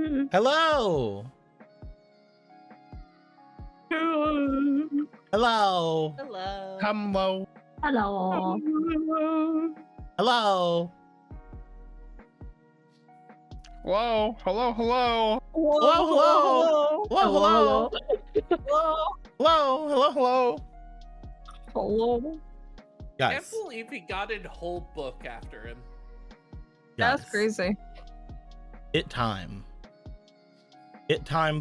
Hello. Hello. Hello. Hello. Hello. Hello. Hello. Hello. Hello. Hello. Hello. Hello. Hello. Hello. Hello. Hello. I can't Guys. believe he got a whole book after him. That's guys, crazy. It time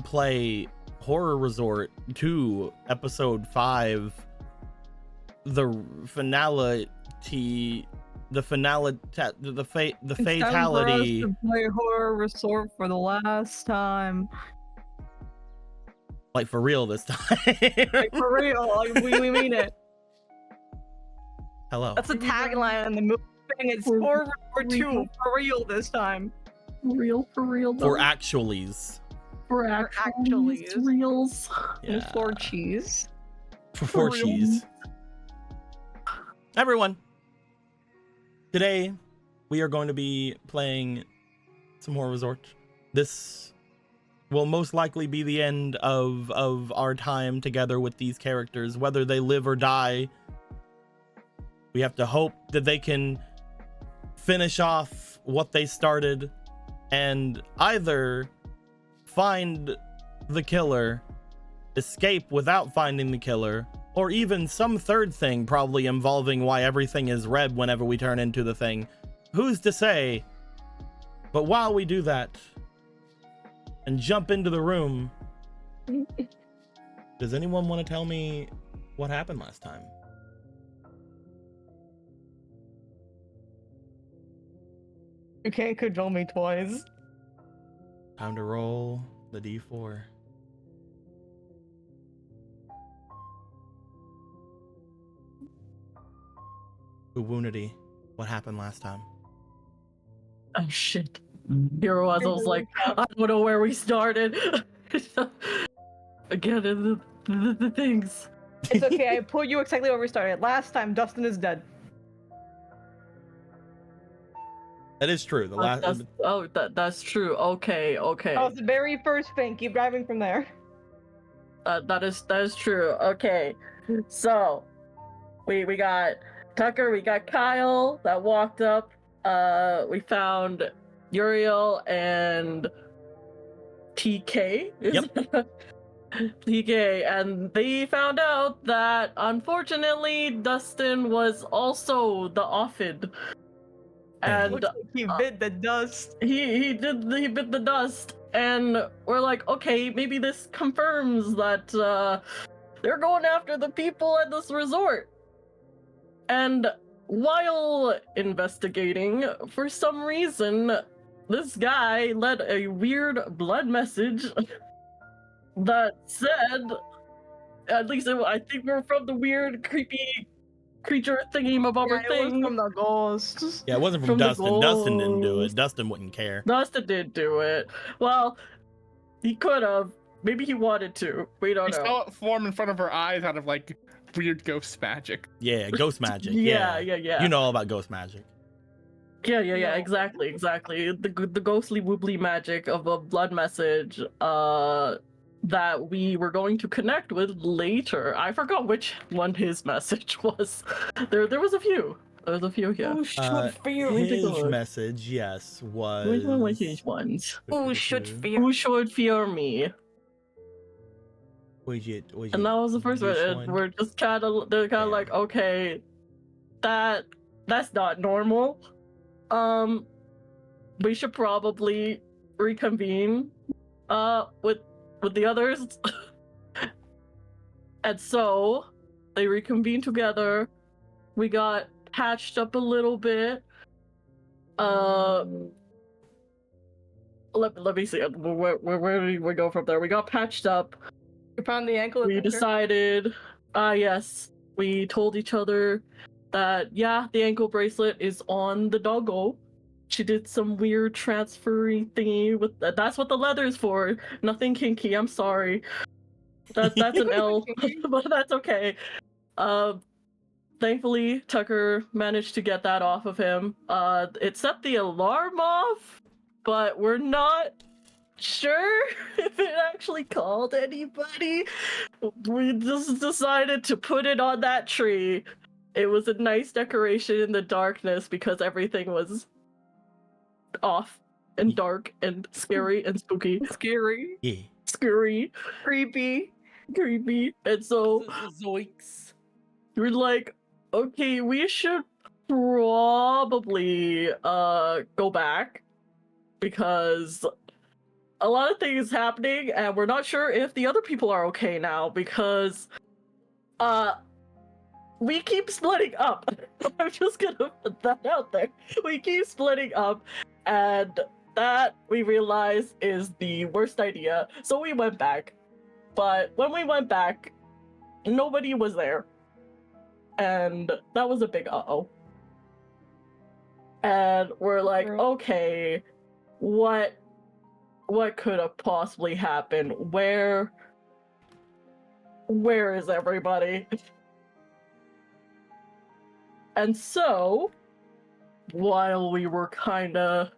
play Horror Resort 2 episode 5. The fatality. It's time for us to play Horror Resort for the last time. Like for real this time. Like for real, like we mean it. Hello. That's a tagline in the movie. It's Horror Resort 2 for real this time. For real, though. For actualies. For actualies. Reals. Yeah. And for cheese. For real. cheese. Everyone, today we are going to be playing some Horror Resort. This will most likely be the end of our time together with these characters, whether they live or die. We have to hope that they can finish off what they started and either find the killer, escape without finding the killer, or even some third thing probably involving why everything is red whenever we turn into the thing. Who's to say? But while we do that and jump into the room, does anyone want to tell me what happened last time? You can't cajole me twice. Time to roll the D4. Woundedy, what happened last time? Oh shit. Here it was. I was like, I don't know where we started. Again, the things. It's okay, I put you exactly where we started. Last time, Dustin is dead. That is true. The last. That's true. Okay. That was the very first thing. Keep driving from there. That is true. Okay. So we got Tucker, we got Kyle that walked up. We found Uriel and TK. Yep. TK, and they found out that unfortunately Dustin was also the Ophid. And Looks like he bit the dust. he bit the dust, and we're like, okay, maybe this confirms that they're going after the people at this resort. And while investigating, for some reason, this guy led a weird blood message that said, at least I think we're from the weird, creepy creature thingy mabobber thing. It was from the ghost. Yeah, it wasn't from the Dustin. Dustin didn't do it. ghost. Dustin wouldn't care. Dustin did do it. Well, he could have. Maybe he wanted to. We don't We know. saw it form in front of our eyes out of like weird ghost magic. Yeah, ghost magic. Yeah. You know all about ghost magic. Yeah. No. Exactly. The ghostly woobly magic of a blood message. That we were going to connect with later. I forgot which one his message was. There was a few. There was a few here. Who should fear me? His message, yes, was. Which one was his ones? Who should fear? Who should fear me? And that was the first one. And we're just kind of, they're kind of like, okay, that's not normal. We should probably reconvene with the others. And so they reconvened together. We got patched up a little bit. Let me see. Where did we go from there? We got patched up. You found the ankle. We decided, yes, we told each other that, yeah, the ankle bracelet is on the doggo. She did some weird transferring thingy with that's what the leather is for. Nothing kinky. I'm sorry. That's an L, but that's okay. Thankfully, Tucker managed to get that off of him. It set the alarm off, but we're not sure if it actually called anybody. We just decided to put it on that tree. It was a nice decoration in the darkness because everything was off and dark and scary and spooky. Scary. Yeah. Scary. Creepy. Creepy. And so Zoinks. we're like, okay, we should probably go back because a lot of things happening and we're not sure if the other people are okay now because we keep splitting up. I'm just gonna put that out there. We keep splitting up and that we realize is the worst idea. So we went back. But when we went back, nobody was there. And that was a big uh-oh. And we're like, okay, what could have possibly happened? Where is everybody? And so, while we were kinda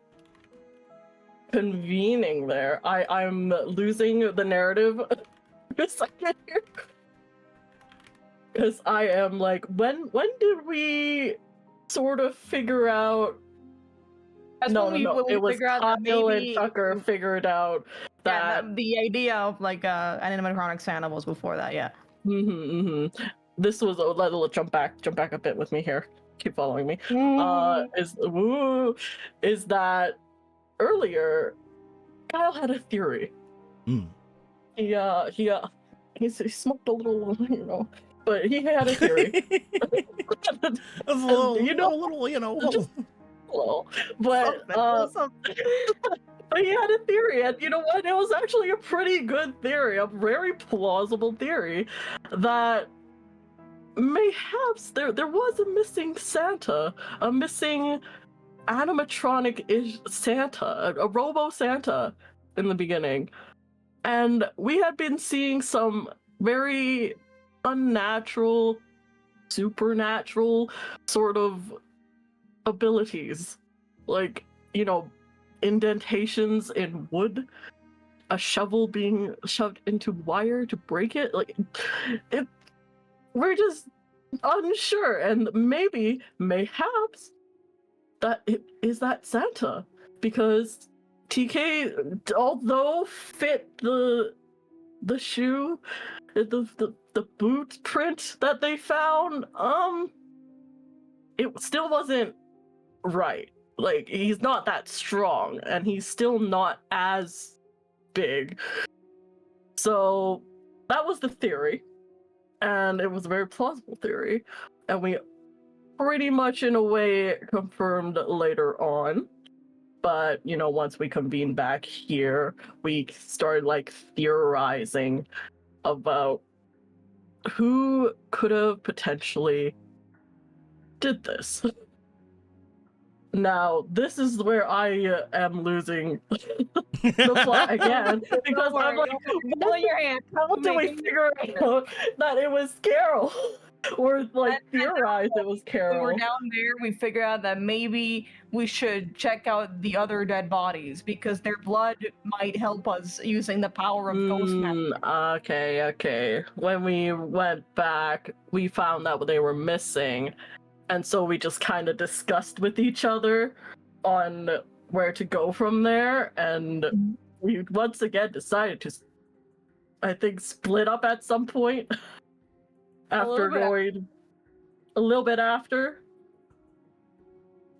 convening there, I'm losing the narrative a second here. Because I am like, when did we sort of figure out? No. It was Kyle and Tucker figured out that the idea of like animatronic Santa was before that. Yeah. This was let's jump back a bit with me here. Keep following me. Is that earlier? Kyle had a theory. He smoked a little, but he had a theory. A little. But he had a theory, and you know what? It was actually a pretty good theory, a very plausible theory, that mayhaps there was a missing Santa, a missing animatronic-ish Santa, a robo Santa in the beginning. And we had been seeing some very unnatural, supernatural sort of abilities. Like, indentations in wood, a shovel being shoved into wire to break it. We're just unsure. And mayhaps, that is that Santa. Because TK, although fit the shoe, the boot print that they found, it still wasn't right. Like, he's not that strong, and he's still not as big. So that was the theory, and it was a very plausible theory, and we pretty much in a way confirmed later on. But, once we convened back here, we started, theorizing about who could have potentially did this. Now, this is where I am losing the plot again, because I'm like, how did we figure out that it was Carol? Or theorize it was Carol. We were down there, we figured out that maybe we should check out the other dead bodies because their blood might help us using the power of ghost magic. Okay. When we went back, we found that they were missing, and so we just kind of discussed with each other on where to go from there, and we once again decided to, I think, split up at some point. After going a little bit after,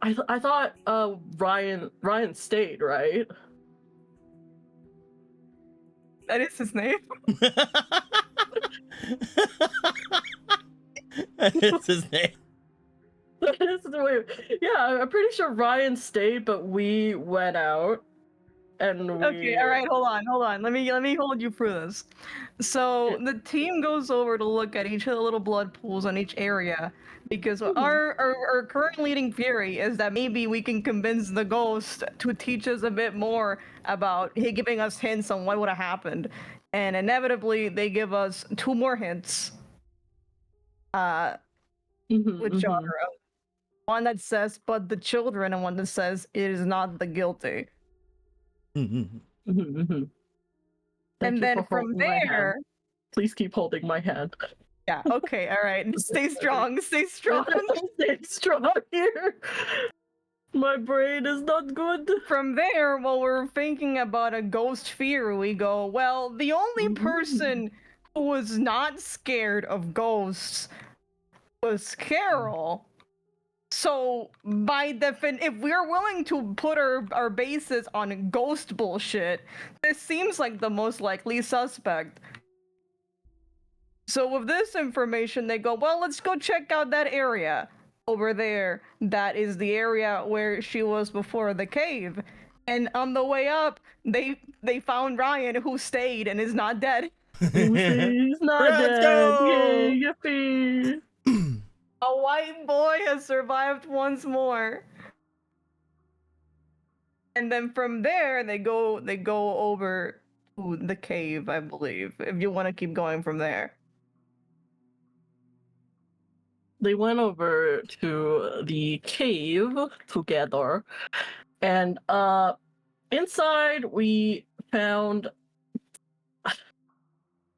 I thought Ryan stayed, right? That is his name. It's his name. Yeah, I'm pretty sure Ryan stayed, but we went out. And Okay, all right, hold on. Let me hold you through this. So the team goes over to look at each of the little blood pools on each area because our current leading theory is that maybe we can convince the ghost to teach us a bit more about giving us hints on what would have happened. And inevitably they give us 2 more hints. Which are one that says but the children and one that says it is not the guilty. Mhm. Thank And you then for from holding my hand. there, Please keep holding my hand. yeah, okay, all right. Stay strong, stay strong. Stay strong here. My brain is not good. From there, while we're thinking about a ghost fear, we go, well, the only person who was not scared of ghosts was Carol. So, by if we're willing to put our bases on ghost bullshit, this seems like the most likely suspect. So, with this information, they go, well, let's go check out that area over there. That is the area where she was before the cave. And on the way up, they found Ryan, who stayed and is not dead. He's not Let's dead. go! Yay, yippee. A white boy has survived once more. And then from there, they go over to the cave, I believe. If you want to keep going from there. They went over to the cave together, and inside we found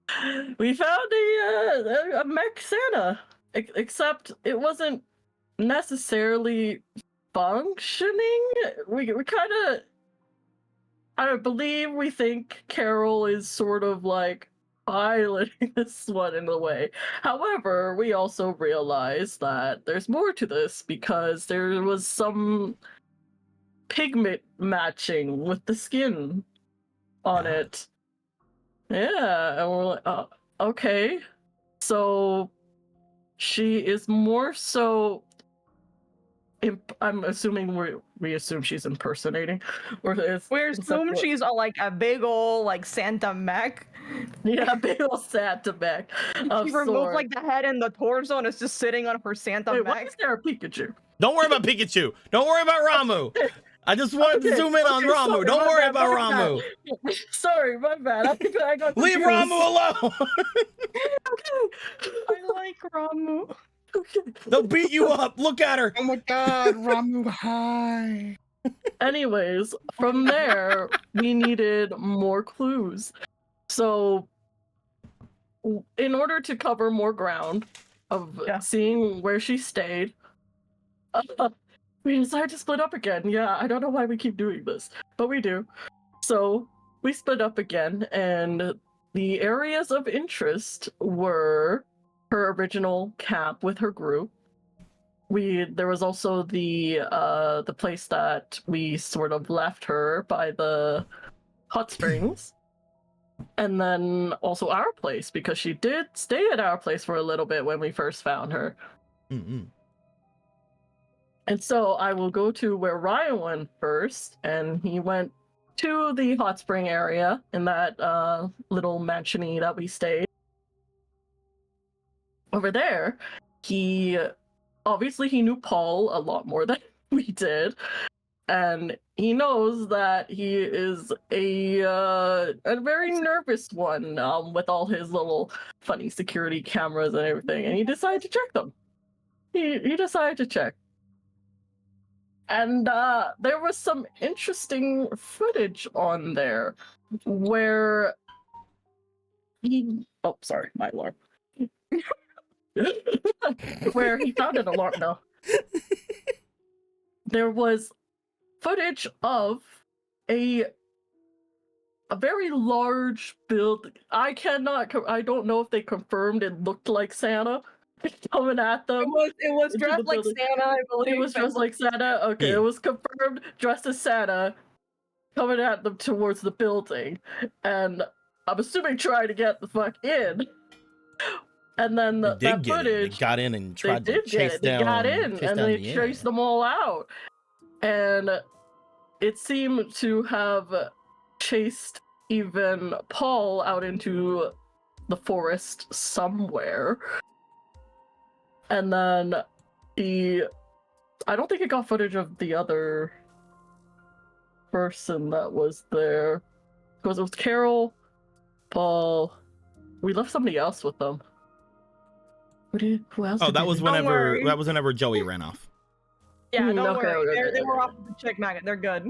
a mech Santa, except it wasn't necessarily functioning. We kind of, we think Carol is sort of like piloting this one in a way. However, we also realize that there's more to this because there was some pigment matching with the skin on it. Yeah, and we're like, oh, okay. So she is more so. I'm assuming we assume she's impersonating, or We assume she's like a big ol' like Santa mech. Yeah, big ol' Santa mech. She removed like the head and the torso and it's just sitting on her Santa Wait, why mech. is there a Pikachu? Don't worry about Pikachu. Don't worry about Ramu. I just wanted to zoom in on Ramu. Sorry, Don't worry about my Ramu. bad. Sorry, my bad. I got Leave confused. Ramu alone. I like Ramu. They'll beat you up. Look at her. Oh my god, Ramu, hi. Anyways, from there, we needed more clues. So, in order to cover more ground of seeing where she stayed, we decided to split up again. Yeah, I don't know why we keep doing this, but we do. So, we split up again, and the areas of interest were her original camp with her group. There was also the place that we sort of left her by the hot springs, and then also our place because she did stay at our place for a little bit when we first found her. Mm-hmm. And so I will go to where Ryan went first, and he went to the hot spring area in that little mansion-y that we stayed. Over there, he knew Paul a lot more than we did, and he knows that he is a very nervous one with all his little funny security cameras and everything, and he decided to check them. He decided to check. And there was some interesting footage on there where sorry, my alarm. Where he found an alarm, though. There was footage of a very large build. I don't know if they confirmed it looked like Santa coming at them. It was dressed like Santa, I believe. It was dressed like Santa? Okay, Yeah. It was confirmed dressed as Santa coming at them towards the building. And I'm assuming trying to get the fuck in. And then that footage... They got in and tried to chase They down. got in and they chased them all out. And it seemed to have chased even Paul out into the forest somewhere. And then I don't think it got footage of the other person that was there. Because it was Carol, Paul. We left somebody else with them. Who else? Oh, that was worry. whenever Joey ran off. Yeah, don't Okay, worry. okay, They were okay. off the chick magnet. They're good.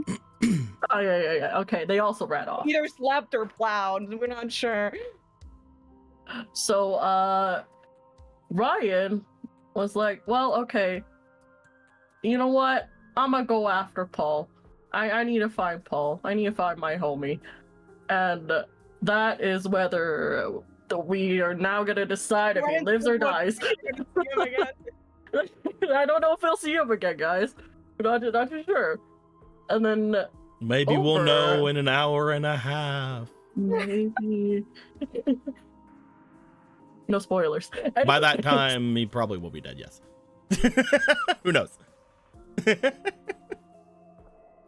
Oh, yeah. Okay, they also ran off. Either slept or plowed. We're not sure. So, Ryan was like, well, okay, you know what? I'm gonna go after Paul. I need to find Paul. I need to find my homie. And that is whether we are now gonna decide if he lives or dies. I don't know if we'll see him again, guys. Not too sure. And then Maybe we'll know in an hour and a half. maybe. No spoilers. By that time, he probably will be dead, yes. Who knows?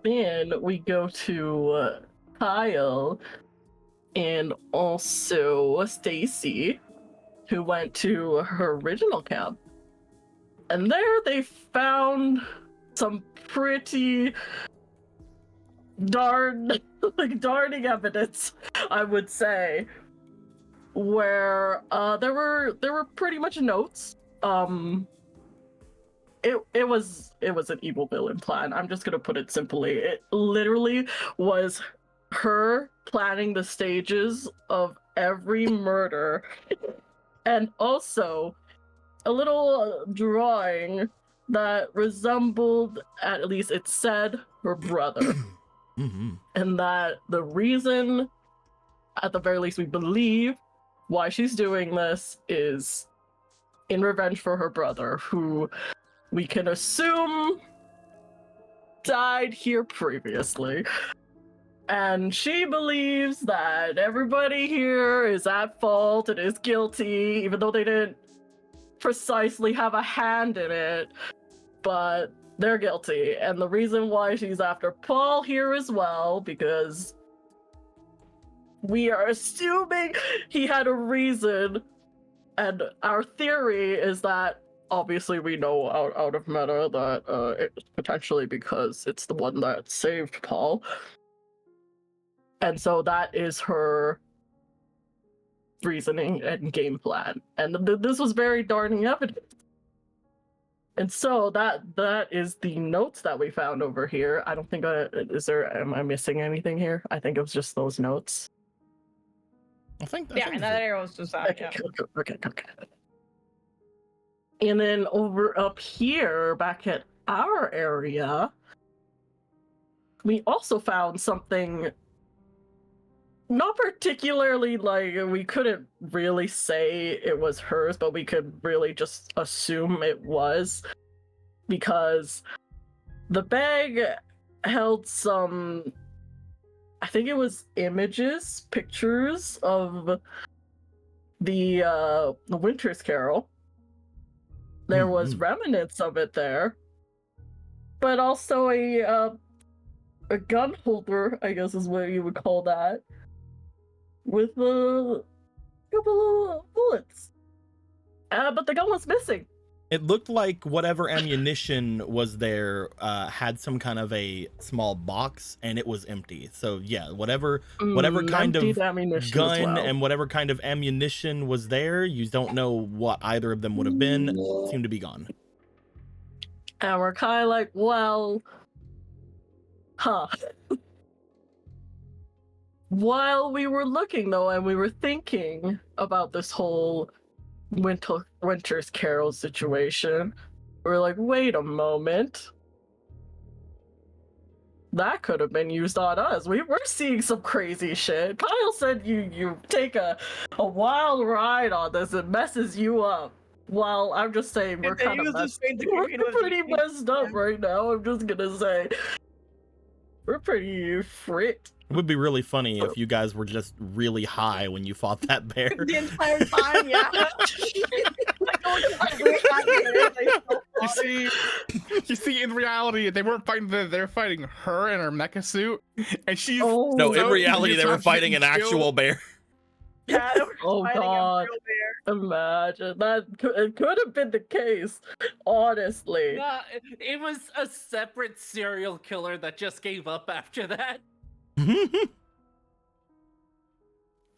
Then we go to Kyle and also Stacy, who went to her original camp. And there they found some pretty darning evidence, I would say, where there were pretty much notes. It was an evil villain plan. I'm just gonna put it simply. It literally was her planning the stages of every murder, and also a little drawing that resembled, at least it said, her brother. Mm-hmm. And that the reason, at the very least we believe, why she's doing this is in revenge for her brother, who we can assume died here previously. And she believes that everybody here is at fault and is guilty, even though they didn't precisely have a hand in it, but they're guilty. And the reason why she's after Paul here as well, because we are assuming he had a reason, and our theory is that obviously we know out of meta that it's potentially because it's the one that saved Paul. And so that is her reasoning and game plan. And this was very darning evident. And so that is the notes that we found over here. I don't think am I missing anything here? I think it was just those notes. I think And that arrow's just out. Okay. And then over up here, back at our area, we also found something not particularly, like, we couldn't really say it was hers, but we could really just assume it was, because the bag held some, I think it was pictures of the Winter's Carol. There was remnants of it there, but also a gun holder, I guess is what you would call that, with a couple of bullets. But the gun was missing. It looked like whatever ammunition was there had some kind of a small box, and it was empty. So yeah, whatever kind of gun and whatever kind of ammunition was there, you don't know what either of them would have been, seemed to be gone. And we're kind of like, well, While we were looking, though, and we were thinking about this whole Winter's Carol situation, we were like, wait a moment. That could have been used on us. We're seeing some crazy shit. Kyle said you take a wild ride on this. It messes you up. Well, I'm just saying we're kind of pretty messed up right now. I'm just gonna say we're pretty fricked. It would be really funny if you guys were just really high when you fought that bear. The entire time, yeah. You see, in reality, they weren't fighting they're fighting her in her mecha suit, and she's no. In reality, they were fighting an actual bear. Yeah, oh god! Imagine that. It could have been the case, honestly. It was a separate serial killer that just gave up after that.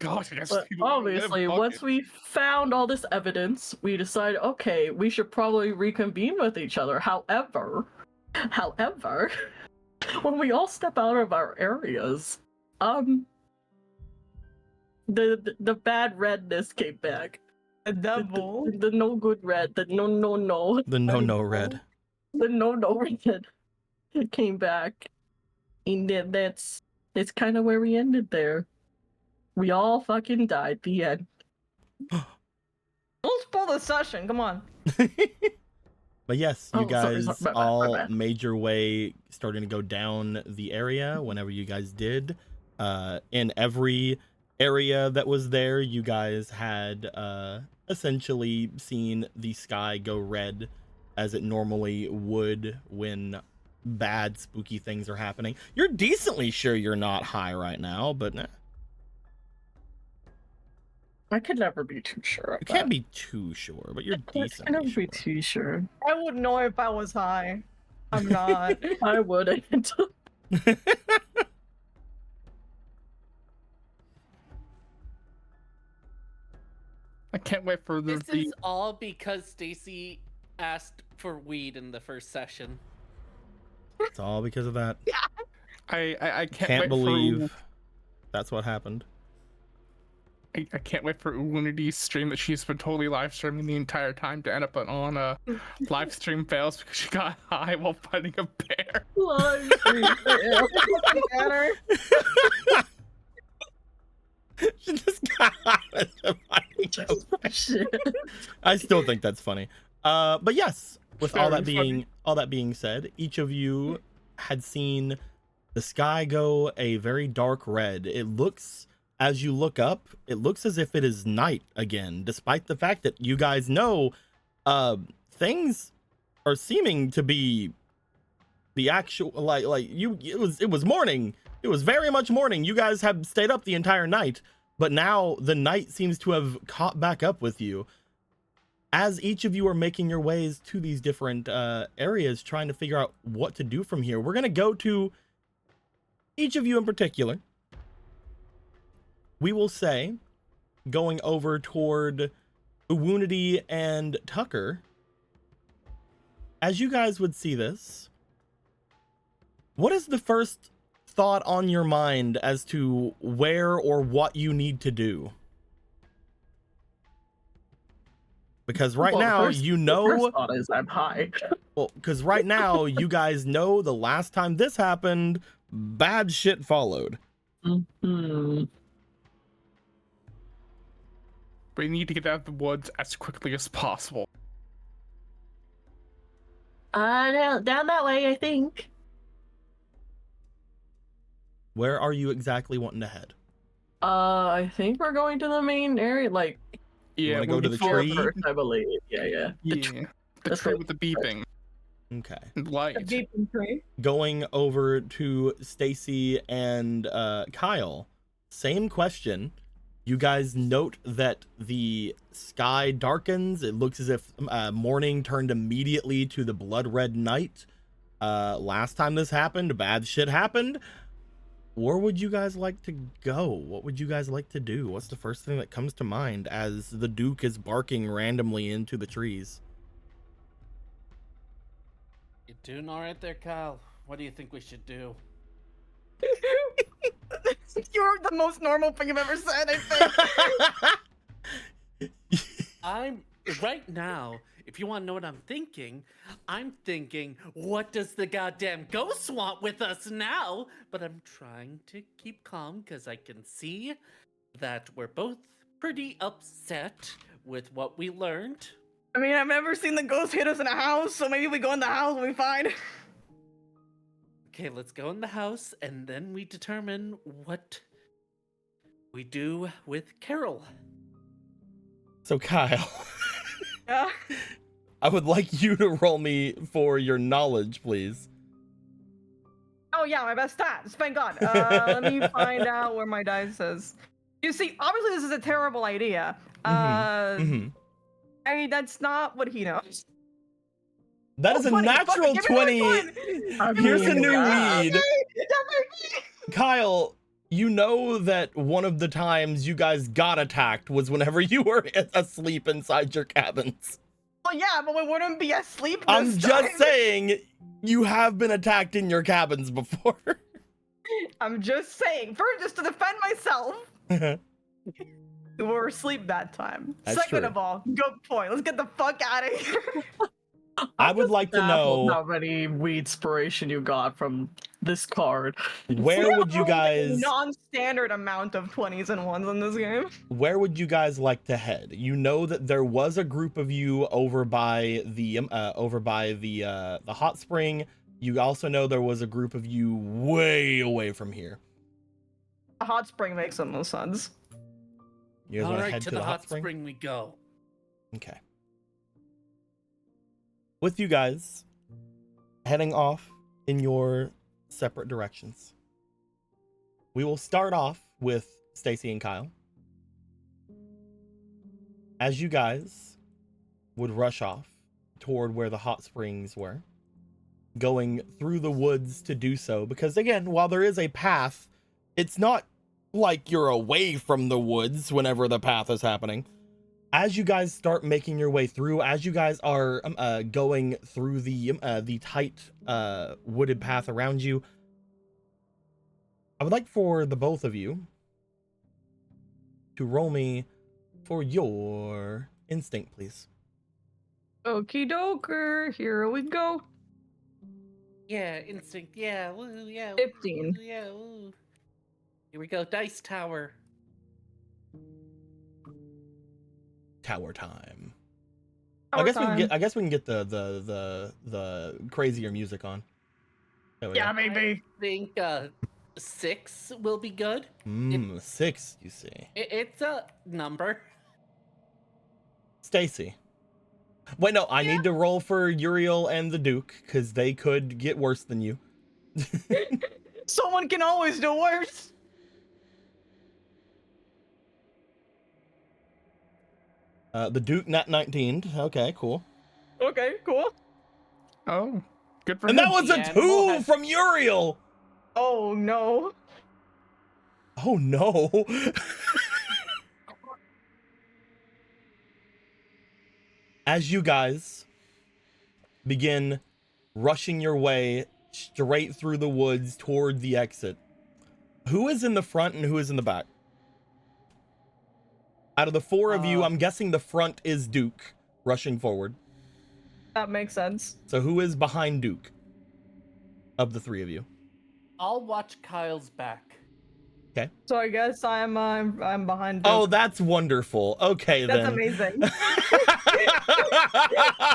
Gosh, I guess. But obviously, once we found all this evidence, we decided, okay, we should probably reconvene with each other. However, when we all step out of our areas, the bad redness came back. The devil. The no good red. The no. The no red. The no red came back, and that's kind of where we ended there. We all fucking died. The end. Don't spoil the session. Come on. But yes, you guys sorry, my all bad. made your way, starting to go down the area whenever you guys did. In every area that was there, you guys had essentially seen the sky go red as it normally would when bad spooky things are happening. You're decently sure you're not high right now, but I could never be too sure. you can't be too sure, but you're I could decently never sure. be too sure. I would know if I was high. I'm not. I wouldn't. I can't wait for the. This is all because Stacy asked for weed in the first session. It's all because of that. I Can't wait believe that's what happened. I can't wait for Unity's stream that she's been totally live streaming the entire time to end up on a live stream fails because she got high while fighting a bear. Better. She just got Shit. I still think that's funny. But yes, with all that Very being said, each of you had seen the sky go a very dark red. It looks, as you look up, it looks as if it is night again, despite the fact that you guys know things are seeming to be the actual it was morning. It was very much morning. You guys have stayed up the entire night, but now the night seems to have caught back up with you. As each of you are making your ways to these different areas, trying to figure out what to do from here, we're going to go to each of you in particular. We will say, going over toward Uwunity and Tucker, as you guys would see this, what is the first thought on your mind as to where or what you need to do? Because right now, you The know, first thought is I'm high. well, because right now, you guys know the last time this happened, bad shit followed. Mm-hmm. We need to get out of the woods as quickly as possible. Down that way, I think. Where are you exactly wanting to head? I think we're going to the main area, like You Yeah, wanna go to the floor tree? first, I believe. Yeah. The Let's tree go. with the beeping Okay. and The light. beeping tree. Going over to Stacy and Kyle, same question. You guys note that the sky darkens. It looks as if morning turned immediately to the blood red night. Last time this happened, bad shit happened. Where would you guys like to go? What would you guys like to do? What's the first thing that comes to mind as the Duke is barking randomly into the trees? You doing all right there, Kyle? What do you think we should do? You're the most normal thing I've ever said, I think. I'm right now. If you want to know what I'm thinking, what does the goddamn ghost want with us now? But I'm trying to keep calm because I can see that we're both pretty upset with what we learned. I mean, I've never seen the ghost hit us in a house, so maybe we go in the house and we find. Okay, let's go in the house and then we determine what we do with Carol. So Kyle, Yeah. I would like you to roll me for your knowledge, please. Oh yeah, my best stats. Thank God. Let me find out where my dice is. You see, obviously this is a terrible idea. Mhm. I mean, that's not what he knows. That is a 20, natural fuck it, give me 20. I Here's a mean, new yeah. weed. Kyle, you know that one of the times you guys got attacked was whenever you were asleep inside your cabins. Well, yeah, but we wouldn't be asleep. I'm this just time. saying, you have been attacked in your cabins before. I'm just saying. First, just to defend myself. We were asleep that time. That's Second true. of all, good point. Let's get the fuck out of here. I would like to Baffled know, how many weedspiration you got from this card. where would you guys Non-standard amount of 20s and 1s in this game. where would you guys like to head? You know that there was a group of you over by the hot spring. You also know there was a group of you way away from here. The hot spring makes the most sense. You guys All want to right, head to the hot spring we go. Okay. With you guys heading off in your separate directions, we will start off with Stacy and Kyle. As you guys would rush off toward where the hot springs were, going through the woods to do so, because again, while there is a path, it's not like you're away from the woods whenever the path is happening. As you guys start making your way through, as you guys are going through the tight wooded path around you, I would like for the both of you to roll me for your instinct, please. Okie doker, here we go. Yeah, instinct. Yeah, woo, yeah. 15. Woo, yeah, woo. Here we go. Dice tower. Tower time. Tower I guess time. we can get the crazier music on. There we Yeah, go. maybe. I think 6 will be good. 6, you see. It's a number. Stacy. Wait, no, I need to roll for Uriel and the Duke, because they could get worse than you. Someone can always do worse. The Duke nat 19. Okay, cool. Okay, cool. Oh, good for And him. that was a The animal 2 has- from Uriel! Oh no. Oh no. As you guys begin rushing your way straight through the woods toward the exit, who is in the front and who is in the back? Out of the 4 of you, I'm guessing the front is Duke rushing forward. That makes sense. So who is behind Duke of the 3 of you? I'll watch Kyle's back. So I guess I'm behind. Oh, Duke. that's wonderful. Okay, That's then. amazing.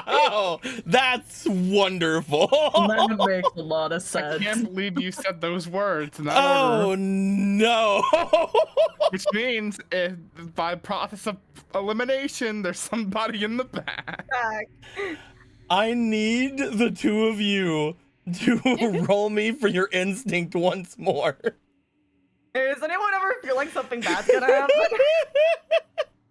Oh, that's wonderful. That makes a lot of I sense. can't believe you said those words in that Oh order. no. Which means, by process of elimination, there's somebody in the back. Back. I need the 2 of you to roll me for your instinct once more. Does anyone ever feel like something bad's gonna happen?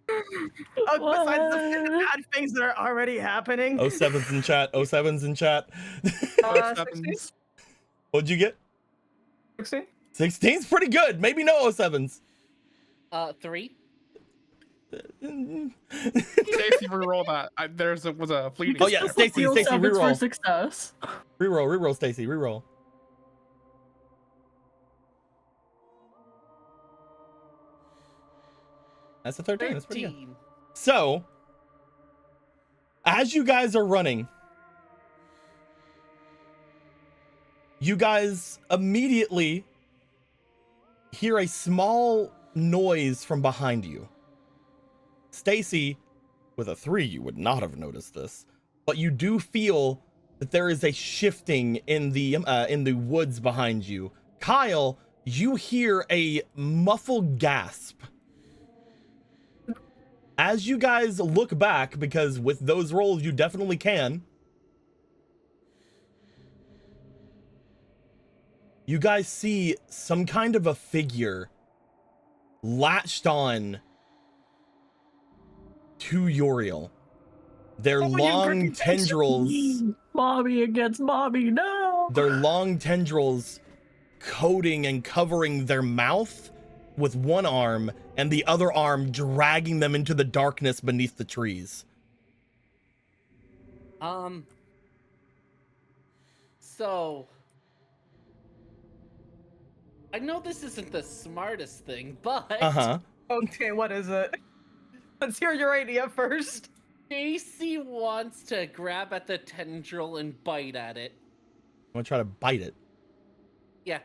Besides the bad things that are already happening. 07's in chat. 07's in chat. 07s. What'd you get? 60? 16's pretty good. Maybe no 07's. 3. Stacy, reroll that. Was a fleeting. Oh yeah, Stacy, Real Stacy, sevens for reroll. success. Reroll, Stacy, reroll. That's a 13. That's pretty good. 13. So, as you guys are running, you guys immediately hear a small noise from behind you. Stacy, with a 3, you would not have noticed this, but you do feel that there is a shifting in the woods behind you. Kyle, you hear a muffled gasp. As you guys look back, because with those rolls you definitely can, you guys see some kind of a figure latched on to Uriel. Their long tendrils, Mommy against mommy, no! their long tendrils coating and covering their mouth with one arm and the other arm dragging them into the darkness beneath the trees. So I know this isn't the smartest thing, but Okay, what is it? Let's hear your idea first. Stacy wants to grab at the tendril and bite at it. I'm gonna try to bite it. Yeah.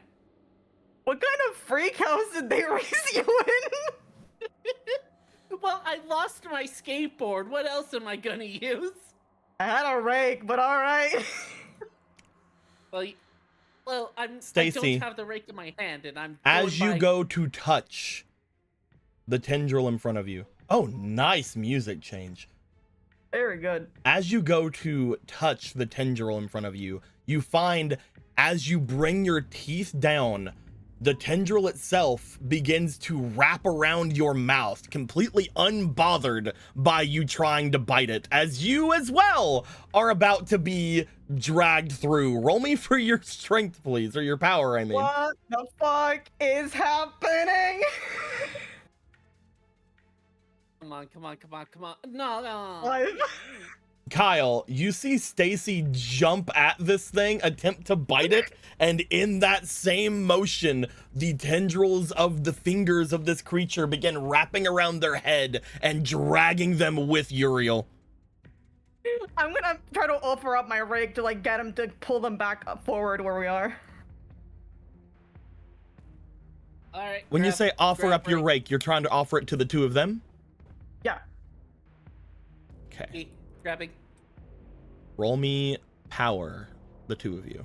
What kind of freak house did they raise you in? Well, I lost my skateboard. What else am I gonna use? I had a rake, but all right. Well, I Stacy, don't have the rake in my hand, and I'm as going you by... go to touch the tendril in front of you. Oh, nice music change. Very good. As you go to touch the tendril in front of you, you find as you bring your teeth down, the tendril itself begins to wrap around your mouth, completely unbothered by you trying to bite it, as you as well are about to be dragged through. Roll me for your strength, please, or your power, I mean. What the fuck is happening? Come on, come on, come on, come on. No. What? Kyle, you see Stacy jump at this thing, attempt to bite it, and in that same motion, the tendrils of the fingers of this creature begin wrapping around their head and dragging them with Uriel. I'm gonna try to offer up my rake to like get him to pull them back up forward where we are. All right. When you grab- say offer grab up your rake, you're trying to offer it to the two of them? Yeah. Okay. Grabbing. Roll me power, the two of you.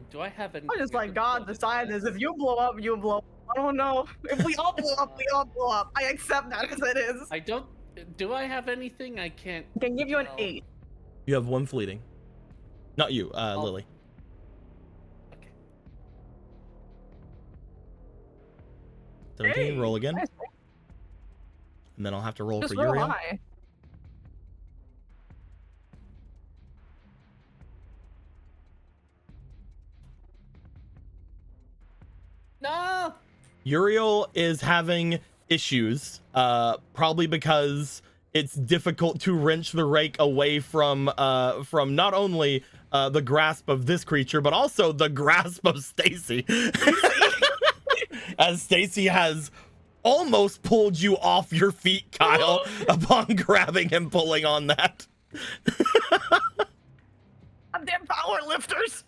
Do I have any? I'm just like, God, decide this. If you blow up, you blow up. I don't know. If we all blow up, we all blow up. I accept that as it is. I don't. Do I have anything? I can't. I can give you an tell. 8. You have one fleeting. Not you, Lily. Okay. 17, Hey, roll again. nice. And then I'll have to roll Just for roll Uriel. high. No. Uriel is having issues, probably because it's difficult to wrench the rake away from not only the grasp of this creature, but also the grasp of Stacy. As Stacy has almost pulled you off your feet, Kyle, upon grabbing and pulling on that. Goddamn power lifters.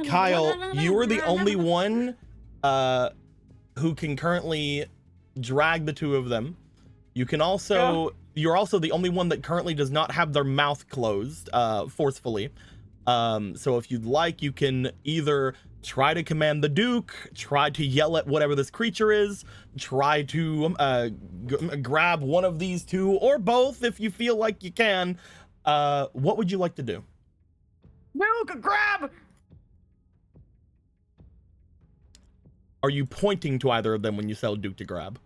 Kyle, you are the only one who can currently drag the two of them. You can also, you're also the only one that currently does not have their mouth closed forcefully. So if you'd like, you can either try to command the Duke, try to yell at whatever this creature is, try to grab one of these two, or both if you feel like you can. What would you like to do? Duke, grab! Are you pointing to either of them when you tell Duke to grab?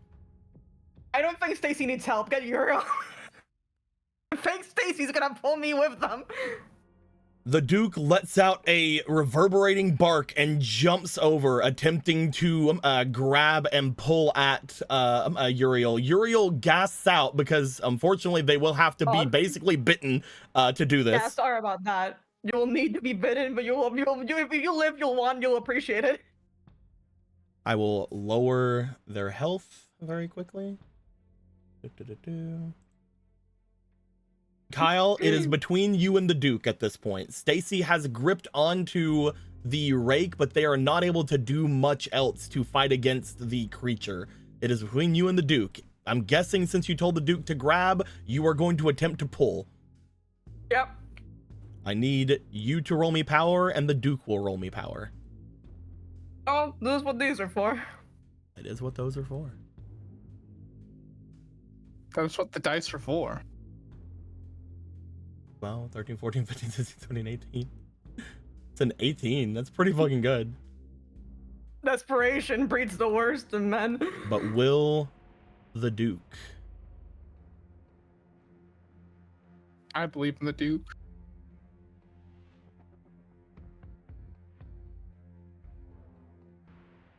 I don't think Stacy needs help. Get Uriel. I think Stacy's gonna pull me with them. The Duke lets out a reverberating bark and jumps over, attempting to grab and pull at Uriel. Uriel gasps out because, unfortunately, they will have to be basically bitten to do this. Yeah, sorry about that. You'll need to be bitten, but if you live, you'll appreciate it. I will lower their health very quickly. Kyle, it is between you and the Duke at this point. Stacy has gripped onto the rake, but they are not able to do much else to fight against the creature. It is between you and the Duke. I'm guessing since you told the Duke to grab, you are going to attempt to pull. Yep. I need you to roll me power, and the Duke will roll me power. Oh, this is what these are for. It is what those are for. That's what the dice are for. 12, 13, 14, 15, 16, 17, 18. It's an 18. That's pretty fucking good. Desperation breeds the worst in men. But will the Duke? I believe in the Duke.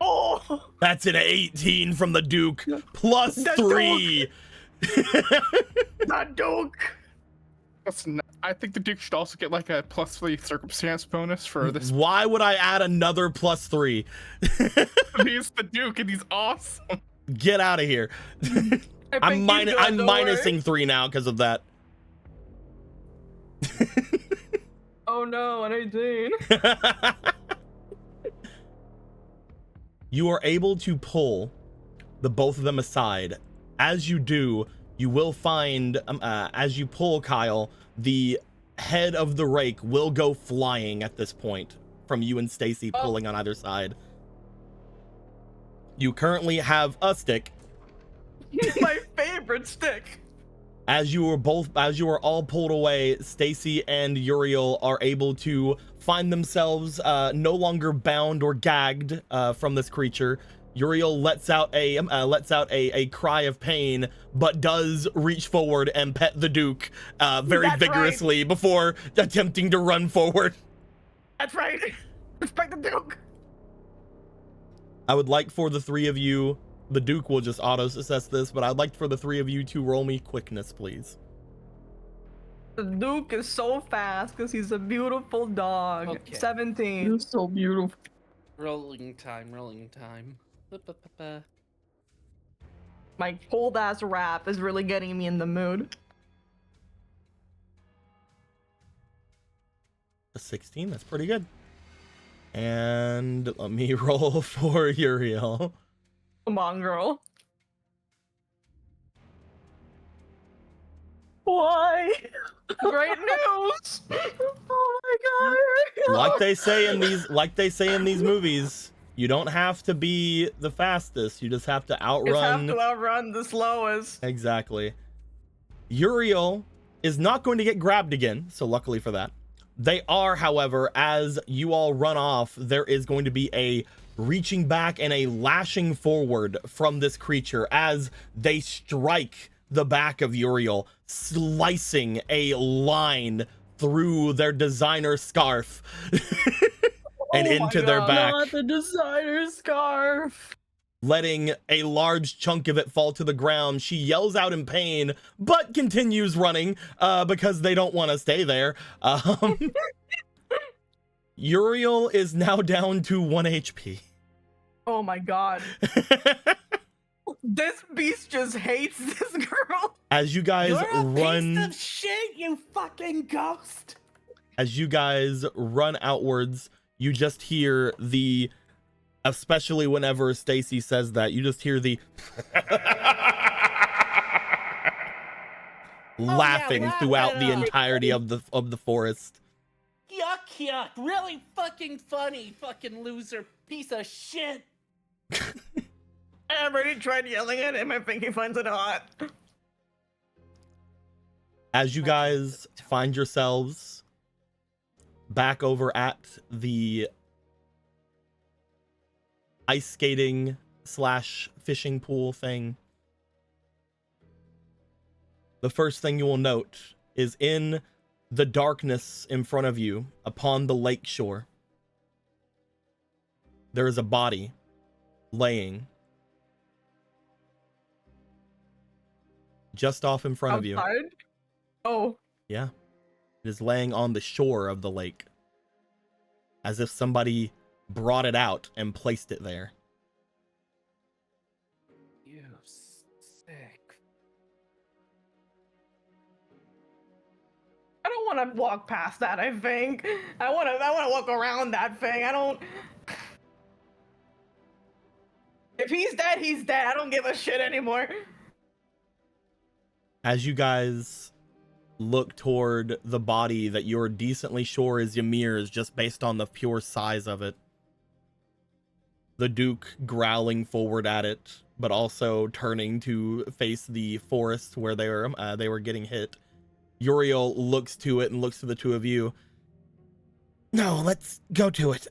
Oh! That's an 18 from the Duke. Plus That's 3. Not Duke. I think the Duke should also get like a +3 circumstance bonus for this. Why would I add another +3? He's the Duke and he's awesome. Get out of here. I'm minusing 3 now because of that. Oh no, an 18. You are able to pull the both of them aside. As you do, you will find, as you pull Kyle, the head of the rake will go flying at this point from you and Stacy pulling on either side. You currently have a stick. My favorite stick. As you are all pulled away, Stacy and Uriel are able to find themselves no longer bound or gagged from this creature. Uriel lets out a cry of pain, but does reach forward and pet the Duke very vigorously before attempting to run forward. That's right. Respect the Duke. I would like for the 3 of you, the Duke will just auto-assess this, but I'd like for the 3 of you to roll me quickness, please. The Duke is so fast because he's a beautiful dog. Okay. 17. You're so beautiful. Rolling time, rolling time. Ba-ba-ba-ba. My cold ass rap is really getting me in the mood. A 16, that's pretty good. And let me roll for Uriel. Come on, girl. Why? Great news. Oh my god. Like they say in these movies, you don't have to be the fastest, you just have to outrun. Just have to outrun the slowest. Exactly. Uriel is not going to get grabbed again, so luckily for that. They are, however, as you all run off, there is going to be a reaching back and a lashing forward from this creature as they strike the back of Uriel, slicing a line through their designer scarf and into their back. Not the designer scarf. Letting a large chunk of it fall to the ground. She yells out in pain, but continues running because they don't want to stay there. Uriel is now down to 1 HP. Oh my god. This beast just hates this girl. As you guys run, Piece of shit, you fucking ghost. as you guys run outwards, you just hear the, especially whenever Stacy says that, you just hear the laughing throughout the entirety of the forest. Yuck, yuck. Really fucking funny, fucking loser piece of shit. I already tried yelling at him. I think he finds it hot. As you guys find yourselves back over at the ice skating / fishing pool thing, the first thing you will note is in the darkness in front of you upon the lake shore, there is a body laying just off in front of you. Outside? Oh. Yeah. It is laying on the shore of the lake, as if somebody brought it out and placed it there. You sick. I don't want to walk past that, I think. I want to walk around that thing. I don't... If he's dead, he's dead. I don't give a shit anymore. As you guys look toward the body that you're decently sure is Ymir's just based on the pure size of it, the Duke growling forward at it, but also turning to face the forest where they were getting hit, Uriel looks to it and looks to the 2 of you. No, let's go to it.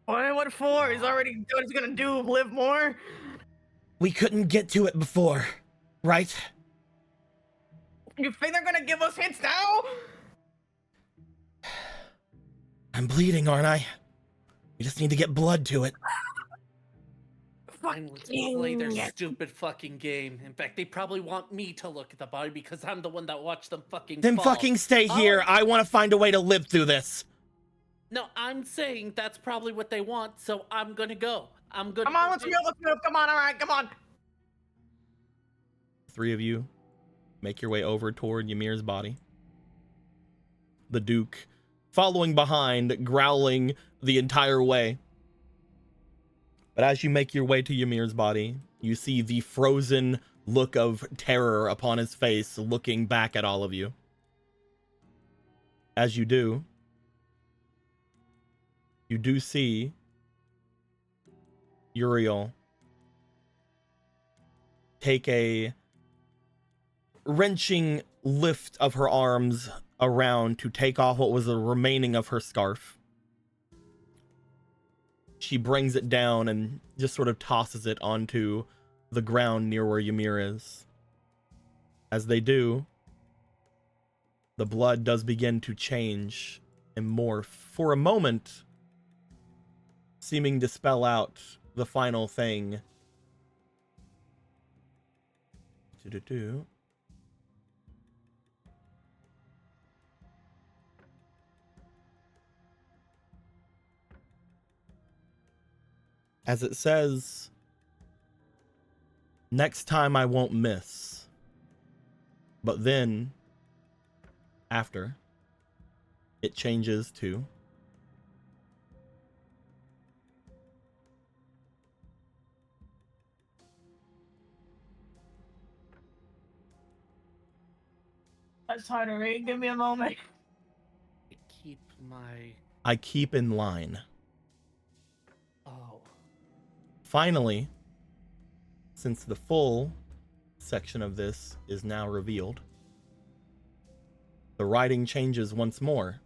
What for? He's already done what he's gonna do. Live more? We couldn't get to it before, right? You think they're gonna give us hits now? I'm bleeding, aren't I? We just need to get blood to it. Fine, let's play their stupid fucking game. In fact, they probably want me to look at the body because I'm the one that watched them fucking Then fall. fucking stay here. I want to find a way to live through this. No, I'm saying that's probably what they want, so I'm gonna go. I'm gonna Come on, let's move. Come on, all right, come on. 3 of you make your way over toward Ymir's body. The Duke following behind, growling the entire way. But as you make your way to Ymir's body, you see the frozen look of terror upon his face, looking back at all of you. As you do see Uriel take a wrenching lift of her arms around to take off what was the remaining of her scarf. She brings it down and just sort of tosses it onto the ground near where Ymir is. As they do, the blood does begin to change and morph for a moment, seeming to spell out the final thing. As it says, next time I won't miss. But then, after, it changes to That's hard to read. Give me a moment. I keep in line. Oh. Finally, since the full section of this is now revealed, the writing changes once more.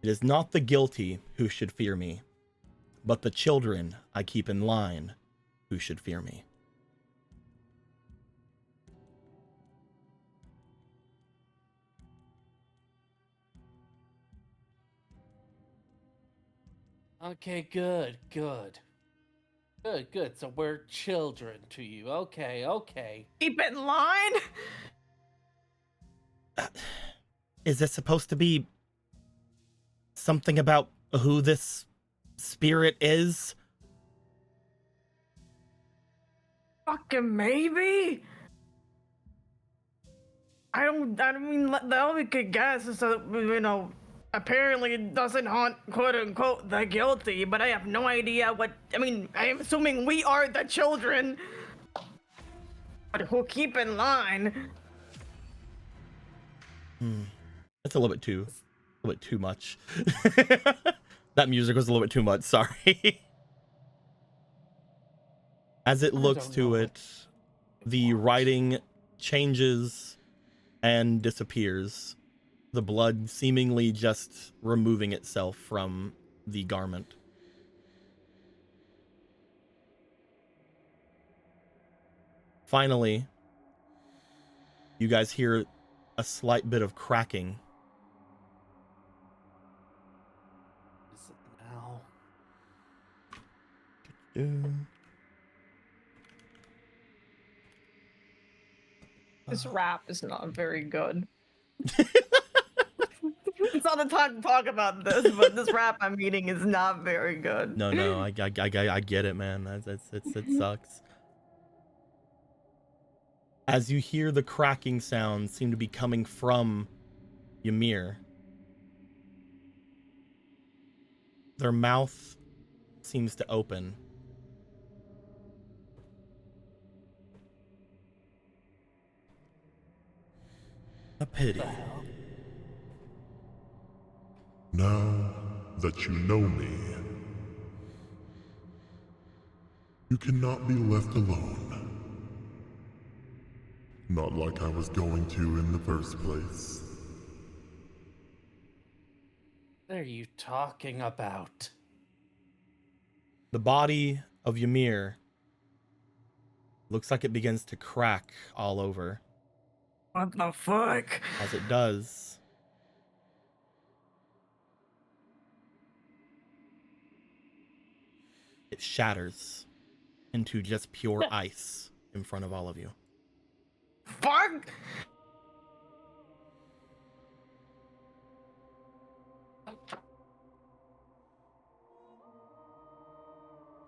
It is not the guilty who should fear me, but the children I keep in line who should fear me. Okay, good. So we're children to you. Okay. Keep it in line. Is this supposed to be something about who this spirit is? Fucking maybe. I mean, all we could guess is that, apparently it doesn't haunt, quote unquote, the guilty, but I have no idea what. I mean, I am assuming we are the children, but who keep in line. That's a little bit too much. That music was a little bit too much. Sorry. As it looks to it, the writing changes and disappears. The blood seemingly just removing itself from the garment. Finally, you guys hear a slight bit of cracking. Is it now? This rap is not very good. It's not the time to talk about this, but this rap I'm eating is not very good. No, I get it, man. It sucks. As you hear the cracking sounds seem to be coming from Ymir, their mouth seems to open. A pity. Now that you know me, you cannot be left alone. Not like I was going to in the first place. What are you talking about? The body of Ymir looks like it begins to crack all over. What the fuck? As it does, it shatters into just pure ice in front of all of you. Fuck!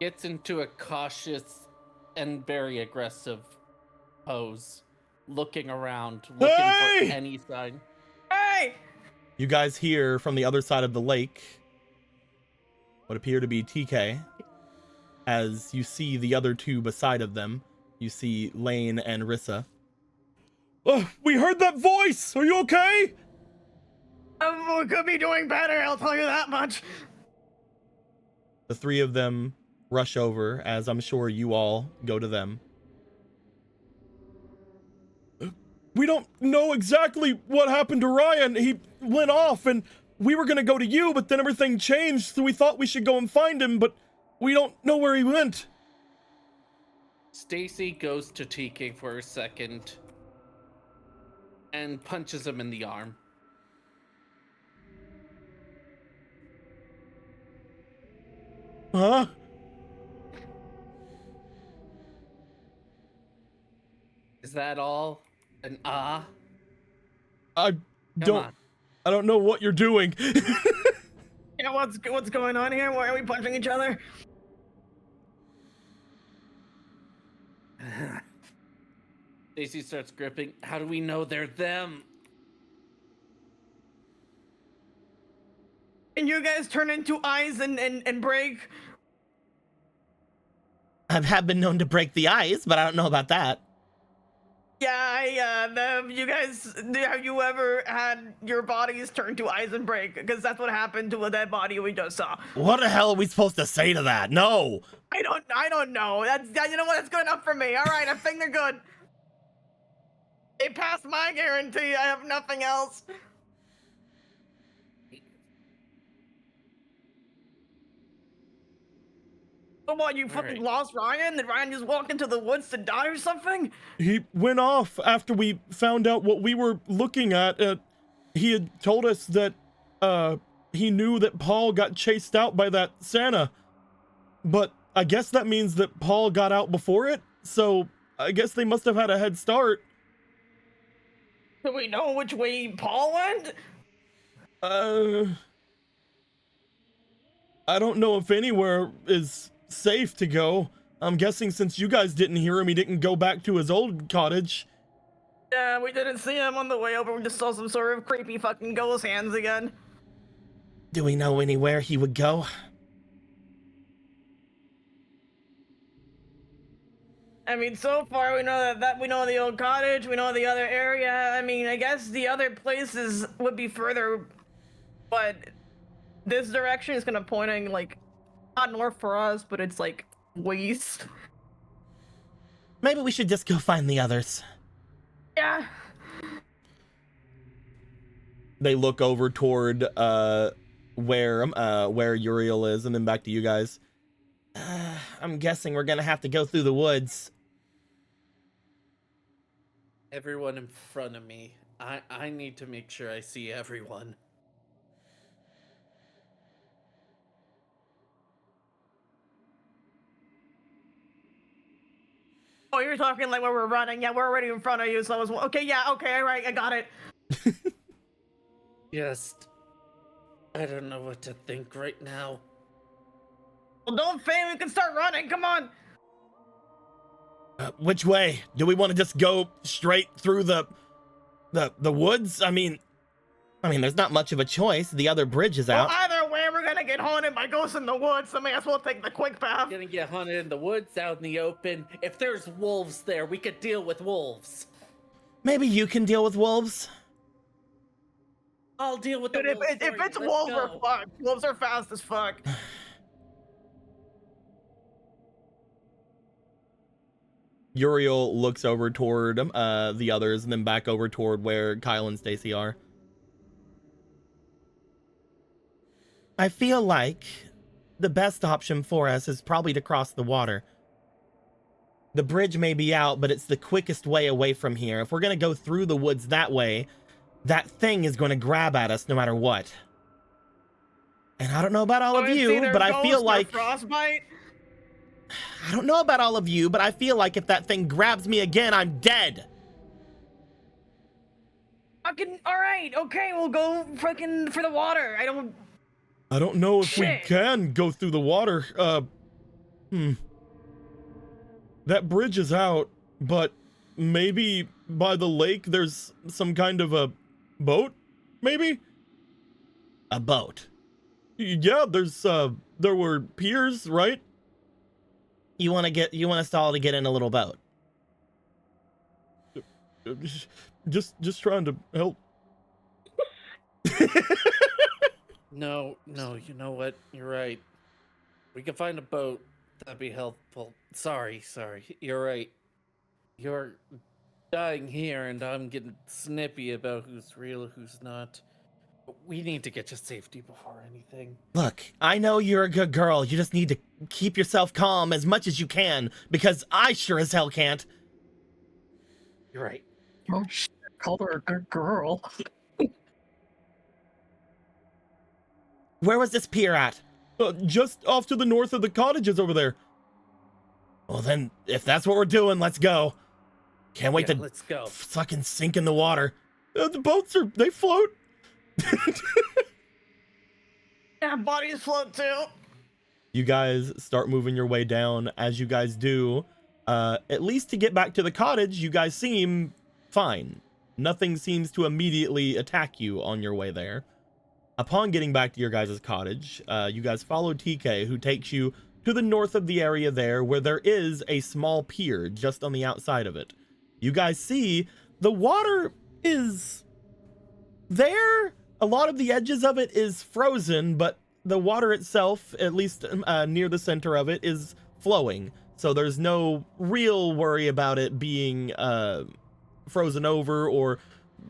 Gets into a cautious and very aggressive pose, looking around, looking Hey! for any sign. Hey! You guys hear from the other side of the lake what appear to be TK. As you see the other two beside of them, you see Lane and Rissa. We heard that voice! Are you okay? We could be doing better, I'll tell you that much. The three of them rush over, as I'm sure you all go to them. We don't know exactly what happened to Ryan. He went off, and we were gonna go to you, but then everything changed, so we thought we should go and find him, but we don't know where he went. Stacy goes to TK for a second and punches him in the arm. Huh? Is that all? An I Come don't on. I don't know what you're doing. Yeah, what's going on here? Why are we punching each other? Stacy starts gripping. How do we know they're them? And you guys turn into eyes and break? I have been known to break the ice, but I don't know about that. Yeah, you guys, have you ever had your bodies turn to eyes and break? Because that's what happened to that body we just saw. What the hell are we supposed to say to that? No. I don't know. You know what? That's good enough for me. All right, I think they're good. They passed my guarantee. I have nothing else. So what, you fucking lost Ryan? Did Ryan just walk into the woods to die or something? He went off after we found out what we were looking at. He had told us that he knew that Paul got chased out by that Santa. But I guess that means that Paul got out before it. So I guess they must have had a head start. Do we know which way Paul went? I don't know if anywhere is safe to go. I'm guessing since you guys didn't hear him, he didn't go back to his old cottage. Yeah, we didn't see him on the way over. We just saw some sort of creepy fucking ghost hands again. Do we know anywhere he would go? I mean, so far we know that we know the old cottage, we know the other area. I mean, I guess the other places would be further, but this direction is gonna pointing like not north for us, but it's like west. Maybe we should just go find the others. Yeah. They look over toward where Uriel is, and then back to you guys. I'm guessing we're gonna have to go through the woods. Everyone in front of me. I need to make sure I see everyone. Oh, you're talking like where we're running. Yeah, we're already in front of you, so I was okay. Yeah, okay, all right, I got it. Just, I don't know what to think right now. Well, don't fail. We can start running. Come on. Which way? Do we want to just go straight through the woods? I mean, there's not much of a choice. The other bridge is out. Well, either way, we're gonna get haunted by ghosts in the woods. So I may as well take the quick path. Gonna get hunted in the woods, out in the open. If there's wolves there, we could deal with wolves. Maybe you can deal with wolves. I'll deal with the Dude, wolves. if it's wolves, we're fucked. Wolves are fast as fuck. Uriel looks over toward the others, and then back over toward where Kyle and Stacy are. I feel like the best option for us is probably to cross the water. The bridge may be out, but it's the quickest way away from here. If we're going to go through the woods that way, that thing is going to grab at us no matter what. And I don't know about all of you, but I feel like... Frostbite? I don't know about all of you, but I feel like if that thing grabs me again, I'm dead. Fucking all right, okay, we'll go fucking for the water. I don't know if we Shit. can go through the water. That bridge is out, but maybe by the lake there's some kind of a boat, maybe? A boat? Yeah, there were piers, right? You want us all to get in a little boat? Just trying to help. No, you know what? You're right. We can find a boat. That'd be helpful. Sorry. You're right. You're dying here, and I'm getting snippy about who's real, who's not. We need to get to safety before anything. Look, I know you're a good girl. You just need to keep yourself calm as much as you can, because I sure as hell can't. You're right. Oh shit, called her a good girl. Where was this pier at? Just off to the north of the cottages over there. Well then, if that's what we're doing, let's go. Can't wait to let's go. fucking sink in the water. The boats they float. Yeah, bodies float too. You guys start moving your way down. As you guys do, at least to get back to the cottage, you guys seem fine. Nothing seems to immediately attack you on your way there. Upon getting back to your guys' cottage, you guys follow TK, who takes you to the north of the area there, where there is a small pier just on the outside of it. You guys see the water is there. A lot of the edges of it is frozen, but the water itself, at least near the center of it, is flowing. So there's no real worry about it being frozen over, or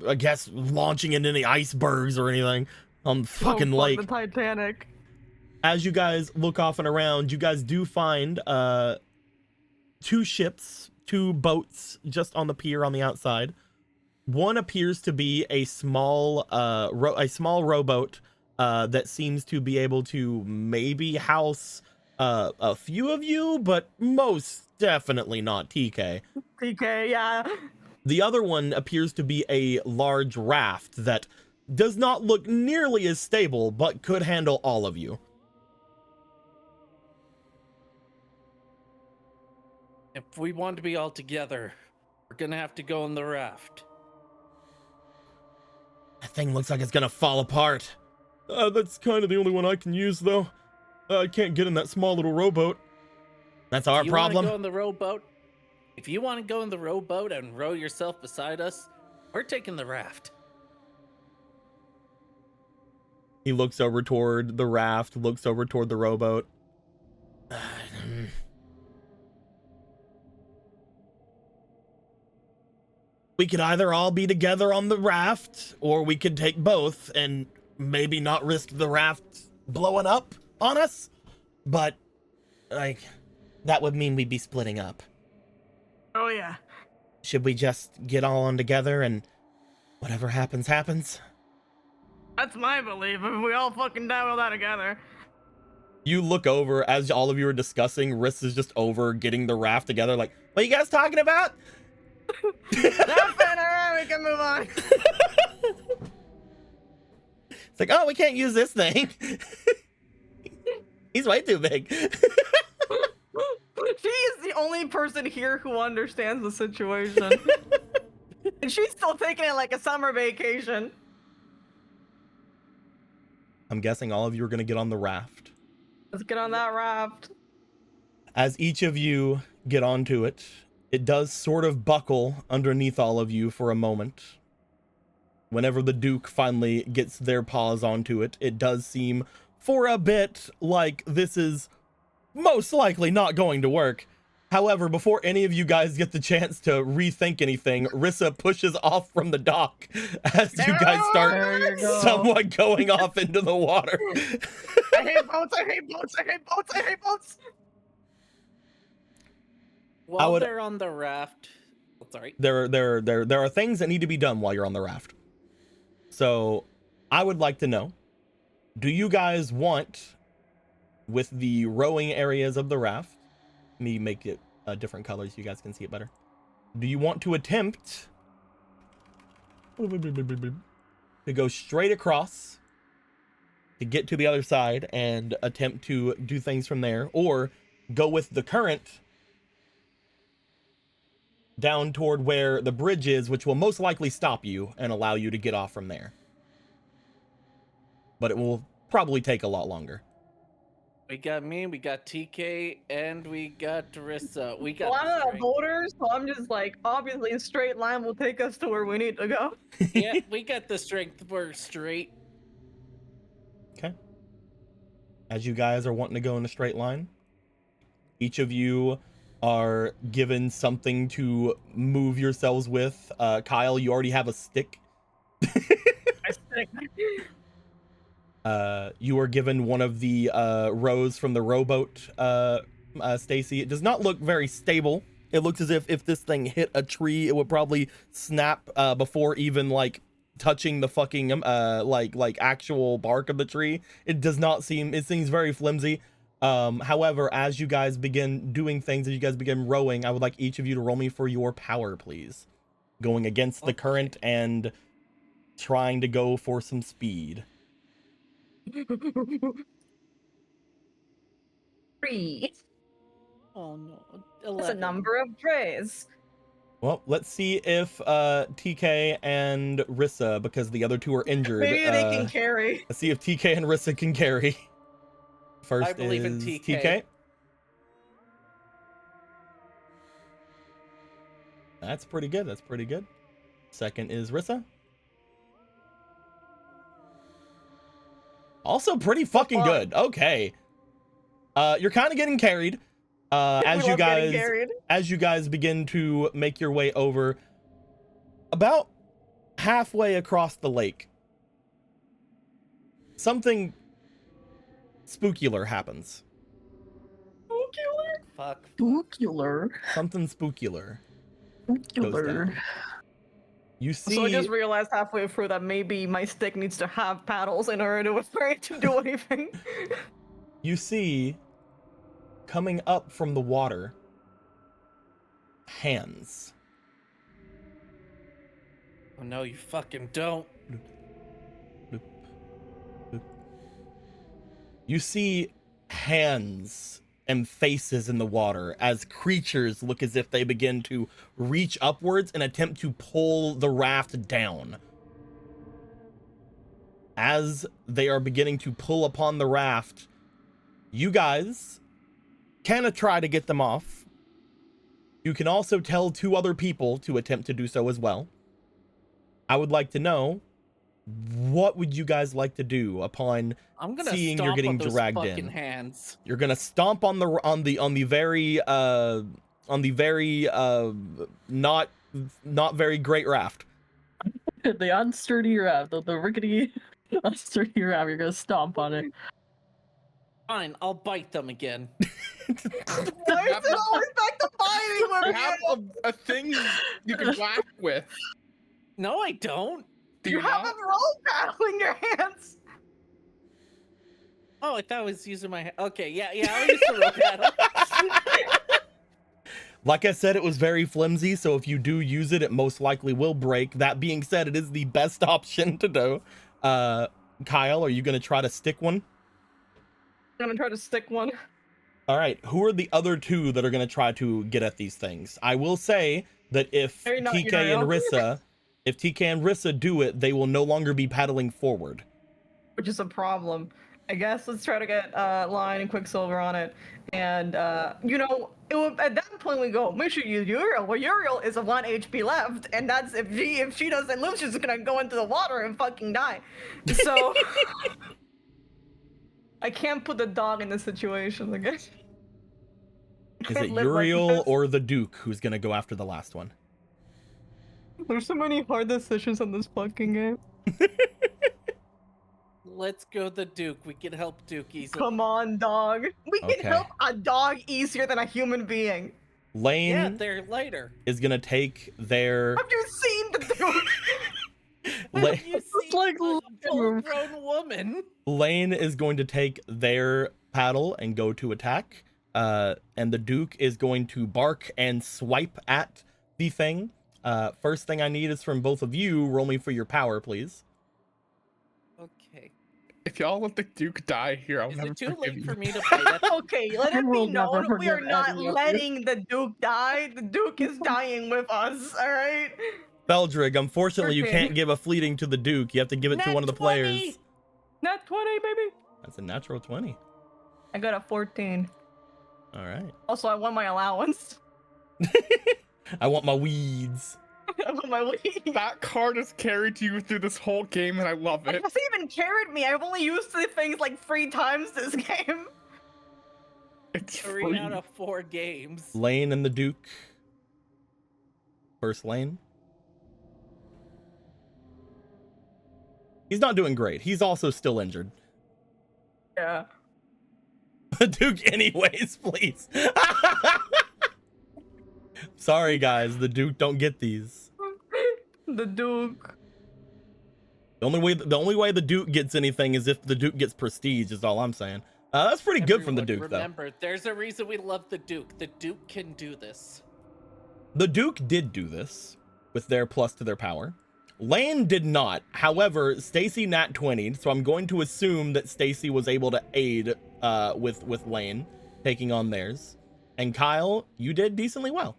I guess launching into any icebergs or anything on the fucking lake. The Titanic. As you guys look off and around, you guys do find two ships, two boats just on the pier on the outside. One appears to be a small rowboat that seems to be able to maybe house a few of you, but most definitely not TK. TK, yeah. The other one appears to be a large raft that does not look nearly as stable, but could handle all of you. If we want to be all together, we're gonna have to go on the raft. That thing looks like it's gonna fall apart. That's kind of the only one I can use, though. I can't get in that small little rowboat. That's our problem. Go in the rowboat? If you want to go in the rowboat and row yourself beside us, we're taking the raft. He looks over toward the raft, looks over toward the rowboat. We could either all be together on the raft, or we could take both and maybe not risk the raft blowing up on us. But, like, that would mean we'd be splitting up. Oh yeah. Should we just get all on together and whatever happens, happens? That's my belief. If we all fucking die with that together. You look over as all of you are discussing. Riss is just over getting the raft together. Like, what are you guys talking about? That's it. All right, we can move on. It's like, oh, we can't use this thing. He's way too big. She is the only person here who understands the situation. And she's still taking it like a summer vacation. I'm guessing all of you are going to get on the raft. Let's get on that raft. As each of you get onto it, it does sort of buckle underneath all of you for a moment. Whenever the Duke finally gets their paws onto it, it does seem for a bit like this is most likely not going to work. However, before any of you guys get the chance to rethink anything, Rissa pushes off from the dock as you guys start somewhat going off into the water. I hate boats, I hate boats, I hate boats, I hate boats! While they're on the raft, sorry. There are things that need to be done while you're on the raft. So I would like to know, do you guys want, with the rowing areas of the raft, me make it a different color so you guys can see it better. Do you want to attempt to go straight across to get to the other side and attempt to do things from there, or go with the current down toward where the bridge is, which will most likely stop you and allow you to get off from there? But it will probably take a lot longer. We got me, we got TK, and we got Rissa. We got Well, I'm the not a strength. voter, so I'm just like, obviously a straight line will take us to where we need to go. Yeah, we got the strength. We're straight. Okay. As you guys are wanting to go in a straight line, each of you are given something to move yourselves with. Kyle, you already have a stick. I stick. You are given one of the rows from the rowboat, Stacy. It does not look very stable. It looks as if this thing hit a tree, it would probably snap before even like touching the fucking like actual bark of the tree. It does not seem, it seems very flimsy. However, as you guys begin doing things, as you guys begin rowing, I would like each of you to roll me for your power, please. Going against the current and trying to go for some speed. 3. Oh no. That's a 11. number of trays. Well, let's see if TK and Rissa, because the other two are injured. Maybe they can carry. Let's see if TK and Rissa can carry. First I believe in is TK. That's pretty good. That's pretty good. Second is Rissa. Also pretty fucking good. Okay. You're kind of getting carried. As you guys begin to make your way over, about halfway across the lake, something spookular happens. Fuck. Spookular. Something spookular goes down. You see, So I just realized halfway through that maybe my stick needs to have paddles in order for it to do anything. you see coming up from the water, hands. Oh no, you fucking don't. You see hands and faces in the water as creatures look as if they begin to reach upwards and attempt to pull the raft down. As they are beginning to pull upon the raft, you guys can try to get them off. You can also tell 2 other people to attempt to do so as well. I would like to know, what would you guys like to do upon I'm gonna seeing stomp you're getting on those dragged fucking in? hands. You're gonna stomp on the very not very great raft. The unsturdy raft, the rickety unsturdy raft. You're gonna stomp on it. Fine, I'll bite them again. Why is it always back to fighting with You me? have a thing you can whack with. No, I don't. Do You have not? a roll paddle in your hands. Oh, I thought I was using my. Okay, yeah, I'll use the rope paddle. Like I said, it was very flimsy, so if you do use it, it most likely will break. That being said, it is the best option to do. Kyle, are you gonna try to stick one? I'm gonna try to stick one. All right, who are the other 2 that are gonna try to get at these things? I will say that if Very not TK Uriel. and Rissa do it, they will no longer be paddling forward. Which is a problem. I guess let's try to get Line and Quicksilver on it. And you know, it would, at that point we go, make sure you use Uriel. Well, Uriel is a 1 HP left, and that's if she doesn't live, she's gonna go into the water and fucking die. So I can't put the dog in this situation, I guess. Is it Uriel or the Duke who's gonna go after the last one? There's so many hard decisions in this fucking game. Let's go the Duke. We can help Duke easily. Come on, dog. We can Okay. help a dog easier than a human being. Lane Yeah, they're lighter. is gonna take their Have you seen the dude? La- Have you seen like a full-grown woman? Lane is going to take their paddle and go to attack. and the Duke is going to bark and swipe at the thing. First thing I need is from both of you. Roll me for your power, please. Okay. If y'all let the Duke die here, I'll Is never it too forgive late you. for me to play that? Okay, let I it be will never known we are forgive not any of you. letting the Duke die. The Duke is dying with us, alright? Beldrig, unfortunately, you 13. can't give a fleeting to the Duke. You have to give it to Nat one of the 20! players. Not 20, baby. That's a natural 20. I got a 14. All right. Also, I want my allowance. I want my weeds. I want my weed. That card has carried you through this whole game, and I love It it. hasn't even carried me. I've only used the things like 3 times this game. It's 3 free. out of 4 games. Lane and the Duke. First Lane. He's not doing great. He's also still injured. Yeah. The Duke anyways, please. Sorry, guys. The Duke don't get these. The Duke. The only way the Duke gets anything is if the Duke gets prestige, is all I'm saying. That's pretty good from the Duke, Remember, there's a reason we love the Duke. The Duke can do this. though. The Duke did do this with their plus to their power. Lane did not. However, Stacy nat 20'd, so I'm going to assume that Stacy was able to aid with Lane taking on theirs. And Kyle, you did decently well.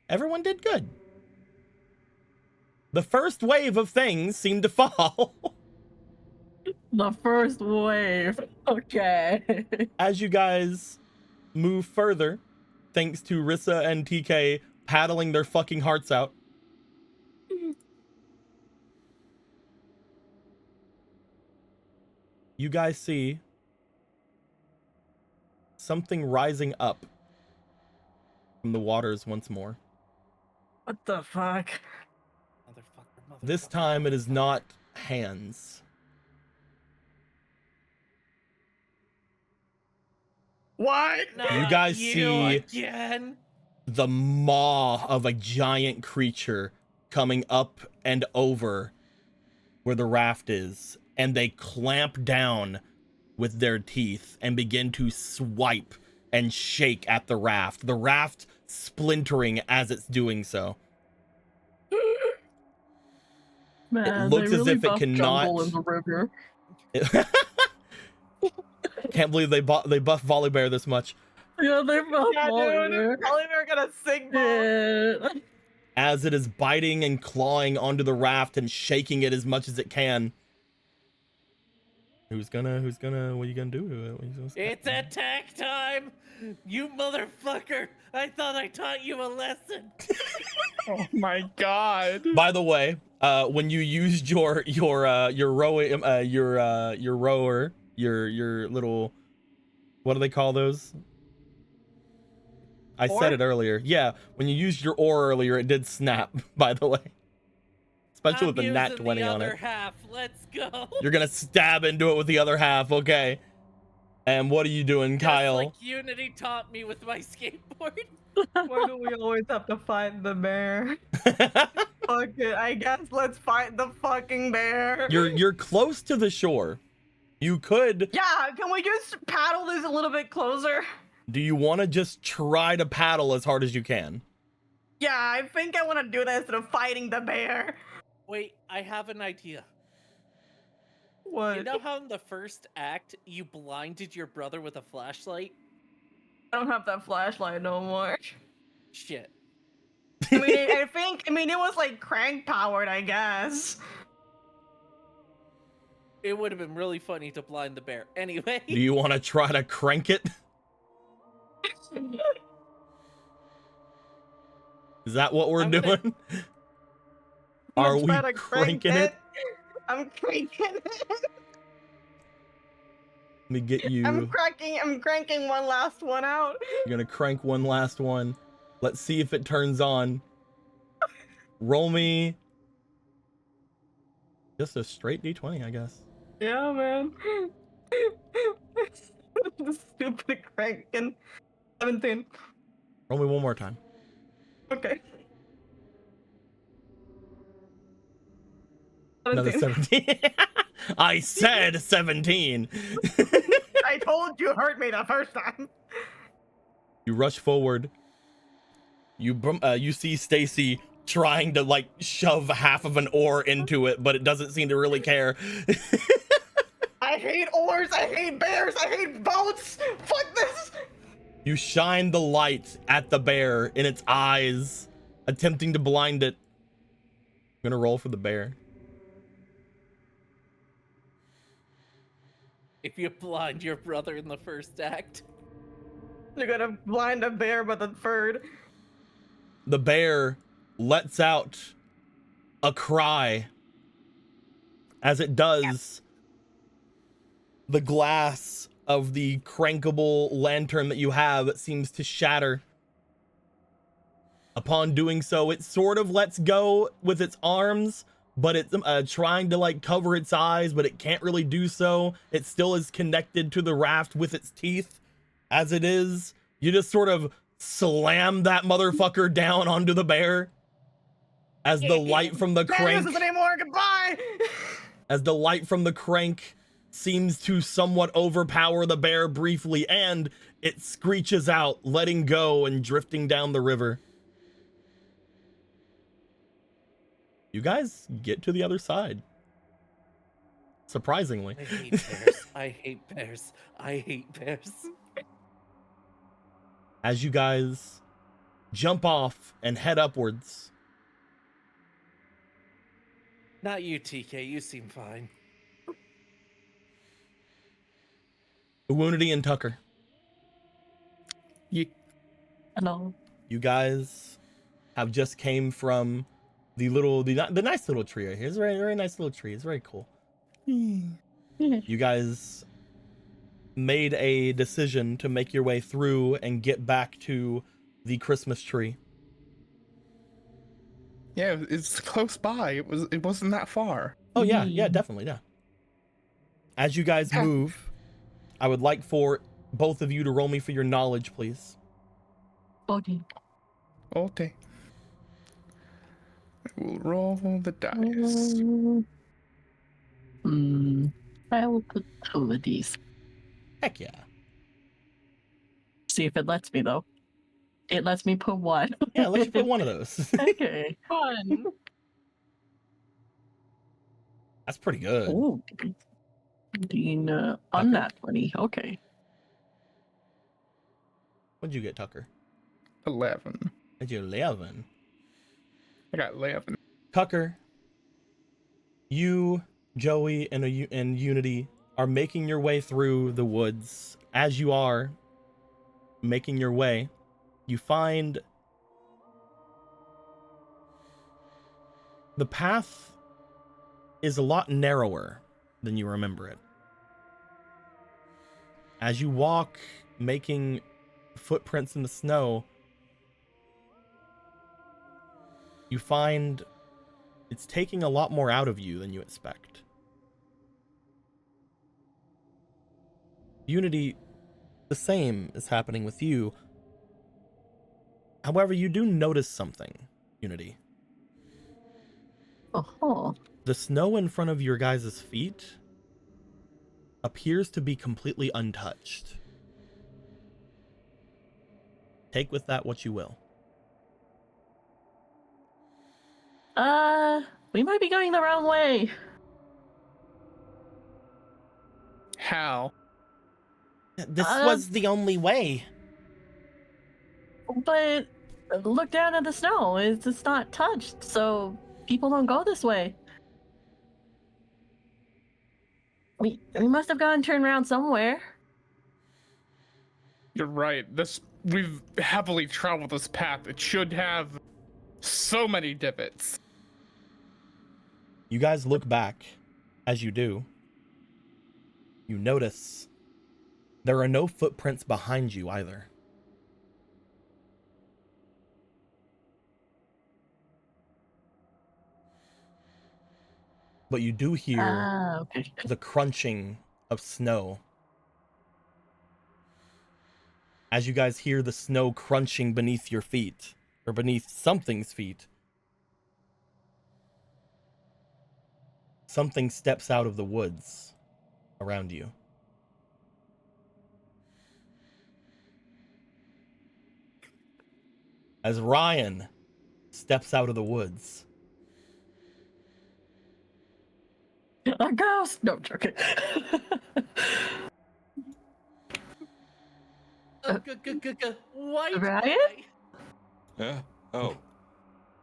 Everyone did good. The first wave of things seemed to fall. The first wave. Okay. As you guys move further, thanks to Rissa and TK paddling their fucking hearts out, you guys see something rising up from the waters once more. What the fuck? Motherfucker. This time it is not hands. What? You guys see again? the maw of a giant creature coming up and over where the raft is, and they clamp down with their teeth and begin to swipe and shake at the raft splintering as it's doing so. Man, looks they as really if it buffed cannot- Jungle in the river. Can't believe they buff Volibear this much. Yeah, they buffed Yeah, Oliver. dude. Oliver got a sick ball. Yeah. As it is biting and clawing onto the raft and shaking it as much as it can. What are you gonna do? It's attack time! You motherfucker! I thought I taught you a lesson! Oh my god. By the way, when you used your little, what do they call those? I said it earlier. Yeah, when you used your oar earlier, it did snap, by the way. Especially with the nat using 20 the on other it. half. Let's go. You're gonna stab into it with the other half, okay. And what are you doing, Just Kyle? like Unity taught me with my skateboard. Why do we always have to fight the bear? Fuck it, I guess let's fight the fucking bear. You're close to the shore. You could. Yeah, can we just paddle this a little bit closer? Do you want to just try to paddle as hard as you can? Yeah, I think I want to do that instead of fighting the bear. Wait, I have an idea. What? You know how in the first act you blinded your brother with a flashlight? I don't have that flashlight no more. Shit. I mean, it was like crank powered, I guess. It would have been really funny to blind the bear. Anyway. Do you want to try to crank it? Is that what we're doing? Are we trying to cranking it? I'm cranking it. Let me get you. I'm cranking one last one out. You're gonna crank one last one. Let's see if it turns on. Roll me just a straight D20, I guess. Yeah, man. Stupid cranking. 17. Roll me one more time. Okay. Another 17. I said 17. I told you hurt me the first time. You rush forward. You see Stacy trying to like shove half of an oar into it, but it doesn't seem to really care. I hate oars, I hate bears, I hate boats! Fuck this! You shine the light at the bear in its eyes, attempting to blind it. I'm gonna roll for the bear. If you blind your brother in the first act. You're gonna blind a bear by the third. The bear lets out a cry. As it does, the glass of the crankable lantern that you have seems to shatter. Upon doing so, it sort of lets go with its arms, but it's trying to like cover its eyes, but it can't really do so. It still is connected to the raft with its teeth. As it is, you just sort of slam that motherfucker down onto the bear. As the light from the crank, Anymore. Goodbye. as the light from the crank seems to somewhat overpower the bear briefly, and it screeches out, letting go and drifting down the river. You guys get to the other side. Surprisingly. I hate bears. I hate bears. I hate bears. As you guys jump off and head upwards, Not you, TK. You seem fine. Uwunity and Tucker, Hello. you guys have just came from the nice little tree right here. It's a very, very nice little tree. It's very cool. You guys made a decision to make your way through and get back to the Christmas tree. Yeah, it's close by. It wasn't that far. Oh yeah, definitely, yeah. As you guys move, I would like for both of you to roll me for your knowledge, please. Okay. Okay. We'll roll the dice. I will put 2 of these. Heck yeah. See if it lets me though. It lets me put 1. Yeah, let's put one of those. Okay. Fun. That's pretty good. Ooh. Dean, on that 20. Okay. What'd you get, Tucker? 11. Did you 11? I got 11. Tucker, you, Joey, and Unity are making your way through the woods. As you are making your way, you find the path is a lot narrower than you remember it. As you walk, making footprints in the snow, you find it's taking a lot more out of you than you expect. Unity, the same is happening with you. However, you do notice something, Unity. Oh. The snow in front of your guys' feet appears to be completely untouched. Take with that what you will. We might be going the wrong way. How? This was the only way. But look down at the snow. It's not touched, so people don't go this way. We must have gone turned around somewhere. You're right. We've heavily traveled this path. It should have so many divots. You guys look back. As you do, you notice there are no footprints behind you either. But you do hear Okay. the crunching of snow. As you guys hear the snow crunching beneath your feet, or beneath something's feet, something steps out of the woods around you. as Ryan steps out of the woods. A ghost! No, I'm joking. White Ryan? guy. Yeah. Oh.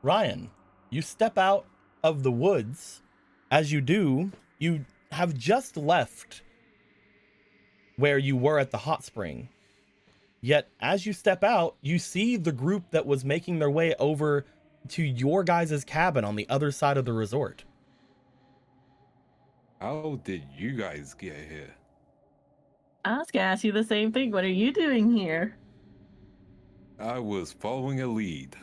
Ryan, you step out of the woods. As you do, you have just left where you were at the hot spring. Yet, as you step out, you see the group that was making their way over to your guys' cabin on the other side of the resort. How did you guys get here? I was gonna ask you the same thing. What are you doing here? I was following a lead.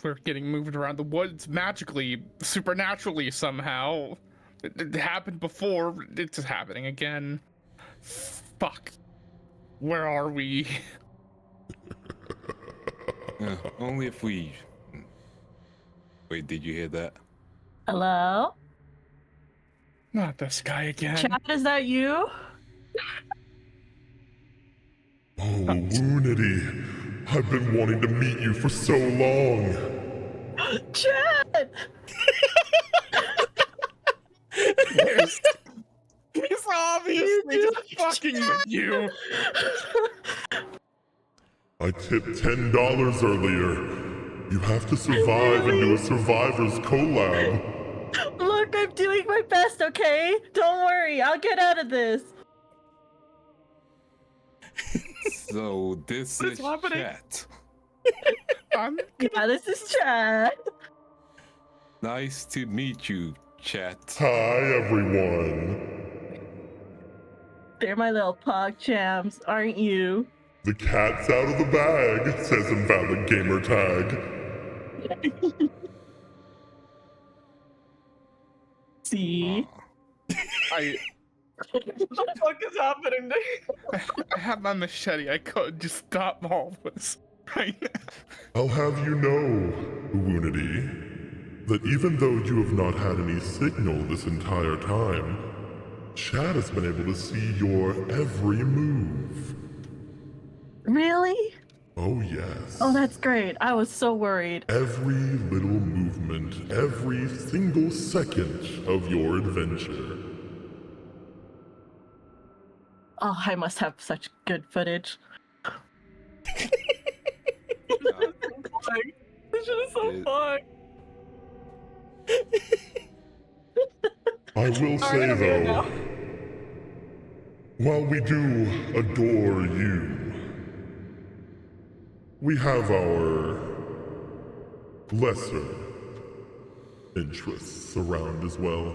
We're getting moved around the woods magically, supernaturally somehow. It happened before. It's happening again. Fuck. Where are we? Only if we... Wait, did you hear that? Hello? Not this guy again. Chad, is that you? Oh, Unity. I've been wanting to meet you for so long. Chad! He's obviously just fucking with you. I tipped $10 earlier. You have to survive and do a survivors collab. Look, I'm doing my best, okay? Don't worry, I'll get out of this. So this What is is happening? chat. Yeah, this is Chad. Nice to meet you, chat. Hi, everyone. They're my little pog chams, aren't you? The cat's out of the bag, says Invalid Gamer Tag. See? What the fuck is happening there? I have my machete. I could just stop all this right now. I'll have you know, Unity, that even though you have not had any signal this entire time, Chad has been able to see your every move. Really? Oh, yes. Oh, that's great. I was so worried. Every little movement, every single second of your adventure. Oh, I must have such good footage. This shit is so It- fun. I will say, gonna be here though, now. while we do adore you, we have our lesser interests around as well.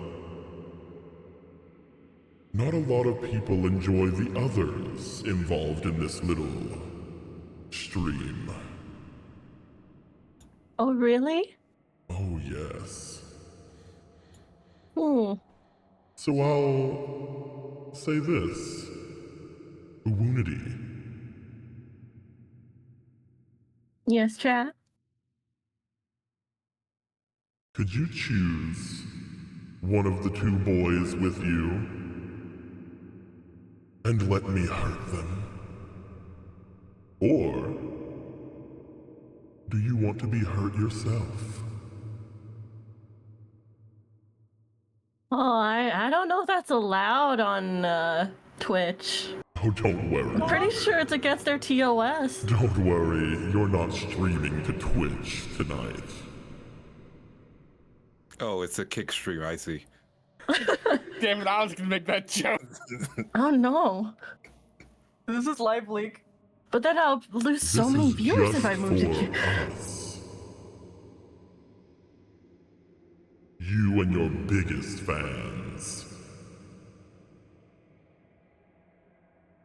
Not a lot of people enjoy the others involved in this little stream. Oh, really? Oh, yes. Hmm. So I'll say this. Unity. Yes, Chad? Could you choose one of the two boys with you and let me hurt them? Or do you want to be hurt yourself? Oh, I don't know if that's allowed on Twitch. Oh, don't worry. I'm pretty sure it's against their TOS. Don't worry, you're not streaming to Twitch tonight. Oh, it's a kick stream, I see. Damn it, I was gonna make that joke. Oh no. This is live leak. But then I'll lose so This many is viewers just if I move to for us. You and your biggest fans.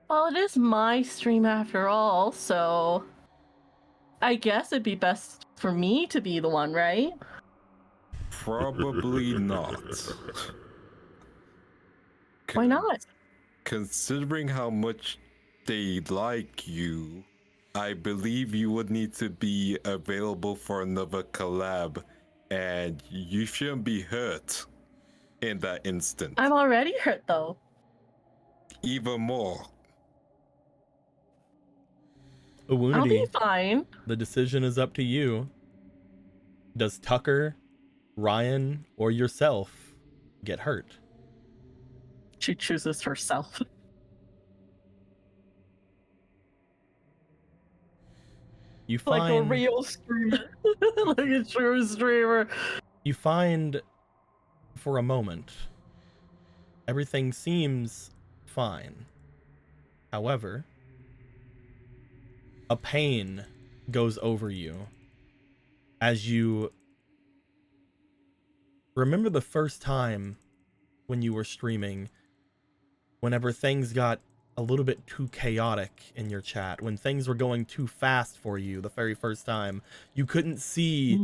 Well, it is my stream after all, so I guess it'd be best for me to be the one, right? Probably not. Why not? Considering how much they like you, I believe you would need to be available for another collab, and you shouldn't be hurt in that instant. I'm already hurt though. Even more. I'll be Awunity, fine. the decision is up to you. Does Tucker, Ryan, or yourself get hurt? She chooses herself. You Like a find real streamer. Like a true streamer. you find for a moment everything seems fine. However, a pain goes over you as you remember the first time when you were streaming, whenever things got a little bit too chaotic in your chat, when things were going too fast for you the very first time. You couldn't see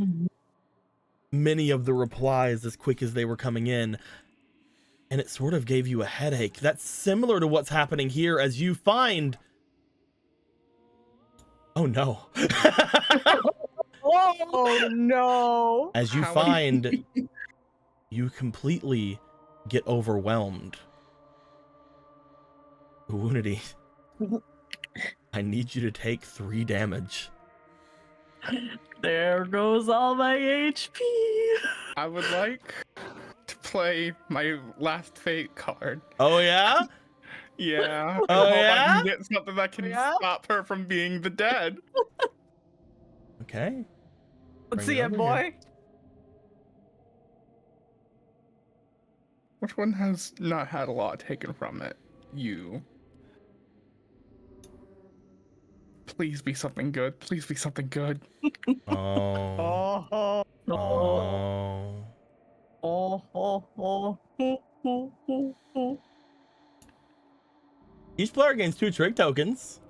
many of the replies as quick as they were coming in, and it sort of gave you a headache. That's similar to what's happening here as you find... Oh no. Oh no. As you How- find you completely get overwhelmed. Unity, I need you to take 3 damage. There goes all my HP. I would like to play my last fate card. Oh yeah? Yeah. Oh, I hope I yeah? can get something that can Yeah? stop her from being the dead. Okay. Let's Bring see it it, over boy. Which one has not had a lot taken from it? You. Please be something good. Please be something good. Oh. Oh, Oh, Oh. oh, oh, oh. Each player gains 2 trick tokens.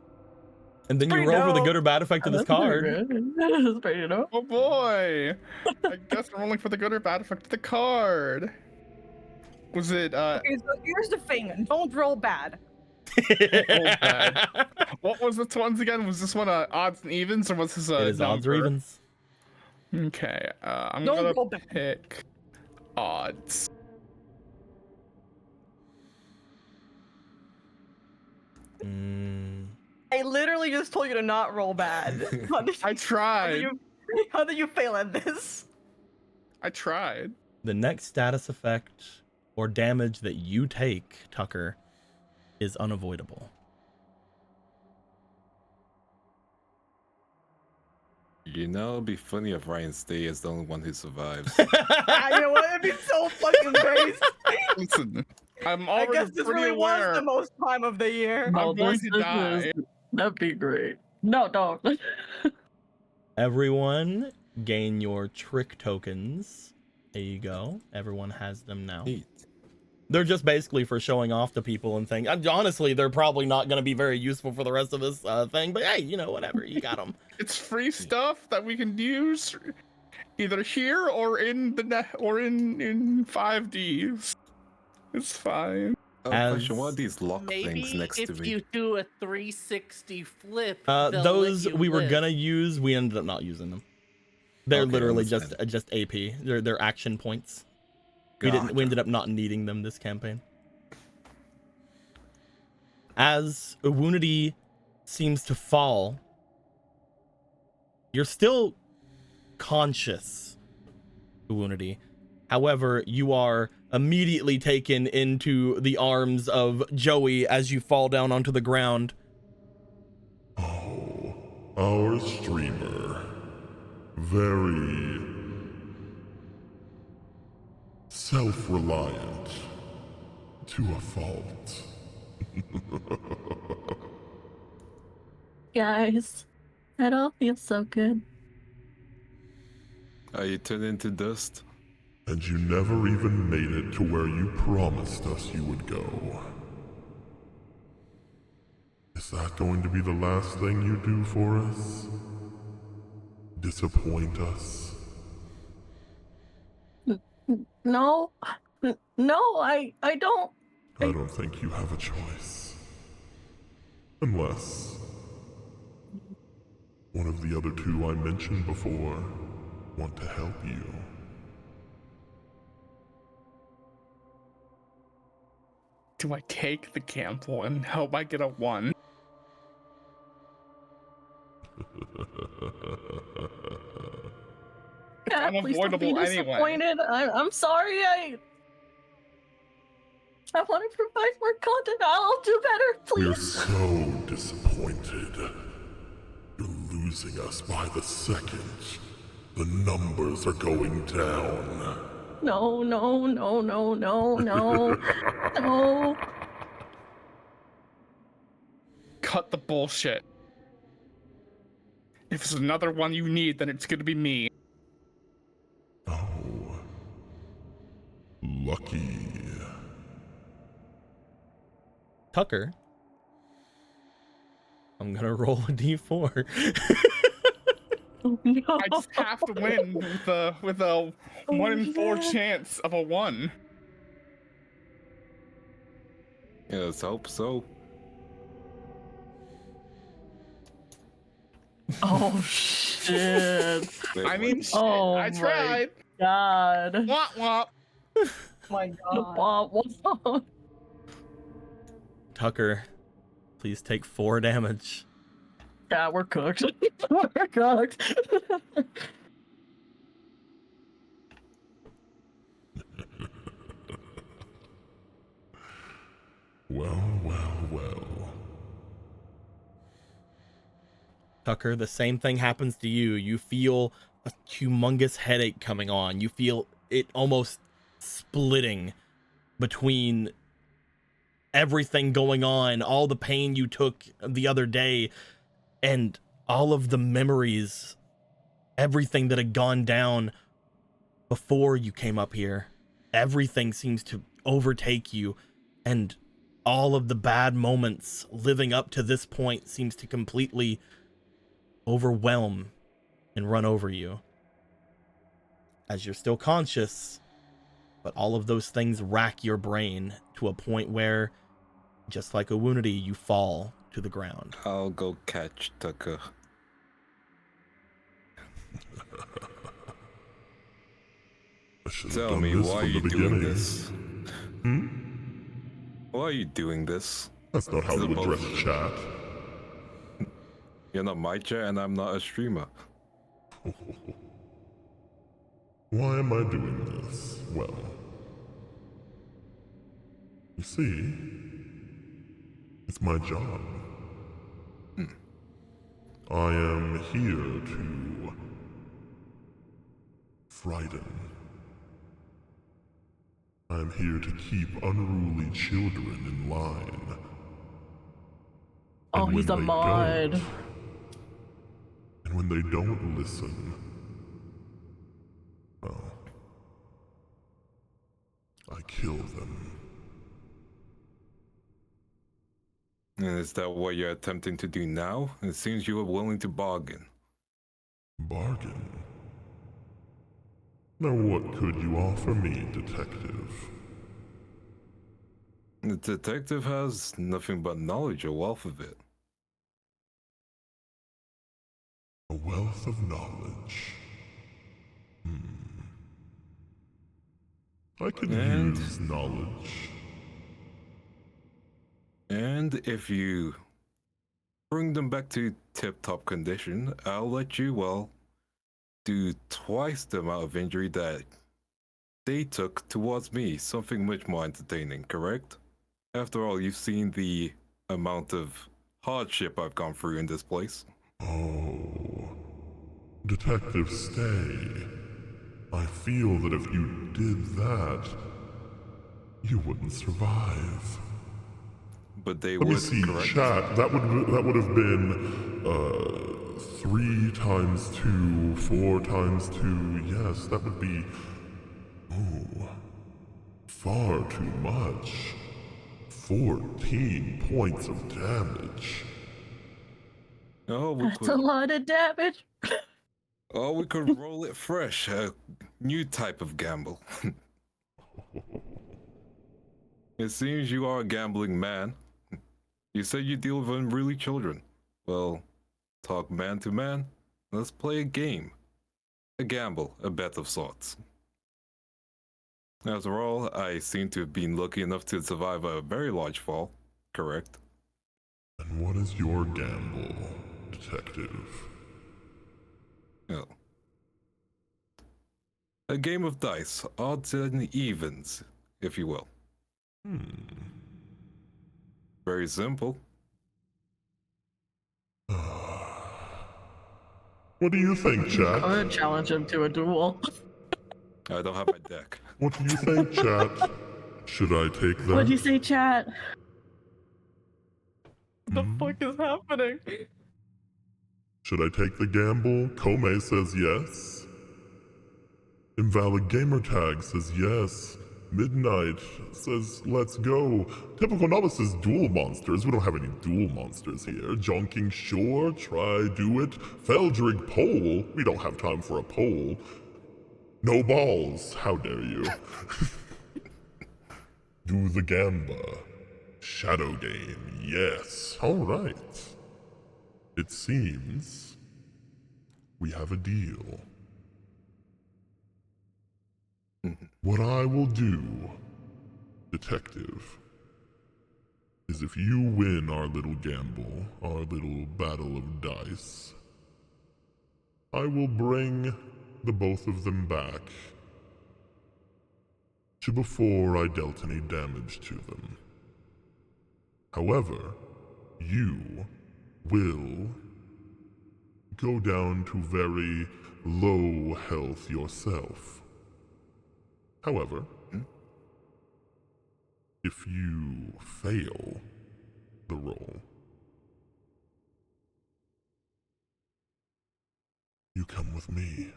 And then you pretty roll for the dope. good or bad effect of this that's pretty card. good. That's pretty dope. Oh boy! I guess I'm rolling for the good or bad effect of the card. Was it Okay, so here's the thing. Don't roll bad. roll bad? What was this ones again? Was this one odds and evens or was this a It is odds or number? evens. Okay, I'm Don't gonna roll bad. pick odds. I literally just told you to not roll bad. I tried. How did you fail at this? I tried. The next status effect or damage that you take, Tucker, is unavoidable. You know, it'd be funny if Ryan Stay is the only one who survives. Ah, you know what? It'd be so fucking crazy. Listen, I'm I already guess this pretty really aware. was the most time of the year. No, I'm going this- to this die. is- That'd be great. No, don't. Everyone gain your trick tokens. There you go. Everyone has them now. Neat. They're just basically for showing off to people and things. Honestly, they're probably not going to be very useful for the rest of this thing, but hey, you know, whatever. You got them. It's free stuff that we can use either here or in the net or in 5Ds. It's fine. Oh, As- question, what are these lock things Maybe next to if me? you do a 360 flip, they'll let Those you we were live. gonna use, we ended up not using them. They're Okay, literally understand. just AP. They're action points. We Gotcha. ended up not needing them this campaign. As Awunity seems to fall, you're still conscious, Awunity. However, you are immediately taken into the arms of Joey as you fall down onto the ground. Oh, our streamer. Very self-reliant to a fault. Guys, that all feels so good. Are you turned into dust? And you never even made it to where you promised us you would go. Is that going to be the last thing you do for us? Disappoint us? No, no, I don't. I don't think you have a choice. Unless one of the other 2 I mentioned before want to help you. Do I take the gamble and hope I get a 1? Yeah, please don't be unavoidable anyway. disappointed. I'm sorry. I want to provide more content. I'll do better, We're please. so disappointed. You're losing us by the second. The numbers are going down. No. No. Cut the bullshit. If it's another one you need, then it's gonna be me. Oh. Lucky. Tucker, I'm gonna roll a d4. Oh, no. I just have to win with a 1 in 4 chance of a 1. Yeah, let's hope so. Oh shit. Wait, I mean, what? shit, Oh I my tried. God. Womp womp. Oh my god. Wow. Tucker, please take 4 damage. Yeah, we're cooked. We're cooked. Well. Tucker, the same thing happens to you. You feel a humongous headache coming on. You feel it almost splitting between everything going on, all the pain you took the other day, and all of the memories, everything that had gone down before you came up here. Everything seems to overtake you, and all of the bad moments living up to this point seems to completely overwhelm and run over you. As you're still conscious, but all of those things rack your brain to a point where, just like a Wounity, you fall to the ground. I'll go catch Tucker. I should have Tell done me, this why are from you the doing beginning. this? Why are you doing this? That's not how To the you both address of you. chat. You're not my chat, and I'm not a streamer. Why am I doing this? Well, you see, it's my job. I am here to frighten. I am here to keep unruly children in line. Oh, And he's a when they mod. don't- And when they don't listen, well, I kill them. And is that what you're attempting to do now? It seems you were willing to bargain. Bargain? Now what could you offer me, detective? The detective has nothing but knowledge, a wealth of it. A wealth of knowledge. I could And- use knowledge. And if you bring them back to tip-top condition, I'll let you, well, do twice the amount of injury that they took towards me. Something much more entertaining, correct? After all, you've seen the amount of hardship I've gone through in this place. Oh. Detective, stay. I feel that if you did that, you wouldn't survive. But they Let me would, see, correct? chat. That would have been 3 times 2, 4 times 2. Yes, that would be far too much. 14 points of damage. Oh, we That's a could, lot of damage. oh, we could roll it fresh. A new type of gamble. It seems you are a gambling man. You said you deal with unruly children. Well, talk man to man. Let's play a game. A gamble, a bet of sorts. After all, I seem to have been lucky enough to survive a very large fall, correct? And what is your gamble, detective? A game of dice, odds and evens, if you will. Very simple. What do you think, I'm chat? gonna challenge him to a duel. I don't have my deck. What do you think, chat? Should I take that? What'd you say, chat? What the fuck is happening? Should I take the gamble? Kome says yes. Invalid Gamertag says yes. Midnight says let's go. Typical Novice says dual monsters. We don't have any dual monsters here. Jonking sure, try, do it. Feldrig poll. We don't have time for a poll. No balls. How dare you? Do the Gamba. Shadow game. Yes. All right. It seems we have a deal. What I will do, detective, is if you win our little gamble, our little battle of dice, I will bring the both of them back to before I dealt any damage to them. However, you will go down to very low health yourself. However, if you fail the roll, you come with me.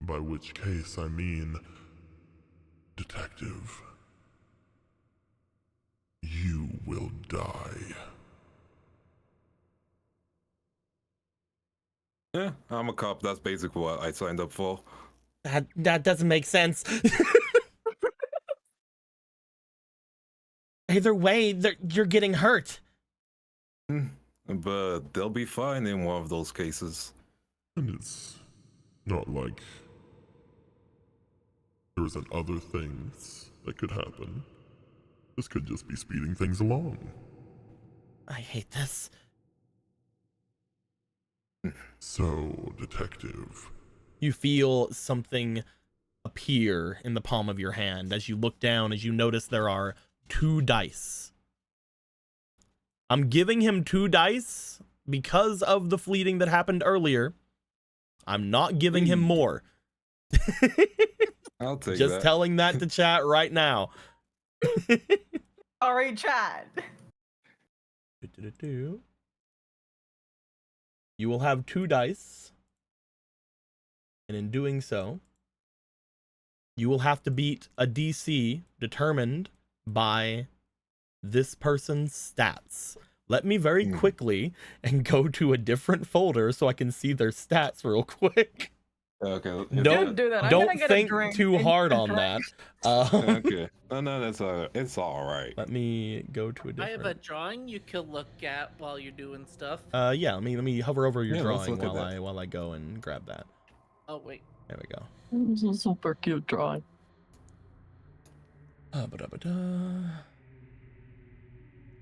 By which case I mean, detective, you will die. Yeah, I'm a cop. That's basically what I signed up for. That doesn't make sense. Either way, you're getting hurt. But they'll be fine in one of those cases. And it's not like there isn't other things that could happen. This could just be speeding things along. I hate this. So, detective, You feel something appear in the palm of your hand as you look down, as you notice there are 2 dice. I'm giving him 2 dice because of the fleeting that happened earlier. I'm not giving him more. I'll take Just that. telling that to chat right now. All right, chat. You will have 2 dice. And in doing so, you will have to beat a DC determined by this person's stats. Let me very quickly and go to a different folder so I can see their stats real quick. Okay. Don't do that. I'm Don't gonna get a think drink too and- hard on that. Okay. No, that's all right. It's all right. Let me go to a I have a different. drawing you could look at while you're doing stuff. Yeah. Let me hover over your Yeah, let's drawing look at while I go and grab that. Oh wait. There we go. This is a super cute drawing.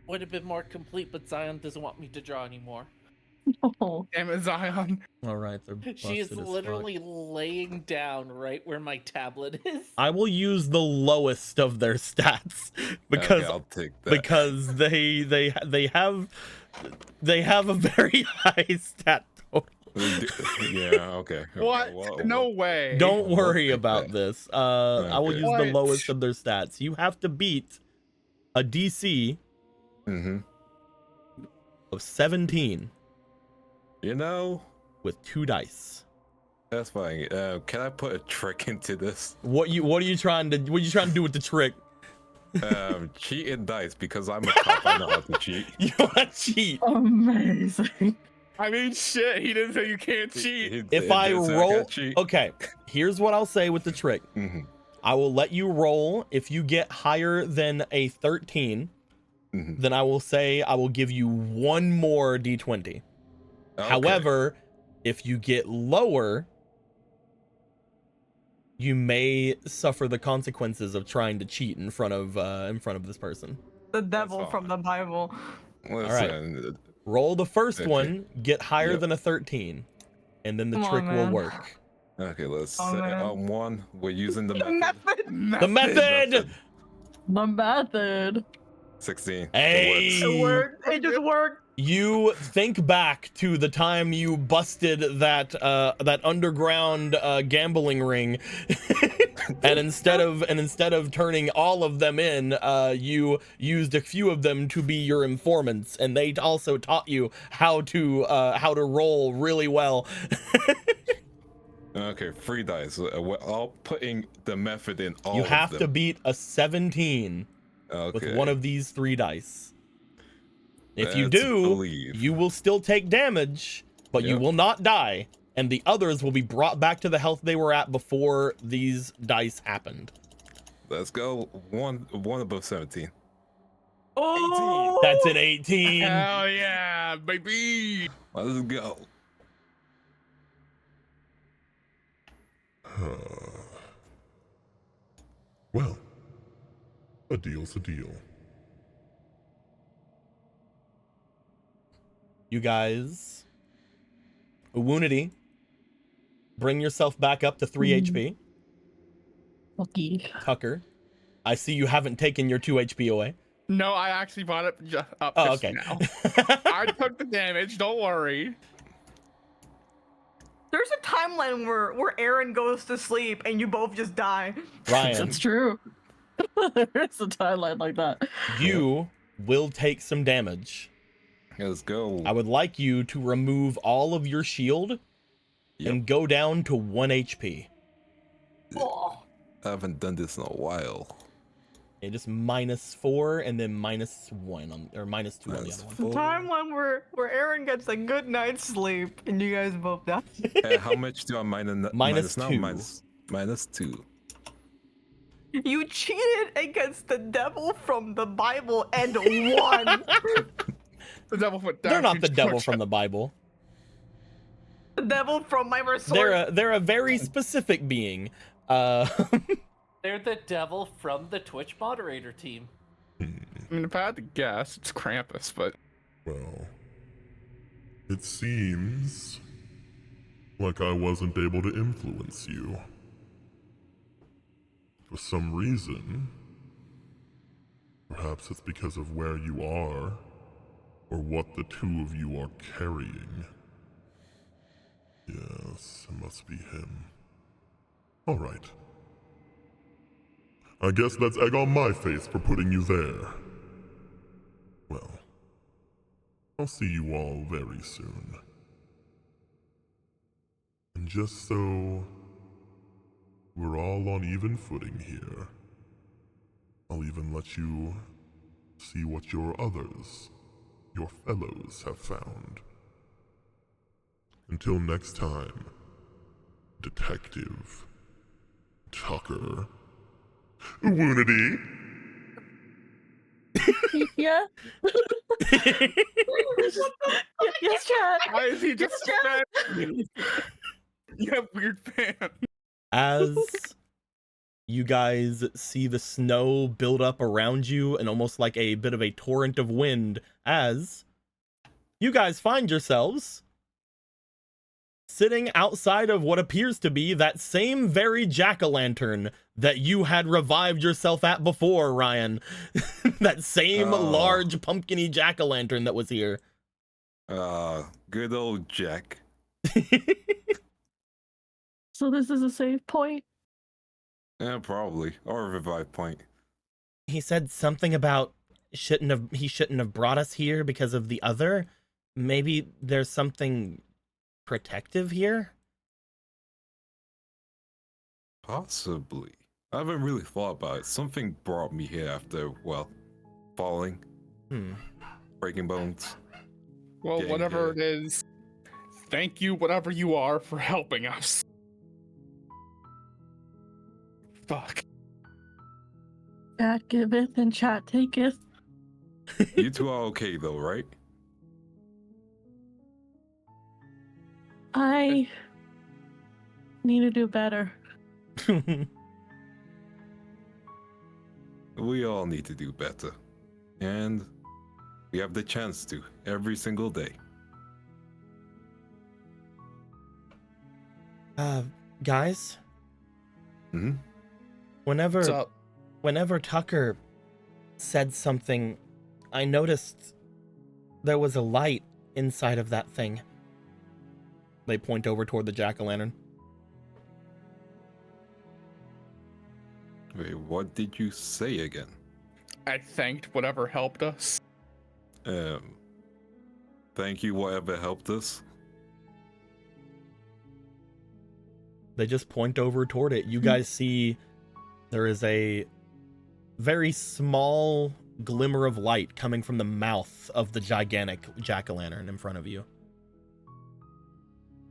Would have been more complete, but Zion doesn't want me to draw anymore. Oh, Damn it, Zion. All right, they're She is busted as fuck. literally laying down right where my tablet is. I will use the lowest of their stats because Okay, I'll take that. because they have a very high stat total. Yeah, okay. What? Well, No way. Don't worry take about that. this. I will Okay. use the What? lowest of their stats. You have to beat a DC Mm-hmm. of 17 You know, with 2 dice. that's fine. Can I put a trick into this? What are you trying to do with the trick? Cheat and dice because I'm a cop. I know how to cheat. You want to cheat? amazing. I mean, shit. He didn't say you can't cheat. If I roll, cheat. okay, here's what I'll say with the trick. Mm-hmm. I will let you roll. If you get higher than a 13, Mm-hmm. then I will say I will give you 1 more d20. Okay. However, if you get lower, you may suffer the consequences of trying to cheat in front of this person. The devil all from the Bible. Listen, Roll the first Okay. one, get higher Yep. than a 13, and then the Come on, trick will man. work. Okay, let's Oh, say man. on one. We're using the method. Method. The method. The method. 16. Hey. It It worked. It just worked. You think back to the time you busted that that underground gambling ring, and instead of turning all of them in, you used a few of them to be your informants, and they also taught you how to roll really well. Okay, 3 dice. We're all putting the method in all You of have them. to beat a 17 with Okay. one of these 3 dice. If you Let's do, believe. you will still take damage, but you Yep. will not die, and the others will be brought back to the health they were at before these dice happened. Let's go. One above 17. Oh, That's an 18. Hell yeah, baby! Let's go. Well, a deal's a deal. You guys, Wounity, bring yourself back up to 3 HP. Okay. Tucker, I see you haven't taken your 2 HP away. No, I actually brought it up Oh, just okay. now. I took the damage, don't worry. there's a timeline where Aaron goes to sleep and you both just die. Ryan, That's true. There's a timeline like that. you will take some damage. Let's go. I would like you to remove all of your shield and go down to 1 HP. Oh. I haven't done this in a while. Okay, just -4 and then -1 on, or -2 on the other one. The timeline where Aaron gets a good night's sleep and you guys both die. How much do I minus now? -2. -2. You cheated against the devil from the Bible and won. The devil foot down. They're not the devil from the Bible. The devil from my resort. They're a very specific being. They're the devil from the Twitch moderator team. I mean, if I had to guess, it's Krampus, but Well, it seems like I wasn't able to influence you. For some reason, perhaps it's because of where you are, or what the two of you are carrying. Yes, it must be him. All right. I guess that's egg on my face for putting you there. Well, I'll see you all very soon. And just so we're all on even footing here, I'll even let you see what your fellows have found. Until next time, Detective Tucker Wounity. Yeah. Yes, Chad. why is he just Yes, defending? You have weird fans. As you guys see the snow build up around you and almost like a bit of a torrent of wind, as you guys find yourselves sitting outside of what appears to be that same very jack-o'-lantern that you had revived yourself at before, Ryan. That same large pumpkin-y jack-o'-lantern that was here. Good old Jack. So this is a save point? Yeah, probably. Or a revive point. He said something about he shouldn't have brought us here because of the other. Maybe there's something protective here? Possibly. I haven't really thought about it. Something brought me here after, well, falling, breaking bones. Well, Getting whatever it is, thank you, whatever you are, for helping us. Fuck. Chat giveth and chat taketh. You two are okay though, right? I need to do better. We all need to do better. And we have the chance to every single day. Guys, Hmm? What's whenever up? whenever Tucker said something, I noticed there was a light inside of that thing. They point over toward the jack-o'-lantern. Wait, what did you say again? I thanked whatever helped us. Thank you, whatever helped us. They just point over toward it. You guys see there is a very small glimmer of light coming from the mouth of the gigantic jack-o'-lantern in front of you.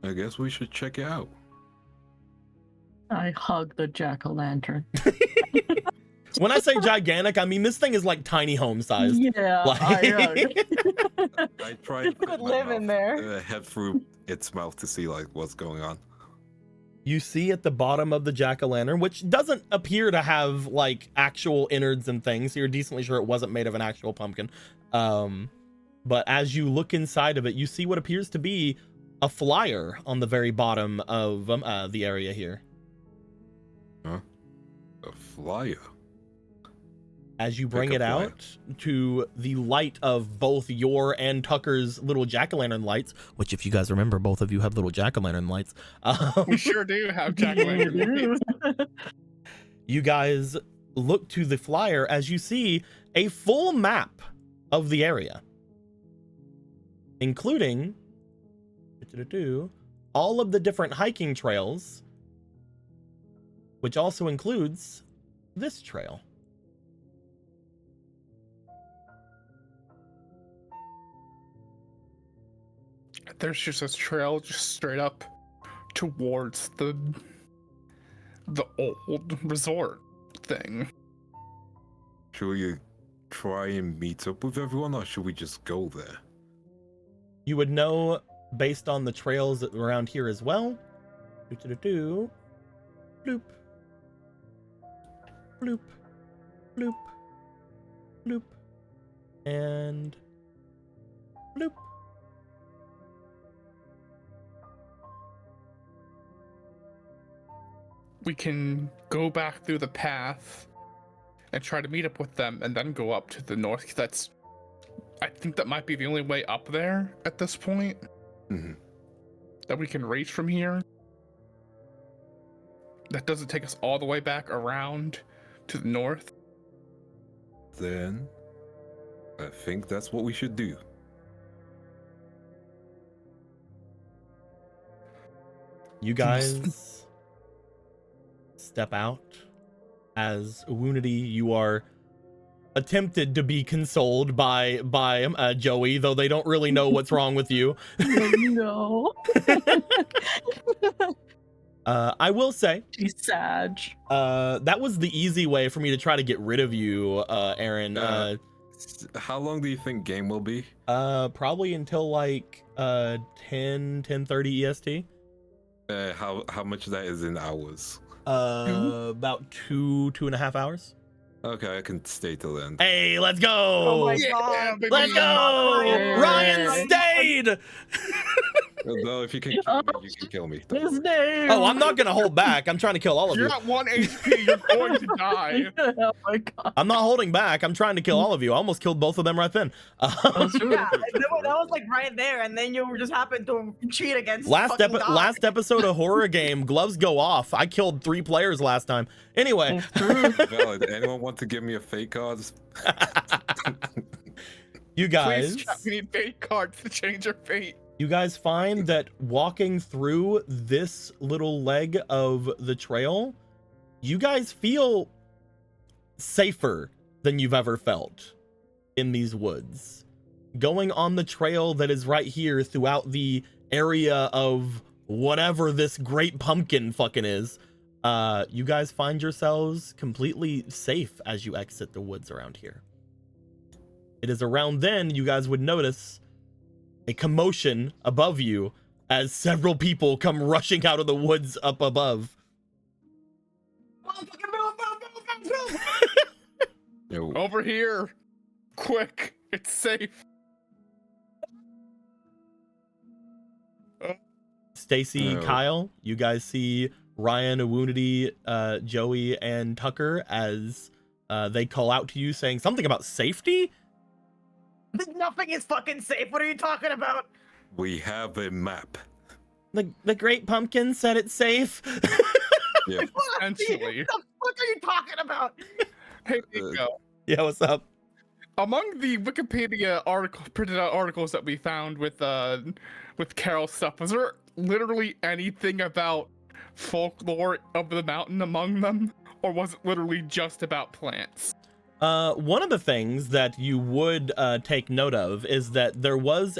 I guess we should check it out. I hug the jack-o'-lantern. When I say gigantic, I mean this thing is like tiny home sized. Yeah, Like- I tried to could put my live in there. head through its mouth to see like what's going on. You see at the bottom of the jack-o'-lantern, which doesn't appear to have like actual innards and things, so you're decently sure it wasn't made of an actual pumpkin. But as you look inside of it, you see what appears to be a flyer on the very bottom of the area here. Huh? A flyer. As you bring Pick it a flyer. out to the light of both your and Tucker's little jack-o'-lantern lights, which if you guys remember, both of you have little jack-o'-lantern lights. We sure do have jack-o'-lantern. You guys look to the flyer as you see a full map of the area, including all of the different hiking trails, which also includes this trail. There's just a trail just straight up towards the old resort thing. Should we try and meet up with everyone, or should we just go there? You would know based on the trails that are around here as well. Bloop, bloop, bloop, bloop, and bloop. We can go back through the path and try to meet up with them and then go up to the north. I think that might be the only way up there at this point Mm-hmm. that we can reach from here. That doesn't take us all the way back around to the north. Then I think that's what we should do. You guys step out as Woonity. You are attempted to be consoled by Joey, though they don't really know what's wrong with you. No. I will say, She's sad. that was the easy way for me to try to get rid of you, Aaron. How long do you think game will be? Probably until like 10:30 EST. How much of that is in hours? About 2.5 hours. Okay, I can stay till then. Hey, let's go! Oh my Yeah, god. baby. Let's go! Yeah. Ryan stayed! No, if you can kill me, you can kill me. His name. Oh, I'm not gonna hold back. I'm trying to kill all of You're you. at 1 HP, you're going to die. Oh my god. I'm not holding back. I'm trying to kill all of you. I almost killed both of them right then. That's true. Yeah, that was like right there, and then you just happened to cheat against last fucking God. last episode of Horror Game, gloves go off. I killed 3 players last time. Anyway, Valid. Anyone want to give me a fake card? you Please, guys. chat, we need fate cards to change our fate. You guys find that walking through this little leg of the trail, you guys feel safer than you've ever felt in these woods. Going on the trail that is right here throughout the area of whatever this great pumpkin fucking is, you guys find yourselves completely safe as you exit the woods around here. It is around then you guys would notice a commotion above you as several people come rushing out of the woods up above. Yo, Over here. Quick. It's safe. Stacy, Oh. Kyle, you guys see Ryan, Awunity, Joey, and Tucker as they call out to you saying something about safety. Nothing is fucking safe. What are you talking about? We have a map. The Great Pumpkin said it's safe. Yeah. Essentially. What the fuck are you talking about? Hey, Nico. Yeah, what's up? Among the Wikipedia printed out articles that we found with Carol stuff, was there literally anything about folklore of the mountain among them, or was it literally just about plants? One of the things that you would take note of is that there was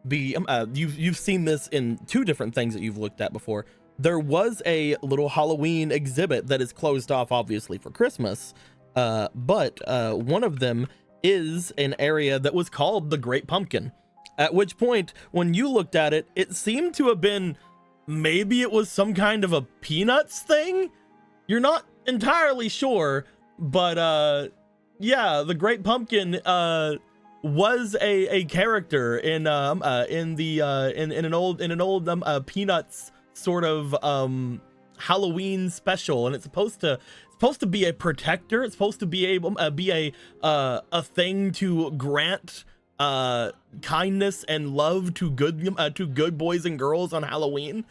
you've seen this in two different things that you've looked at before. There was a little Halloween exhibit that is closed off, obviously, for Christmas. But one of them is an area that was called the Great Pumpkin. At which point, when you looked at it, it seemed to have been, maybe it was some kind of a Peanuts thing? You're not entirely sure, but yeah, the Great Pumpkin was a character in an old Peanuts sort of Halloween special, and it's supposed to be a protector. It's supposed to be able be a thing to grant kindness and love to good boys and girls on Halloween.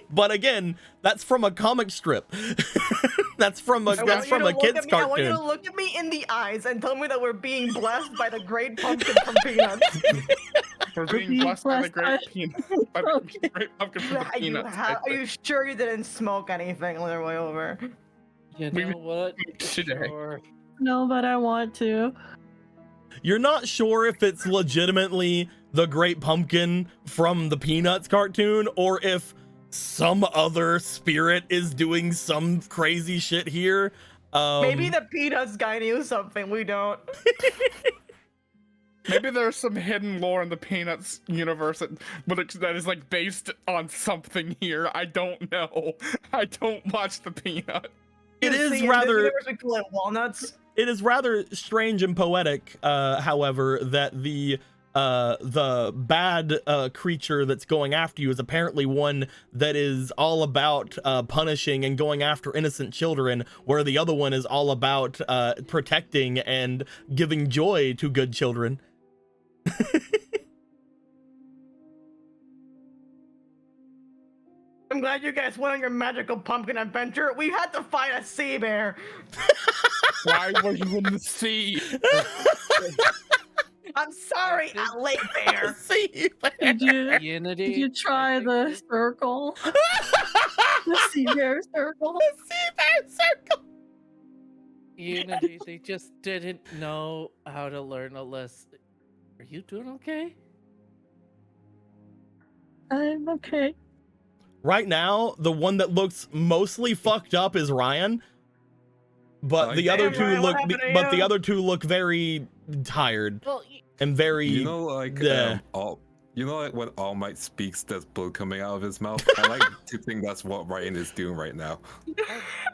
But again, that's from a comic strip. that's from a kid's cartoon. I want you to look at me in the eyes and tell me that we're being blessed by the Great Pumpkin from Peanuts. We're being blessed by the Great Great Pumpkin from the Peanuts. Are you sure you didn't smoke anything on their way over? You know what? Today. Sure. No, but I want to. You're not sure if it's legitimately the Great Pumpkin from the Peanuts cartoon, or if some other spirit is doing some crazy shit here. Maybe the Peanuts guy knew something we don't. Maybe there's some hidden lore in the Peanuts universe that is like based on something here. I don't know. I don't watch the Peanuts. It is See, rather. in this universe we call it walnuts. It is rather strange and poetic, however, that the bad creature that's going after you is apparently one that is all about punishing and going after innocent children, where the other one is all about protecting and giving joy to good children. I'm glad you guys went on your magical pumpkin adventure. We had to fight a sea bear. Why were you in the sea? I'm sorry, Lake Bear. See, Did Unity. you try the circle? The sea bear circle? Unity, they just didn't know how to learn a lesson. Are you doing okay? I'm okay. right now, the one that looks mostly fucked up is Ryan. But the other two look, the other two look very tired Well, and very. You know, like you know, like when All Might speaks, there's blood coming out of his mouth. I like to think that's what Ryan is doing right now.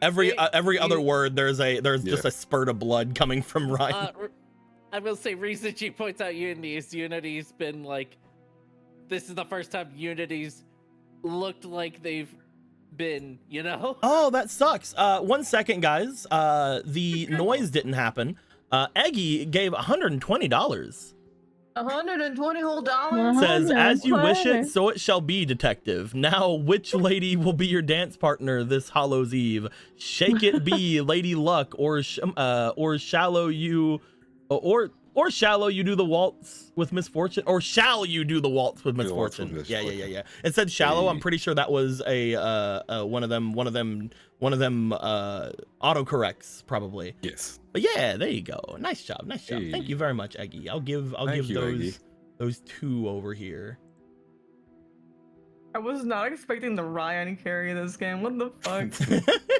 Every other word, there's just a spurt of blood coming from Ryan. I will say, reason she points out Unity is Unity's been like, this is the first time Unity's looked like they've been, you know? Oh, that sucks. 1 second, guys. The noise didn't happen. Eggy gave $120. $120 whole dollars? Says, as you wish it, so it shall be, detective. Now, which lady will be your dance partner this Hallows Eve? Shake it be Lady Luck, or shallow you, or shallow you do the waltz with misfortune, or shall you do the waltz with misfortune? Yeah. It said shallow. I'm pretty sure that was a one of them autocorrects probably. Yes. But yeah, there you go. Nice job. Hey. Thank you very much, Eggy. I'll give those two over here. I was not expecting the Ryan carry this game. What the fuck?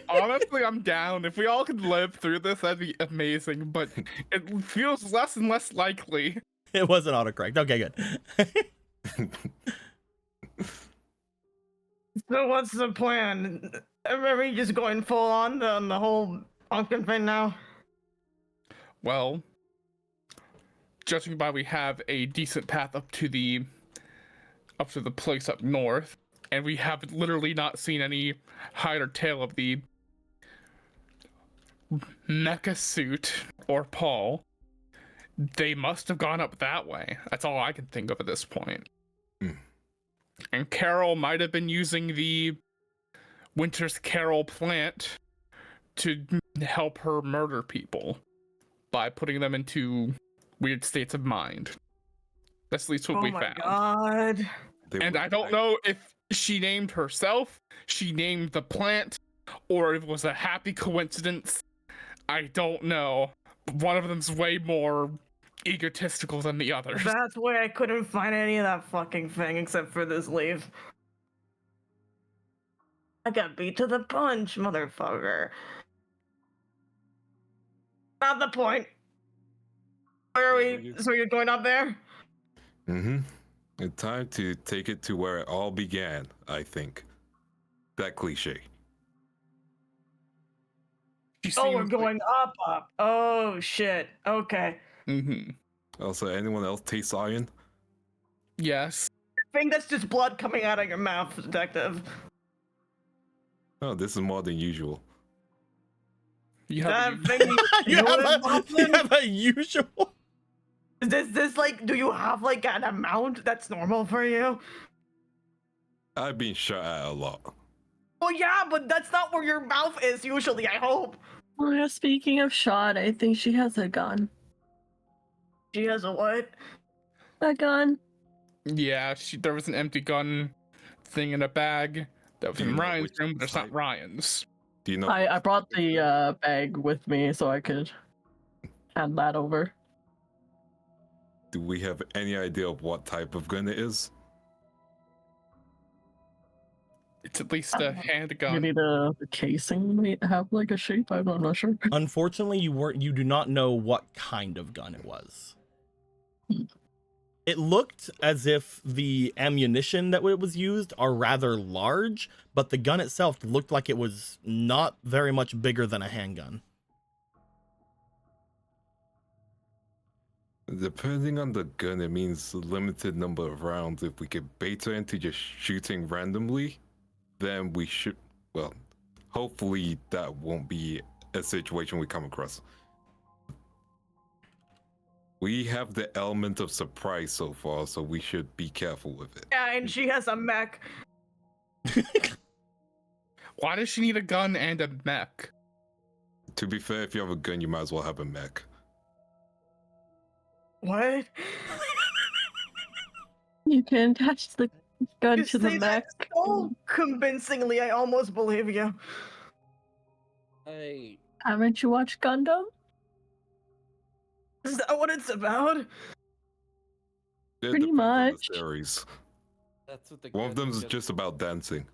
Honestly, I'm down. If we all could live through this, that'd be amazing. But it feels less and less likely. It wasn't autocorrect. Okay, good. So what's the plan? Are we just going full on the whole pumpkin thing now? Well, judging by we have a decent path up to the up to the place up north, and we have literally not seen any hide or tail of the mecha suit or Paul. They must have gone up that way. That's all I can think of at this point. And Carol might have been using the Winter's Carol plant to help her murder people by putting them into weird states of mind. That's at least what we found. God. And I don't know if she named herself, she named the plant, or if it was a happy coincidence. I don't know. One of them's way more egotistical than the other. That's why I couldn't find any of that fucking thing except for this leaf. I got beat to the punch, motherfucker. Not the point. Where are we? So you're going up there? It's time to take it to where it all began, I think. That cliche. Oh, we're going up. Oh, shit. Okay. Also, anyone else taste iron? Yes. I think that's just blood coming out of your mouth, detective. Oh, this is more than usual. You have you have a usual. Is this like, do you have like an amount that's normal for you? I've been shot at a lot. Well, yeah, but that's not where your mouth is usually, I hope. Oh, yeah, speaking of shot, I think she has a gun. She has a what? A gun. Yeah, there was an empty gun thing in a bag that was in Ryan's room, but it's not Ryan's. Do you know? I brought the bag with me so I could hand that over. Do we have any idea of what type of gun it is? It's at least a handgun. Maybe the casing might have like a shape. I'm not sure. Unfortunately, you do not know what kind of gun it was. It looked as if the ammunition that was used are rather large, but the gun itself looked like it was not very much bigger than a handgun. Depending on the gun, it means a limited number of rounds. If we could bait her into just shooting randomly, then we should, well, hopefully that won't be a situation we come across. We have the element of surprise so far, so we should be careful with it. Yeah, and she has a mech. Why does she need a gun and a mech? To be fair, if you have a gun, you might as well have a mech. What? You can attach the gun You to the say mech. that so convincingly, I almost believe you. Haven't you watched Gundam? Is that what it's about? It Pretty depends on the much. series. That's what the One of them is gun just about dancing.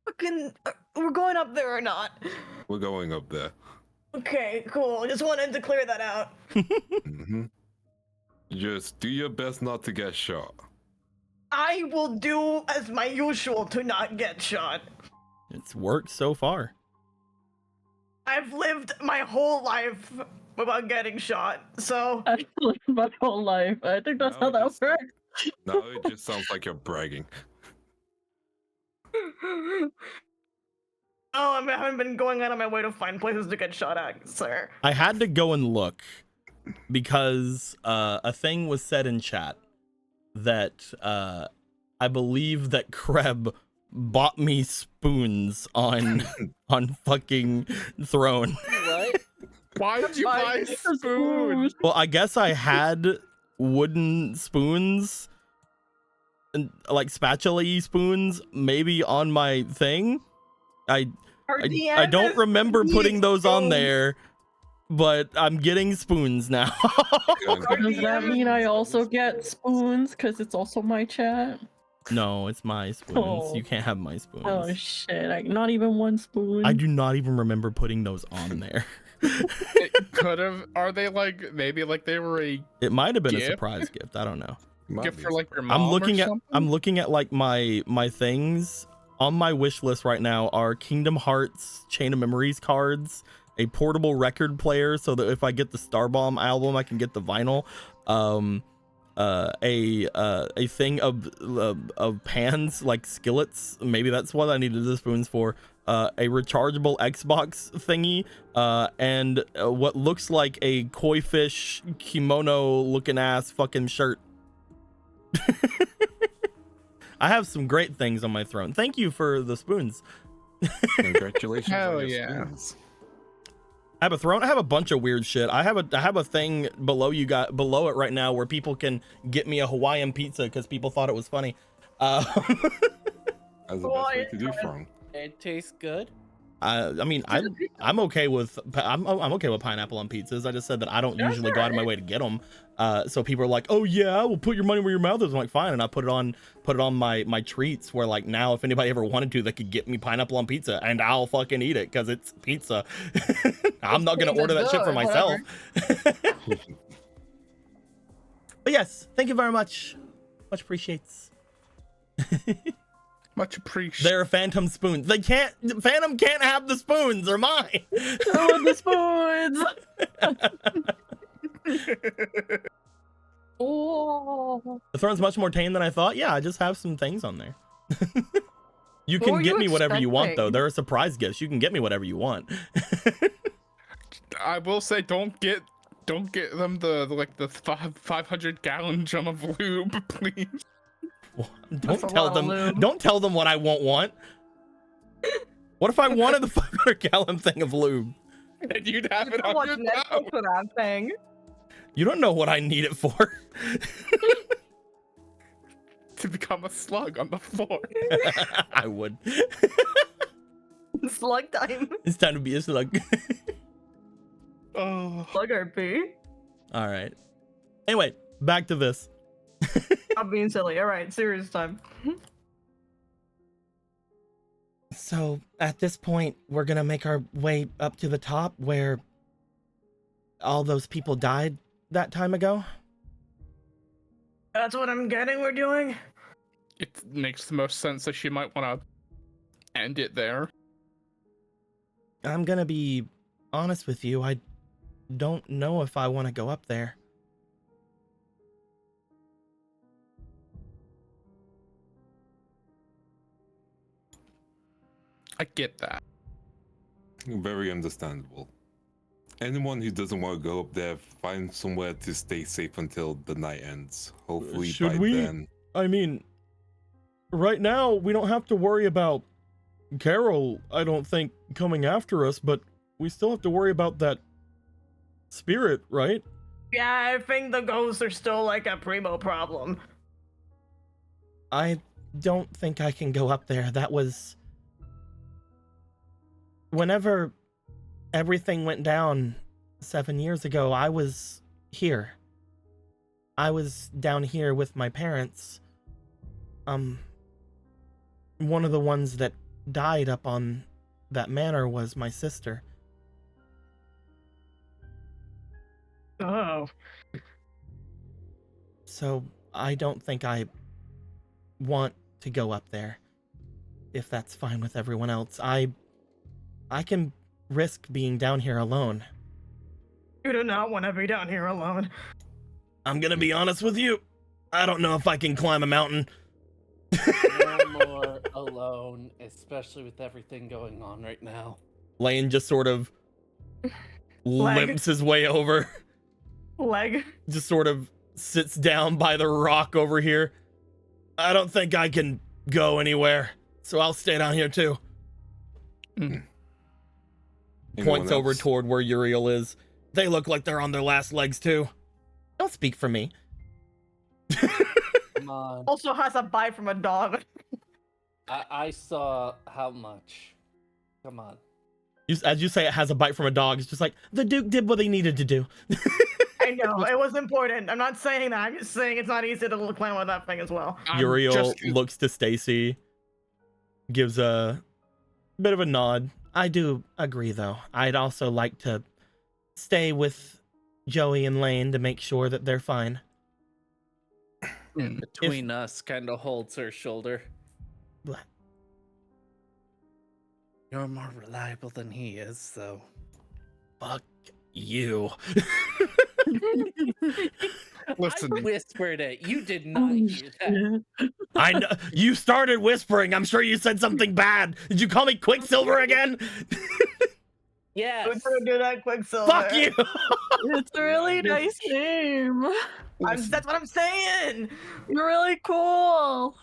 Fucking, we're going up there or not? We're going up there. Okay, cool. Just wanted to clear that out. Just do your best not to get shot. I will do as my usual to not get shot. It's worked so far. I've lived my whole life without getting shot, so... I've lived my whole life. I think that's how that works. No, it just sounds like you're bragging. Oh, I haven't been going out of my way to find places to get shot at, sir. I had to go and look because a thing was said in chat that I believe that Kreb bought me spoons on fucking Throne. What? Why did you buy spoons? Well, I guess I had wooden spoons and like spatula-y spoons maybe on my thing. I don't remember putting those on there, but I'm getting spoons now. Does that mean I also get spoons? Because it's also my chat? No, it's my spoons. Oh. You can't have my spoons. Oh shit, not even one spoon. I do not even remember putting those on there. It could have. Are they like, maybe like they were a It might have been a gift? surprise gift. I don't know. gift for like your mom? I'm looking or at something? like my things on my wish list right now are Kingdom Hearts Chain of Memories cards, a portable record player so that if I get the Starbomb album I can get the vinyl, a thing of pans, like skillets. Maybe that's what I needed the spoons for. A rechargeable Xbox thingy, and what looks like a koi fish kimono looking ass fucking shirt. I have some great things on my throne. Thank you for the spoons. Congratulations Hell on your yeah. spoons. I have a throne. I have a bunch of weird shit. I have a thing below below it right now where people can get me a Hawaiian pizza because people thought it was funny. That's the best way to do from. It tastes good. I mean, I'm okay with I'm okay with pineapple on pizzas. I just said that I don't usually go out of my way to get them. So people are like, oh yeah, we'll put your money where your mouth is. I'm like, fine, and I put it on my treats. Where like now, if anybody ever wanted to, they could get me pineapple on pizza, and I'll fucking eat it because it's pizza. I'm not gonna order that shit for myself. But yes, thank you very much. Much appreciates. Much appreciated. They're phantom spoons. Phantom can't have the spoons. They're mine. Oh, the spoons. Oh. The throne's much more tame than I thought. Yeah, I just have some things on there. You can What were get you me whatever you want, though. expecting? There are surprise gifts. You can get me whatever you want. I will say, don't get them the 500-gallon drum of lube, please. Don't a tell lot of them. lube. Don't tell them what I won't want. What if I wanted the 500-gallon thing of lube? And you'd have it I'll on watch your Netflix mouth. for that thing. You don't know what I need it for. To become a slug on the floor. I would. Slug time. It's time to be a slug. Oh. Slug RP. All right. Anyway, back to this. I'm being silly. All right, serious time. So at this point, we're gonna make our way up to the top where all those people died that time ago. That's what I'm getting. We're doing. It makes the most sense that she might want to end it there. I'm gonna be honest with you. I don't know if I want to go up there. I get that. Very understandable. Anyone who doesn't want to go up there, find somewhere to stay safe until the night ends. Hopefully Should by we? then. I mean, right now we don't have to worry about Carol, I don't think, coming after us, but we still have to worry about that spirit, right? Yeah, I think the ghosts are still like a primo problem. I don't think I can go up there. That was... Whenever everything went down 7 years ago, I was here. I was down here with my parents. One of the ones that died up on that manor was my sister. Oh. So I don't think I want to go up there, if that's fine with everyone else. I can risk being down here alone. You do not want to be down here alone. I'm gonna be honest with you. I don't know if I can climb a mountain. No more alone, especially with everything going on right now. Lane just sort of limps his way over. Leg. Just sort of sits down by the rock over here. I don't think I can go anywhere, so I'll stay down here too. Points over toward where Uriel is. They look like they're on their last legs too. Don't speak for me. Come on. Also has a bite from a dog. I saw how much. Come on. As you say, it has a bite from a dog. It's just like, the Duke did what he needed to do. I know, it was important. I'm not saying that. I'm just saying it's not easy to climb on that thing as well. Uriel looks to Stacy, gives a bit of a nod. I do agree, though. I'd also like to stay with Joey and Lane to make sure that they're fine. And between us, kind of holds her shoulder. What? You're more reliable than he is, so. Fuck you. Listen. I whispered it. You did not hear that. I know you started whispering. I'm sure you said something bad. Did you call me Quicksilver again? Yes. We're gonna do that, Quicksilver. Fuck you. It's a really nice name. That's what I'm saying. You're really cool.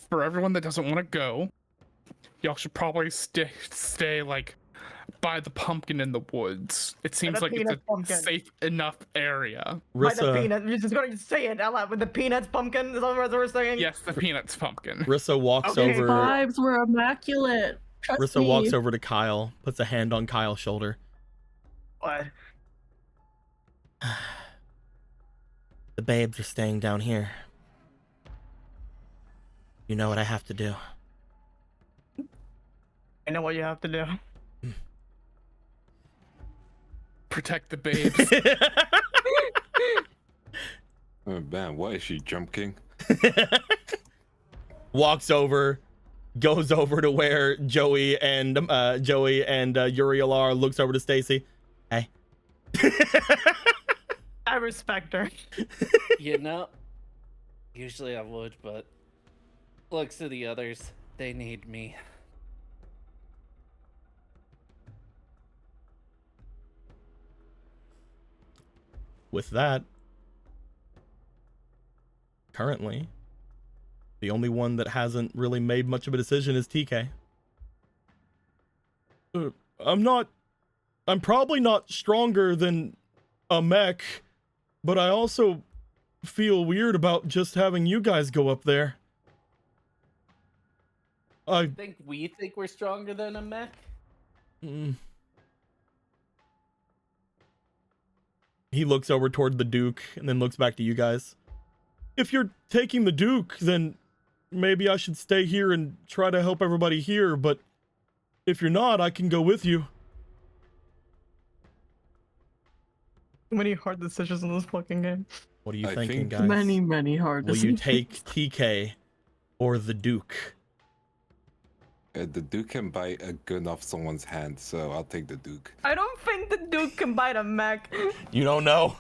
For everyone that doesn't want to go, y'all should probably stay like by the pumpkin in the woods. It seems the like it's a peanut pumpkin. safe enough area. By the Rissa, peanut. You're just gonna say it out loud with the peanuts pumpkin. Is that what we're saying? Yes, the peanuts pumpkin. Rissa walks Okay, over. Vibes were immaculate. Trust Rissa me. walks over to Kyle, puts a hand on Kyle's shoulder. What? The babes are staying down here. You know what I have to do. I know what you have to do. Protect the babes. Oh man, what is she, Jump King? Walks over, goes over to where Joey and Uriel are, looks over to Stacy. Hey. I respect her. You know, usually I would, but looks to the others. They need me. With that, currently, the only one that hasn't really made much of a decision is TK. I'm probably not stronger than a mech, but I also feel weird about just having you guys go up there. Think we're stronger than a mech? He looks over toward the Duke and then looks back to you guys. If you're taking the Duke, then maybe I should stay here and try to help everybody here, but if you're not, I can go with you. Too many hard decisions in this fucking game. What are you I thinking, think guys? Many hard Will you decisions. take TK or the Duke? The Duke can bite a gun off someone's hand, so I'll take the Duke. I don't think the Duke can bite a mech. You don't know.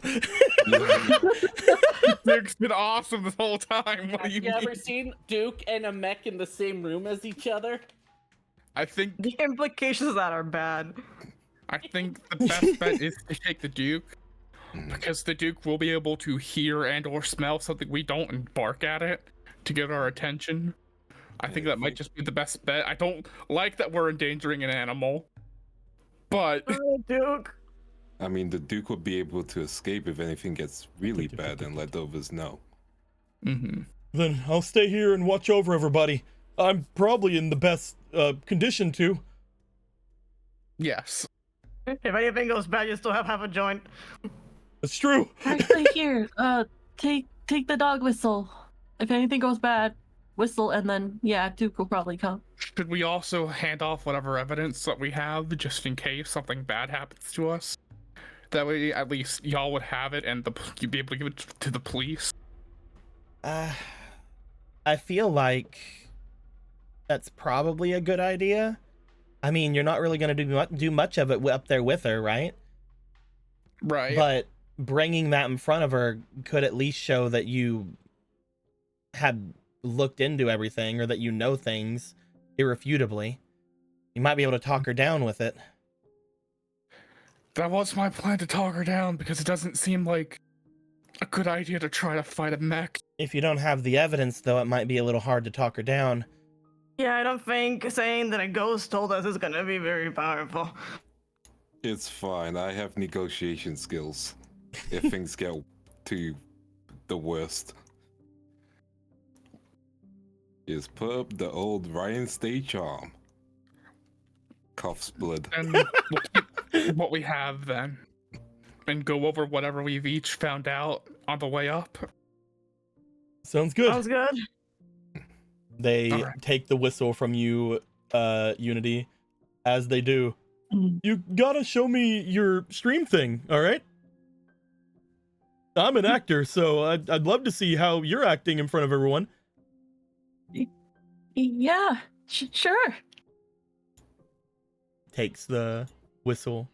Duke's been awesome this whole time. What do Have you you ever mean? seen Duke and a mech in the same room as each other? I think The implications of that are bad. the best bet is to take the Duke, because the Duke will be able to hear and or smell something we don't and bark at it to get our attention. I think that might just be the best bet. I don't like that we're endangering an animal, but Duke. I mean, the Duke would be able to escape if anything gets really bad and let the others know. Then I'll stay here and watch over everybody. I'm probably in the best condition to. yes. If anything goes bad, you still have half a joint. It's true. Actually, here, take the dog whistle. If anything goes bad, whistle, and then yeah, Duke will probably come. Should we also hand off whatever evidence that we have just in case something bad happens to us? That way, at least y'all would have it, and you'd be able to give it to the police. I feel like that's probably a good idea. I mean, you're not really going to do much of it up there with her, right? Right. But bringing that in front of her could at least show that you had looked into everything, or that you know things irrefutably. You might be able to talk her down with it. That was my plan, to talk her down, because it doesn't seem like a good idea to try to fight a mech. If you don't have the evidence, though, it might be a little hard to talk her down. Yeah, I don't think saying that a ghost told us is gonna be very powerful. It's fine. I have negotiation skills. If things get to the worst. Just put up the old Ryan Stay charm. Cough split. And we'll keep what we have then, and go over whatever we've each found out on the way up. Sounds good. Sounds good. They Alright. take the whistle from you, Unity. As they do, you gotta show me your stream thing, all right? I'm an actor, so I'd love to see how you're acting in front of everyone. Yeah, sure. Takes the whistle,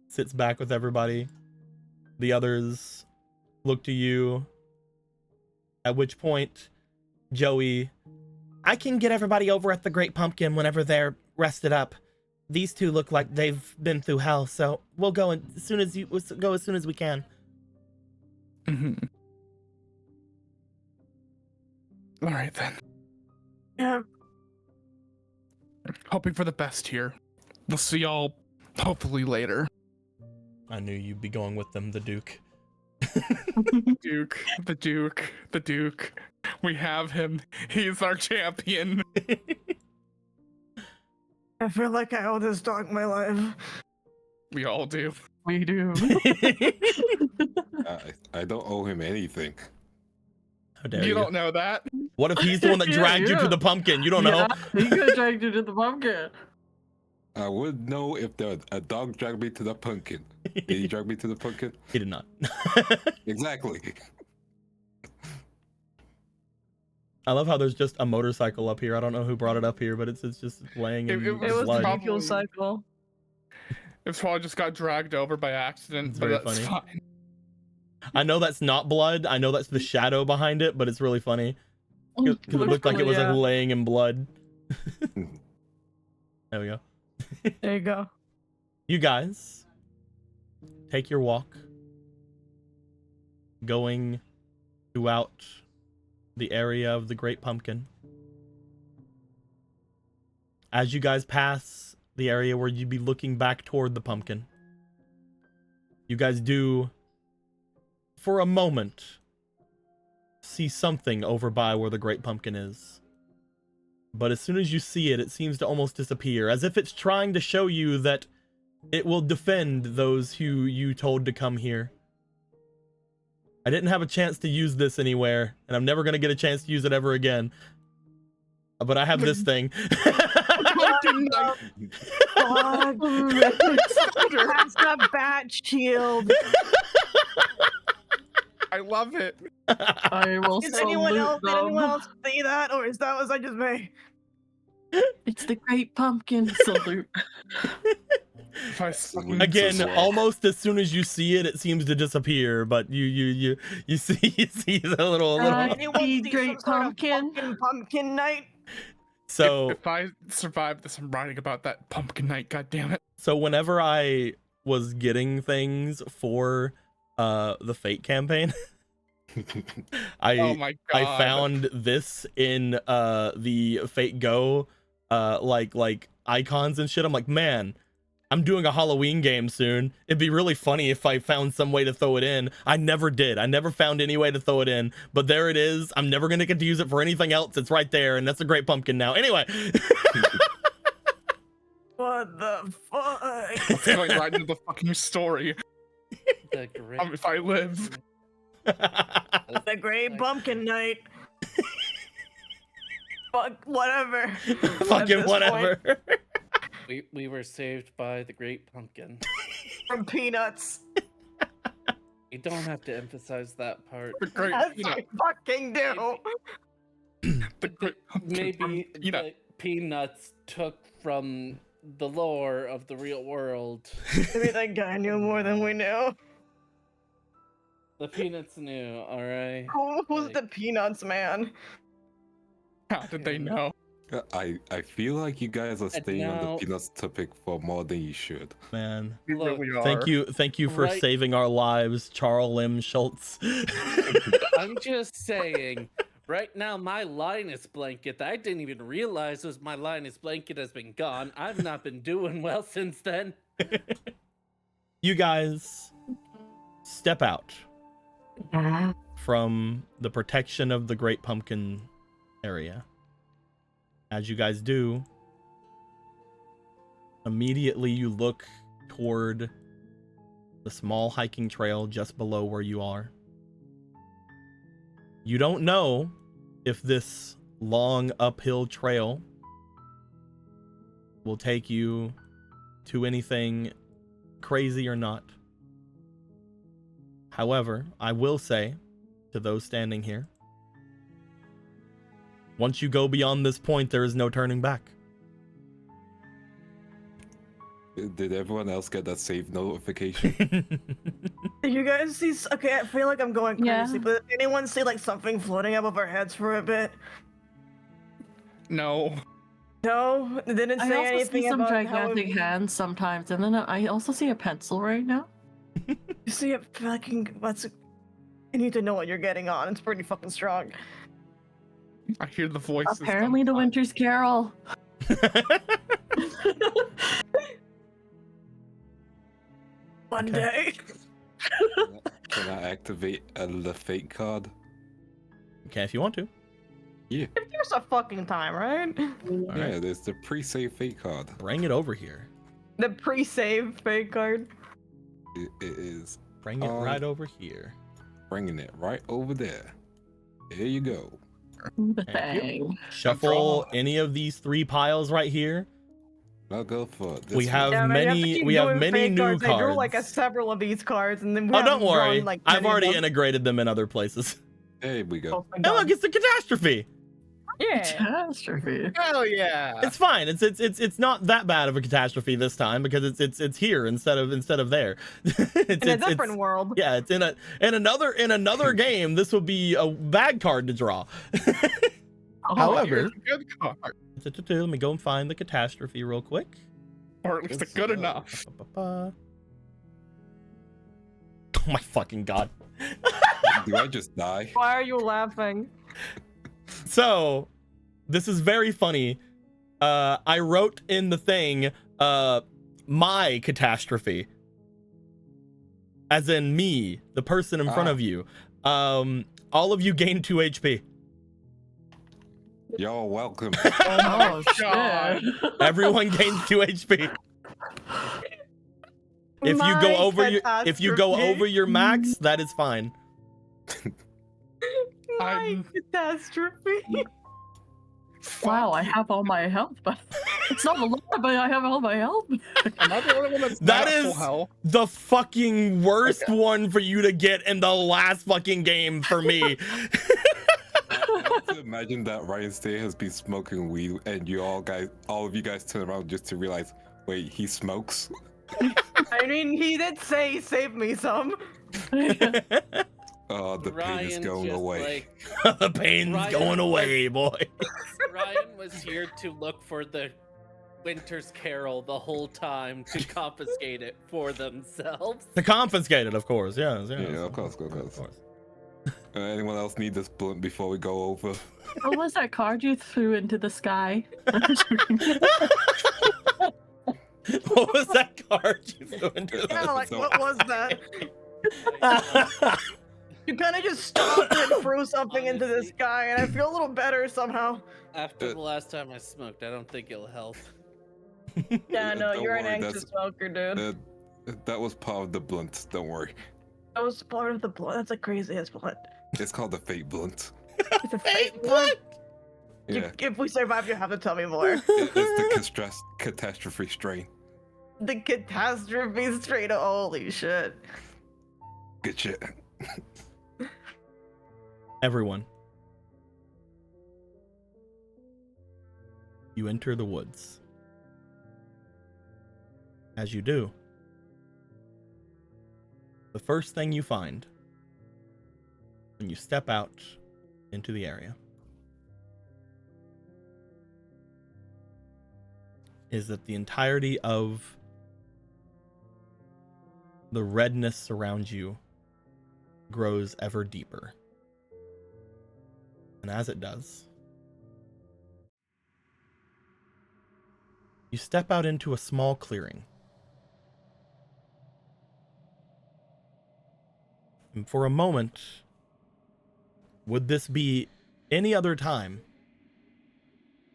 sits back with everybody. The others look to you, At which point, Joey, I can get everybody over at the Great Pumpkin whenever they're rested up. These two look like they've been through hell, so we'll go as soon as we can. Mm-hmm. All right then. Yeah. Hoping for the best here. We'll see y'all hopefully later. I knew you'd be going with them, the Duke. The Duke. We have him. He's our champion. I feel like I owe this dog my life. We all do. We do. I don't owe him anything. How dare You don't know that. What if he's the one that dragged you to the pumpkin? You don't know. He could have dragged you to the pumpkin. I would know if a dog dragged me to the pumpkin. Did he drag me to the pumpkin? He did not. Exactly. I love how there's just a motorcycle up here. I don't know who brought it up here, but it's just laying in It It was blood. the fuel cycle. It probably just got dragged over by accident, It's but very that's funny. fine. I know that's not blood. I know that's the shadow behind it, but it's really funny because it looked like it was like laying in blood. There we go. There you go. You guys take your walk, going throughout the area of the Great Pumpkin. As you guys pass the area where you'd be looking back toward the pumpkin, you guys do, for a moment, see something over by where the Great Pumpkin is. But as soon as you see it, it seems to almost disappear, as if it's trying to show you that it will defend those who you told to come here. I didn't have a chance to use this anywhere, and I'm never going to get a chance to use it ever again. But I have this thing. That's the bat shield. I love it. I will Did salute anyone else them. see that, or was I just me? It's the Great Pumpkin. Salute. If I fucking- Again, Well. almost as soon as you see it, it seems to disappear. But you see the little. Anyone see Great some sort of Pumpkin? pumpkin night? So if I survive this, I'm writing about that pumpkin night. God damn it! so whenever I was getting things for the Fate campaign, Oh my god! I found this in the Fate Go like icons and shit. I'm like, man, I'm doing a Halloween game soon. It'd be really funny if I found some way to throw it in. I never did. I never found any way to throw it in, but there it is. I'm never gonna get to use it for anything else. It's right there, and that's a Great Pumpkin now. Anyway. What the fuck? It's going right into the fucking story. The great If I live, The Great Pumpkin Night. Fuck, whatever. Fucking this whatever. we were saved by the Great Pumpkin. From Peanuts. You don't have to emphasize that part. the great, As you know, I fucking do. the great pumpkin Maybe from, you know, the peanuts took from the lore of the real world. Maybe that guy knew more than we knew. The peanuts knew, alright? Who's Like- the Peanuts man? how did they know? I feel like you guys are And staying on now- the peanuts topic for more than you should. Man. We Look, really are. Thank you for Right. saving our lives, Charles M. Schultz. I'm just saying, right now my Linus blanket that I didn't even realize was my Linus blanket has been gone. I've not been doing well since then. You guys step out from the protection of the Great Pumpkin area. As you guys do, immediately you look toward the small hiking trail just below where you are. You don't know if this long uphill trail will take you to anything crazy or not. However, I will say to those standing here, once you go beyond this point, there is no turning back. Did everyone else get that save notification? Did you guys see? Okay, I feel like I'm going crazy, Yeah. but did anyone see like something floating above our heads for a bit? No. No, it didn't I say also anything see some about how gigantic hands sometimes, and then I also see a pencil right now. you see it fucking. What's? I need to know what you're getting on. It's pretty fucking strong. I hear the voices. Apparently, the Winter's Carol. One day. Can I activate the fate card? Okay, if you want to. Yeah. If there's a fucking time, right? Yeah, there's the pre-save fate card. Bring it over here. The pre-save fake card. It is Bring it right over here. bringing it right over there. There you go. The Thank thing. Shuffle any of these 3 piles right here. I'll go for this. We have Yeah, man, you to many. keep We have doing many fake new cards. I drew like cards. several of these cards, and then we Oh, haven't don't worry. drawn, like, I've many of already them. integrated them in other places. There we go. Oh my And God. look, it's the catastrophe. Yeah. Catastrophe. Hell yeah. It's fine. It's not that bad of a catastrophe this time because it's here instead of there. In a different world. Yeah, it's in another game. This will be a bad card to draw. Oh, However, Good card. let me go and find the catastrophe real quick. Or at least a good enough. Oh my fucking god. Do I just die? Why are you laughing? So, this is very funny. I wrote in the thing, my catastrophe. As in me, the person in front of you. All of you gain 2 HP. Y'all welcome. oh God. shit. Everyone gains 2 HP. If you go over your max, that is fine. My catastrophe. Wow, I have all my health, but it's not a lot, but I have all my health. Am I the only one that's That not at is full health? the fucking worst one for you to get in the last fucking game for me. I like to imagine that Ryan Stay has been smoking weed, and all of you guys turn around just to realize, wait, he smokes. I mean, he did say save me some. Oh, the pain is Ryan's going just away. The pain's Ryan going away, boy. Ryan was here to look for the Winter's Carol the whole time to confiscate it for themselves. To confiscate it, of course. Yes, yes. Yeah, of course. Anyone else need this blunt before we go over? What was that card you threw into the sky? What was that card you threw into Yeah, the- like, what was that? You kind of just stopped and threw something into the Honestly. sky, and I feel a little better somehow. After the last time I smoked, I don't think it'll help. Yeah, no, Don't you're an worry, anxious smoker, dude. That was part of the blunt. Don't worry. That was part of the blood. That's a crazy ass blood. It's called the fate blunt. It's a fake blood. Yeah, If we survive, you have to tell me more. it's the catastrophe strain. The catastrophe straight up. Holy shit. Good shit. Everyone. You enter the woods. As you do, the first thing you find when you step out into the area is that the entirety of the redness around you grows ever deeper. And as it does, you step out into a small clearing. And for a moment, would this be any other time,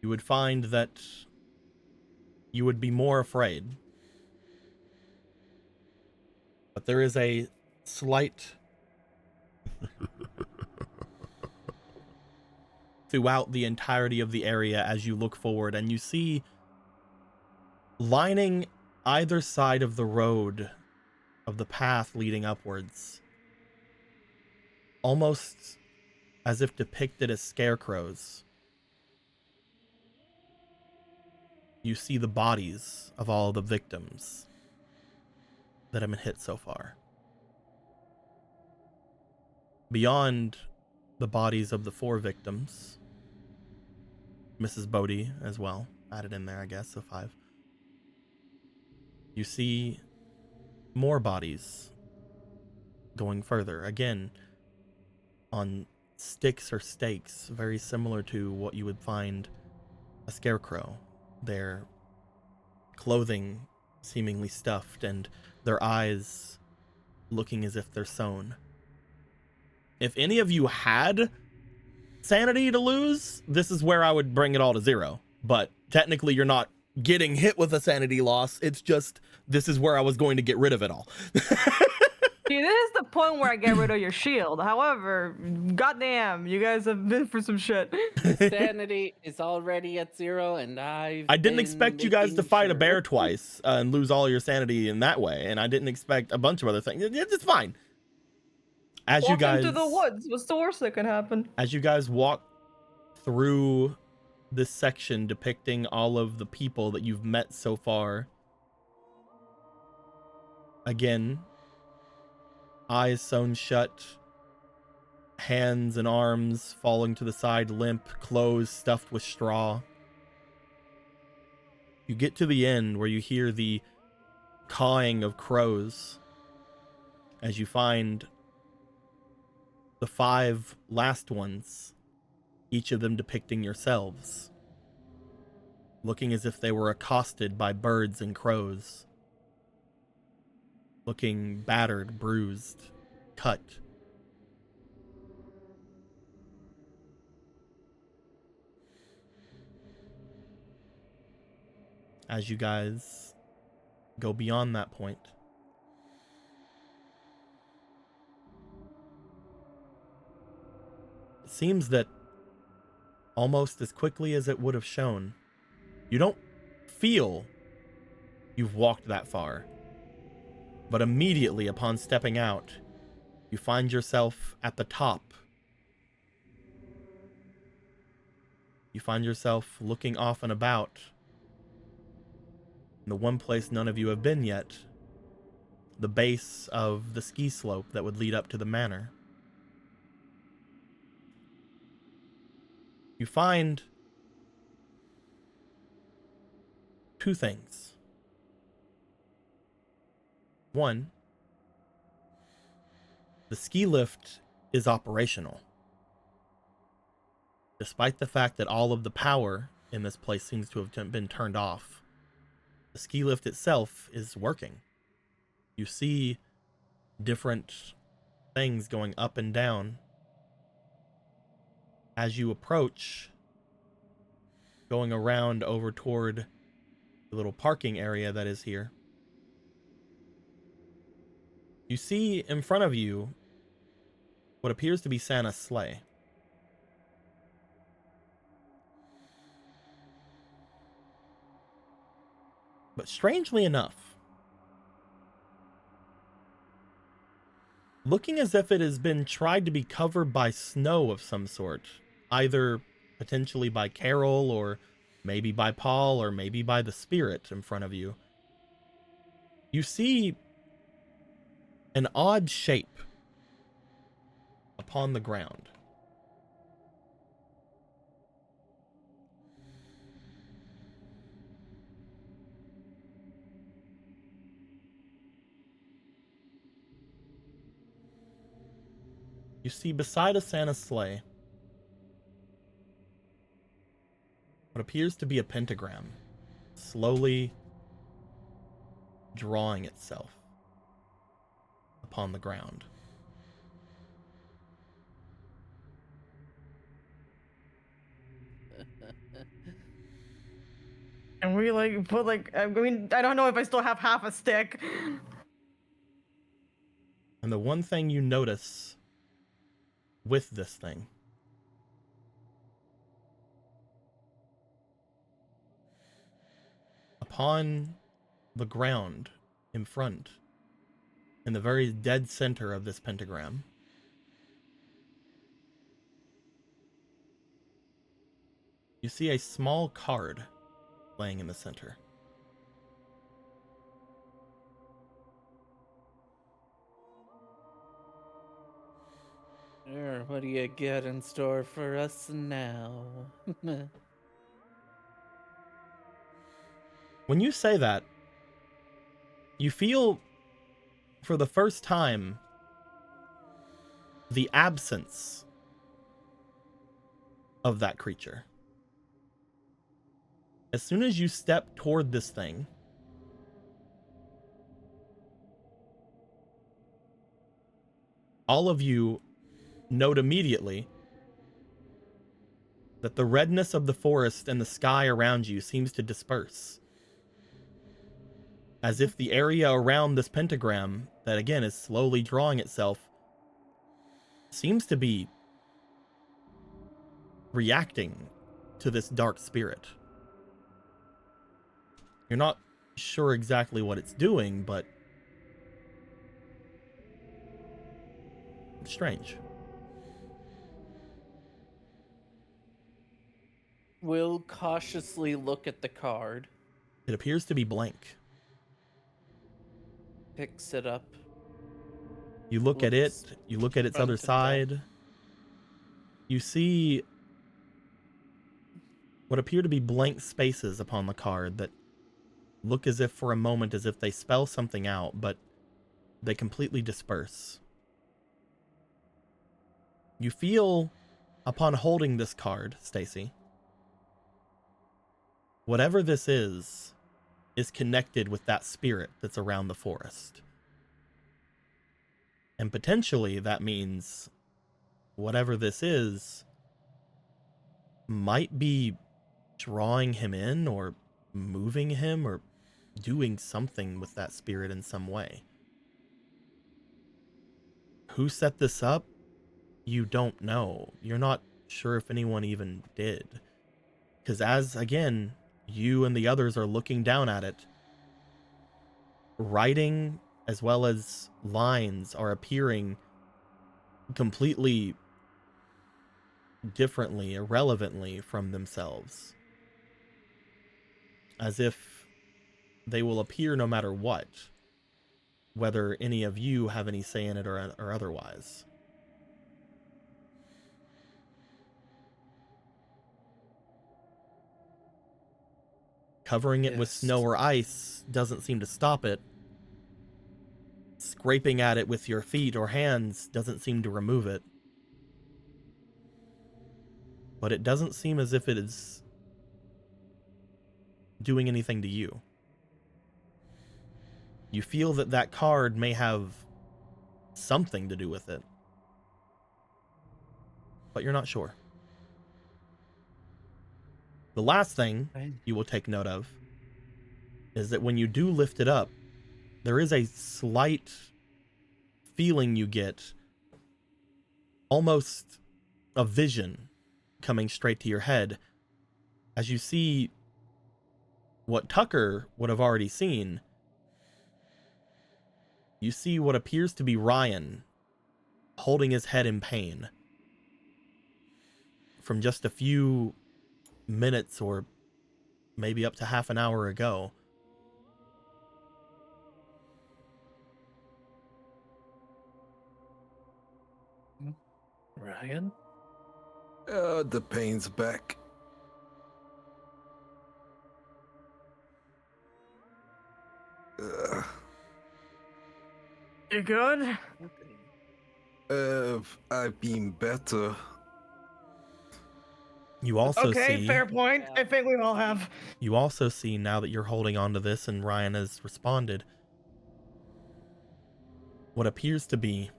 you would find that you would be more afraid. But there is a slight throughout the entirety of the area as you look forward, and you see lining either side of the road of the path leading upwards, almost as if depicted as scarecrows, you see the bodies of all the victims that have been hit so far. Beyond the bodies of the 4 victims, Mrs. Bodie as well, added in there, I guess, so 5. You see more bodies going further, again, on sticks or stakes, very similar to what you would find a scarecrow. Their clothing seemingly stuffed and their eyes looking as if they're sewn. If any of you had sanity to lose, this is where I would bring it all to 0. But technically you're not getting hit with a sanity loss. It's just, this is where I was going to get rid of it all. See, this is the point where I get rid of your shield. However, goddamn, you guys have been for some shit. Sanity is already at 0, and I didn't expect you guys to fight a bear twice and lose all your sanity in that way, and I didn't expect a bunch of other things. It's fine. As Walking you guys through the woods, what's the worst that could happen? As you guys walk through this section depicting all of the people that you've met so far, again, eyes sewn shut, hands and arms falling to the side limp, clothes stuffed with straw. You get to the end where you hear the cawing of crows as you find the 5 last ones, each of them depicting yourselves, looking as if they were accosted by birds and crows, looking battered, bruised, cut. As you guys go beyond that point, it seems that almost as quickly as it would have shown, you don't feel you've walked that far. But immediately upon stepping out, you find yourself at the top. You find yourself looking off and about in the one place none of you have been yet, the base of the ski slope that would lead up to the manor. You find 2 things. 1, the ski lift is operational, despite the fact that all of the power in this place seems to have been turned off. The ski lift itself is working. You see different things going up and down as you approach, going around over toward the little parking area that is here. You see in front of you what appears to be Santa's sleigh. But strangely enough, looking as if it has been tried to be covered by snow of some sort, either potentially by Carol or maybe by Paul or maybe by the spirit in front of you, you see an odd shape upon the ground. You see beside a Santa's sleigh what appears to be a pentagram, slowly drawing itself upon the ground. And we put I mean, I don't know if I still have half a stick. And the one thing you notice with this thing, upon the ground in front, in the very dead center of this pentagram, you see a small card laying in the center. Or what do you get in store for us now? When you say that, you feel for the first time the absence of that creature. As soon as you step toward this thing, all of you note immediately that the redness of the forest and the sky around you seems to disperse. As if the area around this pentagram, that again is slowly drawing itself, seems to be reacting to this dark spirit. You're not sure exactly what it's doing, but it's strange. We'll cautiously look at the card, It appears to be blank. picks it up. You look at it, Looks you look at its front other to back. side. You see what appear to be blank spaces upon the card that look as if for a moment as if they spell something out, but they completely disperse. You feel, upon holding this card, Stacy, whatever this is connected with that spirit that's around the forest. And potentially that means whatever this is might be drawing him in or moving him or doing something with that spirit in some way. Who set this up? You don't know. You're not sure if anyone even did. Because as, again, you and the others are looking down at it, writing as well as lines are appearing completely differently, irrelevantly from themselves. As if they will appear no matter what, whether any of you have any say in it or otherwise. Covering it with Yes. snow or ice doesn't seem to stop it. Scraping at it with your feet or hands doesn't seem to remove it. But it doesn't seem as if it is doing anything to you. You feel that that card may have something to do with it, but you're not sure. The last thing you will take note of is that when you do lift it up, there is a slight feeling you get, almost a vision coming straight to your head, as you see what Tucker would have already seen. You see what appears to be Ryan holding his head in pain from just a few minutes or maybe up to half an hour ago. Ryan? The pain's back. You good? I've been better. You also Okay, see, fair point. I think we all have. you also see now that you're holding on to this and Ryan has responded, what appears to be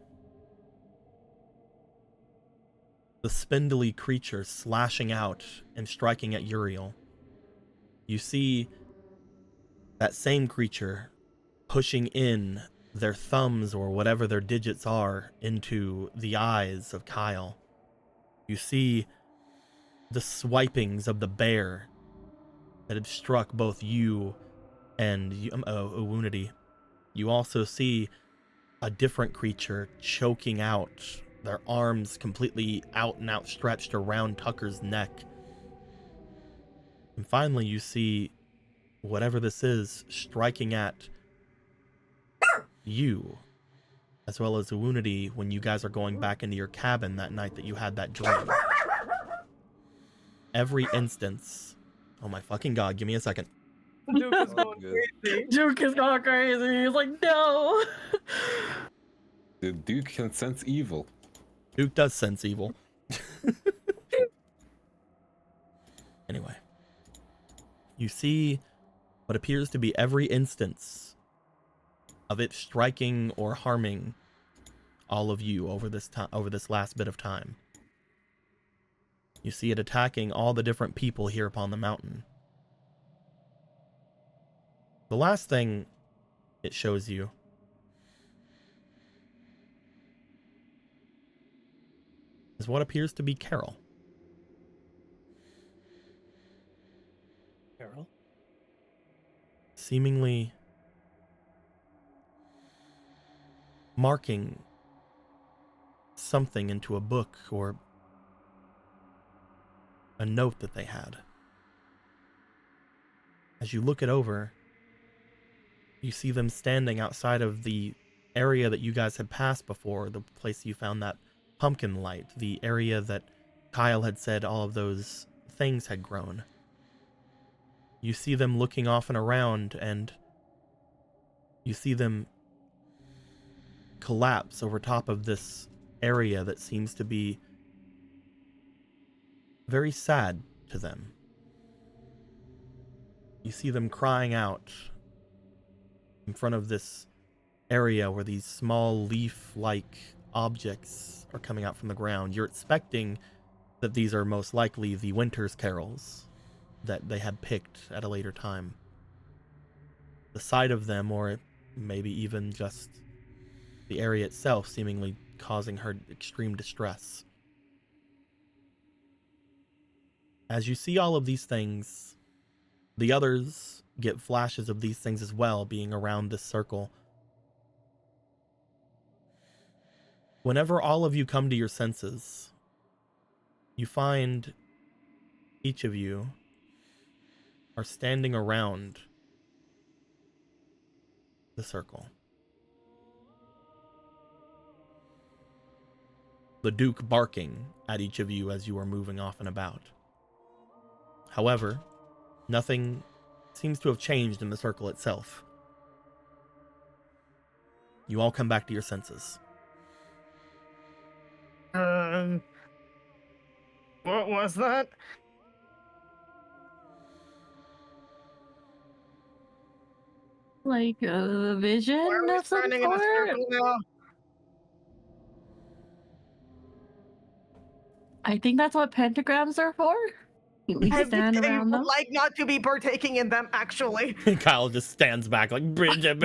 the spindly creature slashing out and striking at Uriel. You see that same creature pushing in their thumbs or whatever their digits are into the eyes of Kyle. You see the swipings of the bear that had struck both you and Uwunity. You also see a different creature choking out, their arms completely out and outstretched around Tucker's neck. And finally, you see whatever this is striking at you as well as Uunity when you guys are going back into your cabin that night that you had that dream. Every instance. Oh my fucking god, give me a second. Duke is Oh, going good. crazy. Duke is going crazy. He's like, no. The Duke can sense evil. Duke does sense evil. Anyway, you see what appears to be every instance of it striking or harming all of you over this last bit of time. You see it attacking all the different people here upon the mountain. The last thing it shows you is what appears to be Carol. Carol? Seemingly marking something into a book or a note that they had. As you look it over, you see them standing outside of the area that you guys had passed before, the place you found that pumpkin light, the area that Kyle had said all of those things had grown. You see them looking off and around, and you see them collapse over top of this area that seems to be very sad to them. You see them crying out in front of this area where these small leaf-like objects are coming out from the ground. You're expecting that these are most likely the Winter's carols that they had picked at a later time. The sight of them, or maybe even just the area itself, seemingly causing her extreme distress. As you see all of these things, the others get flashes of these things as well, being around this circle. Whenever all of you come to your senses, you find each of you are standing around the circle. The Duke barking at each of you as you are moving off and about. However, nothing seems to have changed in the circle itself. You all come back to your senses. What was that? Like a vision Why are we of some standing in a sort? circle now? I think that's what pentagrams are for. We stand I around would them. like not to be partaking in them, actually. Kyle just stands back like Bridget.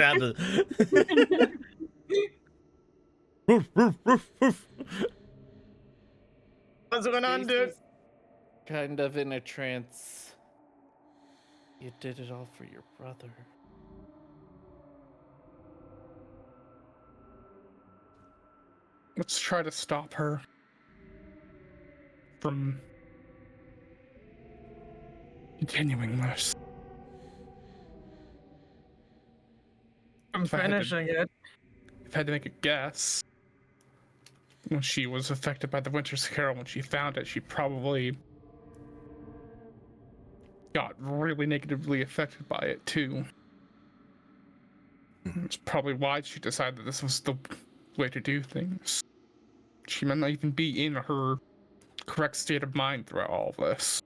What's going on, dude? Stacy's kind of in a trance. You did it all for your brother. Let's try to stop her from continuing this. I'm If I had to- finishing it. If I had to make a guess, when she was affected by the Winter's Carol, when she found it, she probably got really negatively affected by it too. It's probably why she decided this was the way to do things. She might not even be in her correct state of mind throughout all of this.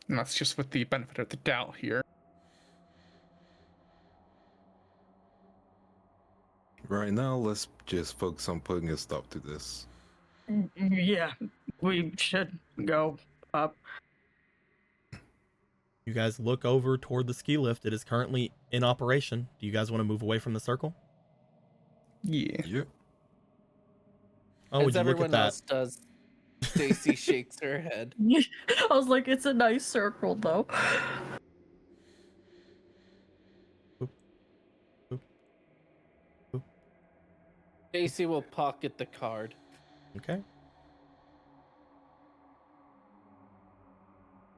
And that's just with the benefit of the doubt here. Right now, let's just focus on putting a stop to this. Yeah, we should go up. You guys look over toward the ski lift. It is currently in operation. Do you guys want to move away from the circle? Yeah. Yep. Oh, As would you look at everyone that? else does, Stacy shakes her head. I was like, it's a nice circle, though. Stacy will pocket the card. Okay.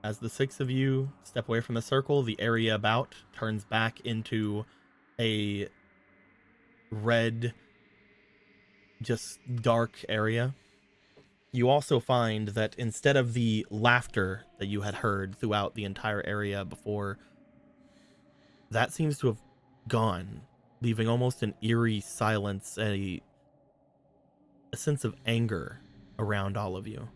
As the six of you step away from the circle, the area about turns back into a red just dark area, you also find that instead of the laughter that you had heard throughout the entire area before, that seems to have gone, leaving almost an eerie silence, a sense of anger around all of you.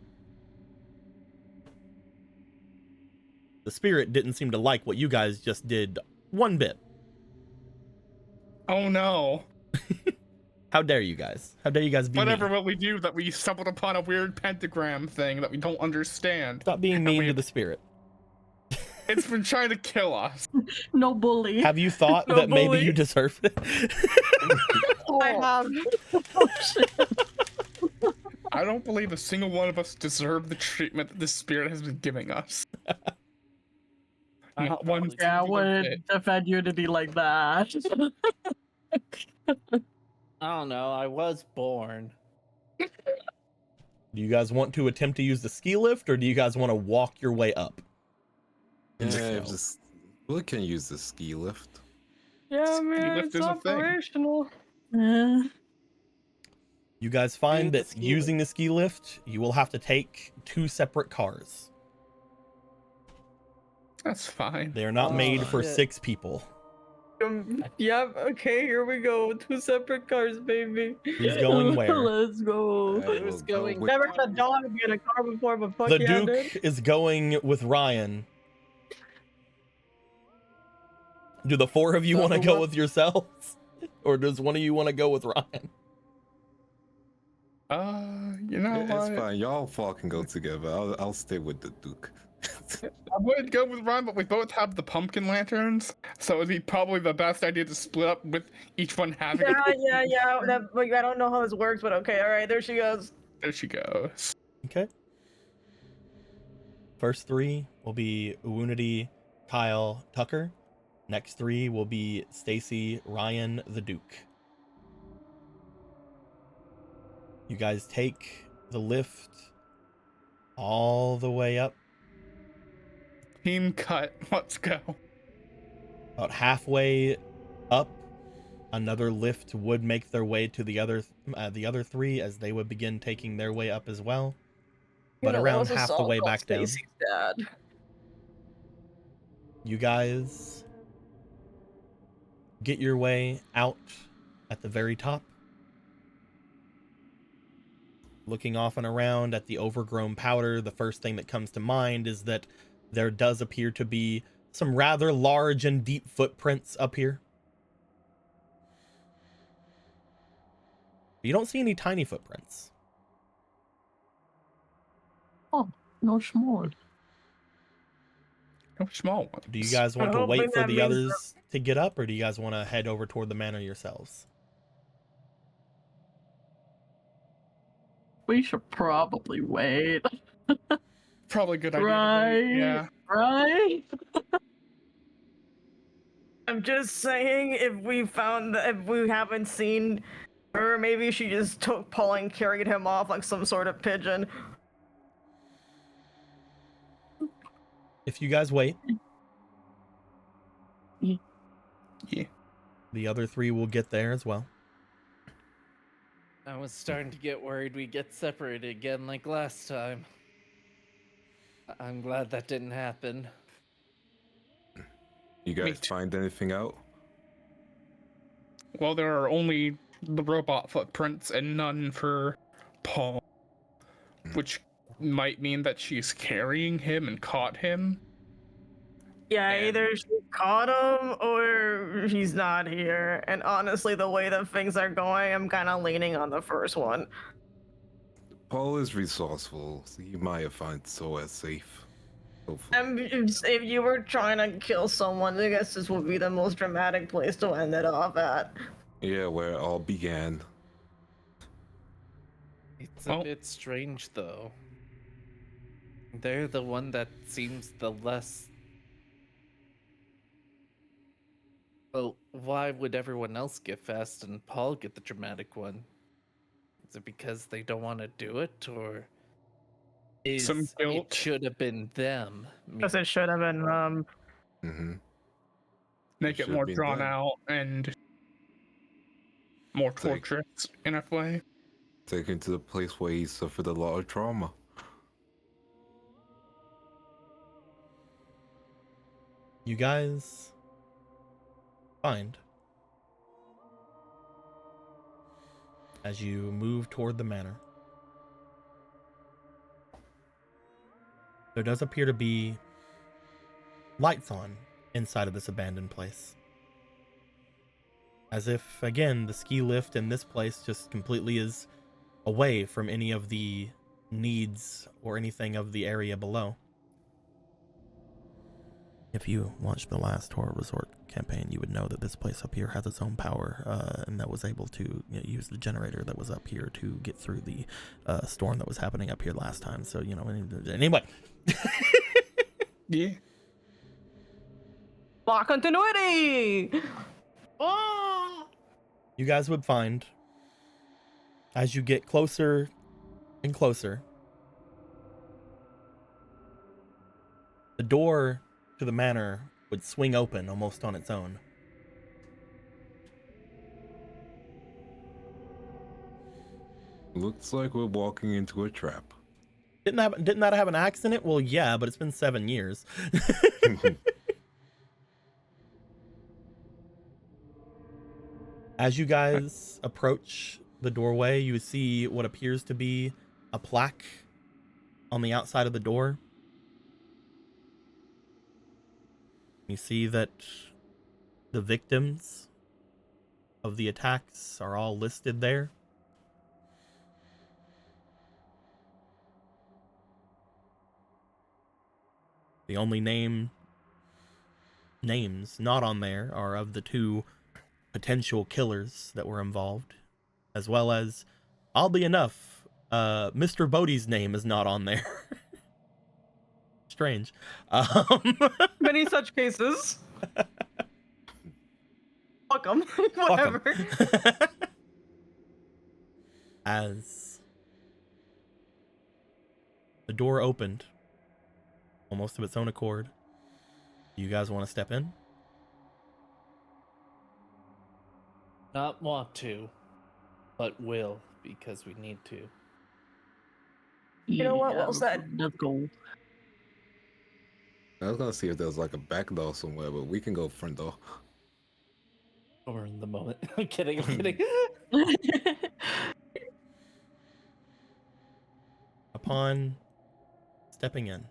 The spirit didn't seem to like what you guys just did one bit. Oh no. How dare you guys? How dare you guys be Whatever mean? will we do that we stumbled upon a weird pentagram thing that we don't understand. Stop being And mean to the spirit. It's been trying to kill us. No bully. Have you thought No that maybe bully. you deserve it? I have. Oh, shit. I don't believe a single one of us deserve the treatment that this spirit has been giving us. Not one Yeah, I singular wouldn't bit. defend you to be like that. I don't know. I was born. Do you guys want to attempt to use the ski lift, or do you guys want to walk your way up? In the Yeah, snow? just we can use the ski lift. Yeah, Ski man, lift it's is a thing. operational. Eh. You guys find the that ski using the ski lift, you will have to take 2 separate cars. That's fine. They are not Oh, made for shit. 6 people. Yep, okay, here we go. 2 separate cars, baby. Who's going where? Let's go. Alright, Who's we'll go going- with- Never had a dog be in a car before, but fuck The yeah, Duke dude. is going with Ryan. Do the 4 of you So want to who go wa- with yourselves? Or does one of you want to go with Ryan? You know Yeah, it's what? fine. Y'all four can go together. I'll stay with the Duke. I would go with Ryan, but we both have the pumpkin lanterns, so it'd be probably the best idea to split up with each one having Yeah. Like, I don't know how this works, but okay, alright, there she goes. There she goes. Okay. First 3 will be Uunity, Kyle, Tucker. Next 3 will be Stacy, Ryan, the Duke. You guys take the lift all the way up. Team cut. Let's go. About halfway up, another lift would make their way to the other 3 as they would begin taking their way up as well. But You know, that around was a half the song way called back down, Stacy's Dad. you guys get your way out at the very top. Looking off and around at the overgrown powder, the first thing that comes to mind is that there does appear to be some rather large and deep footprints up here. You don't see any tiny footprints. No small. No small ones. Do you guys want I to don't wait think for that the means others to get up, or do you guys want to head over toward the manor yourselves? We should probably wait. Probably a good idea. To Right. wait. Yeah. Right? I'm just saying, if we haven't seen her, maybe she just took Paul and carried him off like some sort of pigeon. If you guys wait, Yeah. the other 3 will get there as well. I was starting to get worried we'd get separated again like last time. I'm glad that didn't happen. You guys find anything out? Well, there are only the robot footprints and none for Paul, which might mean that she's carrying him and caught him. Yeah, And- either she caught him or he's not here. And honestly, the way that things are going, I'm kind of leaning on the first one. Paul is resourceful. So he might have found Soa safe. Hopefully. If you were trying to kill someone, I guess this would be the most dramatic place to end it off at. Yeah, where it all began. It's a Well- bit strange, though. They're the one that seems the less. Well, why would everyone else get fast and Paul get the dramatic one? Is it because they don't want to do it, or is Some it guilt. should have been them? Because it should have been, Mm-hmm. Make it Should more be drawn done. out and more It's like- torturous in a way. Take him to the place where he suffered a lot of trauma. You guys find, as you move toward the manor, there does appear to be lights on inside of this abandoned place. As if, again, the ski lift in this place just completely is away from any of the needs or anything of the area below. If you watched the last Horror Resort campaign, you would know that this place up here has its own power, and that was able to use the generator that was up here to get through the storm that was happening up here last time. So, anyway. Yeah. Plot continuity! Oh! You guys would find, as you get closer and closer, the door to the manor would swing open almost on its own. Looks like we're walking into a trap. Didn't that have an axe in it? Well, yeah, but it's been 7 years. As you guys approach the doorway, you see what appears to be a plaque on the outside of the door. You see that the victims of the attacks are all listed there. The only names not on there are of the 2 potential killers that were involved, as well as, oddly enough, Mr. Bodie's name is not on there. Strange. Many such cases. Fuck 'em. Whatever. As the door opened, almost of its own accord, you guys want to step in? Not want to, but will, because we need to. You know what? Well said. Let's go. I was gonna see if there's like a back door somewhere, but we can go front door. Or in the moment. I'm kidding, I'm kidding. Upon stepping in,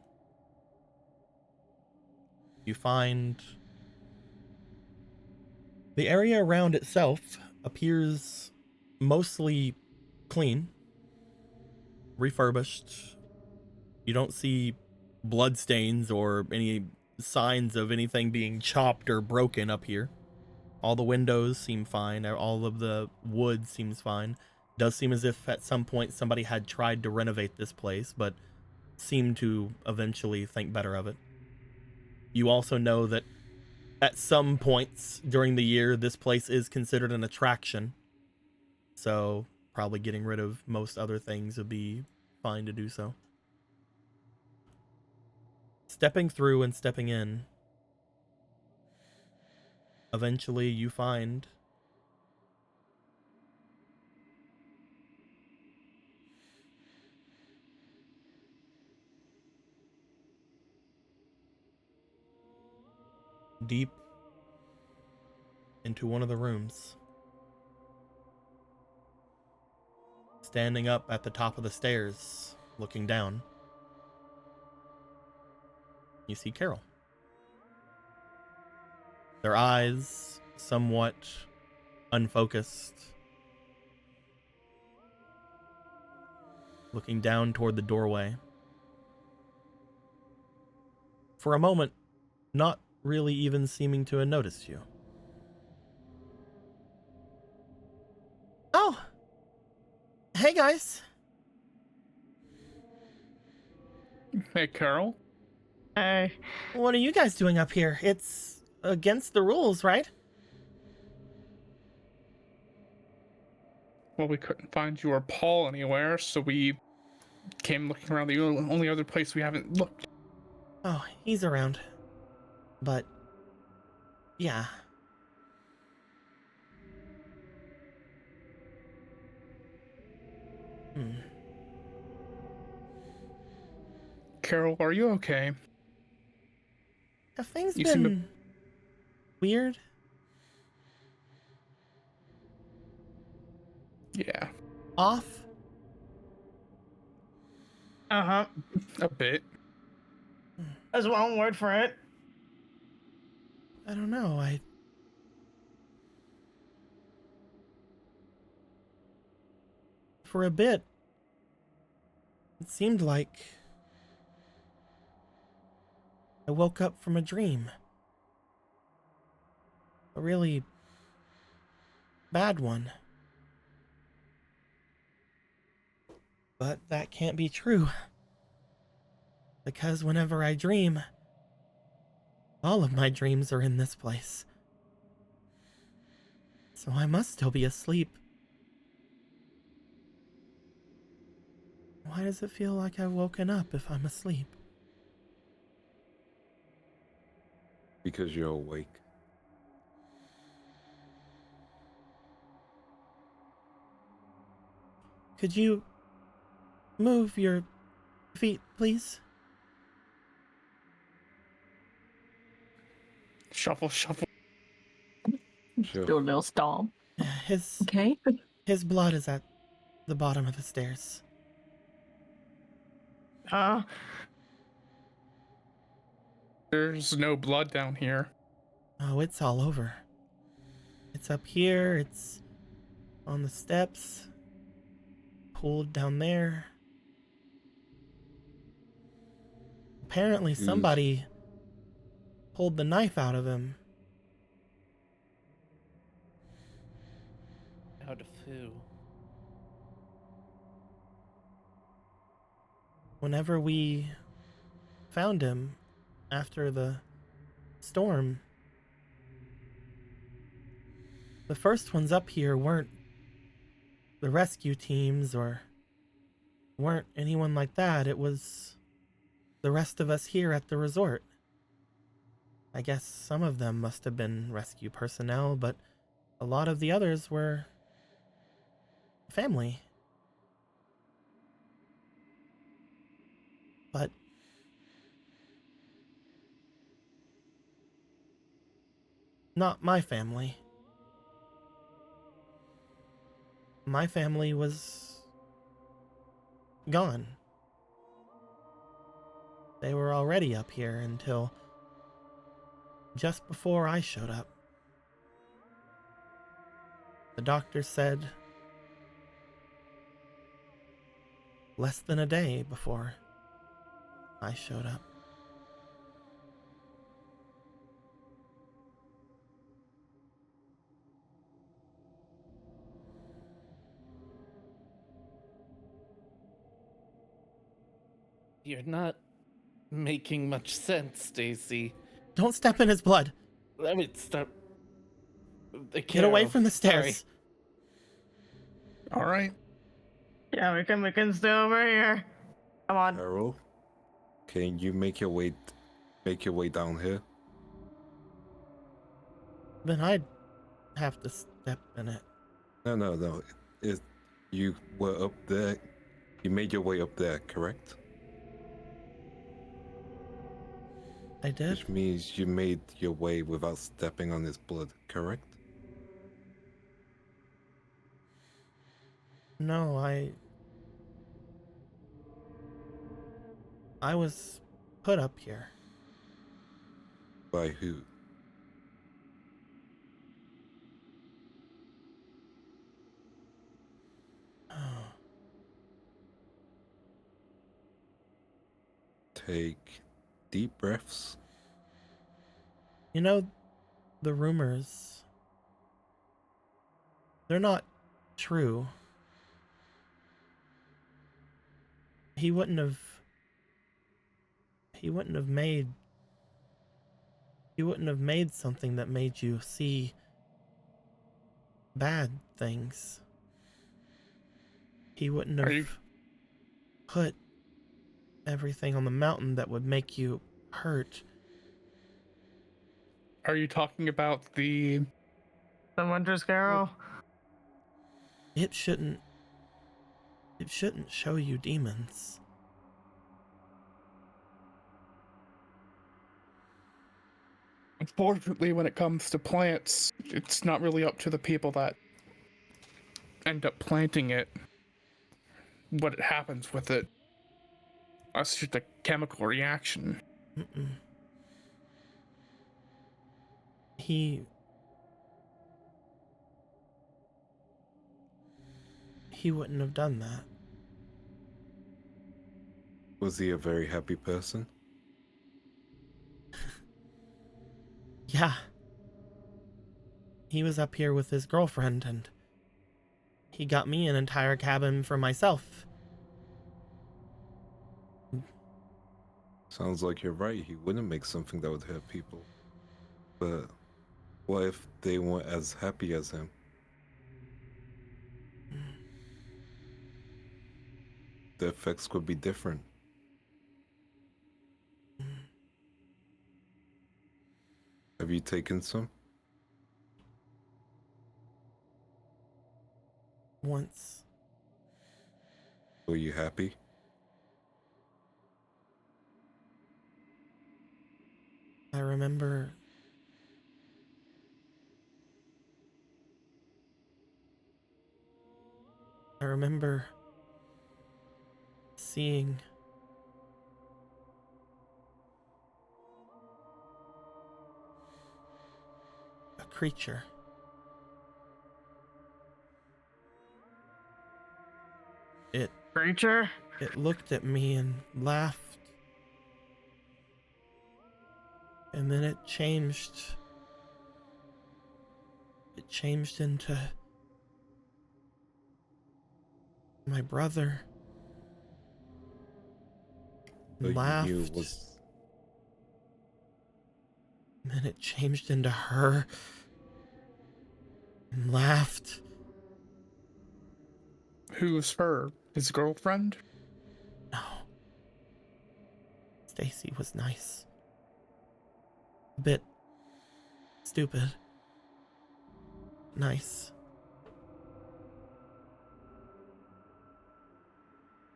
you find the area around itself appears mostly clean, refurbished. You don't see bloodstains or any signs of anything being chopped or broken up here. All the windows seem fine. All of the wood seems fine. Does seem as if at some point somebody had tried to renovate this place, but seemed to eventually think better of it. You also know that at some points during the year, this place is considered an attraction. So probably getting rid of most other things would be fine to do so. Stepping through and stepping in, eventually you find deep into one of the rooms. Standing up at the top of the stairs, looking down, you see Carol. Their eyes somewhat unfocused, looking down toward the doorway. For a moment, not really even seeming to have noticed you. Oh! Hey, guys! Hey, Carol. Hey. What are you guys doing up here? It's against the rules, right? Well, we couldn't find you or Paul anywhere, so we came looking around. The only other place we haven't looked. Oh, he's around. But, yeah. Hmm. Carol, are you okay? Have things You seem been weird? Yeah, Off? Uh-huh. a bit. That's one word for it. I don't know. For a bit, it seemed like I woke up from a dream. A really bad one. But that can't be true. Because whenever I dream, all of my dreams are in this place. So I must still be asleep. Why does it feel like I've woken up if I'm asleep? Because you're awake. Could you move your feet, please? Shuffle, shuffle. Sure. Do a little stomp. His Okay. his blood is at the bottom of the stairs. Huh? There's no blood down here. Oh, it's all over. It's up here, it's on the steps, pulled down there. Apparently Who's- somebody pulled the knife out of him. Out of who? Whenever we found him after the storm, the first ones up here weren't the rescue teams or weren't anyone like that. It was the rest of us here at the resort. I guess some of them must have been rescue personnel, but a lot of the others were family. But not my family. My family was gone. They were already up here until just before I showed up. The doctor said less than a day before I showed up. You're not making much sense, Stacy. Don't step in his blood. Let me start. Get away Carol, from the sorry. stairs. All right. Yeah, we can stay over here. Come on. Carol, can you make your way down here? Then I'd have to step in it. No. You were up there. You made your way up there, correct? I did? Which means you made your way without stepping on his blood, correct? No, I was put up here. By who? Oh, Take deep breaths. you know, the rumors, they're not true. He wouldn't have made something that made you see bad things. He wouldn't Are you- have put everything on the mountain that would make you hurt. Are you talking about the... The Winter Scarrow. It shouldn't It shouldn't show you demons. Unfortunately, when it comes to plants, it's not really up to the people that end up planting it what happens with it. That's just a chemical reaction. Mm-mm. He wouldn't have done that. Was he a very happy person? Yeah. He was up here with his girlfriend, and he got me an entire cabin for myself. Sounds like you're right. He wouldn't make something that would hurt people. But what if they weren't as happy as him? The effects could be different. Have you taken some? Once. Were you happy? I remember seeing a creature. Creature? It looked at me and laughed. And then it changed. It changed into my brother. So you Laughed. knew it was... And then it changed into her. And laughed. Who's her? His girlfriend? No. Stacy was nice. A bit stupid. Nice.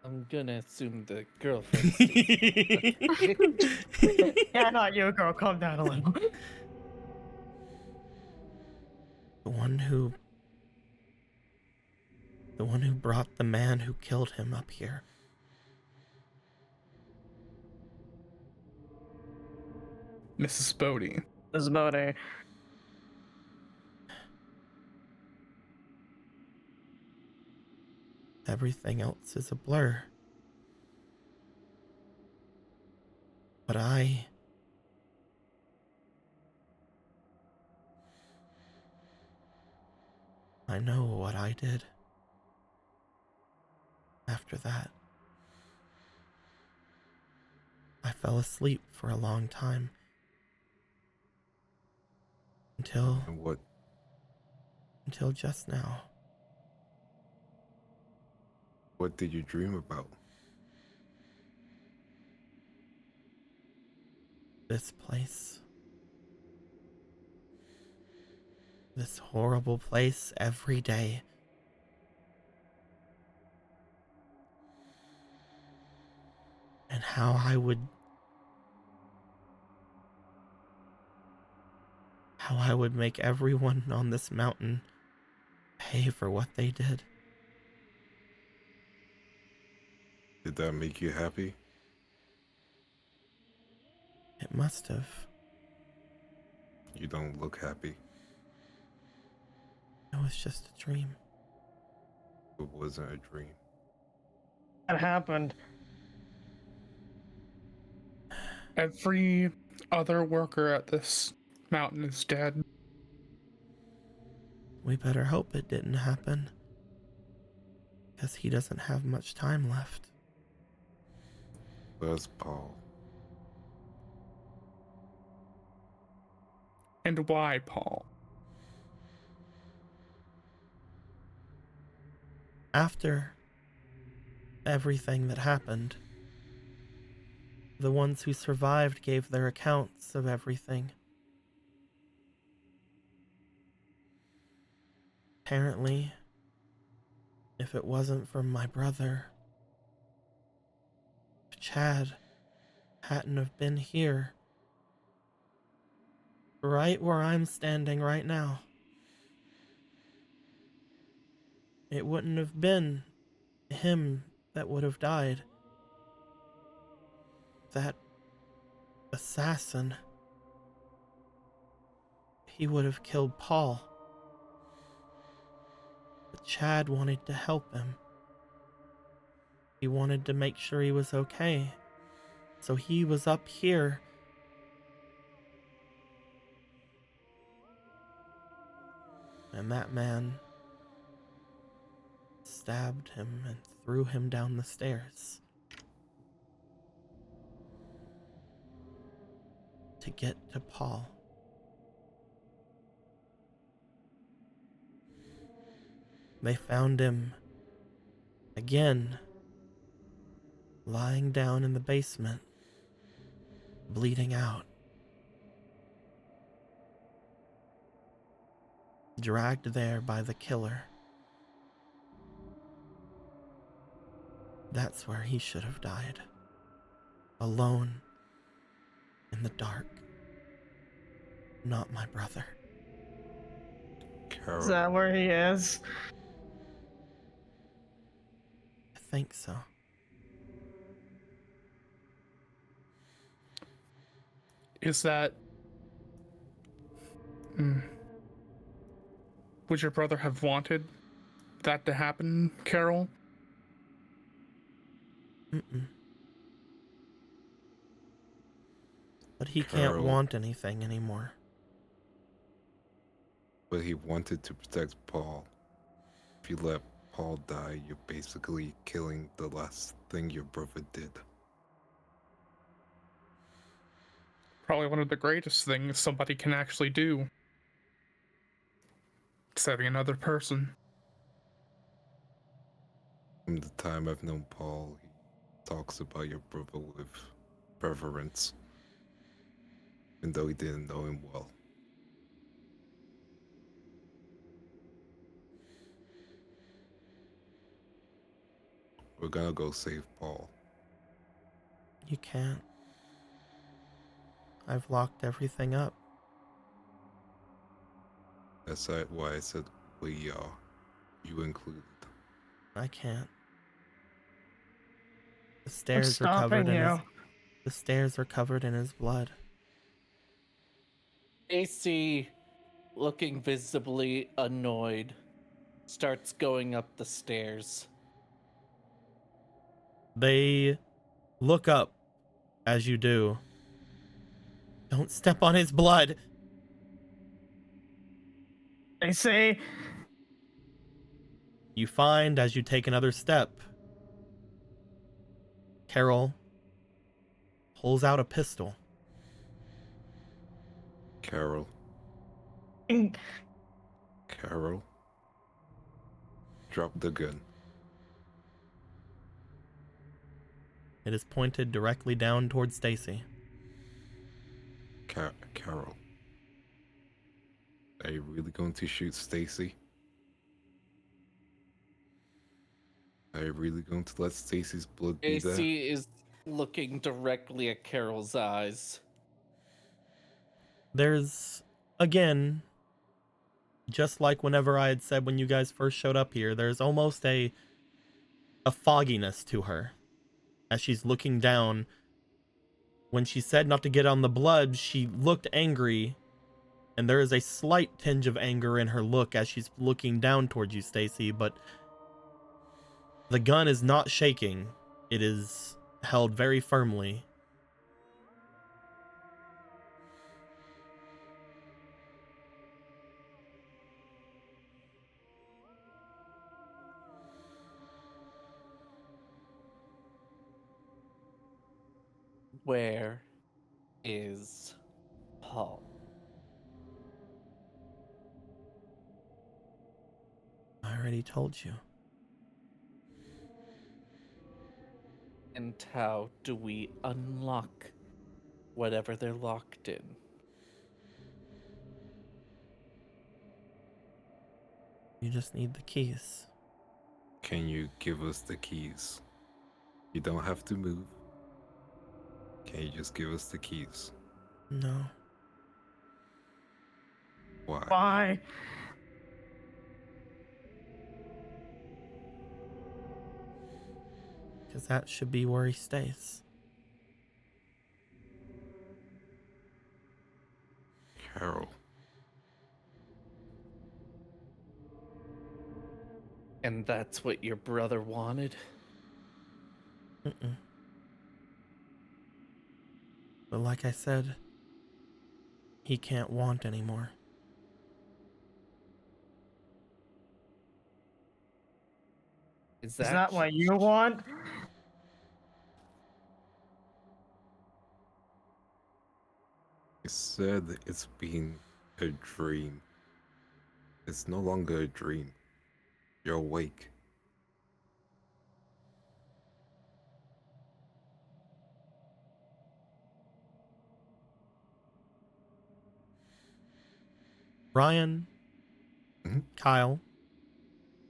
I'm gonna assume the girlfriend. Yeah, not you, girl. Calm down a little. The one who brought the man who killed him up here. Mrs. Bodie. This is about a. Everything else is a blur. But I know what I did. After that, I fell asleep for a long time. Until And what? Just now. What did you dream about? This place. This horrible place every day. And how I would make everyone on this mountain pay for what they did. Did that make you happy? It must have. You don't look happy. It was just a dream. It wasn't a dream. What happened? Every other worker at this mountain is dead. We better hope it didn't happen. Because he doesn't have much time left. Where's Paul? And why, Paul? After everything that happened, the ones who survived gave their accounts of everything. Apparently, If it wasn't for my brother, if Chad hadn't have been here, right where I'm standing right now, it wouldn't have been him that would have died. That assassin, he would have killed Paul. But Chad wanted to help him. He wanted to make sure he was okay. So he was up here. And that man stabbed him and threw him down the stairs. To get to Paul. They found him again, lying down in the basement, bleeding out. Dragged there by the killer. That's where he should have died. Alone. In the dark. Not my brother. Carol. Is that where he is? I think so. Is that... Would your brother have wanted that to happen, Carol? Mm-mm. But he Carol. can't want anything anymore. But he wanted to protect Paul. If you let Paul die, you're basically killing the last thing your brother did. Probably one of the greatest things somebody can actually do. Saving another person. From the time I've known Paul, he talks about your brother with reverence. Even though he didn't know him well. We're gonna go save Paul. You can't. I've locked everything up. That's why I said we are. You included. I can't. The What's stairs are covered stopping in his... you? The stairs are covered in his blood. AC, looking visibly annoyed, starts going up the stairs. They look up as you do. Don't step on his blood. They say, You find as you take another step, Carol pulls out a pistol. Carol. "Mm, Carol. Drop the gun. It is pointed directly down towards Stacy. Carol. Are you really going to shoot Stacy? Are you really going to let Stacy's blood be there? AC is looking directly at Carol's eyes. There's, again, just like whenever I had said when you guys first showed up here, there's almost a fogginess to her as she's looking down. When she said not to get on the blood, she looked angry, and there is a slight tinge of anger in her look as she's looking down towards you, Stacy, but the gun is not shaking. It is held very firmly. Where is Paul? I already told you. And how do we unlock whatever they're locked in? You just need the keys. can you give us the keys? You don't have to move. Can you just give us the keys? No. Why? Why? Because that should be where he stays. Carol. And that's what your brother wanted? Mm-mm. But like I said, he can't want anymore. Is Is that what you want? I said it's been a dream. It's no longer a dream. You're awake. Ryan, Mhm. Kyle,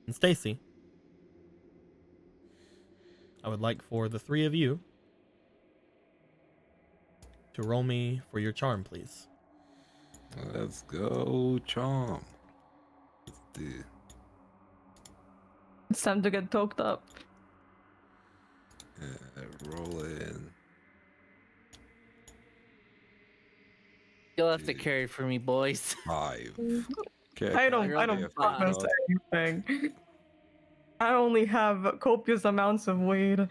and Stacy, I would like for the three of you to roll me for your charm, please. Let's go, Charm. Let's do. It's time to get toked up. Roll in. You'll have to carry for me, boys. 5. Okay, I don't I yeah, promise God. anything. I only have copious amounts of weed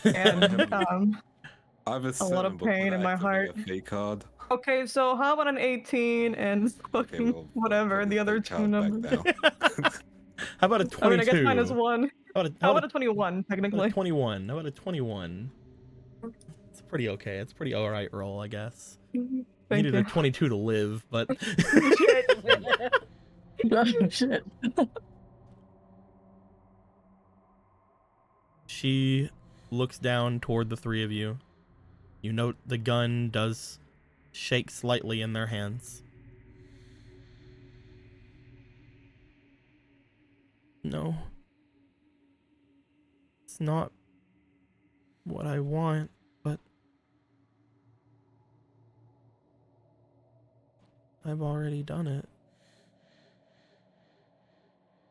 and I have a a lot 7, of but pain could I in my activate heart. a fake card? Okay, so how about an 18 and Okay, fucking well, whatever put the other fake two card back numbers? down. How about a 22? I mean, I guess minus one. How about How a, about a 21, how about a technically? 21? How about a 21? It's pretty okay. It's a pretty alright roll, I guess. You Thank needed you. a 22 to live, but Shit. she looks down toward the three of you. You note the gun does shake slightly in their hands. No. It's not what I want, but I've already done it.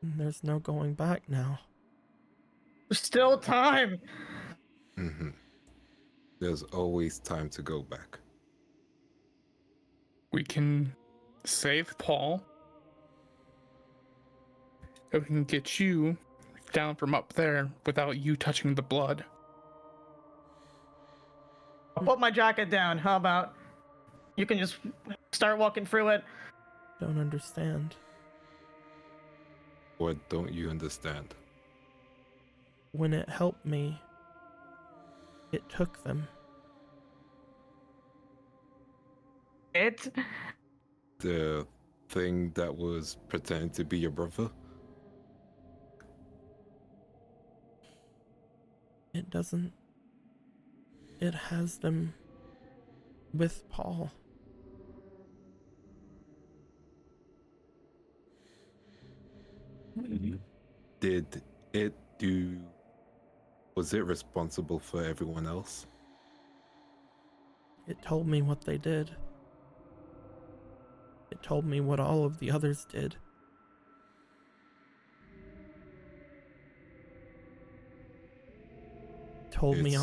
And there's no going back now. There's still time. Mm-hmm. There's always time to go back. We can save Paul. And we can get you down from up there without you touching the blood. I'll put my jacket down. How about you can just start walking through it? Don't understand. What don't you understand? When it helped me, it took them. It? The thing that was pretending to be your brother? It doesn't. It has them with Paul. Did it do... Was it responsible for everyone else? It told me what they did. It told me what all of the others did. It told me It's-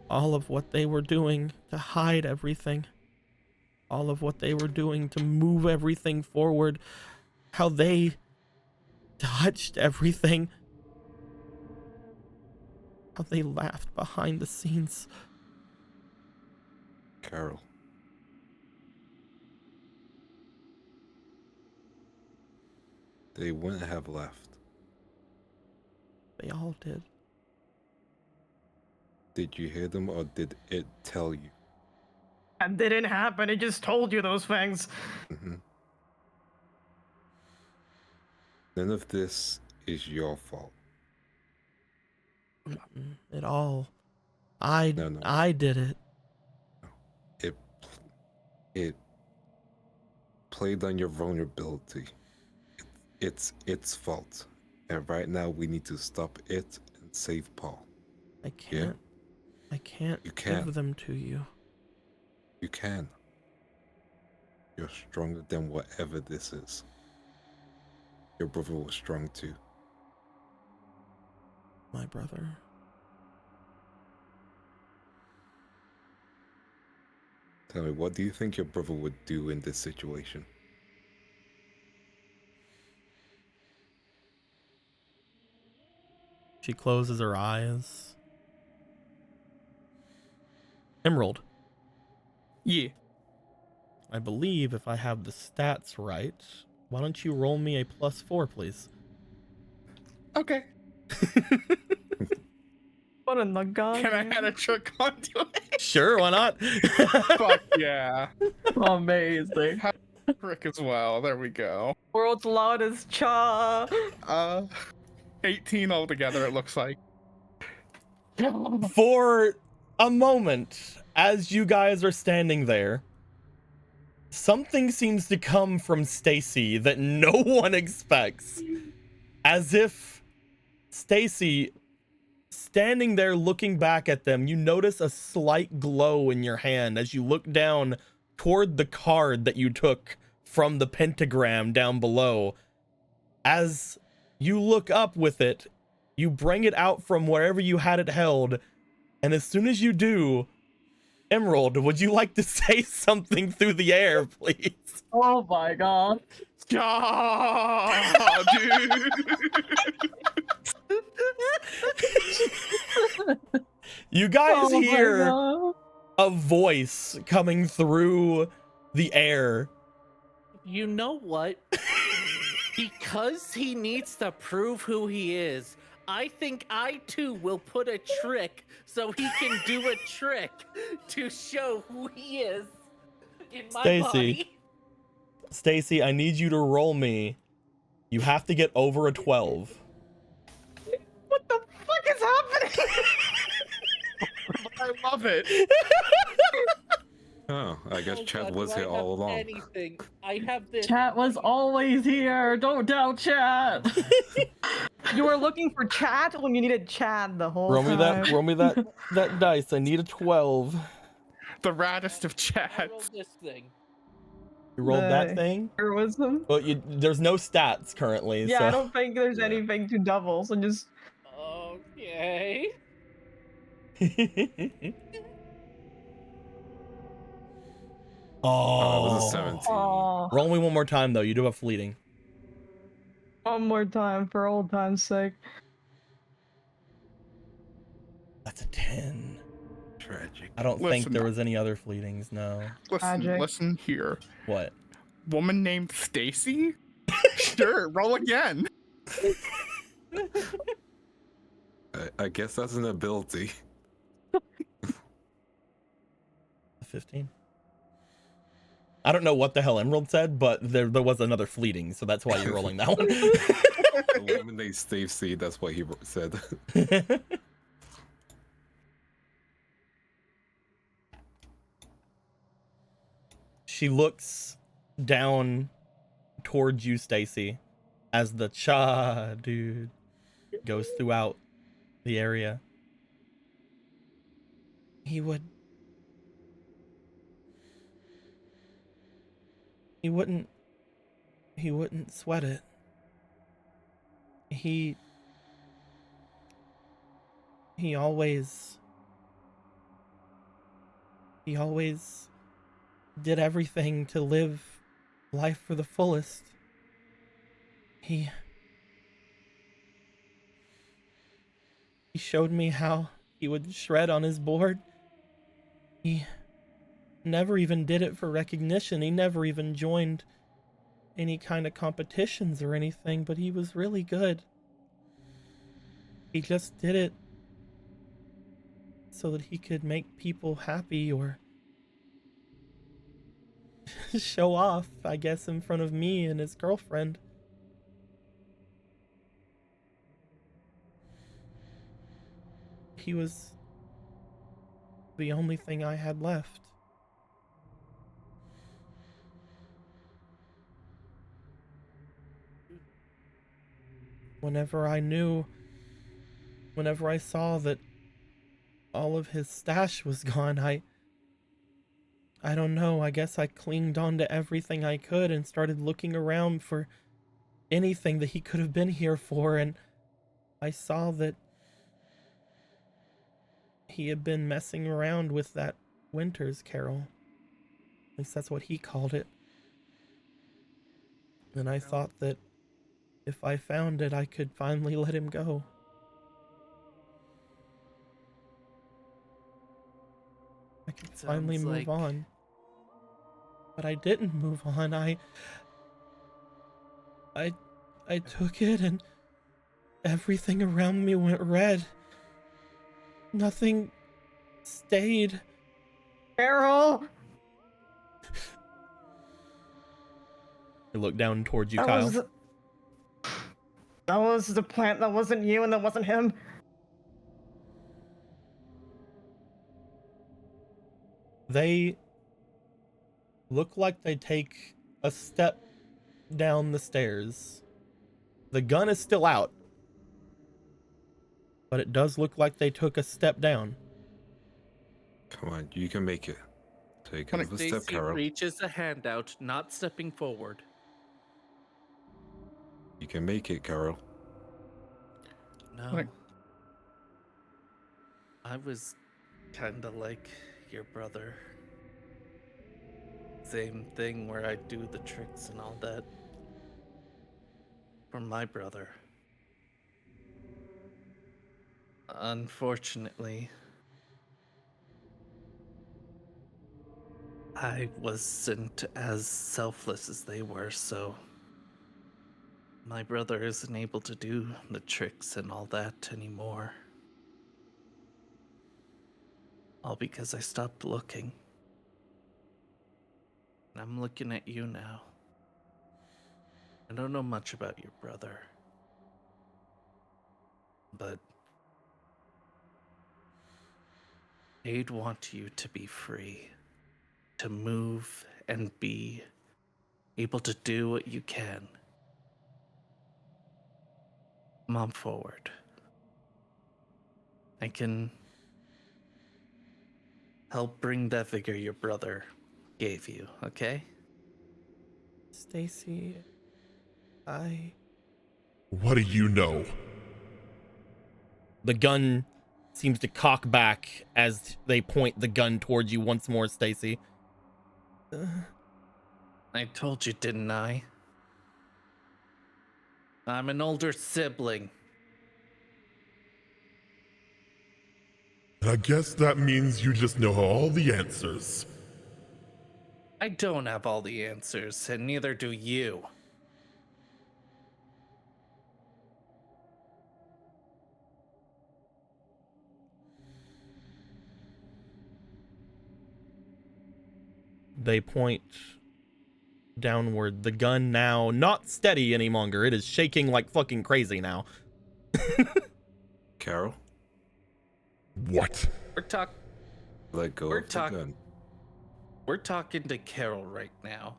all of what they were doing to hide everything. All of what they were doing to move everything forward. How they touched everything. How they laughed behind the scenes. Carol. They wouldn't have left. They all did. Did you hear them or did it tell you? That didn't happen. It just told you those things. Mm-hmm. None of this is your fault. It all. I No. I did it. It played on your vulnerability. It's its fault. And right now we need to stop it and save Paul. I can't. I can't You can. give them to you. You can. You're stronger than whatever this is. Your brother was strong too. My brother. Tell me, what do you think your brother would do in this situation? She closes her eyes. Emerald, Yeah. I believe if I have the stats right, why don't you roll me a +4, please? Okay. What in the god? Can I add a trick onto it? Sure, why not? Fuck yeah. Amazing. Trick as well. There we go. World's loudest cha. 18 altogether, it looks like. For a moment, as you guys are standing there, something seems to come from Stacy that no one expects. As if Stacy, standing there looking back at them, you notice a slight glow in your hand as you look down toward the card that you took from the pentagram down below. As you look up with it, you bring it out from wherever you had it held, and as soon as you do, Emerald, would you like to say something through the air, please? Oh my god. Yeah, dude. You guys Oh my hear God. a voice coming through the air. You know what? Because he needs to prove who he is, I think I too will put a trick so he can do a trick to show who he is in my Stacy. body. Stacy, I need you to roll me. You have to get over a 12. What the fuck is happening? I love it. Oh, I guess Oh Chad God, was do I here all have along. Anything. I have this. Chat was always here. Don't doubt chat. You were looking for chat when you needed chat the whole Roll me time. that dice. I need a 12. The raddest of I chats. rolled this thing. You rolled that thing? Heroism. Well, there's no stats currently, Yeah, so. I don't think there's Yeah. anything to double, so just Okay. Oh, it was a Oh. 17. oh, Roll me one more time, though. You do have fleeting. one more time for old time's sake. That's a 10. Tragic. I don't think Listen. there was any other fleetings, no. Magic. Listen here. What? Woman named Stacy? Sure, roll again. I guess that's an ability. 15. I don't know what the hell Emerald said, but there was another fleeting, so that's why you're rolling that one. Eliminate Stacy, that's what he said. She looks down towards you, Stacy, as the cha dude goes throughout the area. He wouldn't sweat it. He always did everything to live life for the fullest. He showed me how he would shred on his board. He never even did it for recognition. He never even joined any kind of competitions or anything, but he was really good. He just did it so that he could make people happy or show off, I guess, in front of me and his girlfriend. He was the only thing I had left. whenever I saw that all of his stash was gone, I don't know, I guess I clinged on to everything I could and started looking around for anything that he could have been here for, and I saw that he had been messing around with that Winter's Carol. At least that's what he called it. And I thought that if I found it, I could finally let him go. I could finally Sounds move like- on. But I didn't move on. I took it and everything around me went red. Nothing stayed. Carol! I look down towards you, That Kyle. That was the plant. That wasn't you and that wasn't him. They look like they take a step down the stairs. The gun is still out, but it does look like they took a step down. Come on, you can make it. Take Can I- another step, Stacy Carol. reaches a hand out, not stepping forward. You can make it, Carol. No. Like- I was kinda like your brother. Same thing where I do the tricks and all that. For my brother. Unfortunately, I wasn't as selfless as they were, so my brother isn't able to do the tricks and all that anymore. All because I stopped looking. And I'm looking at you now. I don't know much about your brother. But I'd want you to be free. To move and be able to do what you can. Mom forward. I can help bring that vigor your brother gave you, okay? Stacy, What do you know? The gun seems to cock back as they point the gun towards you once more, Stacy. I told you, didn't I? I'm an older sibling. And I guess that means you just know all the answers. I don't have all the answers, and neither do you. They point downward. The gun now not steady any longer. It is shaking like fucking crazy now. Carol, What? let go We're of the talk- gun. We're talking to Carol right now.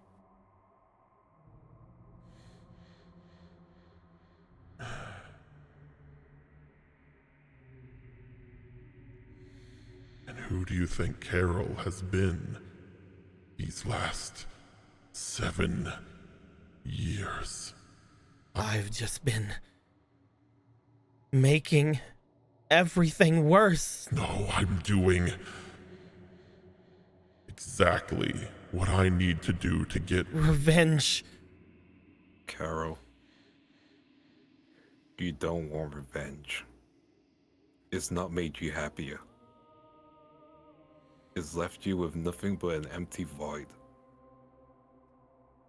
And who do you think Carol has been these last 7 years? I've just been making everything worse. No, I'm doing exactly what I need to do to get... Revenge. Carol, you don't want revenge. It's not made you happier. It's left you with nothing but an empty void.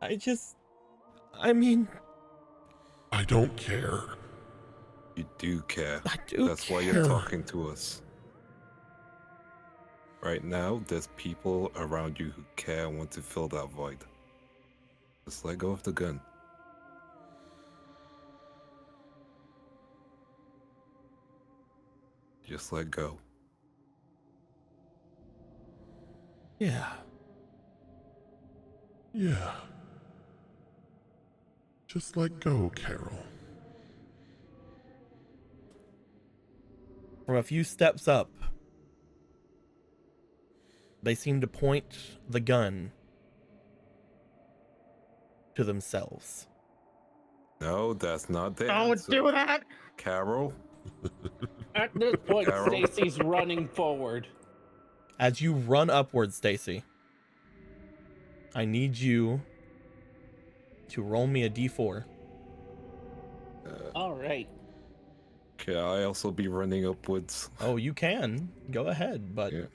I mean, I don't care. You do care. I do That's why care. you're talking to us. Right now, there's people around you who care and want to fill that void. Just let go of the gun. Just let go. Yeah. Yeah. Just let go, Carol. From a few steps up, they seem to point the gun to themselves. No, that's not the Don't answer. do that. Carol? At this point, Carol? Stacy's running forward. As you run upward, Stacy, I need you to roll me a d4. All right. Can I also be running upwards? Oh, you can. Go ahead, but Yeah.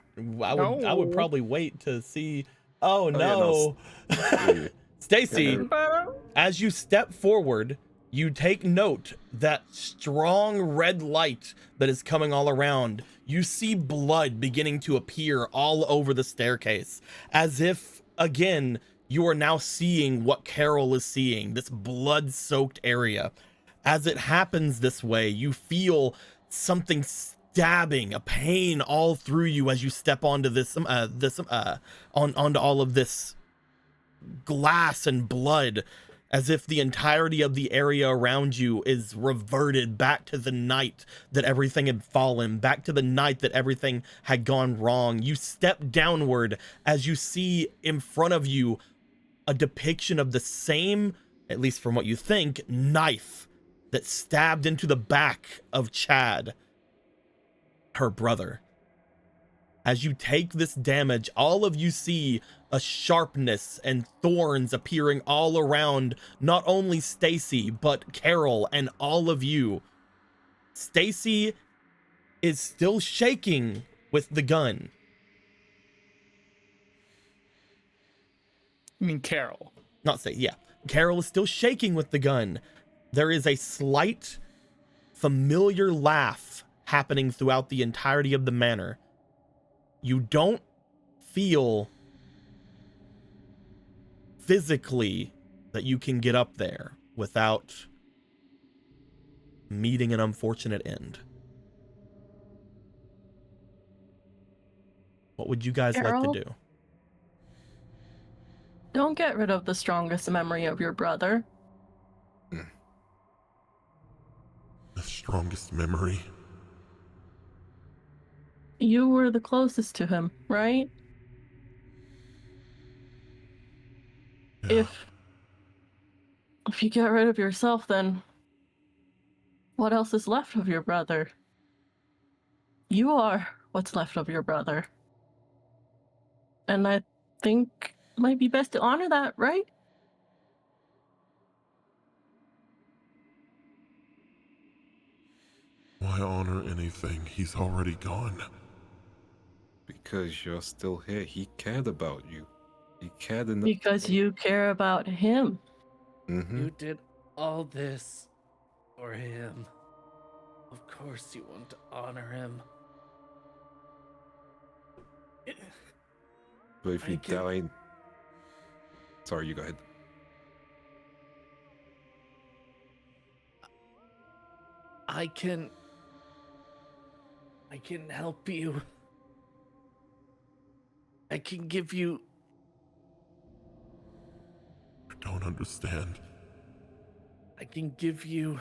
I would No. probably wait to see. Oh, yeah, no. Yeah. Stacy, Yeah. as you step forward, you take note that strong red light that is coming all around. You see blood beginning to appear all over the staircase, as if, again, you are now seeing what Carol is seeing, this blood-soaked area. As it happens this way, you feel something stabbing, a pain all through you as you step onto onto all of this glass and blood, as if the entirety of the area around you is reverted back to the night that everything had fallen, back to the night that everything had gone wrong. You step downward as you see in front of you a depiction of the same, at least from what you think, knife that stabbed into the back of Chad, her brother. As you take this damage, all of you see a sharpness and thorns appearing all around not only Stacy, but Carol and all of you. Stacy is still shaking with the gun. I mean, Carol. Not say, yeah. Carol is still shaking with the gun. There is a slight, familiar laugh happening throughout the entirety of the manor. You don't feel physically that you can get up there without meeting an unfortunate end. What would you guys like Carol? to do? Don't get rid of the strongest memory of your brother. The strongest memory. You were the closest to him, right? Yeah. If you get rid of yourself, then what else is left of your brother? You are what's left of your brother. And I think it might be best to honor that, right? Why honor anything? He's already gone. Because you're still here. He cared about you. He cared enough. Because you care about him. Mm-hmm. You did all this for him. Of course you want to honor him. But if I you can- die... Sorry, you go ahead. I can help you. I can give you... I don't understand. I can give you...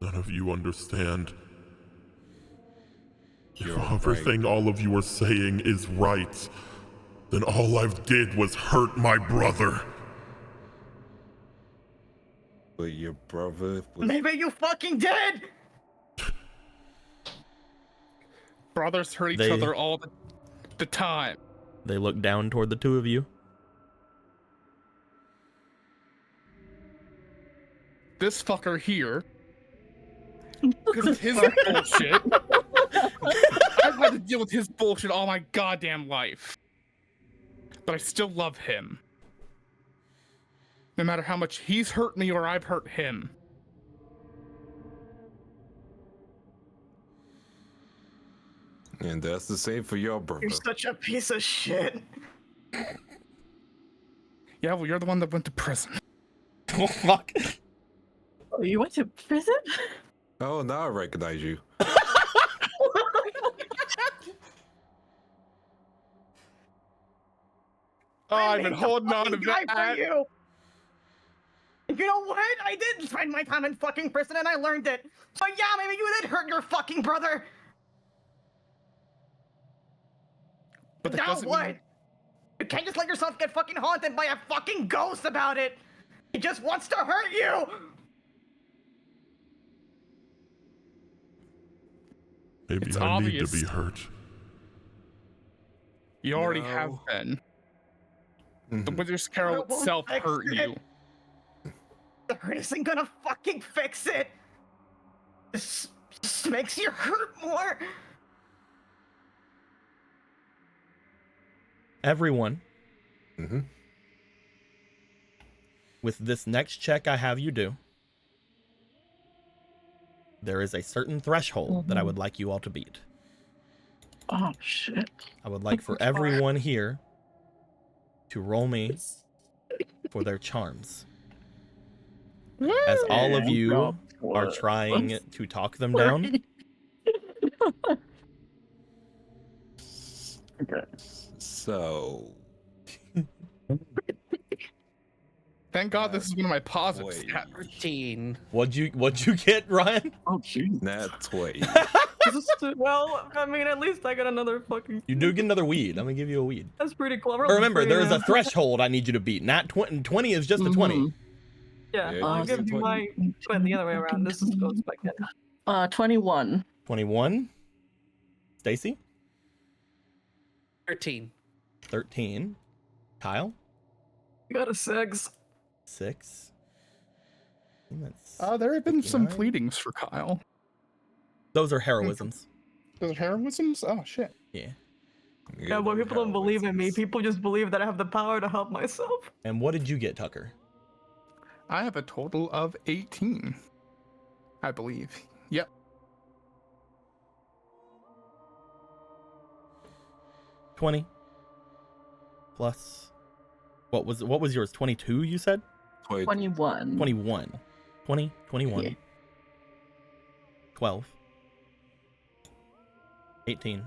None of you understand. You're If everything all of you are saying is right, then all I've did was hurt my brother. But your brother was... Maybe you fucking did. Brothers hurt each They- other all the time. They look down toward the two of you. This fucker here, because of his bullshit, I've had to deal with his bullshit all my goddamn life. But I still love him. No matter how much he's hurt me or I've hurt him. And that's the same for your brother. You're such a piece of shit. Yeah, well, you're the one that went to prison. Oh, fuck. Oh, you went to prison? Oh, now I recognize you. Oh, I've made been the holding on to fucking guy that. for you. You know what? I did spend my time in fucking prison and I learned it. So yeah, maybe you did hurt your fucking brother. But that Now doesn't what? mean- You can't just let yourself get fucking haunted by a fucking ghost about it. He just wants to hurt you. Maybe It's I need to obvious. be hurt. You already have No. been. The Mhm. Wizard's Carol It won't itself fix hurt it. you. The hurt isn't gonna fucking fix it. This just makes you hurt more. Everyone, Mm-hmm. with this next check I have you do, there is a certain threshold that I would like you all to beat. Oh shit. I would like for everyone here to roll me for their charms. As all of you are trying to talk them down. Okay. So, Thank God this is one of my positive Wait. stats. 13. What'd you get, Ryan? Oh jeez. Nat 20. Well, I mean, at least I got another fucking. You do get another weed. I'm gonna give you a weed. That's pretty clever. But remember, there is a threshold I need you to beat. Not 20. 20 is just a 20. Yeah, Yeah, I'll it's give a you 20. my 20 the other way around. This is goes back in. 21. 21. Stacy? 13. 13. Kyle? Got a 6. 6. I think that's- There have been some 59. pleadings for Kyle. Those are heroisms. Those are heroisms? Oh shit. Yeah. Yeah, but people don't believe in me. People just believe that I have the power to help myself. And what did you get, Tucker? I have a total of 18. I believe. Yep. 20 plus what was yours? 22 you said? 21. 21. 20, 21. Yeah. 12. 18.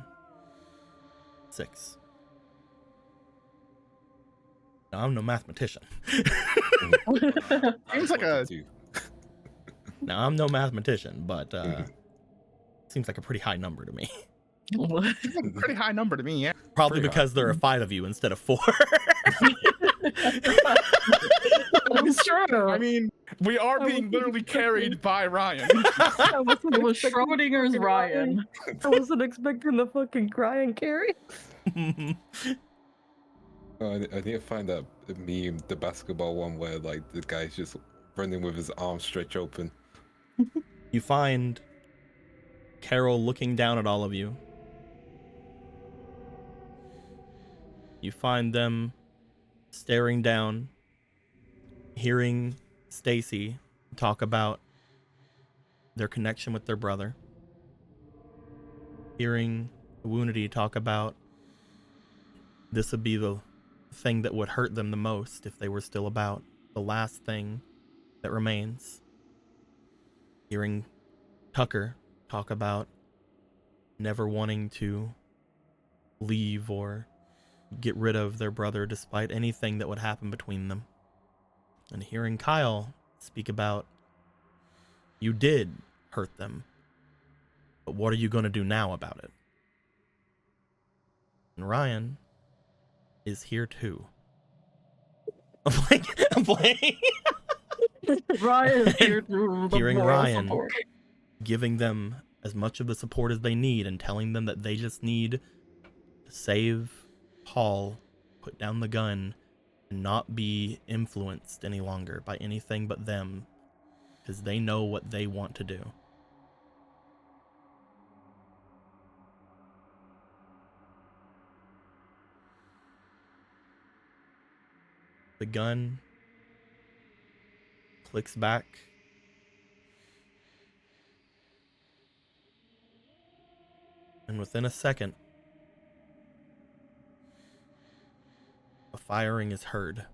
6. Now, I'm no mathematician. Seems like a- Now, I'm no mathematician, but seems like a pretty high number to me. It's a pretty high number to me, yeah. Probably Pretty because there are 5 of you instead of 4. It's true. I mean, we are being literally carried by Ryan. I wasn't It was expecting Schrodinger's fucking Ryan. I wasn't expecting the fucking cry and carry. Oh, I need to find that meme, the basketball one where like the guy's just running with his arms stretched open. You find Carol looking down at all of you. You find them staring down, hearing Stacy talk about their connection with their brother, hearing Woonity talk about this would be the thing that would hurt them the most if they were still about, the last thing that remains. Hearing Tucker talk about never wanting to leave or get rid of their brother despite anything that would happen between them. And hearing Kyle speak about you did hurt them, but what are you going to do now about it? And Ryan is here too. I'm playing. Ryan's here through the Hearing moral Ryan support. giving them as much of the support as they need and telling them that they just need to save Paul, put down the gun, and not be influenced any longer by anything but them, because they know what they want to do. The gun clicks back. And within a second, a firing is heard.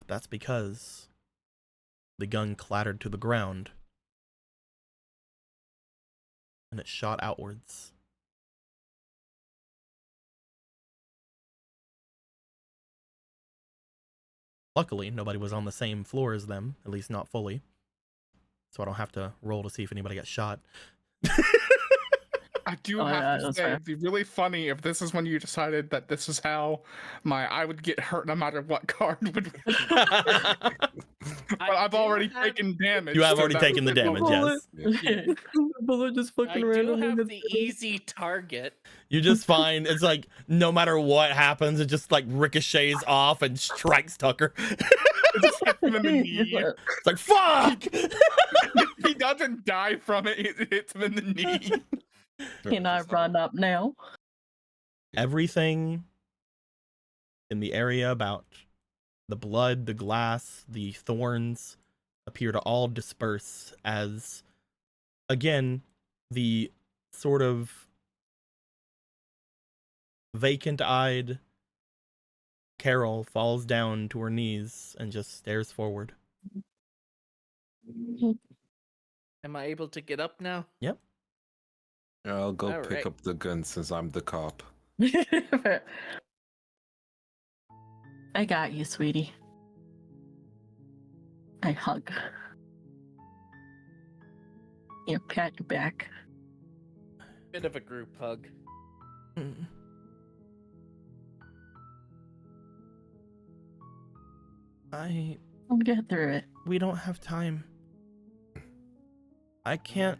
That's because the gun clattered to the ground and it shot outwards. Luckily, nobody was on the same floor as them, at least not fully. so I don't have to roll to see if anybody got shot. I do Oh, yeah, have to that's say, fair. it'd be really funny if this is when you decided that this is how I would get hurt no matter what card would win. But I've do already have- taken damage. You have so already that taken the would be damage, cool. yes. Bullet just I fucking do randomly have hits the me. easy target. You just find it's like no matter what happens, it just like ricochets off and strikes Tucker. It just hits him in the knee. It's like fuck. He doesn't die from it. It hits him in the knee. Can I run up now? Everything in the area about the blood, the glass, the thorns appear to all disperse as, again, the sort of vacant-eyed Carol falls down to her knees and just stares forward. Am I able to get up now? I'll go All pick right. up the gun since I'm the cop. I got you, sweetie. I hug. You pat your back. Bit of a group hug. Mm. I'll get through it. We don't have time. I can't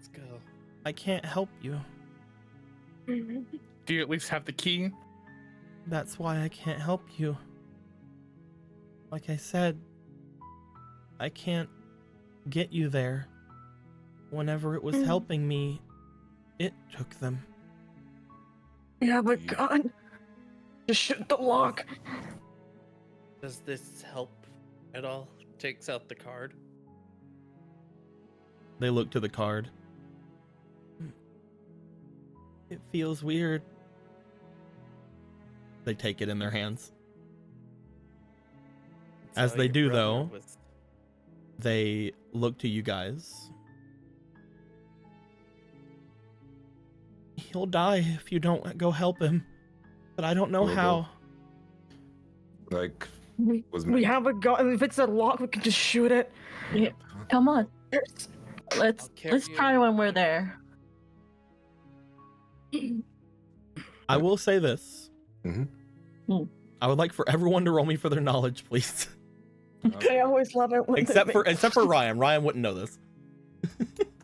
Let's go. help you. Do you at least have the key? That's why I can't help you. Like I said, I can't get you there. Whenever it was helping me, it took them. You have a gun. Just shoot the lock. Does this help at all? Takes out the card. They look to the card. It feels weird. They take it in their hands. As So they your do, brother though, was- they look to you guys. He'll die if you don't go help him, but I don't know We'll go. how. Like, We, was we have a gun. If it's a lock, we can just shoot it. Come on. Let's carry you. try when we're there. I will say this. Mhm. I would like for everyone to roll me for their knowledge, please. I always love it when except for Ryan. Ryan wouldn't know this.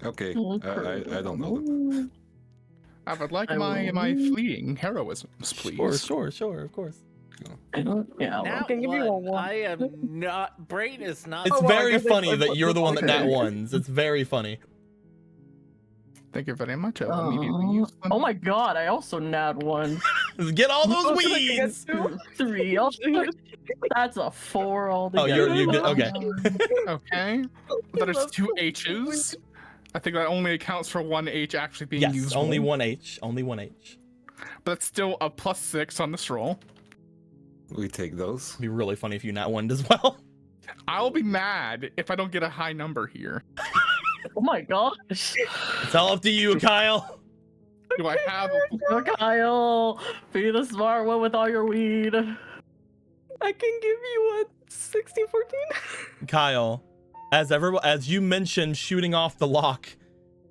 Okay, I don't know them. I would like I my will- fleeing heroisms, please. Sure, of course. I don't. Yeah. Nat can give you a one. one. I am not. Brain is not. It's Oh, well, I very guess funny it's- that you're the one that nat okay. ones. It's very funny. Thank you very much. I will immediately use them. Oh my god! I also nat one. Get all those Oh, so they can weeds. get two? 3. That's a 4 Oh, altogether. you did okay. Okay. That is love 2 how- H's. I think that only accounts for 1 H actually being Yes, used. only one H. Only one H. But it's still a +6 on this roll. We take those. It'd be really funny if you nat one as well. I'll be mad if I don't get a high number here. Oh my gosh! It's all up to you, Kyle. Do I have? Oh, Kyle, be the smart one with all your weed. I can give you a 1614. Kyle, as you mentioned shooting off the lock,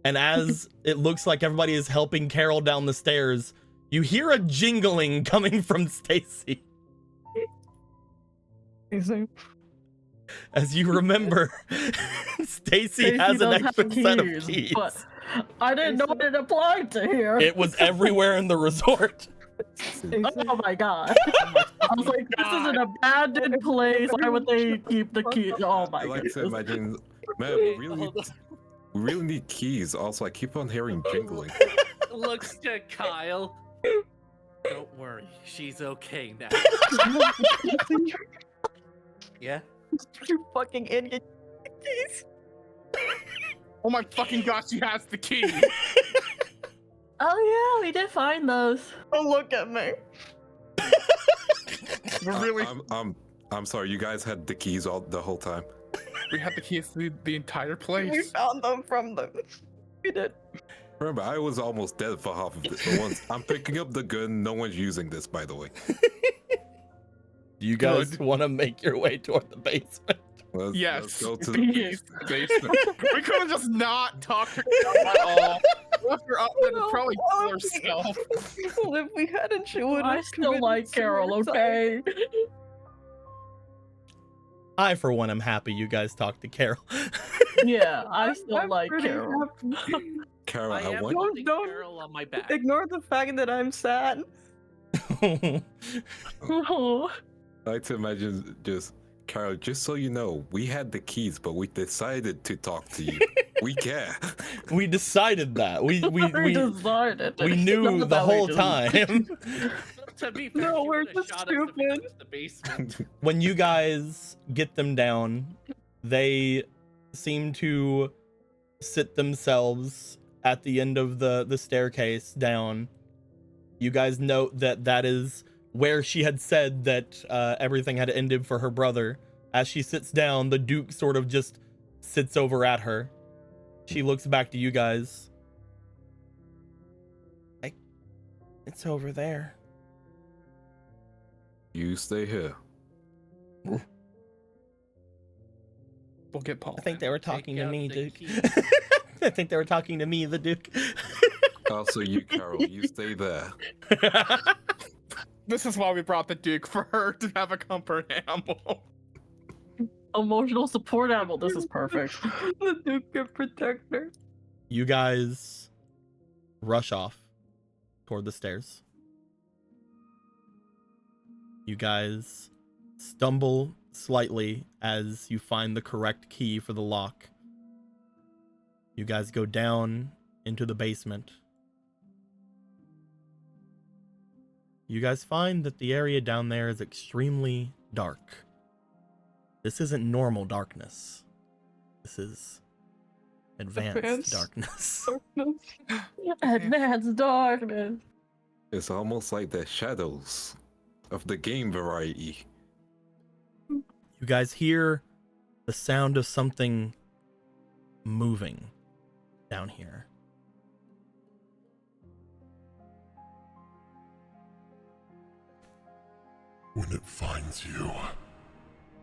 and as it looks like everybody is helping Carol down the stairs, you hear a jingling coming from Stacy. As you remember, Stacy has an does have extra set of keys. But I didn't know it applied to here. It was everywhere in the resort. Oh my god! I was like, this is an abandoned place. Why would they keep the key? Oh my I like to goodness. imagine, man, we really need keys. Also, I keep on hearing jingling. Looks to Kyle. Don't worry, she's okay now. Yeah. You fucking idiot. Oh my fucking gosh, she has the key. Oh yeah, we did find those. Don't look at me. We're really. I'm sorry. You guys had the keys the whole time. We had the keys to the entire We place. found them from them. We did. Remember, I was almost dead for half of this. Once I'm picking up the gun, no one's using this, by the way. Do you guys Good. want to make your way toward the basement? Let's go to the Yes, basement. We could have just not talked to her at all. Left her up and probably kill herself. Well, if we hadn't, she would have. I still like Carol, okay? I, for one, am happy you guys talked to Carol. Yeah, I still I'm like pretty Carol. happy. Carol, I am want putting Don't- Carol on my back. Ignore the fact that I'm sad. Oh, I like to imagine just Carol, just so you know, we had the keys, but we decided to talk to you. We care. We decided that. We decided. knew Not the that we whole just- time. To be fair, No, she we're would've just shot us if we stupid. touched the basement. When you guys get them down, they seem to sit themselves at the end of the staircase down. You guys note that that is where she had said that everything had ended for her brother. As she sits down, the Duke sort of just sits over at her. She looks back to you guys. It's over there. You stay here. We'll get Paul. I think they were talking Take to out me, the Duke. key. I think they were talking to me, the Duke. Also, you, Carol, you stay there. This is why we brought the Duke, for her to have a comfort animal. Emotional support animal. This is perfect. The Duke can protect her. You guys rush off toward the stairs. You guys stumble slightly as you find the correct key for the lock. You guys go down into the basement. You guys find that the area down there is extremely dark. This isn't normal darkness. This is advanced darkness. Advanced darkness. It's almost like the shadows of the game variety. You guys hear the sound of something moving down here. When it finds you,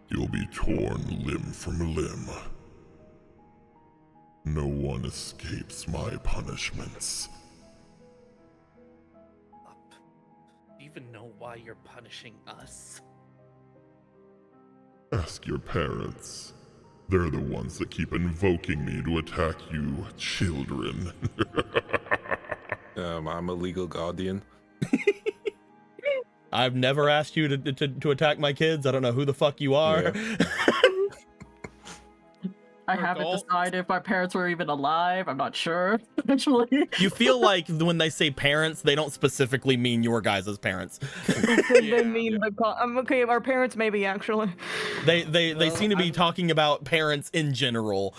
you'll be torn limb from limb. No one escapes my punishments. Do you even know why you're punishing us? Ask your parents. They're the ones that keep invoking me to attack you, children. I'm a legal guardian. I've never asked you to attack my kids. I don't know who the fuck you are. I Or haven't adult. decided if my parents were even alive. I'm not sure. Actually, You feel like when they say parents, they don't specifically mean your guys' parents. They mean the. Okay, our parents maybe actually. They seem to be talking about parents in general.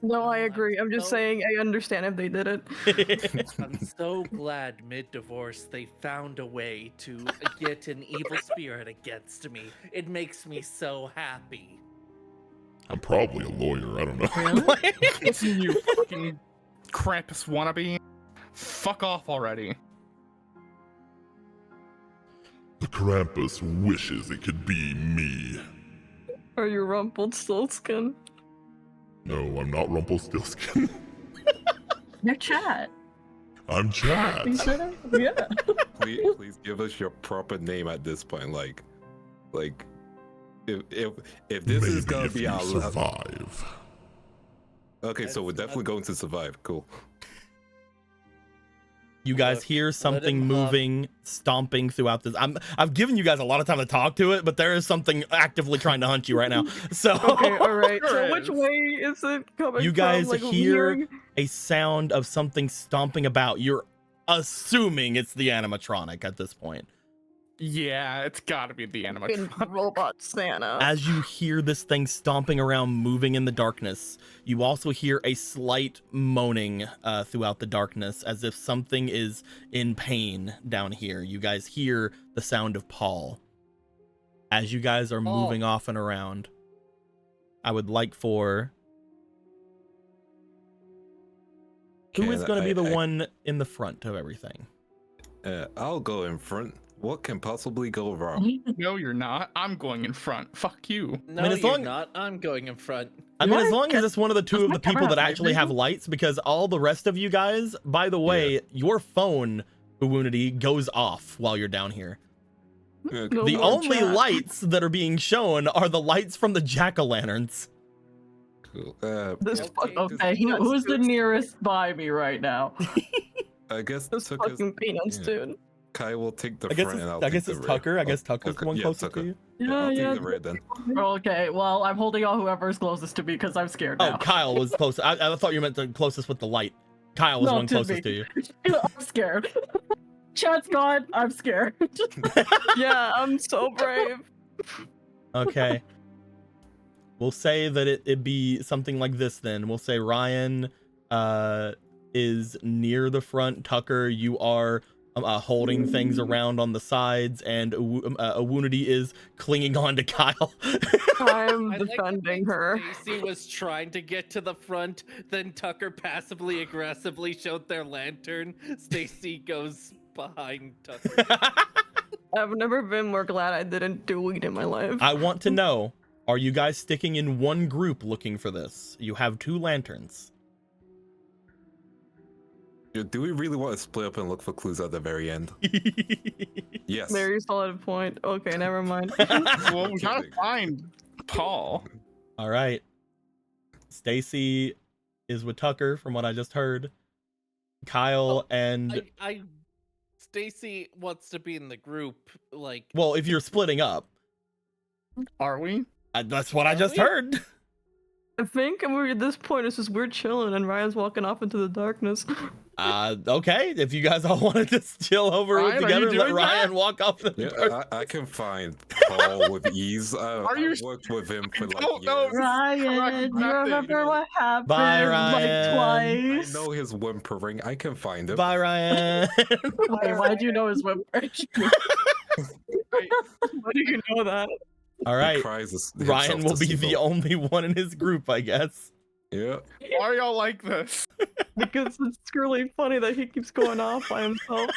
No, I agree. I'm just So- saying I understand if they did it. I'm so glad mid-divorce they found a way to get an evil spirit against me. It makes me so happy. I'm probably a lawyer, I don't know. Listen, you fucking Krampus wannabe. Fuck off already. The Krampus wishes it could be me. Are you Rumpelstiltskin? No, I'm not Rumpelstiltskin. your chat. I'm Chad. You said it? Yeah. Please give us your proper name at this point. Like, if this is Maybe gonna if be you our survive. okay, so we're definitely going to survive. Cool. You guys Look, hear something him up. moving, stomping throughout this. I've given you guys a lot of time to talk to it, but there is something actively trying to hunt you right now. So Okay, all right. Sure So which is. way is it coming You from? guys Like, hear hearing- a sound of something stomping about. You're assuming it's the animatronic at this point. Yeah, it's gotta be the fucking animatronic. robot Santa. As you hear this thing stomping around, moving in the darkness, you also hear a slight moaning throughout the darkness, as if something is in pain down here. You guys hear the sound of Paul. As you guys are Paul. moving off and around, I would like for... Who is Can going to be the I- one in the front of everything? I'll go in front. What can possibly go wrong? No, you're not. I'm going in front. Fuck you. No, as you're long- not. I'm going in front. I mean, as What? long as it's one of the two Does of my the people camera that have actually night have vision? lights, because all the rest of you guys, by the way, your phone, Uwunity, goes off while you're down here. No The more only chat. lights that are being shown are the lights from the jack-o'-lanterns. Cool. This Okay. fucking Okay, who's the nearest by me right now? I guess those Tucker's, fucking peanuts, yeah. dude. Kai will take the I guess front it's, and I'll I take guess the it's rear. Tucker. I guess Oh, Tucker's okay. the one Yeah, closest Tucker. to you. Yeah, I'll take the rear then. Okay, well, I'm holding on whoever's closest to me because I'm scared Oh, now. Kyle was close. I thought you meant the closest with the light. Kyle was No, one to closest me. to you. I'm scared. Chat's gone. I'm scared. Yeah, I'm so brave. Okay. We'll say that it be something like this then. We'll say Ryan is near the front. Tucker, you are holding things around on the sides, and Uwunity is clinging on to Kyle. I'm I like the defending way her. Stacy was trying to get to the front, then Tucker passively aggressively showed their lantern. Stacy goes behind Tucker. I've never been more glad I didn't do weed in my life. I want to know, are you guys sticking in one group looking for this? You have 2 lanterns. Do we really want to split up and look for clues at the very end? Yes. Very solid point. Okay, never mind. Well, we gotta Kidding. find Paul. All right. Stacy is with Tucker, from what I just heard. Kyle and Stacy wants to be in the group, like. well, if you're splitting up, Are we? that's what I just we? heard. I think we're at this point. It's just we're chilling, and Ryan's walking off into the darkness. Okay. If you guys all want to just chill over Ryan, are you together and let doing Ryan that? walk off the Yeah, I can find Paul with ease. I've worked with him for like Don't know. years. Ryan, you method. remember what happened Bye, like Ryan. I twice? know his whimpering. I can find him. Bye, Ryan. Wait, why'd you know his whimper? Why do you know that? All He right. cries himself Ryan will to be sleep. the only one in his group, I guess. Yeah. Why are y'all like this? Because it's really funny that he keeps going off by himself.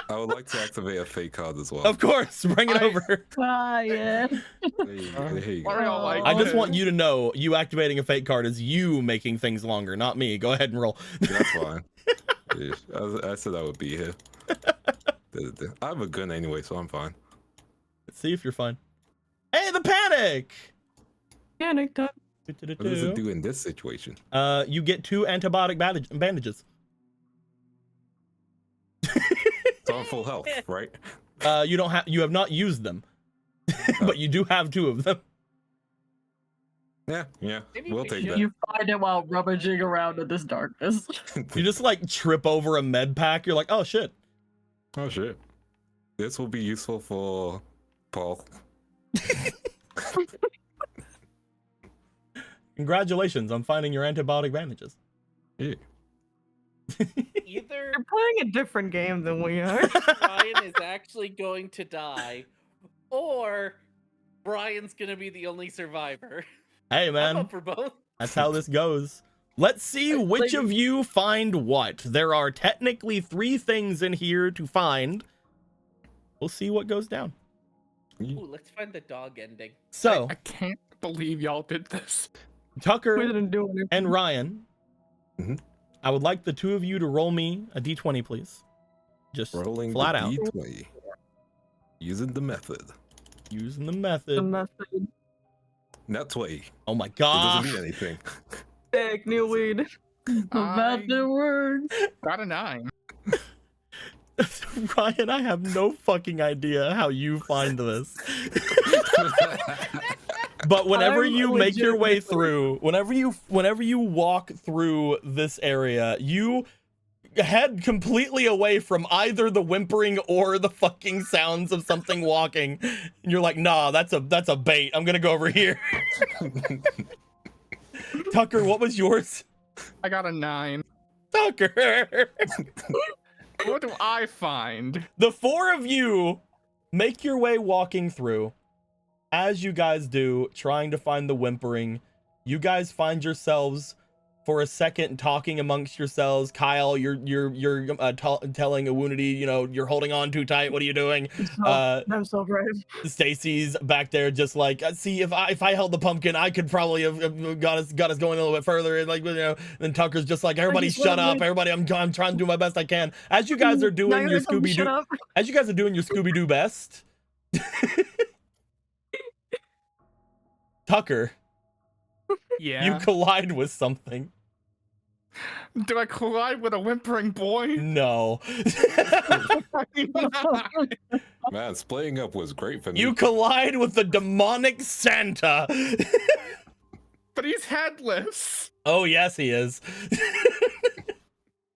I would like to activate a fake card as well. Of course. Bring it over. Ryan. There you Why are go. y'all like I just this? want you to know, you activating a fake card is you making things longer, not me. Go ahead and roll. That's fine. Yeah, I said I would be here. I have a gun anyway, so I'm fine. Let's see if you're fine. Hey, the panic! Panic time. What does it do in this situation? You get 2 antibiotic bandages. It's on full health, right? You have not used them, but you do have 2 of them. Yeah, Maybe we'll we take should- that. You find it while rummaging around in this darkness. You just like trip over a med pack. You're like, oh shit. Oh shit. This will be useful for Paul. Congratulations on finding your antibiotic bandages. Yeah. Either You're playing a different game than we are. Brian is actually going to die, or Brian's gonna be the only survivor. Hey I'm man, up for both. that's how this goes. Let's see which of you find what. There are technically 3 things in here to find. We'll see what goes down. Ooh, let's find the dog ending. So, I can't believe y'all did this. We Tucker didn't do anything. and Ryan, Mhm. I would like the 2 of you to roll me a d20, please. Just Rolling flat the out. D20. Using the method. Using the The method. method. Not 20. Oh my It god. doesn't mean anything. Fake new weed. About the words. Got a 9. Ryan, I have no fucking idea how you find this. But whenever I'm you make your way legitimately- through, whenever you walk through this area, you head completely away from either the whimpering or the fucking sounds of something walking. And you're like, nah, that's a bait. I'm gonna go over here. Tucker, what was yours? I got a 9. Tucker. What do I find? The 4 of you make your way walking through. As you guys do, trying to find the whimpering, you guys find yourselves for a second talking amongst yourselves. Kyle, you're telling Awunity, you know, you're holding on too tight. What are you doing? I'm so brave. Stacy's back there just like, see, if I held the pumpkin, I could probably have got us going a little bit further. And like, you know, then Tucker's just like, everybody shut up. Everybody, I'm trying to do my best I can. As you guys are doing your Scooby-Doo, as you guys are doing your Scooby-Doo best, Tucker, Yeah. you collide with something. Do I collide with a whimpering boy? No. Man, splitting up was great for me. You collide with the demonic Santa. But he's headless. Oh, yes, he is.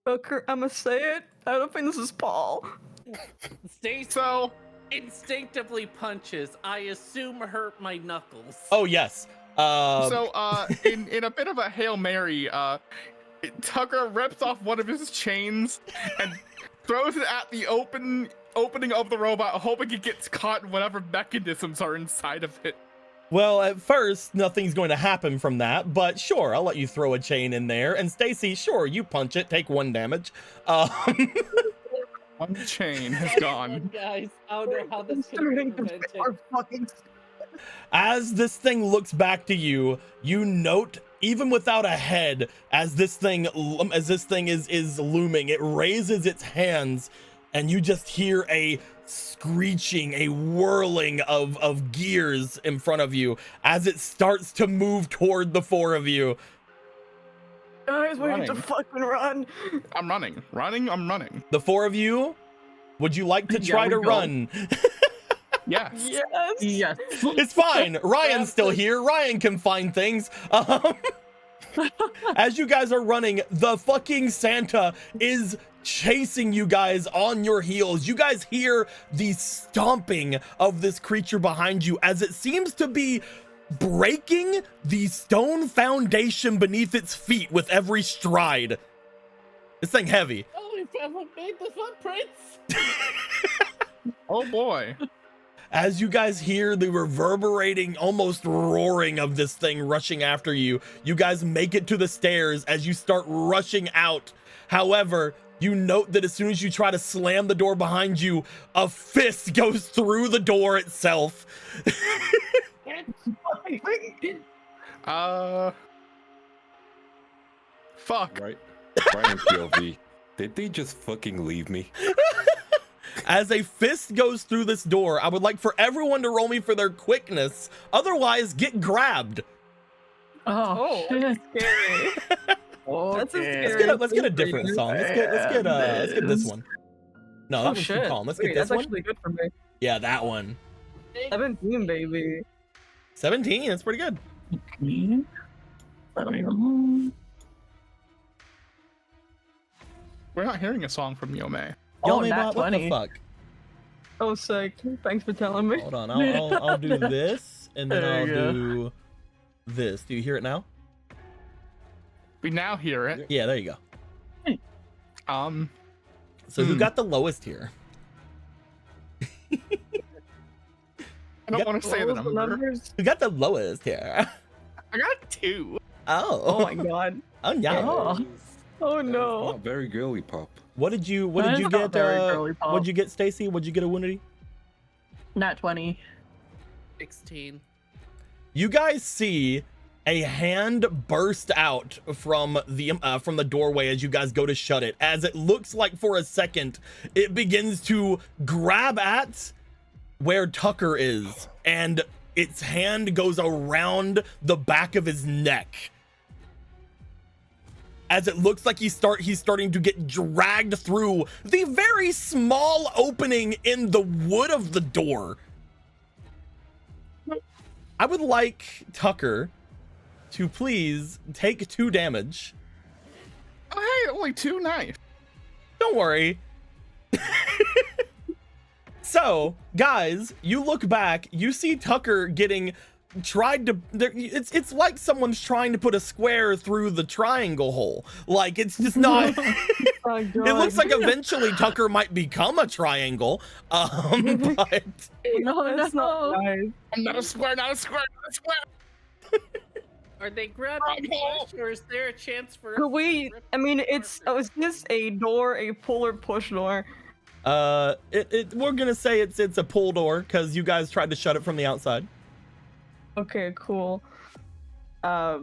Booker, I'ma say it. I don't think this is Paul. Stacy So, instinctively punches. I assume hurt my knuckles. Oh, yes. in a bit of a Hail Mary, Tucker rips off one of his chains and throws it at the opening of the robot, hoping it gets caught in whatever mechanisms are inside of it. Well, at first, nothing's going to happen from that, but sure, I'll let you throw a chain in there. And Stacy, sure, you punch it, take 1 damage. One chain has gone. Guys, I don't know how this can be prevented. As this thing looks back to you, you note, even without a head, as this thing is looming, it raises its hands, and you just hear a screeching, a whirling of gears in front of you as it starts to move toward the 4 of you. Guys, we need to Running. fucking run. I'm running. I'm running. The 4 of you, would you like to try to we go. run? Yes. Yes. Yes. It's fine. Ryan's still here. Ryan can find things. As you guys are running, the fucking Santa is chasing you guys on your heels. You guys hear the stomping of this creature behind you as it seems to be breaking the stone foundation beneath its feet with every stride. This thing heavy. Oh, we haven't made the footprints. Oh boy. As you guys hear the reverberating, almost roaring of this thing rushing after you, you guys make it to the stairs as you start rushing out. However, you note that as soon as you try to slam the door behind you, a fist goes through the door itself. Fuck. Right? Ryan POV. Did they just fucking leave me? As a fist goes through this door, I would like for everyone to roll me for their quickness. Otherwise, get grabbed. Oh, shit. That's scary. That's a scary. Let's get a different song. Let's get this one. No, that Oh was too shit. calm. Let's Wait, get this that's one. actually good for me. Yeah, that one. 17, baby. 17. That's pretty good. We're not hearing a song from Yome. Yo, Oh, Maybot, nat what the 20. fuck? Oh, sick. Thanks for telling me. Hold on, I'll do this, and then There I'll you go. do this. Do you hear it now? We now hear it. Yeah, there you go. I So who got the lowest here? don't want to say the What was number. numbers? Who got the lowest here? I got 2. Oh. Oh my god. Oh yeah. Oh. Oh no. Not very girly pop. What did you That is not get? very girly pop. What'd you get, Stacy? What'd you get, Awunity? Nat 20. 16. You guys see a hand burst out from the doorway as you guys go to shut it. As it looks like for a second, it begins to grab at where Tucker is, and its hand goes around the back of his neck. As it looks like he's starting to get dragged through the very small opening in the wood of the door. I would like Tucker to please take 2 damage. Oh, hey, only 2. Nice. Don't worry. So, guys, you look back, you see Tucker getting tried to it's like someone's trying to put a square through the triangle hole. Like, it's just not Oh, God. it looks like eventually Tucker might become a triangle. But No, That's not nice. I'm not a square, not a square, not a square. Are they grabbing push, or is there a chance for? Could we? I mean, is this a door, a pull or push door? We're gonna say it's a pull door because you guys tried to shut it from the outside. Okay, cool. I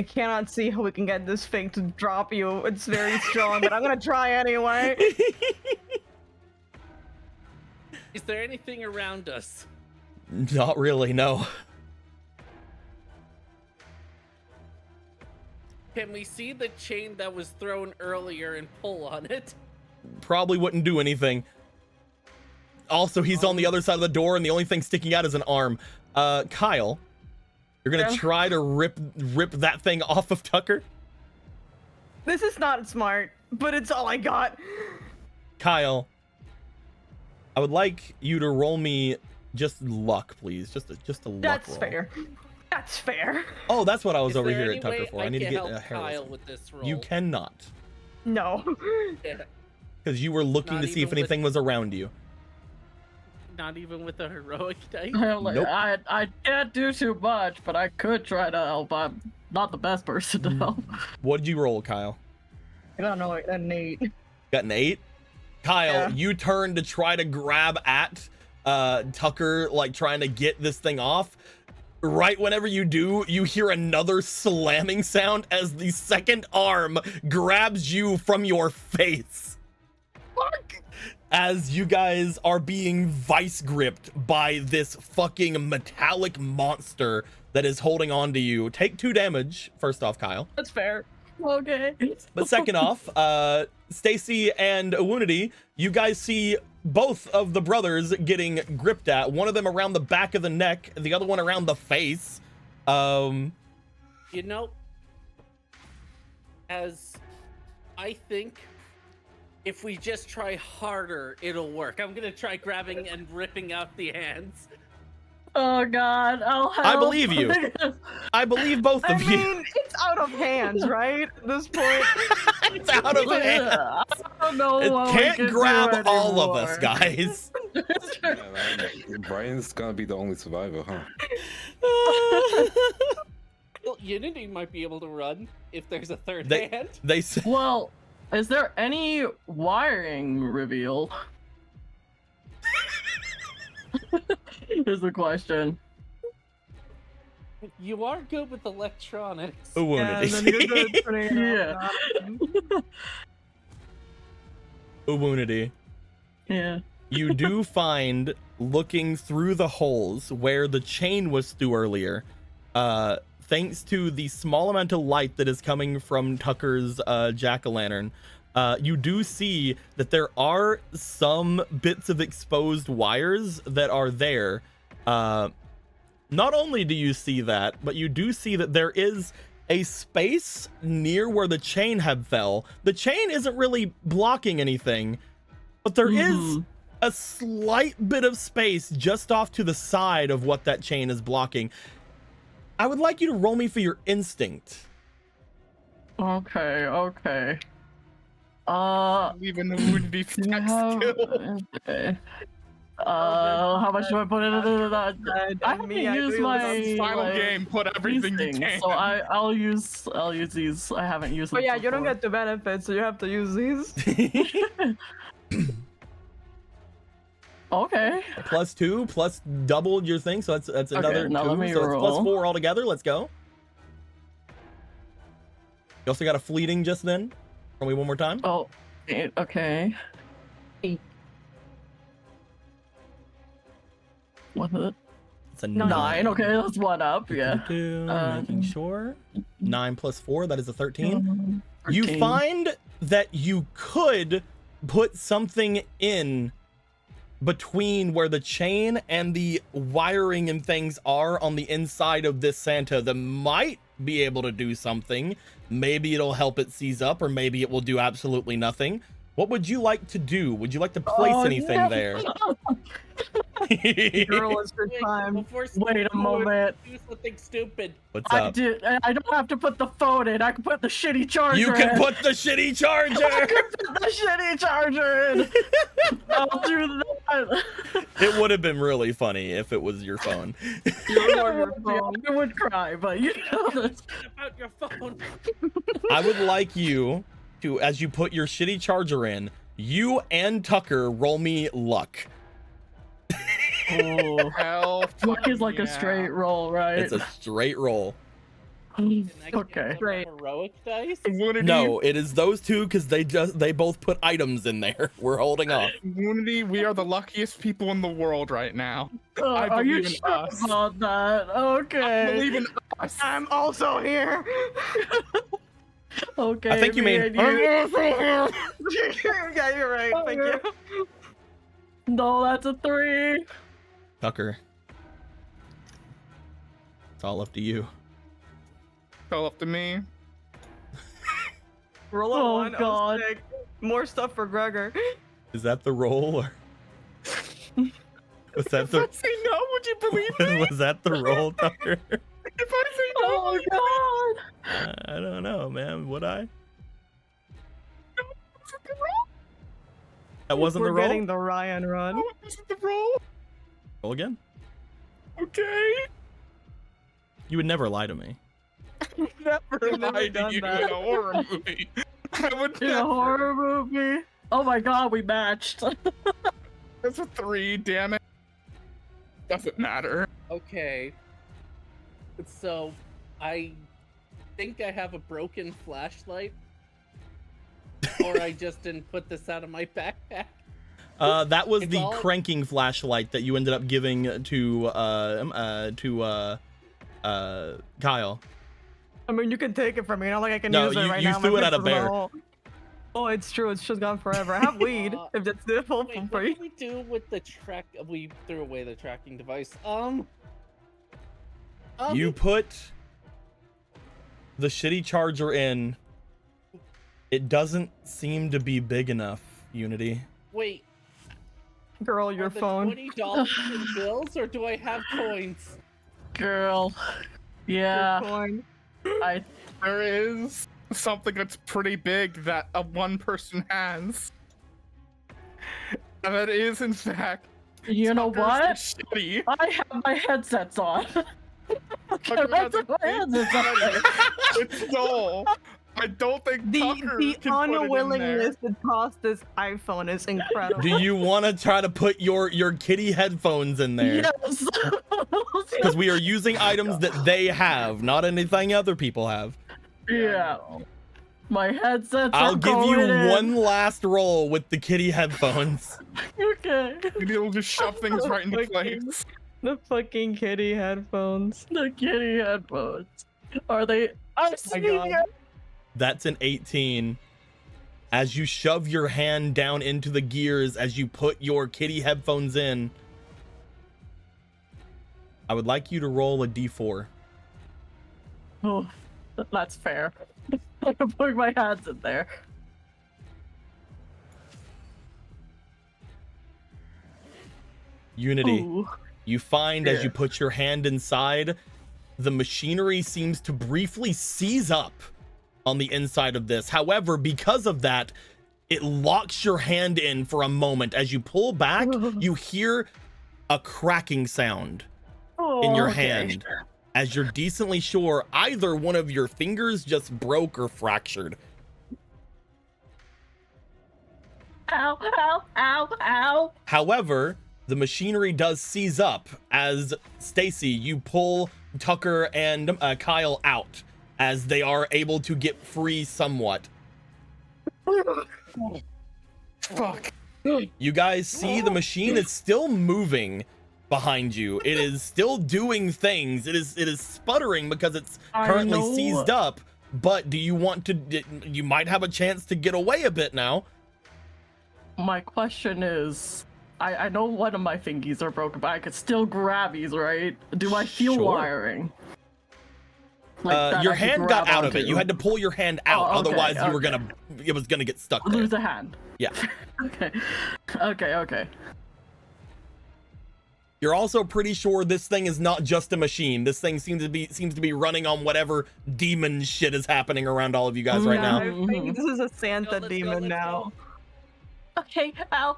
cannot see how we can get this thing to drop you. It's very strong, but I'm gonna try anyway. Is there anything around us? Not really, no. Can we see the chain that was thrown earlier and pull on it? Probably wouldn't do anything. Also, he's on the other side of the door, and the only thing sticking out is an arm. Kyle, you're gonna try to rip that thing off of Tucker? This is not smart, but it's all I got. Kyle, I would like you to roll me just luck, please. Just a luck That's roll. fair. That's fair. Oh, that's what I was Is over there here any at Tucker way for. I need to can get help a Kyle heroism. with this roll? You cannot, No. because you were looking Not to see if even with- anything was around you. Not even with a heroic dice. Nope. I can't do too much, but I could try to help. I'm not the best person to help. What did you roll, Kyle? I don't know, like an 8. Got an 8? Kyle, Yeah. you turn to try to grab at Tucker, like trying to get this thing off. Right whenever you do, you hear another slamming sound as the second arm grabs you from your face. Fuck! As you guys are being vice gripped by this fucking metallic monster that is holding on to you. Take 2 damage, first off, Kyle. That's fair. Okay. But second off, Stacy and Awunity, you guys see both of the brothers getting gripped at. One of them around the back of the neck, the other one around the face. You know, as I think if we just try harder, it'll work. I'm gonna try grabbing and ripping out the hands. Oh God, I'll help. I believe you. I believe both I of you. mean, it's out of hands, right? At this point. It's out of hand. I don't know It what we can't can do grab all of us, anymore. guys. Brian's gonna be the only survivor, huh? Well, Unity might be able to run if there's a third They- hand. They say, Well, is there any wiring revealed? Is the question. You are good with electronics. Yeah, and then you're good at turning it off. Awunity. Yeah. You do find, looking through the holes where the chain was through earlier, thanks to the small amount of light that is coming from Tucker's jack-o'-lantern, you do see that there are some bits of exposed wires that are there. Not only do you see that, but you do see that there is a space near where the chain had fell. The chain isn't really blocking anything, but there is a slight bit of space just off to the side of what that chain is blocking. I would like you to roll me for your instinct. Okay. Even the wounded you text have- skill. okay. How much do I put into that? I haven't used my Final like, game, put everything you things, can. so I'll use these. I haven't used them. But yeah, you don't before. get the benefits, so you have to use these. Okay. +2 plus doubled your thing, so that's another now 2, let me so it's roll. +4 altogether. Let's go. You also got a fleeting just then. Roll me one more time. Oh, okay. What is it? It's a 9. Okay, that's one up. Yeah. Making sure. 9 plus 4, that is a 13. 13. You find that you could put something in between where the chain and the wiring and things are on the inside of this Santa that might be able to do something. Maybe it'll help it seize up, or maybe it will do absolutely nothing. What would you like to do? Would you like to place anything no. there? Girl, it's her time. Before Wait a moment. Do something stupid. What's I up? don't have to put the phone in. I can put the shitty charger You can in. put the shitty charger. I can put the shitty charger in. I'll do that. It would have been really funny if it was your phone. Your phone. I would cry, but you know that's About your phone. I would like you to, as you put your shitty charger in, you and Tucker roll me luck. oh, Hell, luck is like a yeah. straight roll, right? It's a straight roll. Can I get Okay. some Great. heroic dice? Unity, No, it is those two because they both put items in there. We're holding off. Unity, we are the luckiest people in the world right now. I Are you believe in sure us. about that? I Okay. believe in us. I'm also here. Okay. I think you me mean. and you- Yeah, you're right. Thank you. No, that's a 3. Tucker. It's all up to you. Fell up to me. Roll a Oh, 1. God. Sick. More stuff for Gregor. Is that the roll or was that If I the say no, would you believe me? was that the roll, Tucker? If I say no, Oh would you god. I don't know, man. Would I? That wasn't We're the roll. getting the Ryan run. Oh, this is the roll. Roll again. Okay. You would never lie to me. Never We've never lie to done you that. in a horror movie. I would In a never. horror movie. Oh my god, we matched. That's a 3, damn it. Doesn't matter. Okay. So, I think I have a broken flashlight. Or I just didn't put this out of my backpack. That was It's the all- cranking flashlight that you ended up giving to Kyle. I mean, you can take it from me. Not like I can No, use it you- right you now. threw My it at a fist is bear. all- Oh, it's true. It's just gone forever. I have weed. If that's helpful Wait, for what you. did we do with the track? We threw away the tracking device. You put the shitty charger in. It doesn't seem to be big enough, Unity. Wait. Girl, Are your the phone. $20 in bills, or do I have coins? Girl. Your Yeah, coin. I There is something that's pretty big that a one person has. And that is, in fact, you know Tucker's what? Shitty. I have my headsets on. Tucker has That's a my big headsets on. It's dull. I don't think The Tucker can put it in there. unwillingness to toss this iPhone is incredible. Do you want to try to put your kitty headphones in there? Yes. Because we are using items that they have, not anything other people have. Yeah. My headsets I'll are give you going in. one last roll with the kitty headphones. Okay. Maybe it'll just shove things right into Fucking- place. The fucking kitty headphones. The kitty headphones. Are they? I'm my seeing God. it. That's an 18. As you shove your hand down into the gears, as you put your kitty headphones in, I would like you to roll a d4. Oh, that's fair. I'm putting my hands in there. Unity. Ooh. You find as Yeah. you put your hand inside, the machinery seems to briefly seize up on the inside of this. However, because of that, it locks your hand in for a moment. As you pull back, you hear a cracking sound in your Oh, okay. hand. As you're decently sure either one of your fingers just broke or fractured. Ow, ow, ow, ow. However, the machinery does seize up as Stacy, you pull Tucker and Kyle out as they are able to get free somewhat. Fuck. You guys see the machine is still moving behind you. It is still doing things. It is sputtering because it's I currently know. seized up. But do you want to? You might have a chance to get away a bit now. My question is, I know one of my fingies are broken, but I could still grab these, right? Do I feel Sure. wiring? That Your I could hand got grab out of it. onto? You had to pull your hand out, Oh, okay, otherwise you were okay. gonna. It was gonna get stuck there. Lose a hand. Yeah. Okay. Okay. You're also pretty sure this thing is not just a machine. This thing seems to be running on whatever demon shit is happening around all of you guys right Yeah, now. I think this is a Santa Let's go, demon let's now. Okay, ow,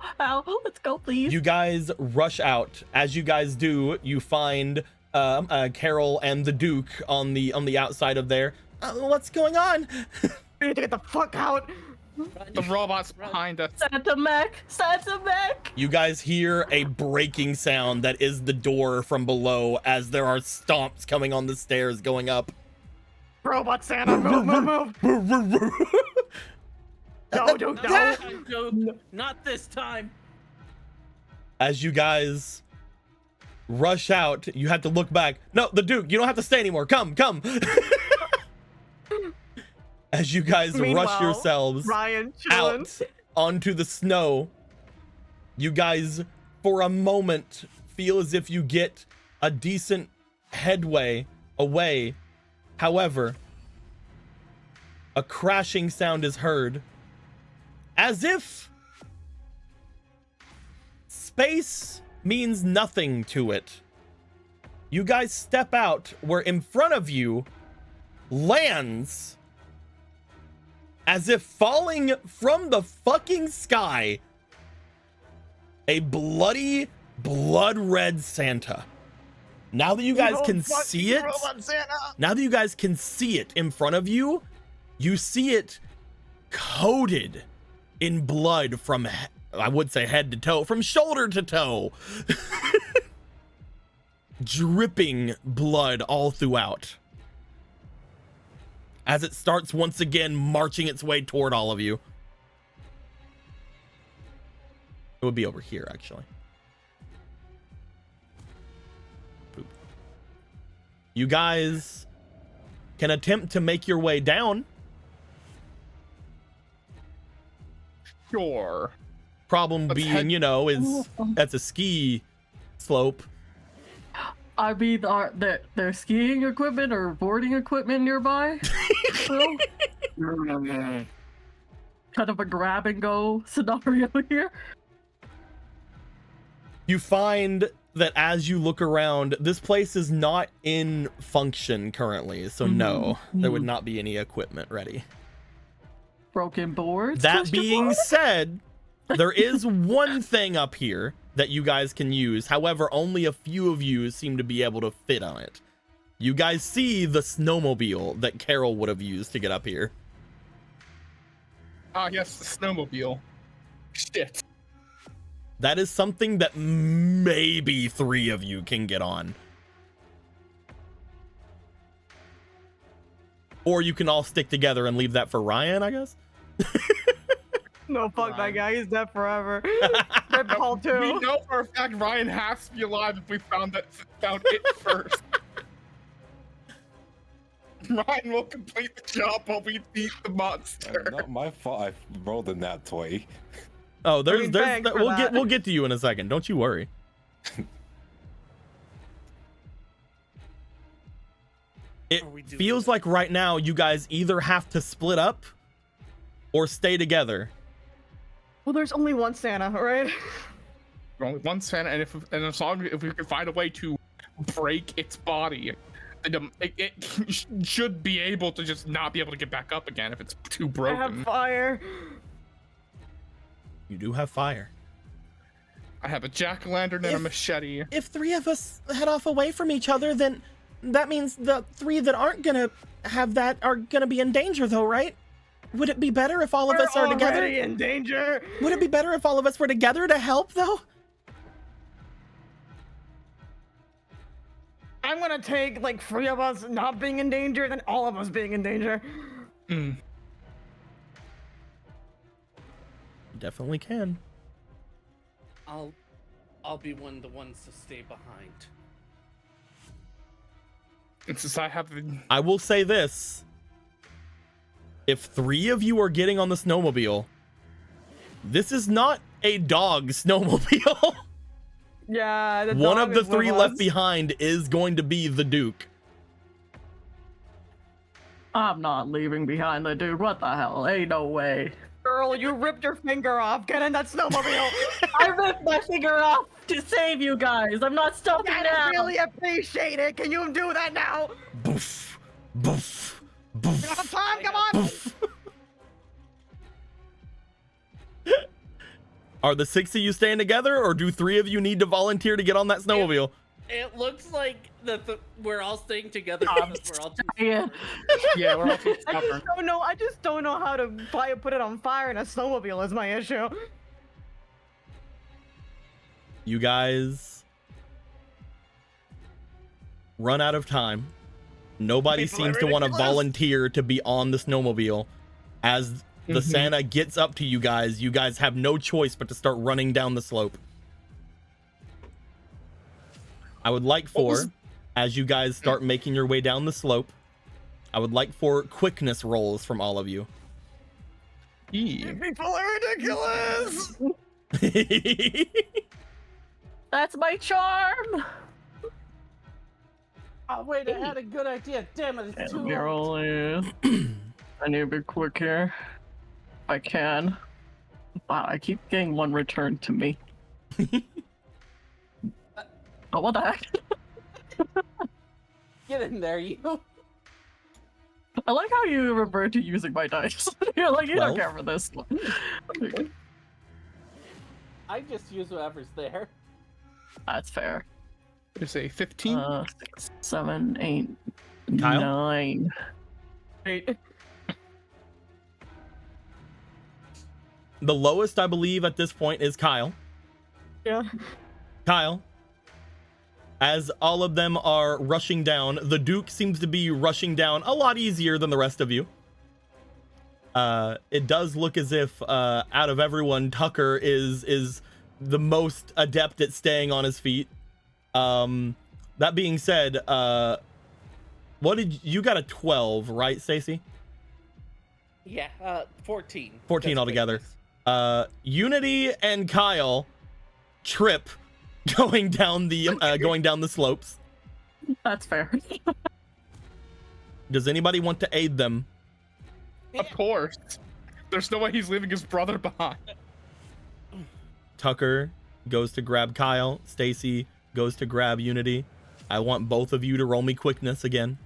let's go, please. You guys rush out. As you guys do, you find Carol and the Duke on the outside of there. What's going on? We need to get the fuck out. The robot's behind us. Santa Mac. You guys hear a breaking sound that is the door from below as there are stomps coming on the stairs going up. Robot Santa, move. No, Duke, no. Not this time, Duke. Not this time. As you guys rush out, you have to look back. No, the Duke, you don't have to stay anymore. Come. As you guys rush Meanwhile, yourselves Ryan chilling. out onto the snow, you guys, for a moment, feel as if you get a decent headway away. However, a crashing sound is heard, as if space means nothing to it. You guys step out where in front of you lands, as if falling from the fucking sky, a bloody, blood red Santa. Now that you guys can see it, in front of you, you see it coated in blood from, I would say head to toe, from shoulder to toe. Dripping blood all throughout. As it starts once again marching its way toward all of you. It would be over here, actually. Boop. You guys can attempt to make your way down. Sure. Problem being, you know, is that's a ski slope. I mean, are there skiing equipment or boarding equipment nearby? Well, kind of a grab and go scenario here. You find that as you look around, this place is not in function currently, so no, there would not be any equipment ready. Broken boards. That being said, there is one thing up here that you guys can use. However, only a few of you seem to be able to fit on it. You guys see the snowmobile that Carol would have used to get up here. Ah, yes, the snowmobile. Shit. That is something that maybe 3 of you can get on. Or you can all stick together and leave that for Ryan, I guess. No, fuck that guy. He's dead forever. Rip Paul We too. know for a fact Ryan has to be alive if we found it first. Ryan will complete the job while we beat the monster. Not my fault. I rolled a nat 20. Oh, mean, thanks for that. we'll get to you in a second. Don't you worry. It Are we doing feels that? like right now you guys either have to split up or stay together. Well, there's only one Santa, right? Only one Santa, and as long as we can find a way to break its body, it should be able to just not be able to get back up again if it's too I broken. have fire. You do have fire. I have a jack-o'-lantern and a If- machete. If 3 of us head off away from each other, then that means the 3 that aren't gonna have that are gonna be in danger, though, right? Would it be better if all of us are We're together? already in danger. Would it be better if all of us were together to help, though? I'm gonna take like 3 of us not being in danger, then all of us being in danger. Definitely can. I'll be one of the ones to stay behind. And since I have the I will say this. If 3 of you are getting on the snowmobile, this is not a dog snowmobile. Yeah, the One dog of the is with 3 left us. behind is going to be the Duke. I'm not leaving behind the dude. What the hell? Ain't no way. Girl, you ripped your finger off. Get in that snowmobile. I ripped my finger off to save you guys. I'm not stopping I now. really appreciate it. Can you do that now? Boof, boof, You boof. have time? Come on. Are the 6 of you staying together, or do 3 of you need to volunteer to get on that snowmobile? It looks like we're all staying together because we're all too Yeah. stubborn. Yeah, we're all too I stubborn. just don't know. I just don't know how to put it on fire in a snowmobile. Is my issue. You guys run out of time. Nobody People seems are to want to ridiculous. volunteer to be on the snowmobile. As the Santa gets up to you guys have no choice but to start running down the slope. I would like for, as you guys start making your way down the slope, I would like for quickness rolls from all of you. People are ridiculous. That's my charm. Oh wait, I had a good idea. Damn it, it's too We're late. rolling. I need to be quick here. If I can. Wow, I keep getting one returned to me. Oh, what the heck? Get in there, you. I like how you revert to using my dice. You're like, you don't 12? care for this one. I just use whoever's there. That's fair. Just say 15. 6, 7, 8, Kyle? 9. 8. The lowest, I believe, at this point is Kyle. Yeah. Kyle, as all of them are rushing down, the Duke seems to be rushing down a lot easier than the rest of you. It does look as if out of everyone, Tucker is the most adept at staying on his feet. That being said, what did you got a 12, right, Stacy? Yeah, 14. 14 That's altogether. quickness. Unity and Kyle trip going down the slopes. That's fair. Does anybody want to aid them? Of course. There's no way he's leaving his brother behind. Tucker goes to grab Kyle. Stacy goes to grab Unity. I want both of you to roll me quickness again.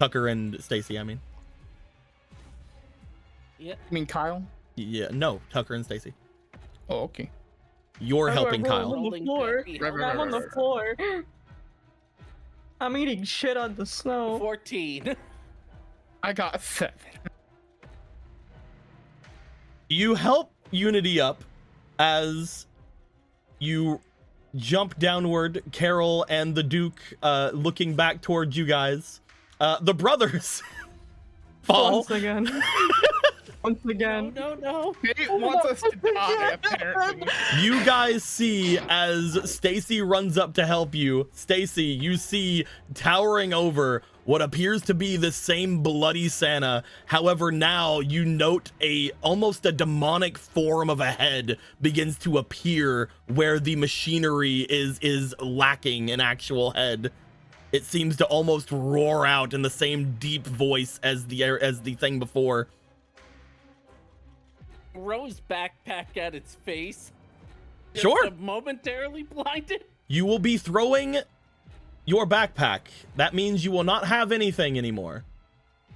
Tucker and Stacy, I mean. Yeah. I mean, Kyle? Yeah, no, Tucker and Stacy. Oh, okay. You're How do I helping roll? Kyle. On the Rolling floor. baby. Right, right, I'm on the right. floor. I'm eating shit on the snow. 14. I got 7. You help Unity up as you jump downward, Carol and the Duke looking back towards you guys. The brothers fall. Once again. Once again. No. Nate wants us to die, apparently. You guys see as Stacy runs up to help you. Stacy, you see towering over what appears to be the same bloody Santa. However, now you note almost a demonic form of a head begins to appear where the machinery is lacking an actual head. It seems to almost roar out in the same deep voice as the thing before. Rose backpack at its face. Just Sure. Momentarily blinded. You will be throwing your backpack. That means you will not have anything anymore.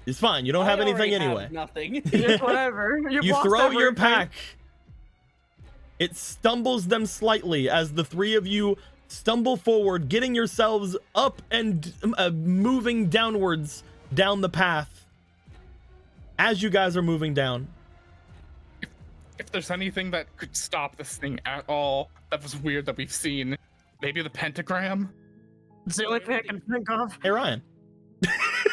It's fine. You don't have anything anyway. Nothing. Just whatever. You lost throw your everything. pack. It stumbles them slightly as the three of you stumble forward, getting yourselves up and moving downwards down the path. As you guys are moving down, If there's anything that could stop this thing at all, that was weird that we've seen. Maybe the pentagram? It's the only thing I can think of. hey Ryan,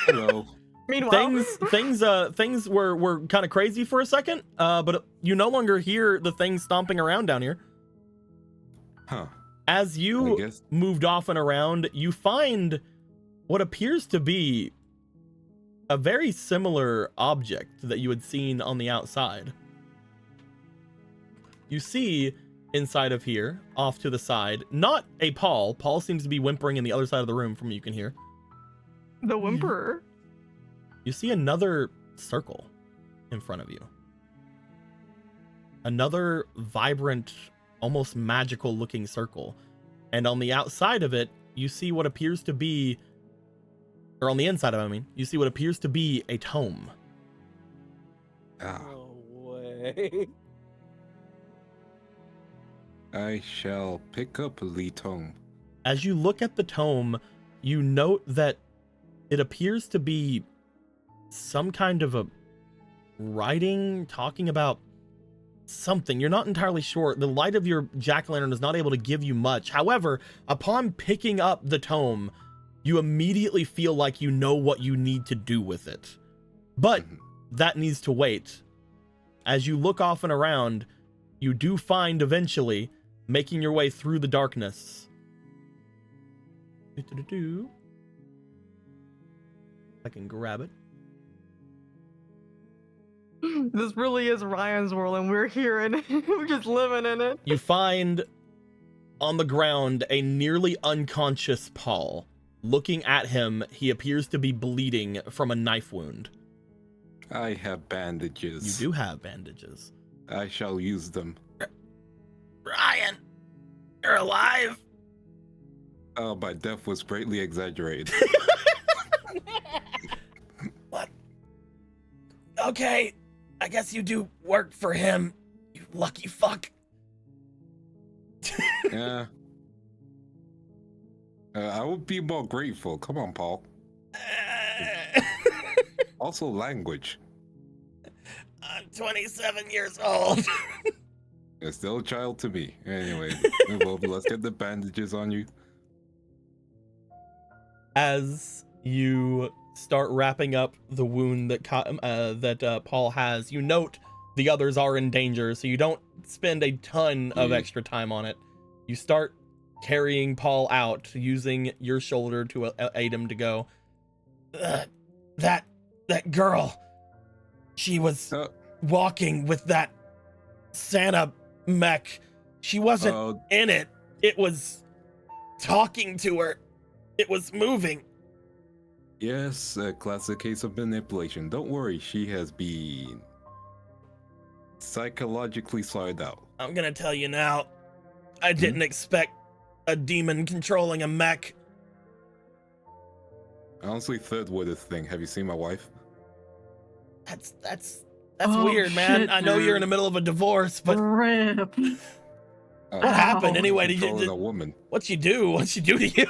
Hello. Meanwhile, things were kind of crazy for a second, but you no longer hear the things stomping around down here. Huh. As I you guess. moved off and around, you find what appears to be a very similar object that you had seen on the outside. You see inside of here, off to the side, not a Paul. Paul seems to be whimpering in the other side of the room from what you can hear. the Whimperer. You see another circle in front of you. Another vibrant, almost magical looking circle. And on the outside of it, you see what appears to be, or on the inside of it, I mean, you see what appears to be a tome. Ah. No way. I shall pick up the tome. As you look at the tome, you note that it appears to be some kind of a writing talking about something. You're not entirely sure. The light of your jack-o'-lantern is not able to give you much. However, upon picking up the tome, you immediately feel like you know what you need to do with it. But that needs to wait. As you look off and around, you do find eventually, making your way through the darkness. I can grab it. This really is Ryan's world, and we're here, and we're just living in it. You find on the ground a nearly unconscious Paul. Looking at him, he appears to be bleeding from a knife wound. I have bandages. You do have bandages. I shall use them. Ryan, you're alive. Oh, my death was greatly exaggerated. What? Okay, I guess you do work for him, you lucky fuck. Yeah. I would be more grateful. Come on, Paul. Also, language. I'm 27 years old. You're still a child to me. Anyway, well, let's get the bandages on you. As you start wrapping up the wound that Paul has, you note the others are in danger, so you don't spend a ton of extra time on it. You start carrying Paul out, using your shoulder to aid him to go. That girl, she was walking with that Santa mech. She wasn't in it. It was talking to her. It was moving. Yes, a classic case of manipulation. Don't worry, she has been psychologically sorted out. I'm gonna tell you now, I didn't expect a demon controlling a mech. Honestly, third worded thing. Have you seen my wife? That's weird, man. Shit, I know you're in the middle of a divorce, but Rip. what happened anyway? Controlling a woman. What'd she do? What'd she do to you?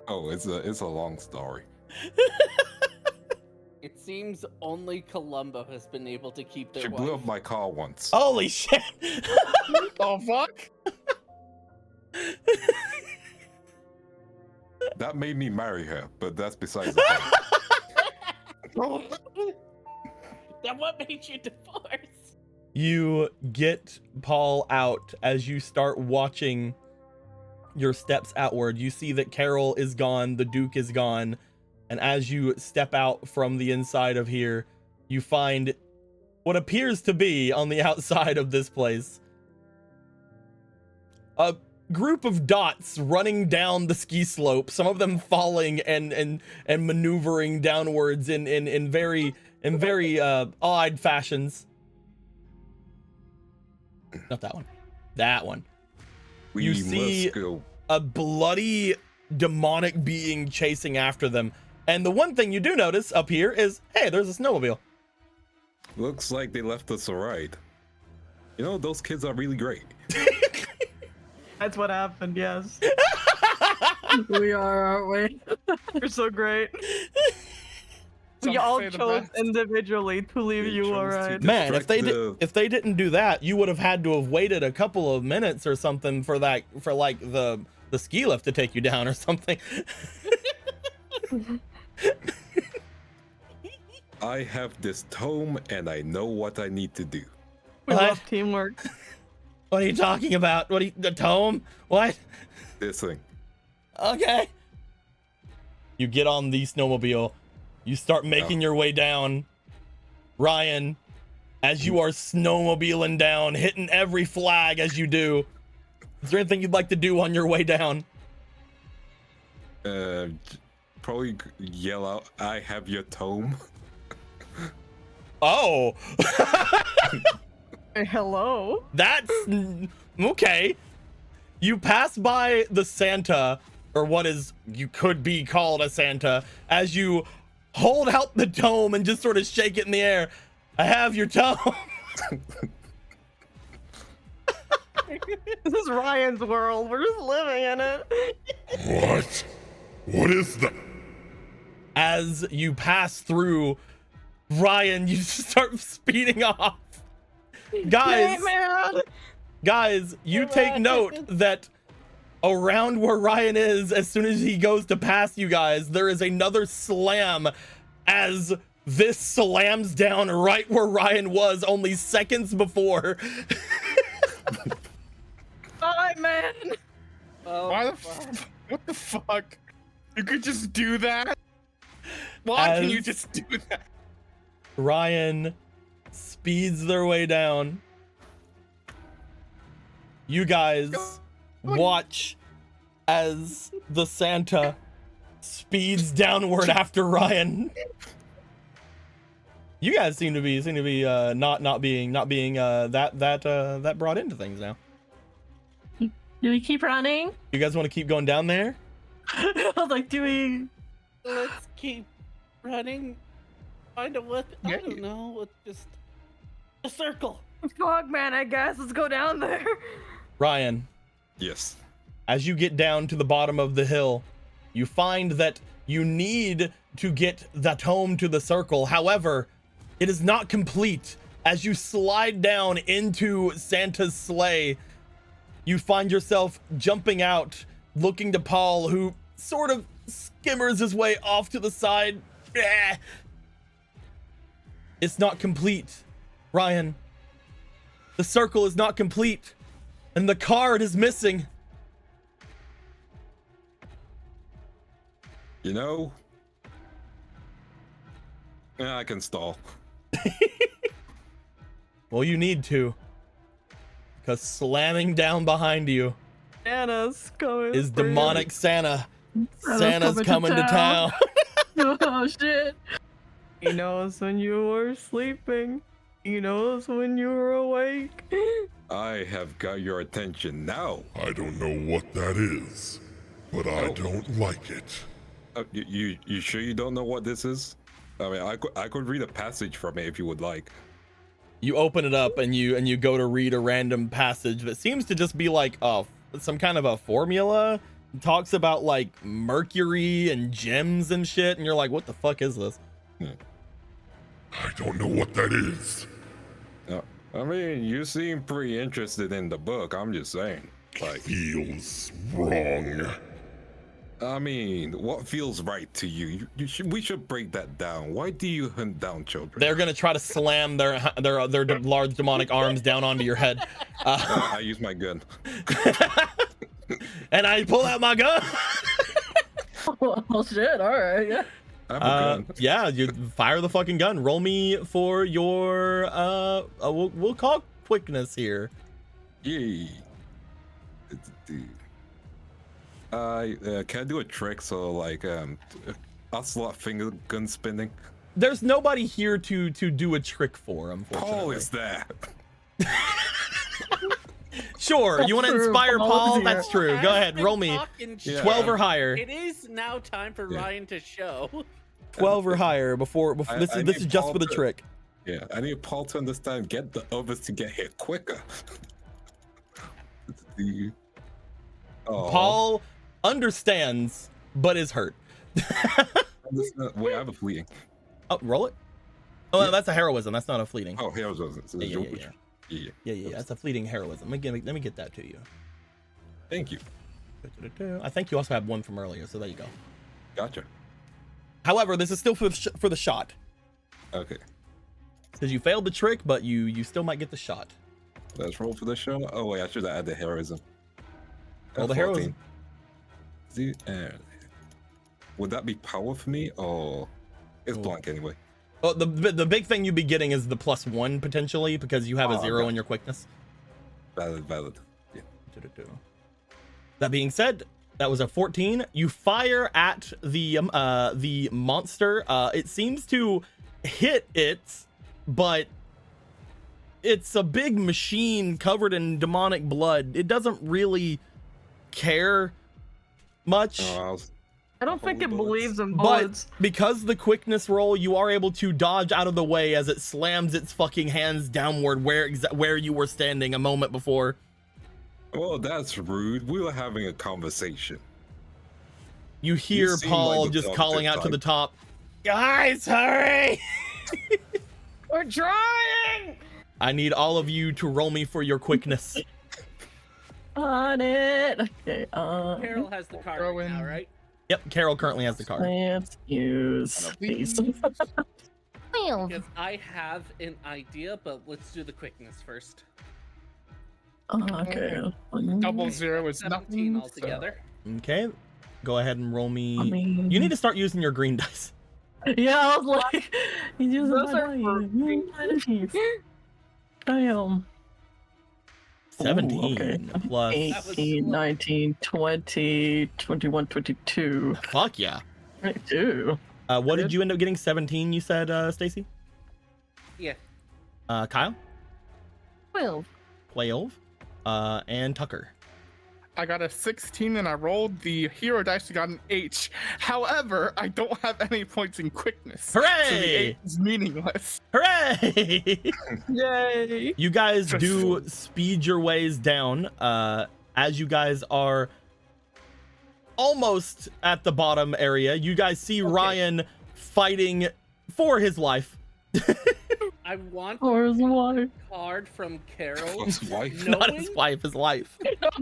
Oh, it's a long story. It seems only Columbo has been able to keep their She wife. blew up my car once. Holy shit! Oh fuck! That made me marry her, but that's besides the point. Then what made you divorce? You get Paul out as you start watching your steps outward. You see that Carol is gone, the Duke is gone, and as you step out from the inside of here, you find what appears to be on the outside of this place a group of dots running down the ski slope, some of them falling and maneuvering downwards in very odd fashions. Not that one. That one. We You see must go. a bloody demonic being chasing after them. And the one thing you do notice up here is, hey, there's a snowmobile. Looks like they left us a ride. You know, those kids are really great. That's what happened, yes. We are, aren't we? You're so great. Some We all say the chose best. individually to leave They you chose to alright. do- Man, if Distract they didn't do that, you would have had to have waited a couple of minutes or something for like the ski lift to take you down or something. I have this tome and I know what I need to do. We What? love teamwork. What are you talking about? The tome? What? This thing. Okay. You get on the snowmobile. You start making your way down. Ryan, as you are snowmobiling down, hitting every flag as you do, is there anything you'd like to do on your way down? Probably yell out, I have your tome. Oh, Hello? that's okay. You pass by the Santa, or what is you could be called a Santa, as you hold out the tome and just sort of shake it in the air. I have your tome. This is Ryan's world. We're just living in it. What? What is that? As you pass through, Ryan, you just start speeding off. Guys, guys, you take note that around where Ryan is, as soon as he goes to pass you guys, there is another slam as this slams down right where Ryan was only seconds before. Bye, man. Oh, Why the what the fuck? You could just do that? Why can you As- just do that? Ryan speeds their way down. You guys watch as the Santa speeds downward after Ryan. You guys seem to be not being that brought into things now. Do we keep running? You guys want to keep going down there? I was like, do we? let's keep running. Find a what? I Yeah, don't know. It's just a circle. Frogman, I guess. Let's go down there. Ryan, Yes. as you get down to the bottom of the hill, you find that you need to get that home to the circle. However, it is not complete. As you slide down into Santa's sleigh, you find yourself jumping out, looking to Paul, who sort of skimmers his way off to the side. It's not complete, Ryan. The circle is not complete, and the card is missing. You know, yeah, I can stall. Well, you need to, because slamming down behind you Santa's coming. is for you. demonic Santa. Santa's Santa's coming to town. Oh shit! He knows when you were sleeping. He knows when you were awake. I have got your attention now. I don't know what that is, but I don't like it. You sure you don't know what this is? I mean, I could read a passage from it if you would like. You open it up and you go to read a random passage that seems to just be like some kind of a formula. It talks about like mercury and gems and shit, and you're like, what the fuck is this? I don't know what that is. I mean, you seem pretty interested in the book. I'm just saying. Like, Feels wrong. I mean, what feels right to you? We should break that down. Why do you hunt down children? They're gonna try to slam their large demonic arms down onto your head, I use my gun. and I pull out my gun. Oh shit! All right, yeah. I have a gun. Yeah, you fire the fucking gun. Roll me for your we'll call quickness here. Yay. Can I do a trick? So like ocelot finger gun spinning. There's nobody here to do a trick for, unfortunately. Paul is there. Sure, you want to True, inspire Paul's Paul? here. That's true. Go ahead, roll me. Yeah. 12 or higher. It is now time for Yeah. Ryan to show. 12 or higher before I this is need just Paul for the to- trick. Yeah, I need Paul to understand. Get the others to get here quicker. Oh, Paul understands, but is hurt. wait, I have a fleeting. Oh, roll it. Oh, Yeah. that's a heroism. That's not a fleeting. Oh, heroes wasn't. So Yeah, yeah. Yeah. That's a fleeting heroism. Let me get that to you. Thank you. I think you also have one from earlier, so there you go. Gotcha. However, this is still for the shot. Okay, Because you failed the trick, but you still might get the shot. let's roll for the show. Oh wait, I should have added heroism. Roll the 14. heroism. See, would that be power for me, or it's Oh. blank anyway? Oh, the big thing you'd be getting is the +1 potentially because you have a Oh, 0 okay. in your quickness. Valid. Yeah. That being said, that was a 14. You fire at the monster. It seems to hit it, but it's a big machine covered in demonic blood. It doesn't really care much. I don't think it Holy bullets. believes in But bullets. because the quickness roll, you are able to dodge out of the way as it slams its fucking hands downward where you were standing a moment before. Well, that's rude. We were having a conversation. You hear seem Paul like the just calling out to talkative the type. top. Guys, hurry! We're trying. I need all of you to roll me for your quickness. On it. Okay. Carol has the card Throw right now, in- right? Yep, Carol currently has the card. Let's use these. 12. Because I have an idea, but let's do the quickness first. Okay. Double zero is 17 nothing. altogether. Okay, go ahead and roll me. I mean- You need to start using your green dice. Yeah, I was like, he's using Those my are for dice. Damn. 17 okay. plus. 18, 19, 20, 21, 22. Fuck yeah. 22. What did you end up getting? 17, you said, Stacy? Yeah. Kyle? 12. 12. And Tucker. I got a 16 and I rolled the hero dice and got an H. However, I don't have any points in quickness. So the Hooray! 8 is meaningless. Hooray! Yay. You guys Just- do speed your ways down as you guys are almost at the bottom area. You guys see Ryan fighting for his life. I want For his wife. a card from Carol. His wife? Not his knowing- wife, his life.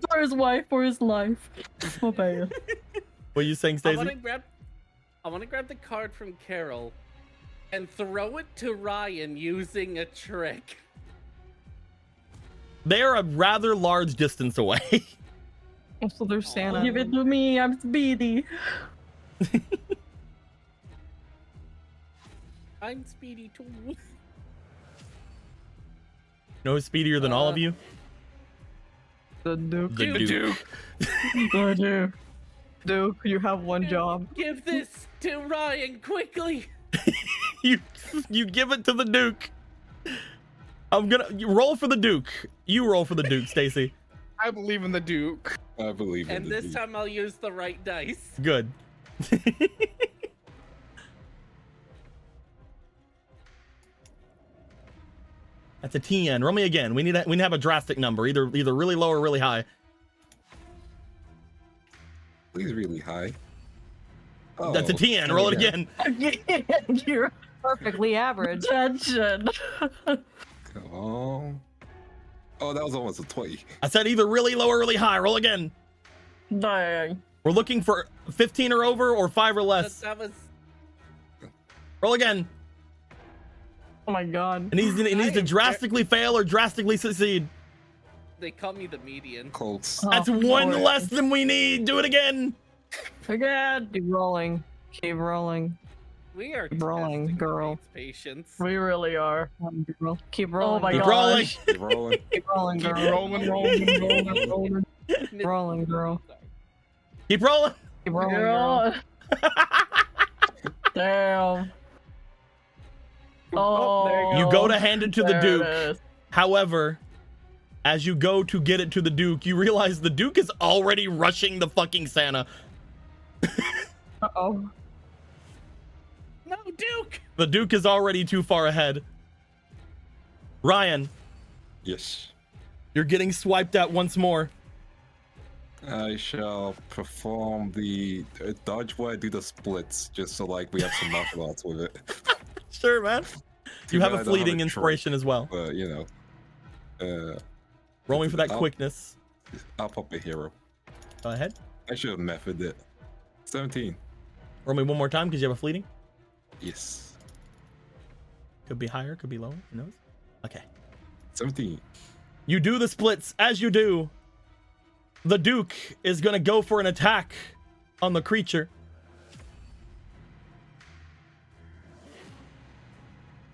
For his wife, for his life. Oh, bad. What are you saying, I Stacey? want to grab the card from Carol and throw it to Ryan using a trick. They are a rather large distance away. Also, there's Santa. Give it to me, I'm speedy. I'm speedy too. No speedier than all of you? The Duke. The Duke. I do. Duke, you have one job. Give this to Ryan quickly. You give it to the Duke. You roll for the Duke. You roll for the Duke, Stacy. I believe in the Duke. I believe in And the this dude. time I'll use the right dice. Good. That's a 10. Roll me again. We need to have a drastic number, either really low or really high. Please really high. That's a 10. Roll it again. You're Perfectly average. attention. Come on. Oh, that was almost a 20. I said either really low or really high. Roll again. Dang. We're looking for 15 or over or 5 or less. That was Roll again. Oh my god. It needs to drastically fail or drastically succeed. they call me the median. Colts. That's one less than we need. Do it again. Again. Keep rolling. Keep rolling. We are Keep rolling, testing girl. Nate's patience. We really are. Keep rolling. Oh my Keep god. rolling. Keep rolling. Keep rolling, Keep girl. rolling, rolling, rolling. Rolling, girl. Keep rolling. Keep rolling, girl. Damn. Oh, there you You go to hand it to the There it Duke. is. However, as you go to get it to the Duke, you realize the Duke is already rushing the fucking Santa. Uh-oh. No, Duke! The Duke is already too far ahead. Ryan, Yes. you're getting swiped at once more. I shall perform the dodge where I do the splits, just so like we have some martial arts with it. Sure, man. Too You have bad a I don't fleeting trick, inspiration as well. But you know, Rolling for that I'll- quickness. I'll pop a hero. Go ahead. I should have methoded it. 17. Roll me one more time because you have a fleeting. Yes. Could be higher, could be lower. Who knows? Okay. 17. You do the splits. As you do, the Duke is going to go for an attack on the creature.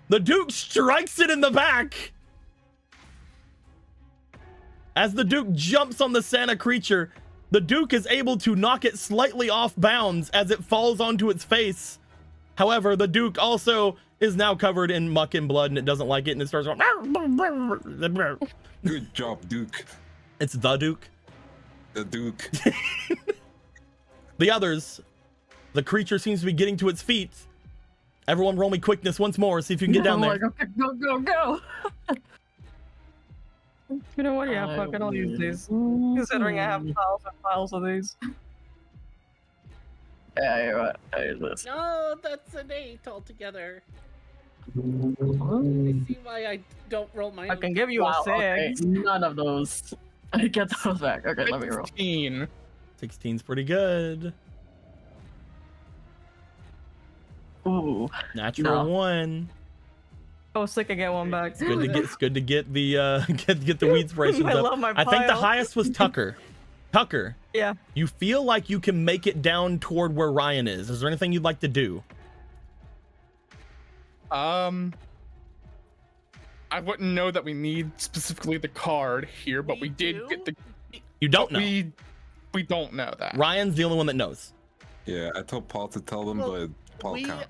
The Duke strikes it in the back. As the Duke jumps on the Santa creature, the Duke is able to knock it slightly off bounds as it falls onto its face. However, the Duke also is now covered in muck and blood, and it doesn't like it, and it starts going... Good job, Duke. It's the Duke. The Duke. The others, the creature seems to be getting to its feet. Everyone roll me quickness once more, see if you can get down there. Go, go, go. You know what? Yeah, fuck it. I'll use these. Considering I have piles and piles of these. Yeah, you're right. I use this. No, that's an 8 altogether. I see why I don't roll my I can give you Wow, a 6. okay, none of those. I get those back. Okay, let me roll. 15. 16's pretty good. Ooh, Natural No. 1. Oh, sick! I get one back. It's good to get the get the weed spirations I up. love my I think the pile. highest was Tucker. Tucker, Yeah. you feel like you can make it down toward where Ryan is. Is there anything you'd like to do? I wouldn't know that we need specifically the card here, but we did get the. You don't know. We don't know that. Ryan's the only one that knows. Yeah, I told Paul to tell them, Well, but Paul can't.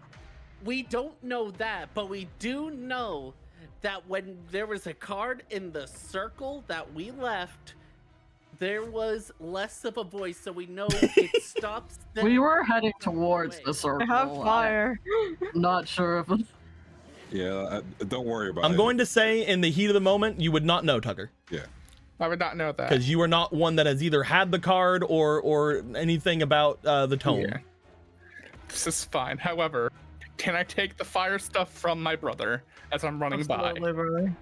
We don't know that, but we do know that when there was a card in the circle that we left, there was less of a voice, so we know it stops. we were heading towards the I circle. have fire. I'm not sure if. Yeah, don't worry about it. I'm going to say in the heat of the moment, you would not know, Tucker, Yeah. I would not know that. because you are not one that has either had the card or anything about the tome. Yeah. This is fine. However, can I take the fire stuff from my brother as I'm running by? Absolutely, brother.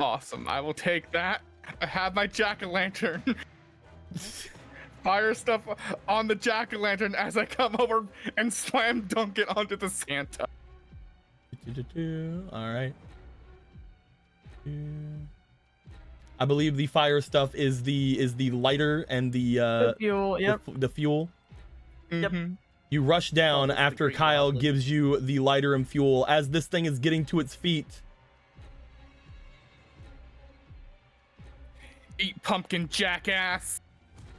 Awesome. I will take that. I have my jack-o'-lantern. Fire stuff on the jack-o'-lantern as I come over and slam dunk it onto the Santa. All right. I believe the fire stuff is the lighter and the Fuel. Yep. the fuel. Yep. Mhm. You rush down that's the after Green Kyle Goblin. gives you the lighter and fuel. As this thing is getting to its feet, Eat pumpkin, jackass.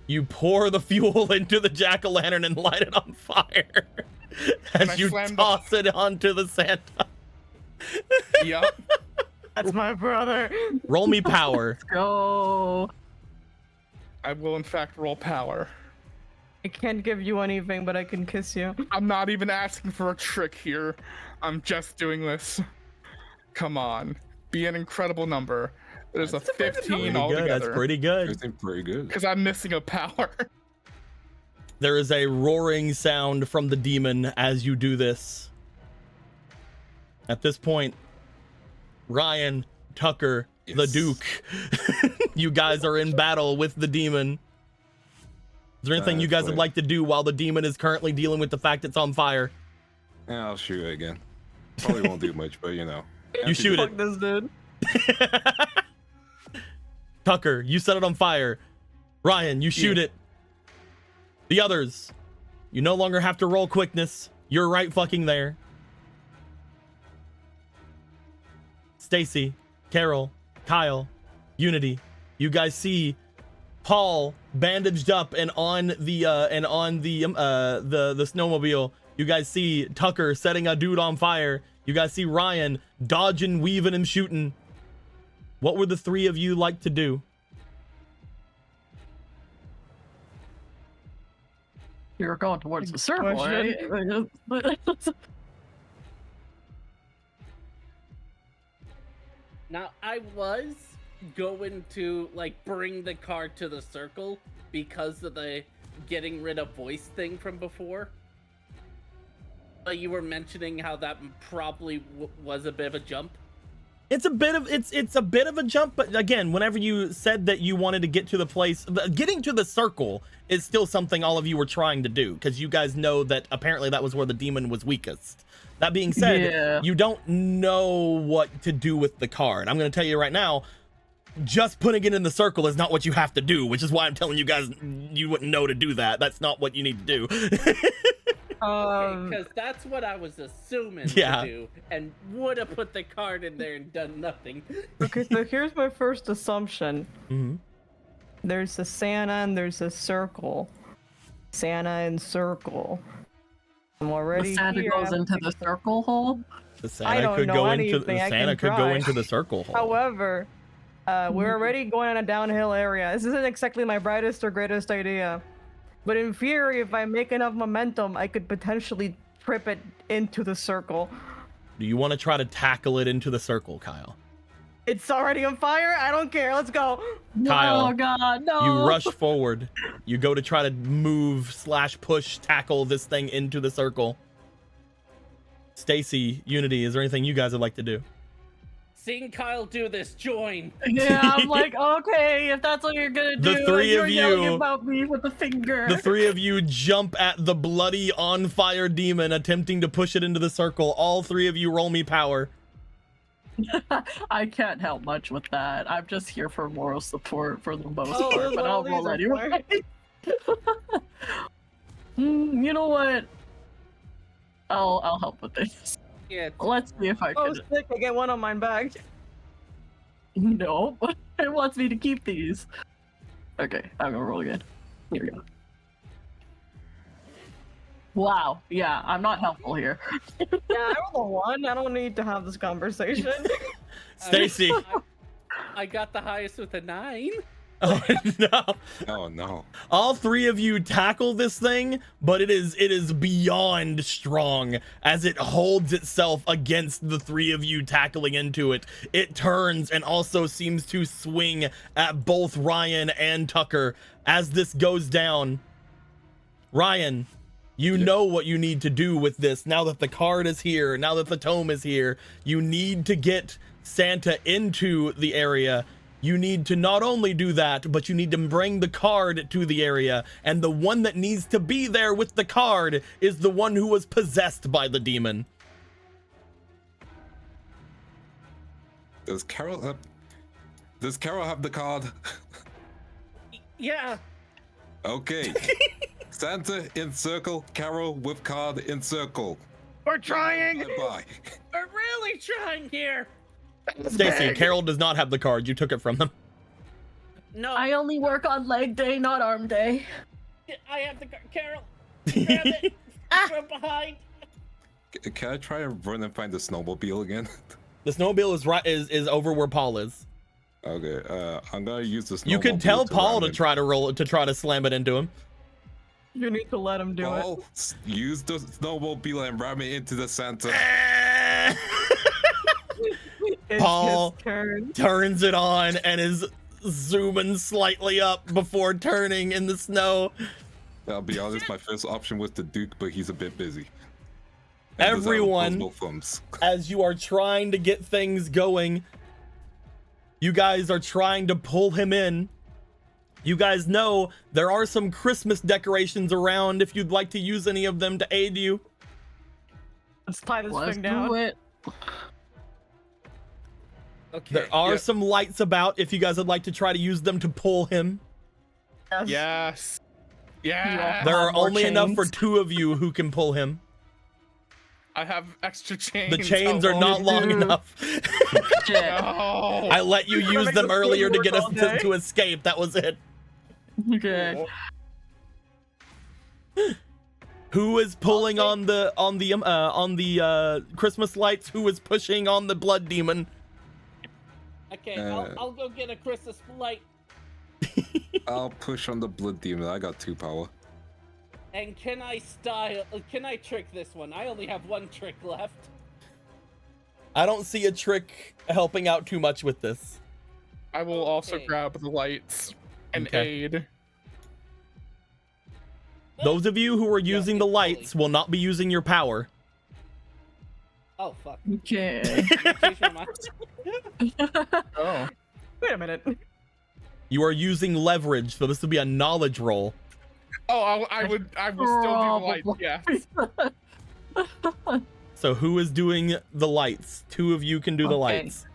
you pour the fuel into the jack-o'-lantern and light it on fire as I you slam the- toss it onto the Santa. Yup. That's my brother. Roll me power. Go. I will in fact roll power. I can't give you anything, but I can kiss you. I'm not even asking for a trick here. I'm just doing this. Come on. Be an incredible number. There's a 15 Pretty good. altogether. That's pretty good. Everything pretty good. Because I'm missing a power. There is a roaring sound from the demon as you do this. At this point, Ryan, Tucker, the Yes. Duke, you guys are in battle with the demon. Is there anything you guys would Wait. like to do while the demon is currently dealing with the fact it's on fire? Yeah, I'll shoot it again. Probably won't do much, but you know. You shoot it. Fuck this dude. Tucker, you set it on fire. Ryan, you shoot it. The others, you no longer have to roll quickness. You're right fucking there. Stacy, Carol, Kyle, Unity, you guys see Paul bandaged up and on the snowmobile. You guys see Tucker setting a dude on fire. You guys see Ryan dodging, weaving, and shooting. What would the three of you like to do? You're going towards the circle, right? Now, I was going to, like, bring the card to the circle because of the getting rid of voice thing from before. But you were mentioning how that probably was a bit of a jump. It's a bit of a jump, but again, whenever you said that you wanted to get to the place, getting to the circle is still something all of you were trying to do because you guys know that apparently that was where the demon was weakest. That being said, Yeah. you don't know what to do with the card. I'm going to tell you right now, just putting it in the circle is not what you have to do, which is why I'm telling you guys you wouldn't know to do that. That's not what you need to do. Because that's what I was assuming Yeah. to do, and would have put the card in there and done nothing. Okay, so here's my first assumption. Mhm. There's a Santa and there's a circle. Santa and circle. I'm already The Santa here. goes into the circle hole. The I Santa don't could know go into anything. the I Santa can could go try. into the circle hole. However, we're already going on a downhill area. This isn't exactly my brightest or greatest idea. But in theory, if I make enough momentum, I could potentially trip it into the circle. Do you want to try to tackle it into the circle, Kyle? It's already on fire. I don't care. Let's go. Kyle, Oh God, no! You rush forward. You go to try to move / push, tackle this thing into the circle. Stacy, Unity, is there anything you guys would like to do? Seeing Kyle do this, join. Yeah, I'm like, okay, if that's what you're gonna do, The three you're of yelling you- about me with a finger. The three of you jump at the bloody on fire demon, attempting to push it into the circle. All three of you roll me power. I can't help much with that. I'm just here for moral support for the most Oh, part, those but all I'll these roll are anyway. You know what? I'll help with this. Yeah. Let's see if I Oh, can. sick. I get one on mine back. No, it wants me to keep these. Okay, I'm gonna roll again. Here we go. Wow, yeah, I'm not helpful here. Yeah, I rolled a 1. I don't need to have this conversation. Stacy. I got the highest with a 9. Oh no. Oh no. All three of you tackle this thing, but it is beyond strong as it holds itself against the three of you tackling into it. It turns and also seems to swing at both Ryan and Tucker as this goes down. Ryan, you know what you need to do with this now that the card is here, now that the tome is here. You need to get Santa into the area. You need to not only do that, but you need to bring the card to the area. And the one that needs to be there with the card is the one who was possessed by the demon. Does Carol have the card? Yeah. Okay. Santa in circle, Carol with card in circle. We're trying. Bye. We're really trying here. Stacy, Carol does not have the card. You took it from them. No, I only work on leg day, not arm day. I have the Carol. Grab it from behind. Can I try and run and find the snowmobile again? The snowmobile is over where Paul is. Okay, I'm gonna use the snowmobile. You can tell Paul ram to it. try to slam it into him. You need to let him do it. Paul, use the snowmobile and ram it into the Santa. It's Paul his turn. turns it on and is zooming slightly up before turning in the snow. I'll be honest, my first option was the Duke, but he's a bit busy. And doesn't have Everyone, opposable thumbs. as you are trying to get things going, you guys are trying to pull him in. You guys know there are some Christmas decorations around if you'd like to use any of them to aid you. Let's tie this Let's thing down. do it. Okay. There are Yeah. some lights about if you guys would like to try to use them to pull him. Yes. Yes. Yeah. There are more only enough for chains. 2 of you who can pull him. I have extra chains. The chains are How not long do. enough. Shit. No. I let you use make them this earlier to thing get work us all day. to escape. That was it. Okay. Who is pulling on the Christmas lights? Who is pushing on the blood demon? Okay, Uh, I'll go get a Christmas light. I'll push on the blood demon. I got 2 power. And can I trick this one? I only have 1 trick left. I don't see a trick helping out too much with this. I will also Okay. grab the lights and Okay. aid. Those of you who are Yeah, using the fully. lights will not be using your power. Oh fuck. Okay. Change my mind. Oh. Wait a minute. You are using leverage, so this will be a knowledge roll. Oh, I will still do the light. Probably. Yes. So who is doing the lights? 2 of you can do the Okay. lights.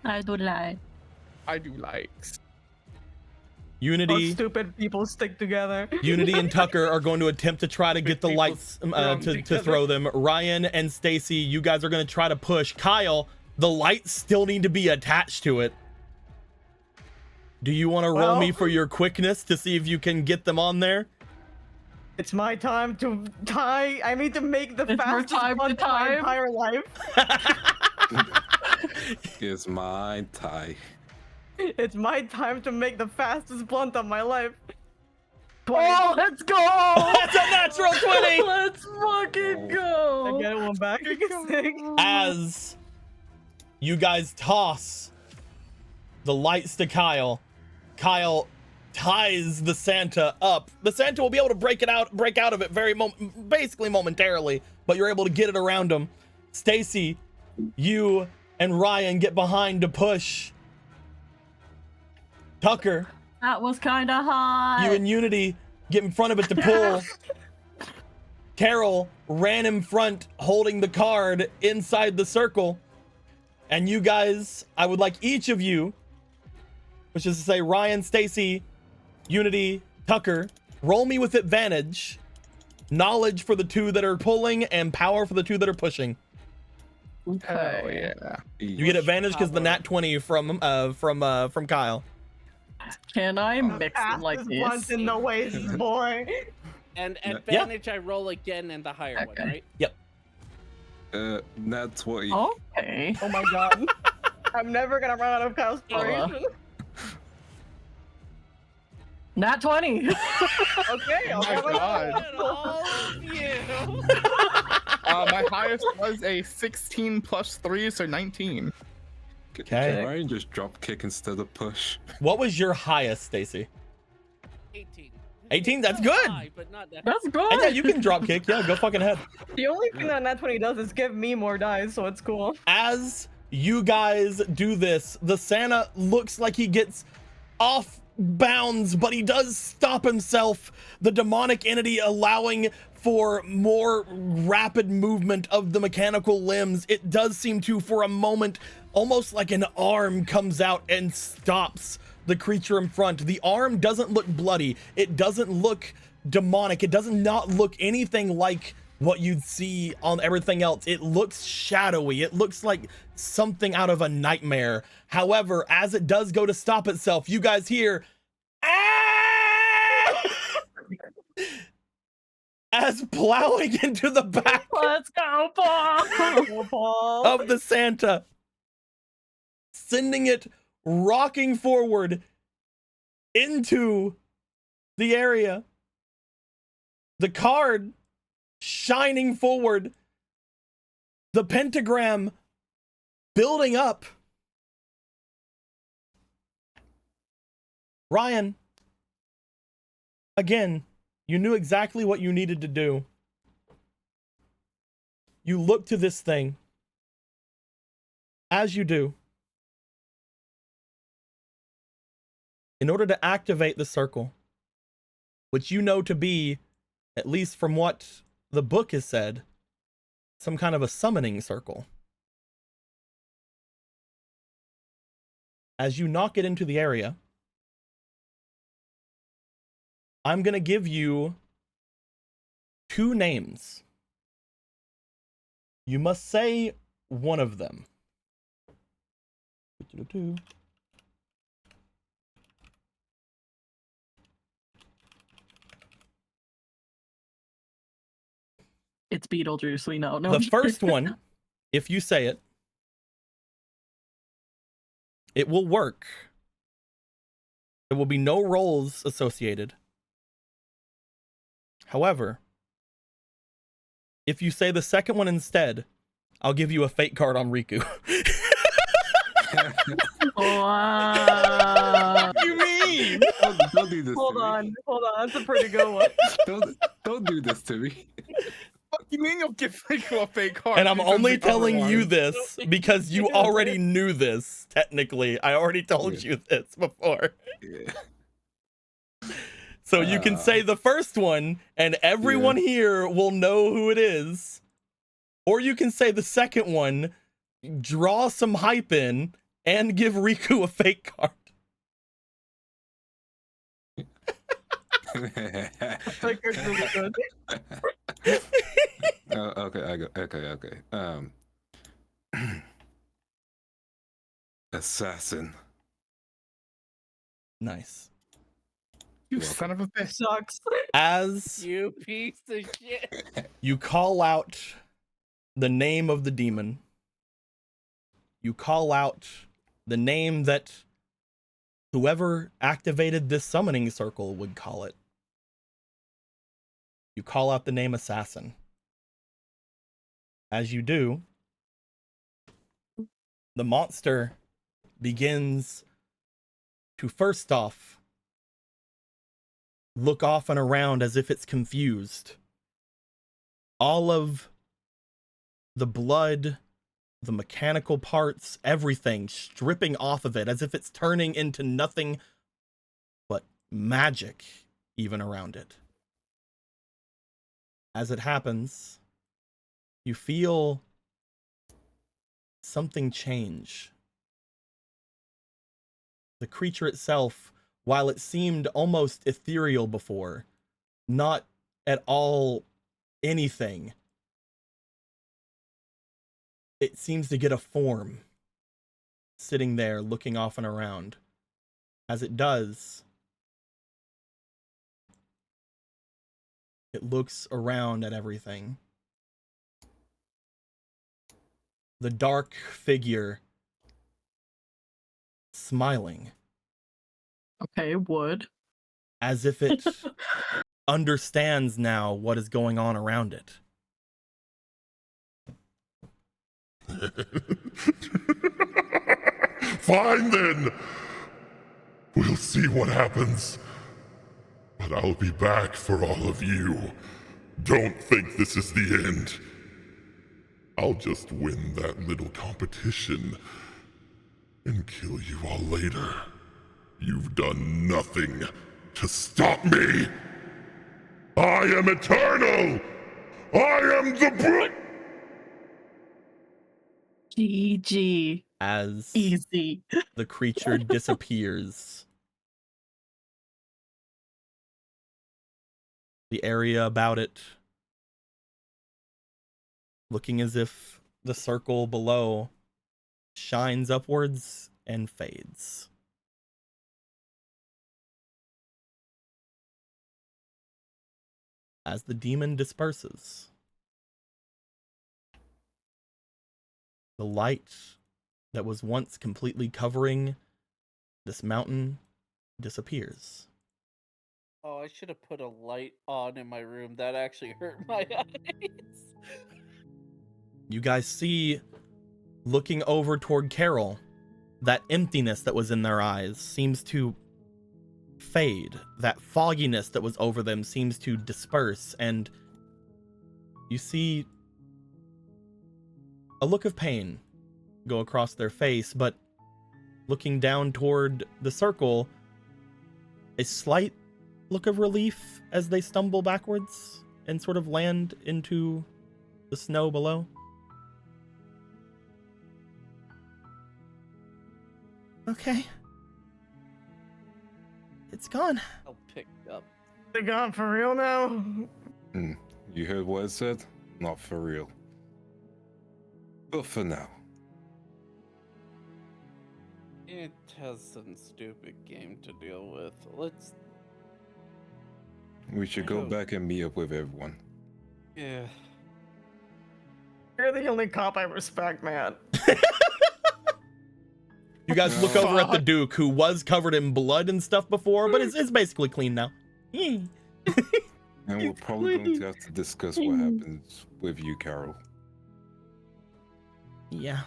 I do lie. I do lights. Those Unity, stupid people stick together. Unity and Tucker are going to attempt to try to get the People lights thrown to together. throw them. Ryan and Stacy, you guys are going to try to push. Kyle, the lights still need to be attached to it. Do you want to roll me Well- for your quickness to see if you can get them on there? It's my time to tie. I need to make the It's your fastest time to run of my time. entire life. It's my tie. It's my time to make the fastest blunt of my life. Oh, let's go! That's a natural 20! Let's fucking I go! get one back. As You guys toss the lights to Kyle. Kyle ties the Santa up. The Santa will be able to break out of it basically momentarily, but you're able to get it around him. Stacy, you and Ryan get behind to push. Tucker, That was kind of hot. you and Unity get in front of it to pull. Carol ran in front holding the card inside the circle. And you guys, I would like each of you, which is to say Ryan, Stacy, Unity, Tucker, roll me with advantage. Knowledge for the two that are pulling and power for the two that are pushing. Hell yeah. You get advantage because the nat 20 from Kyle. Can I mix it like this? Once in the ways, boy. And advantage, I roll again and the higher one, Okay. right? Yep. Nat 20. Okay. Oh my god. I'm never gonna run out of Kyle's inspiration. Nat 20. Okay, Oh my god. Look at all of you. My highest was a 16 plus 3, so 19. Okay. Can Ryan just drop kick instead of push? What was your highest, Stacy? 18. 18? That's Not good. high, but not that That's good. And yeah, you can drop kick. Yeah, go fucking ahead. The only thing that Nat 20 does is give me more dice, so it's cool. As you guys do this, the Santa looks like he gets off bounds, but he does stop himself. The demonic entity allowing for more rapid movement of the mechanical limbs. It does seem to, for a moment, almost like an arm comes out and stops the creature in front. The arm doesn't look bloody. It doesn't look demonic. It does not look anything like what you'd see on everything else. It looks shadowy. It looks like something out of a nightmare. However, as it does go to stop itself, you guys hear, "Ah!" as plowing into the back Let's go, Paul. of the Santa, sending it rocking forward into the area. The card shining forward, the pentagram building up. Ryan, again, you knew exactly what you needed to do. You look to this thing. As you do, in order to activate the circle, which you know to be, at least from what the book has said, some kind of a summoning circle. As you knock it into the area, I'm going to give you 2 names. You must say one of them. It's Beetlejuice, we know. No, The first one, if you say it, it will work. There will be no rolls associated. However, if you say the second one instead, I'll give you a fate card on Riku. Wow. What do you mean? Don't do this Hold to on, that's a pretty good one. me. Don't do this to me. What do you mean you'll give Riku a fake card? And I'm because only the other telling you one- this because you already knew this, technically. I already told you this before. Yeah. So you can say the first one, and everyone here will know who it is. Or you can say the second one, draw some hype in, and give Riku a fake card. That card's really good. Okay. Assassin. Nice. You son of a bitch. Sucks. As You piece of shit. you call out the name of the demon, you call out the name that whoever activated this summoning circle would call it. You call out the name Assassin. As you do, the monster begins to first off look off and around as if it's confused. All of the blood, the mechanical parts, everything stripping off of it as if it's turning into nothing but magic even around it. As it happens, you feel something change. The creature itself, while it seemed almost ethereal before, not at all anything, it seems to get a form, sitting there looking off and around. As it does, it looks around at everything. The dark figure smiling. Okay, would. As if it understands now what is going on around it. Fine then! We'll see what happens. But I'll be back for all of you. Don't think this is the end. I'll just win that little competition and kill you all later. You've done nothing to stop me! I am eternal! I am the GG. As Easy. the creature disappears, the area about it looking as if the circle below shines upwards and fades. As the demon disperses, the light that was once completely covering this mountain disappears. Oh, I should have put a light on in my room. That actually hurt my eyes. You guys see, looking over toward Carol, that emptiness that was in their eyes seems to fade. That fogginess that was over them seems to disperse, and you see a look of pain go across their face, but looking down toward the circle, a slight look of relief as they stumble backwards and sort of land into the snow below. Okay. It's gone. I'll pick up. They gone for real now? You heard what it said? Not for real. But for now. It has some stupid game to deal with. Let's. We should go back and meet up with everyone. Yeah. You're the only cop I respect, man. You guys look over at the Duke, who was covered in blood and stuff before, but it's basically clean now. And we're probably going to have to discuss what happens with you, Carol. Yeah.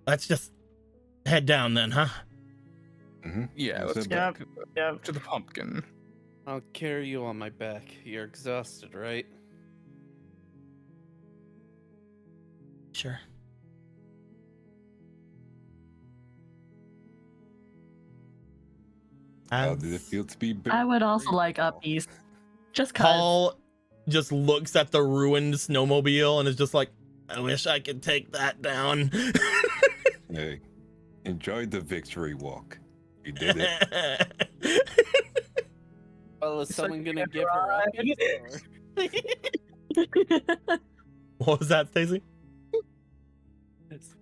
Let's just head down then, huh? Mm-hmm. Yeah, let's head go back. to the pumpkin. I'll carry you on my back. You're exhausted, right? Sure. How did it feel to be big? I would also like uppies. Just cause. Paul just looks at the ruined snowmobile and is just like, I wish I could take that down. Hey, enjoy the victory walk. You did it. Well, is It's someone like gonna a give her up? What was that, Stacey?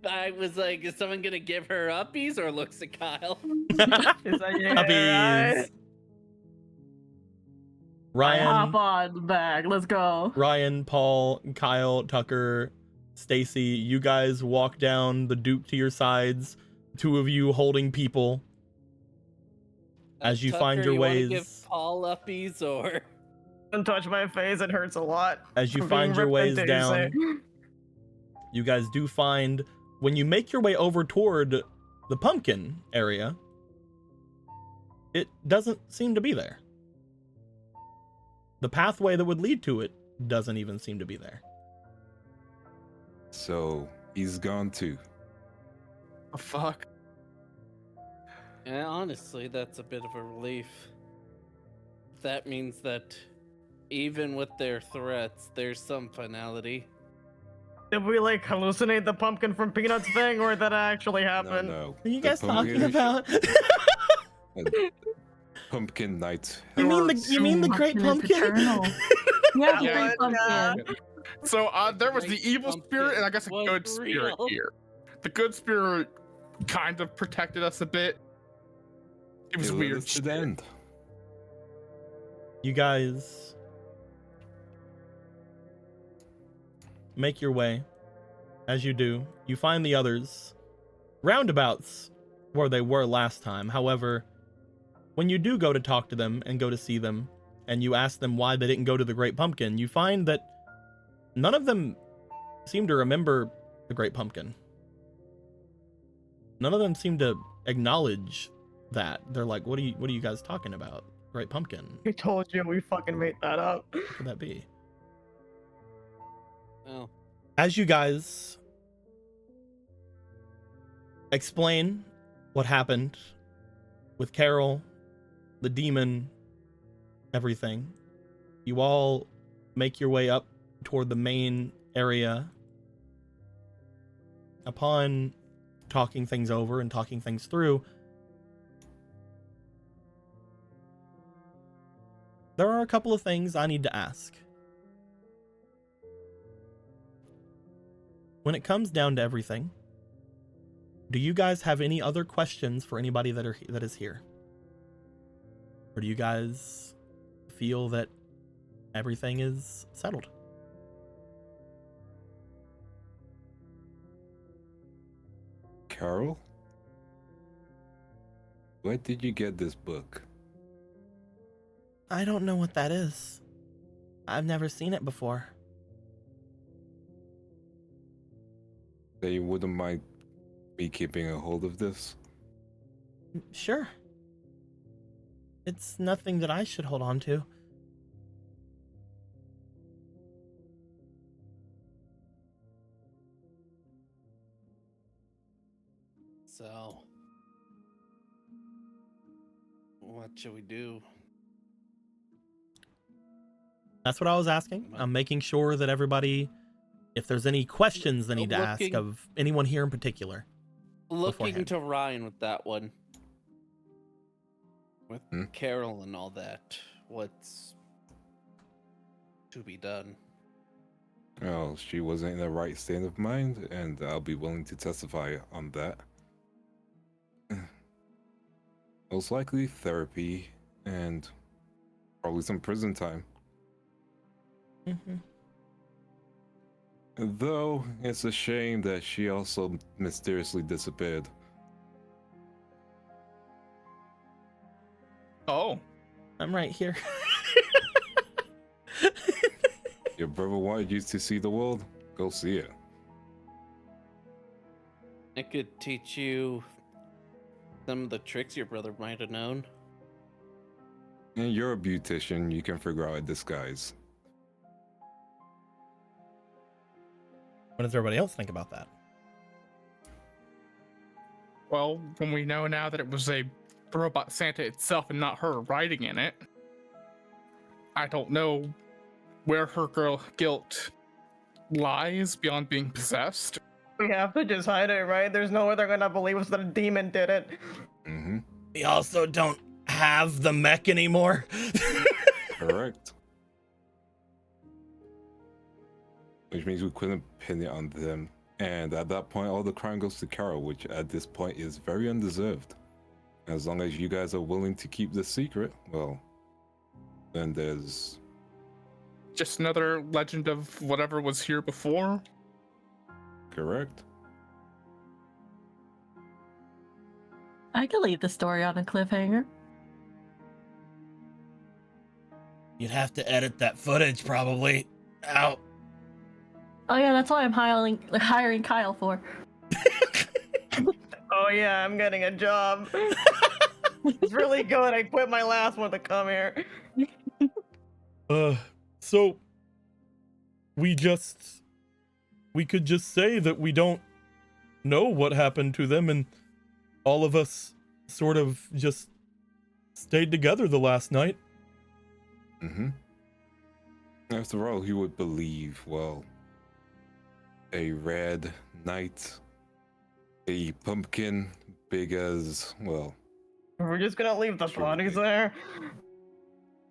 I was like, is someone gonna give her uppies or looks at Kyle? It's like, yeah, Puppies. right. Hop Ryan, on the back. Let's go. Ryan, Paul, Kyle, Tucker, Stacy, you guys walk down the Duke to your sides, two of you holding people as you find your Tucker, ways. Wanna give Paul uppies or? Don't touch my face, it hurts a lot. As you I'm find being your ripped ways into, down, so- you guys do find, when you make your way over toward the pumpkin area, it doesn't seem to be there. The pathway that would lead to it doesn't even seem to be there. So he's gone too. Oh, fuck. Yeah, honestly, that's a bit of a relief. That means that even with their threats, there's some finality. Did we like hallucinate the pumpkin from Peanuts thing, or did that actually No, happen? no. What are you The guys talking pumpkin- about? Pumpkin Night. You mean the great pumpkin? eternal. Yeah, the Yeah, great yeah. pumpkin. So there was the Great evil spirit and I pumpkin guess a was good spirit real. here. The good spirit kind of protected us a bit. It was It led weird. us to the end. You guys make your way. As you do, you find the others roundabouts where they were last time. However, when you do go to talk to them and go to see them, and you ask them why they didn't go to the Great Pumpkin, you find that none of them seem to remember the Great Pumpkin. None of them seem to acknowledge that. They're like, what are you guys talking about? Great Pumpkin? We told you we fucking made that up. What could that be? Oh, As you guys explain what happened with Carol, the demon, everything, you all make your way up toward the main area. Upon talking things over and talking things through, there are a couple of things I need to ask. When it comes down to everything, do you guys have any other questions for anybody that is here? Or do you guys feel that everything is settled? Carol? Where did you get this book? I don't know what that is. I've never seen it before. That you wouldn't mind me keeping a hold of this? Sure. It's nothing that I should hold on to. so what should we do? That's what I was asking. I'm making sure that everybody, if there's any questions they need to ask Looking- of anyone here in particular. Looking Beforehand. to Ryan with that one. With Hmm? Carol and all that. What's to be done? Well, she wasn't in the right state of mind, and I'll be willing to testify on that. Most likely therapy and probably some prison time. Mm-hmm. Though it's a shame that she also mysteriously disappeared. Oh, I'm right here. Your brother wanted you to see the world? Go see it. I could teach you some of the tricks your brother might have known. And you're a beautician, you can figure out a disguise. What does everybody else think about that? well, when we know now that it was a robot Santa itself and not her riding in it, I don't know where her guilt lies beyond being possessed. We have to just hide it, right? There's no way they're gonna believe us that a demon did it. Mm-hmm. We also don't have the mech anymore. Correct. Which means we couldn't pin it on them. And at that point, all the crime goes to Carol, which at this point is very undeserved. As long as you guys are willing to keep this secret, well, then there's... Just another legend of whatever was here before. Correct. I could leave the story on a cliffhanger. You'd have to edit that footage, probably. Ow. Oh yeah, that's what I'm hiring Kyle for. Oh yeah, I'm getting a job. It's really good. I quit my last one to come here. So we could just say that we don't know what happened to them, and all of us sort of just stayed together the last night. Mm-hmm. After all, who would believe, well, a red knight, a pumpkin big as, well... We're just gonna leave the Sure. bodies there.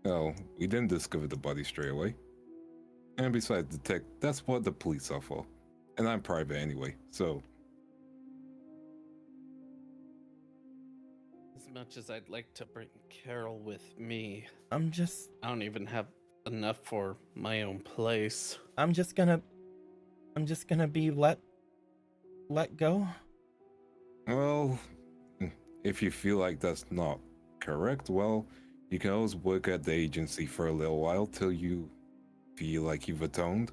No, we didn't discover the body straight away. And besides, that's what the police are for. And I'm private anyway, so... As much as I'd like to bring Carol with me, I don't even have enough for my own place. I'm just gonna be let go. Well, if you feel like that's not correct, well, you can always work at the agency for a little while till you feel like you've atoned.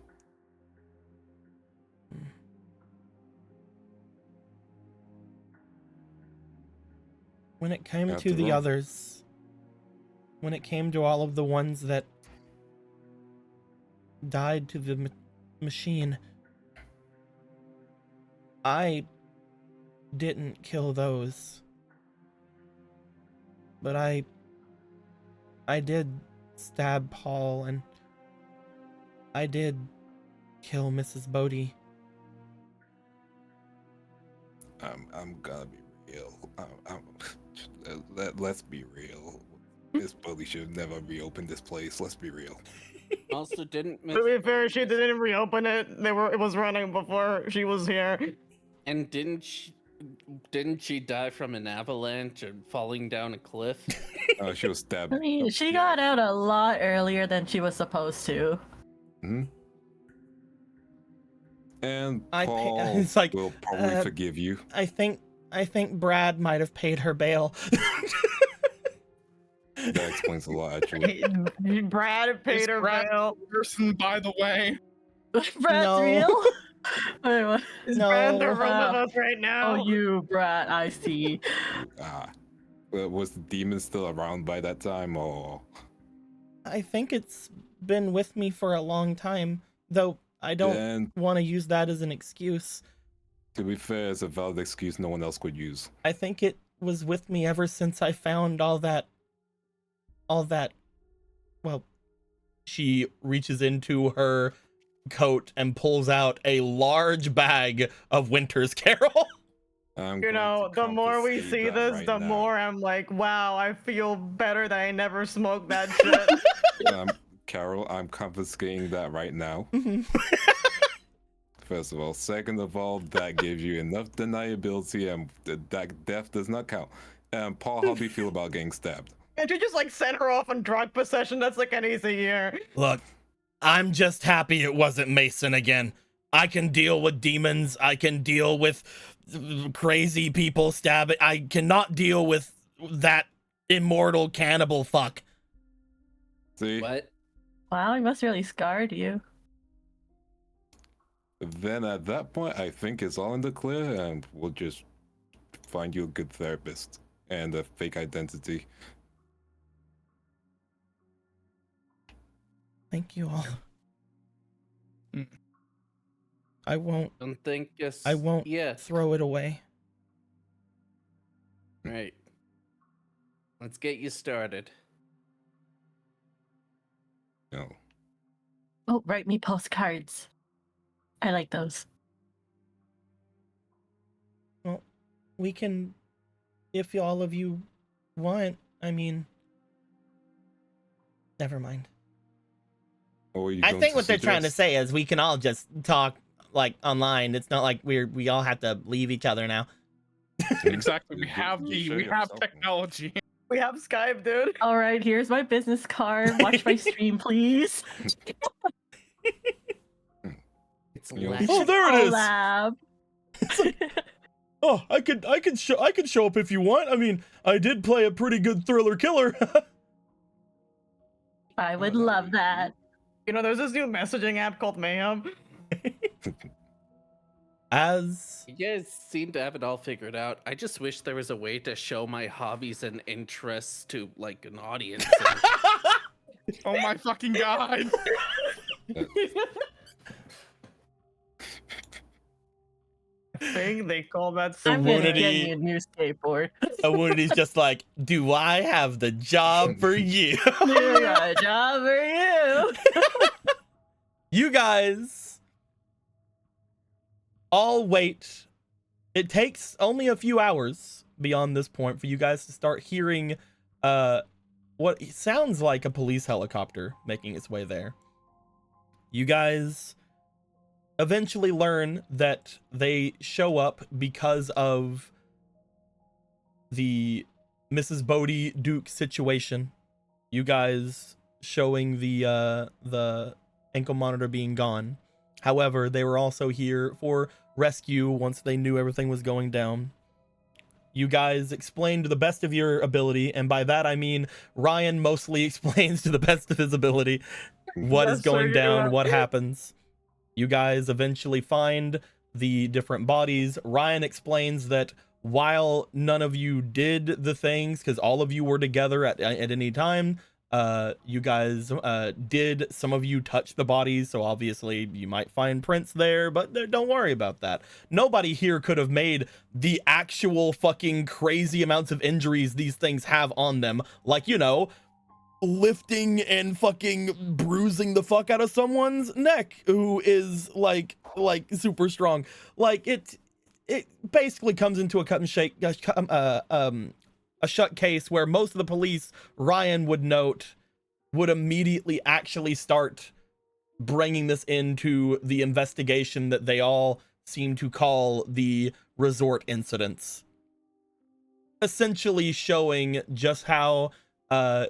When it came After to the all. others, when it came to all of the ones that died to the machine, I didn't kill those. But I did stab Paul, and I did kill Mrs. Bodie. I'm gonna be real. Let's be real. Miss Bully should have never reopened this place. Let's be real. Also, didn't To be fair, she didn't reopen it. It was running before she was here. and didn't she die from an avalanche or falling down a cliff? She was stabbed. I mean, she got out a lot earlier than she was supposed to. Hmm. And I pay- Paul it's like, will probably forgive you. I think Brad might have paid her bail. That explains a lot, actually. Brad paid Is her Brad bail. person, by the way? Brad's No. real? Wait, what? Is No. Brad in the room Wow. with us right now? Oh, you, Brad, I see. Was the demon still around by that time, or? I think it's been with me for a long time, though I don't Then, want to use that as an excuse. to be fair, it's a valid excuse no one else could use. I think it was with me ever since I found all that, well, she reaches into her coat and pulls out a large bag of Winter's Carol. I'm You going know, to the more we confiscate see that this, right the now. more I'm like, wow, I feel better that I never smoked that shit. Carol, I'm confiscating that right now. First of all. Second of all, that gives you enough deniability, and that death does not count. Paul, how do you feel about getting stabbed? And you just like sent her off on drug possession. That's like an easy year. Look, I'm just happy it wasn't Mason again. I can deal with demons. I can deal with crazy people stabbing. I cannot deal with that immortal cannibal fuck. See? What? Wow, he must really scarred you. Then at that point, I think it's all in the clear, and we'll just find you a good therapist and a fake identity. Thank you all. Mm. I won't Don't think us. I won't Yeah. throw it away. Right. Let's get you started. No. Oh, write me postcards. I like those. Well, we can, if all of you want. I mean, never mind. Or you I going think what they're suggest? trying to say is we can all just talk like online. It's not like we all have to leave each other now. Exactly. We have You show we have yourself. technology. We have Skype, dude. All right, here's my business card. Watch my stream, please. It's You know- less. Oh, there it is. Collab. Oh, I could show up if you want. I mean, I did play a pretty good thriller killer. I would love that. You know, there's this new messaging app called Mayhem. As You guys seem to have it all figured out. I just wish there was a way to show my hobbies and interests to like an audience. Oh my fucking god. I think they call that I'm gonna Immunity. get you a new skateboard. Immunity's just like, do I have the job for you? You got a job for you. You guys all wait. It takes only a few hours beyond this point for you guys to start hearing what sounds like a police helicopter making its way there. You guys eventually learn that they show up because of the Mrs. Bodie Duke situation. You guys showing the ankle monitor being gone. However, they were also here for rescue once they knew everything was going down. You guys explain to the best of your ability, and by that I mean Ryan mostly explains to the best of his ability what is Yes, going sir, down, yeah. what happens. You guys eventually find the different bodies. Ryan explains that while none of you did the things, because all of you were together at any time, you guys did, some of you touch the bodies, so obviously you might find prints there, but don't worry about that. Nobody here could have made the actual fucking crazy amounts of injuries these things have on them, like, you know, lifting and fucking bruising the fuck out of someone's neck who is like super strong. Like it basically comes into a cut and shake a shut case where most of the police, Ryan would note, would immediately actually start bringing this into the investigation that they all seem to call the resort incidents, essentially showing just how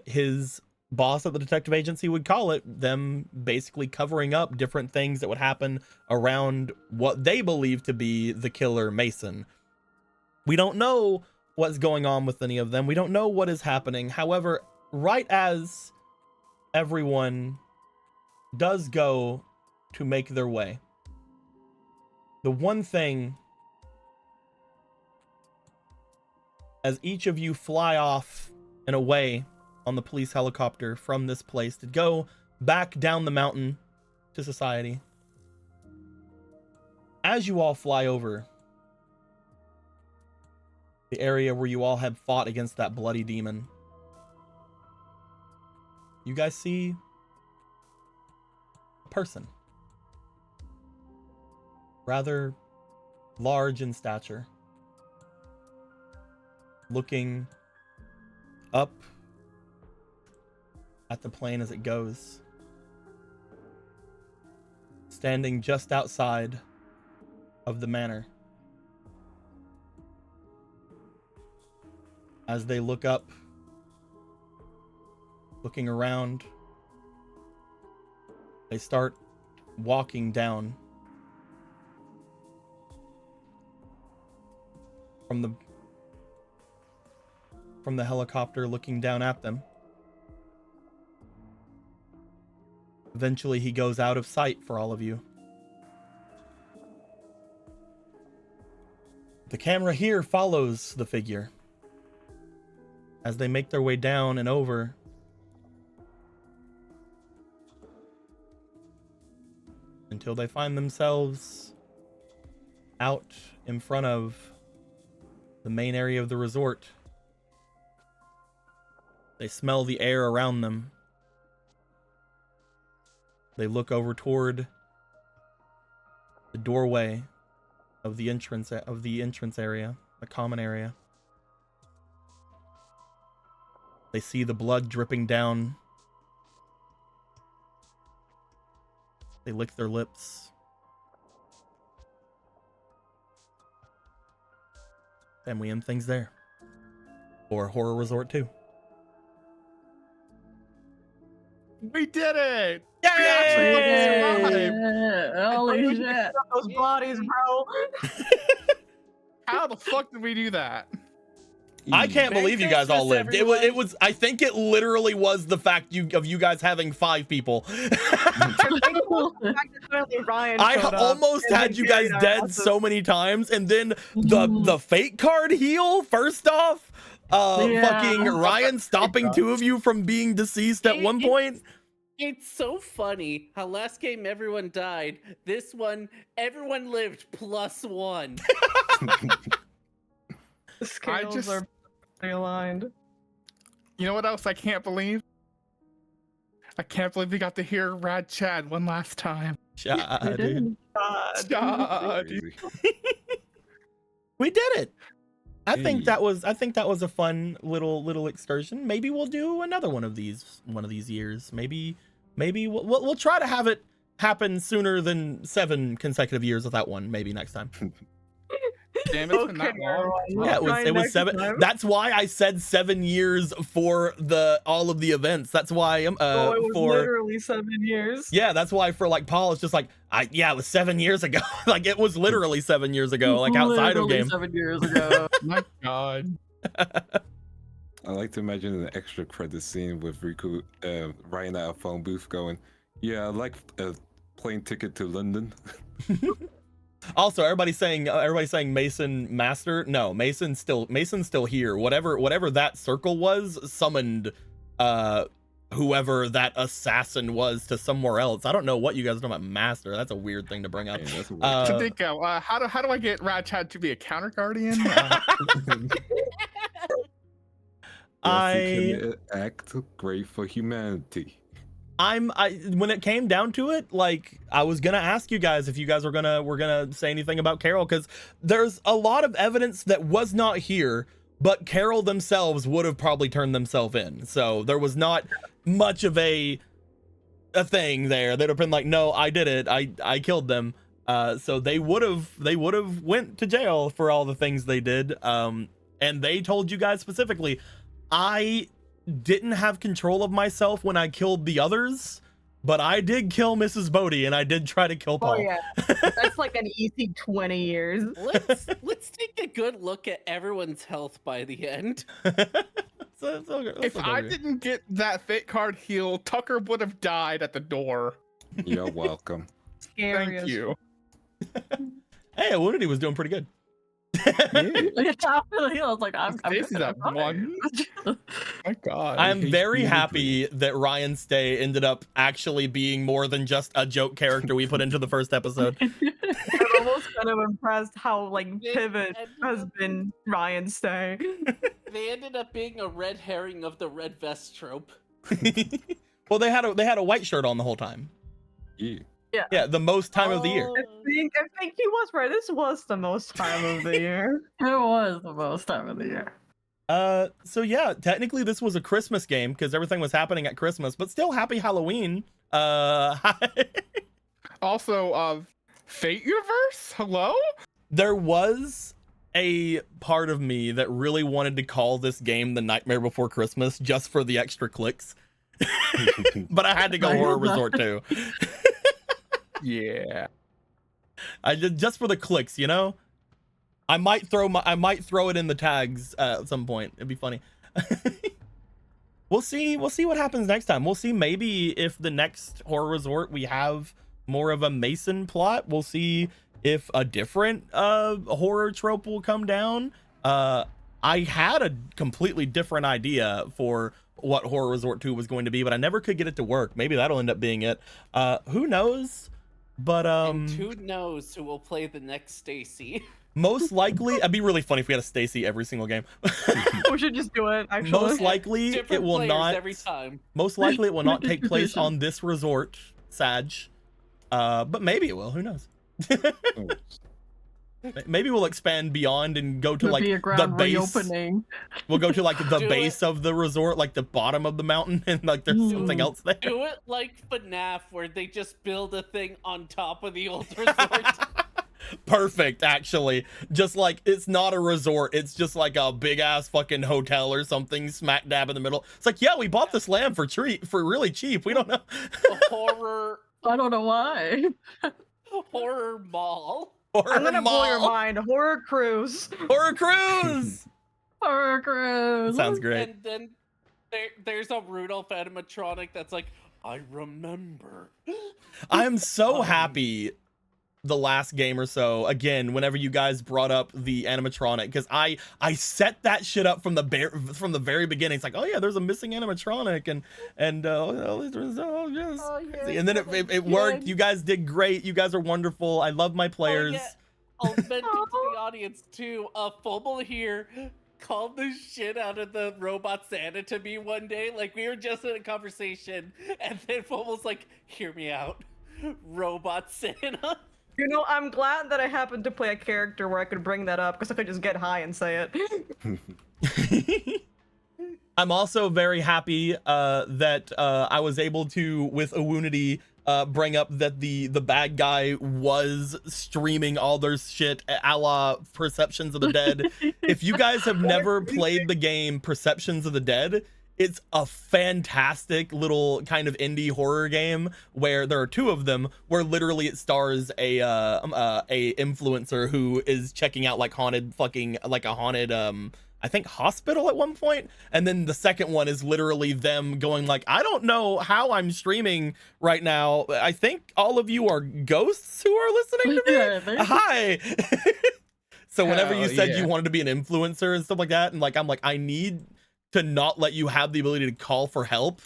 his boss at the detective agency would call it, them basically covering up different things that would happen around what they believe to be the killer Mason. We don't know what's going on with any of them. We don't know what is happening. However, right as everyone does go to make their way, the one thing, as each of you fly off and away on the police helicopter from this place to go back down the mountain to society, as you all fly over the area where you all had fought against that bloody demon, you guys see a person, rather large in stature, looking up at the plane as it goes, standing just outside of the manor. As they look up, looking around, they start walking down from the helicopter, looking down at them. Eventually, he goes out of sight for all of you. The camera here follows the figure as they make their way down and over until they find themselves out in front of the main area of the resort. They smell the air around them. They look over toward the doorway of the entrance area, the common area. They see the blood dripping down. They lick their lips. And we end things there. Or Horror Resort 2. We did it! Yay! We actually survived! Yeah, holy shit. Those bodies, bro. How the fuck did we do that? I can't Merry believe you guys all Christmas, lived. It everyone. was. I think it literally was the fact of you guys having 5 people. Ryan I showed up almost and had then you guys carried our dead asses. so many times, and then the fate card heal. First off, fucking Ryan stopping 2 of you from being deceased at one point. It's so funny how last game everyone died. This one, everyone lived +1. The scales are aligned. You know what else I can't believe? I can't believe we got to hear Rad Chad one last time. Yeah, dude. Chad. Crazy. We did it. I Hey. think that was a fun little excursion. Maybe we'll do another one of these years. Maybe we'll try to have it happen sooner than 7 consecutive years without one. Maybe next time. Damn, it's been that long. Yeah, it was 7. That's why I said 7 years for all of the events. That's why it was for literally 7 years. yeah, that's why for like Paul, it's just like it was 7 years ago. Like it was literally 7 years ago. Like outside of Literally game. 7 years ago. My God. I like to imagine an extra credit scene with Riku, Ryan at a phone booth going, "Yeah, I like a plane ticket to London." Also, everybody's saying Mason master. No, Mason's still here. Whatever that circle was summoned whoever that assassin was to somewhere else. I don't know what you guys are talking about master. That's a weird thing to bring up. Hey, that's weird. Tadeko, how do I get Rad Chad to be a counter guardian? Act great for humanity. When it came down to it, like I was gonna ask you guys if you guys were gonna say anything about Carol, because there's a lot of evidence that was not here, but Carol themselves would have probably turned themselves in. So there was not much of a thing there. They'd have been like, no, I did it. I killed them. So they would have went to jail for all the things they did. And they told you guys specifically, I didn't have control of myself when I killed the others, but I did kill Mrs. Bodie and I did try to kill Paul. Oh yeah, that's like an easy 20 years. Let's take a good look at everyone's health by the end. If I didn't get that fate card heal, Tucker would have died at the door. You're welcome. Scary Thank as you. Hey, Woundedy was doing pretty good. After the heal, I was like, I'm Stacy's good, at I'm fine. 1. My God. I'm very HP happy that Ryan Stay ended up actually being more than just a joke character we put into the first episode. I'm almost kind of impressed how like pivot has been Ryan Stay. They ended up being a red herring of the red vest trope. Well, they had a white shirt on the whole time. Yeah. Yeah, the most time of the year. I think he was right. This was the most time of the year. It was the most time of the year. So yeah, technically this was a Christmas game because everything was happening at Christmas, but still happy Halloween. Also, Fate Universe? Hello? There was a part of me that really wanted to call this game The Nightmare Before Christmas just for the extra clicks. But I had to go Horror Resort too. Yeah. I just for the clicks, you know. I might throw it in the tags at some point. It'd be funny. We'll see what happens next time. We'll see maybe if the next Horror Resort we have more of a Mason plot. We'll see if a different horror trope will come down. I had a completely different idea for what Horror Resort 2 was going to be, but I never could get it to work. Maybe that'll end up being it. Who knows? But And who knows who will play the next Stacy? most likely, it'd be really funny if we had a Stacy every single game. We should just do it. Actually, Most likely, Different it will players not. every time. Most likely, it will not take place on this resort, Sag. But maybe it will. Who knows? Maybe we'll expand beyond and go to Could like be a the ground base. reopening. We'll go to like the Do base of the resort, like the bottom of the mountain, and like there's something else there. Do it like FNAF, where they just build a thing on top of the old resort. Perfect, actually. Just like it's not a resort, it's just like a big ass fucking hotel or something, smack dab in the middle. It's like, yeah, we bought this land for really cheap. We don't know. A horror I don't know why. mall. Horror I'm gonna blow your mall. mind. Horror cruise. Horror cruise. Chris. Sounds great. And then there's a Rudolph animatronic that's like, I remember. I'm so happy the last game or so, again, whenever you guys brought up the animatronic, because I set that shit up from the very beginning. It's like, oh yeah, there's a missing animatronic, and yes, crazy. And then it worked. You guys did great. You guys are wonderful. I love my players. Oh, yeah. I'll mention to the audience too. Fobble here called the shit out of the robot Santa to me one day. Like, we were just in a conversation, and then Fobble's like, "Hear me out, robot Santa." You know, I'm glad that I happened to play a character where I could bring that up, because I could just get high and say it. I'm also very happy that I was able to, with Awunity, bring up that the bad guy was streaming all their shit a la Perceptions of the Dead. If you guys have never played the game Perceptions of the Dead, it's a fantastic little kind of indie horror game where there are two of them, where literally it stars a influencer who is checking out like a haunted I think hospital at one point, and then the second one is literally them going like, I don't know how I'm streaming right now. I think all of you are ghosts who are listening to me. Yeah, Hi. So whenever you Hell said yeah. you wanted to be an influencer and stuff like that, and like I'm like, I need to not let you have the ability to call for help,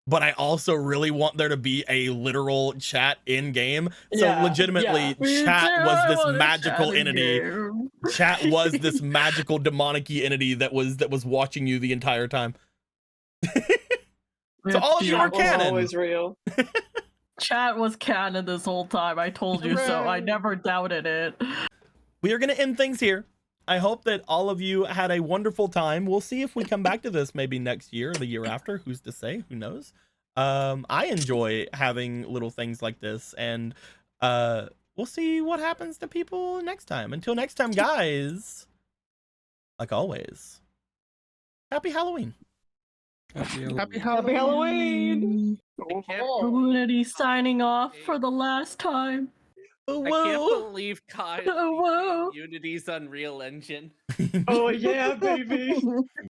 but I also really want there to be a literal chat in game. So legitimately, chat was this magical entity. Chat was this magical demonic-y entity that was watching you the entire time. So all of you are That was canon. always real. Chat was canon this whole time. I told you so. I never doubted it. We are going to end things here. I hope that all of you had a wonderful time. We'll see if we come back to this maybe next year or the year after. Who's to say? Who knows? I enjoy having little things like this, and we'll see what happens to people next time. Until next time, guys, like always, happy Halloween. Happy Halloween! Community signing off for the last time. I can't believe Kyle Whoa. Unity's Unreal Engine. Oh yeah, baby.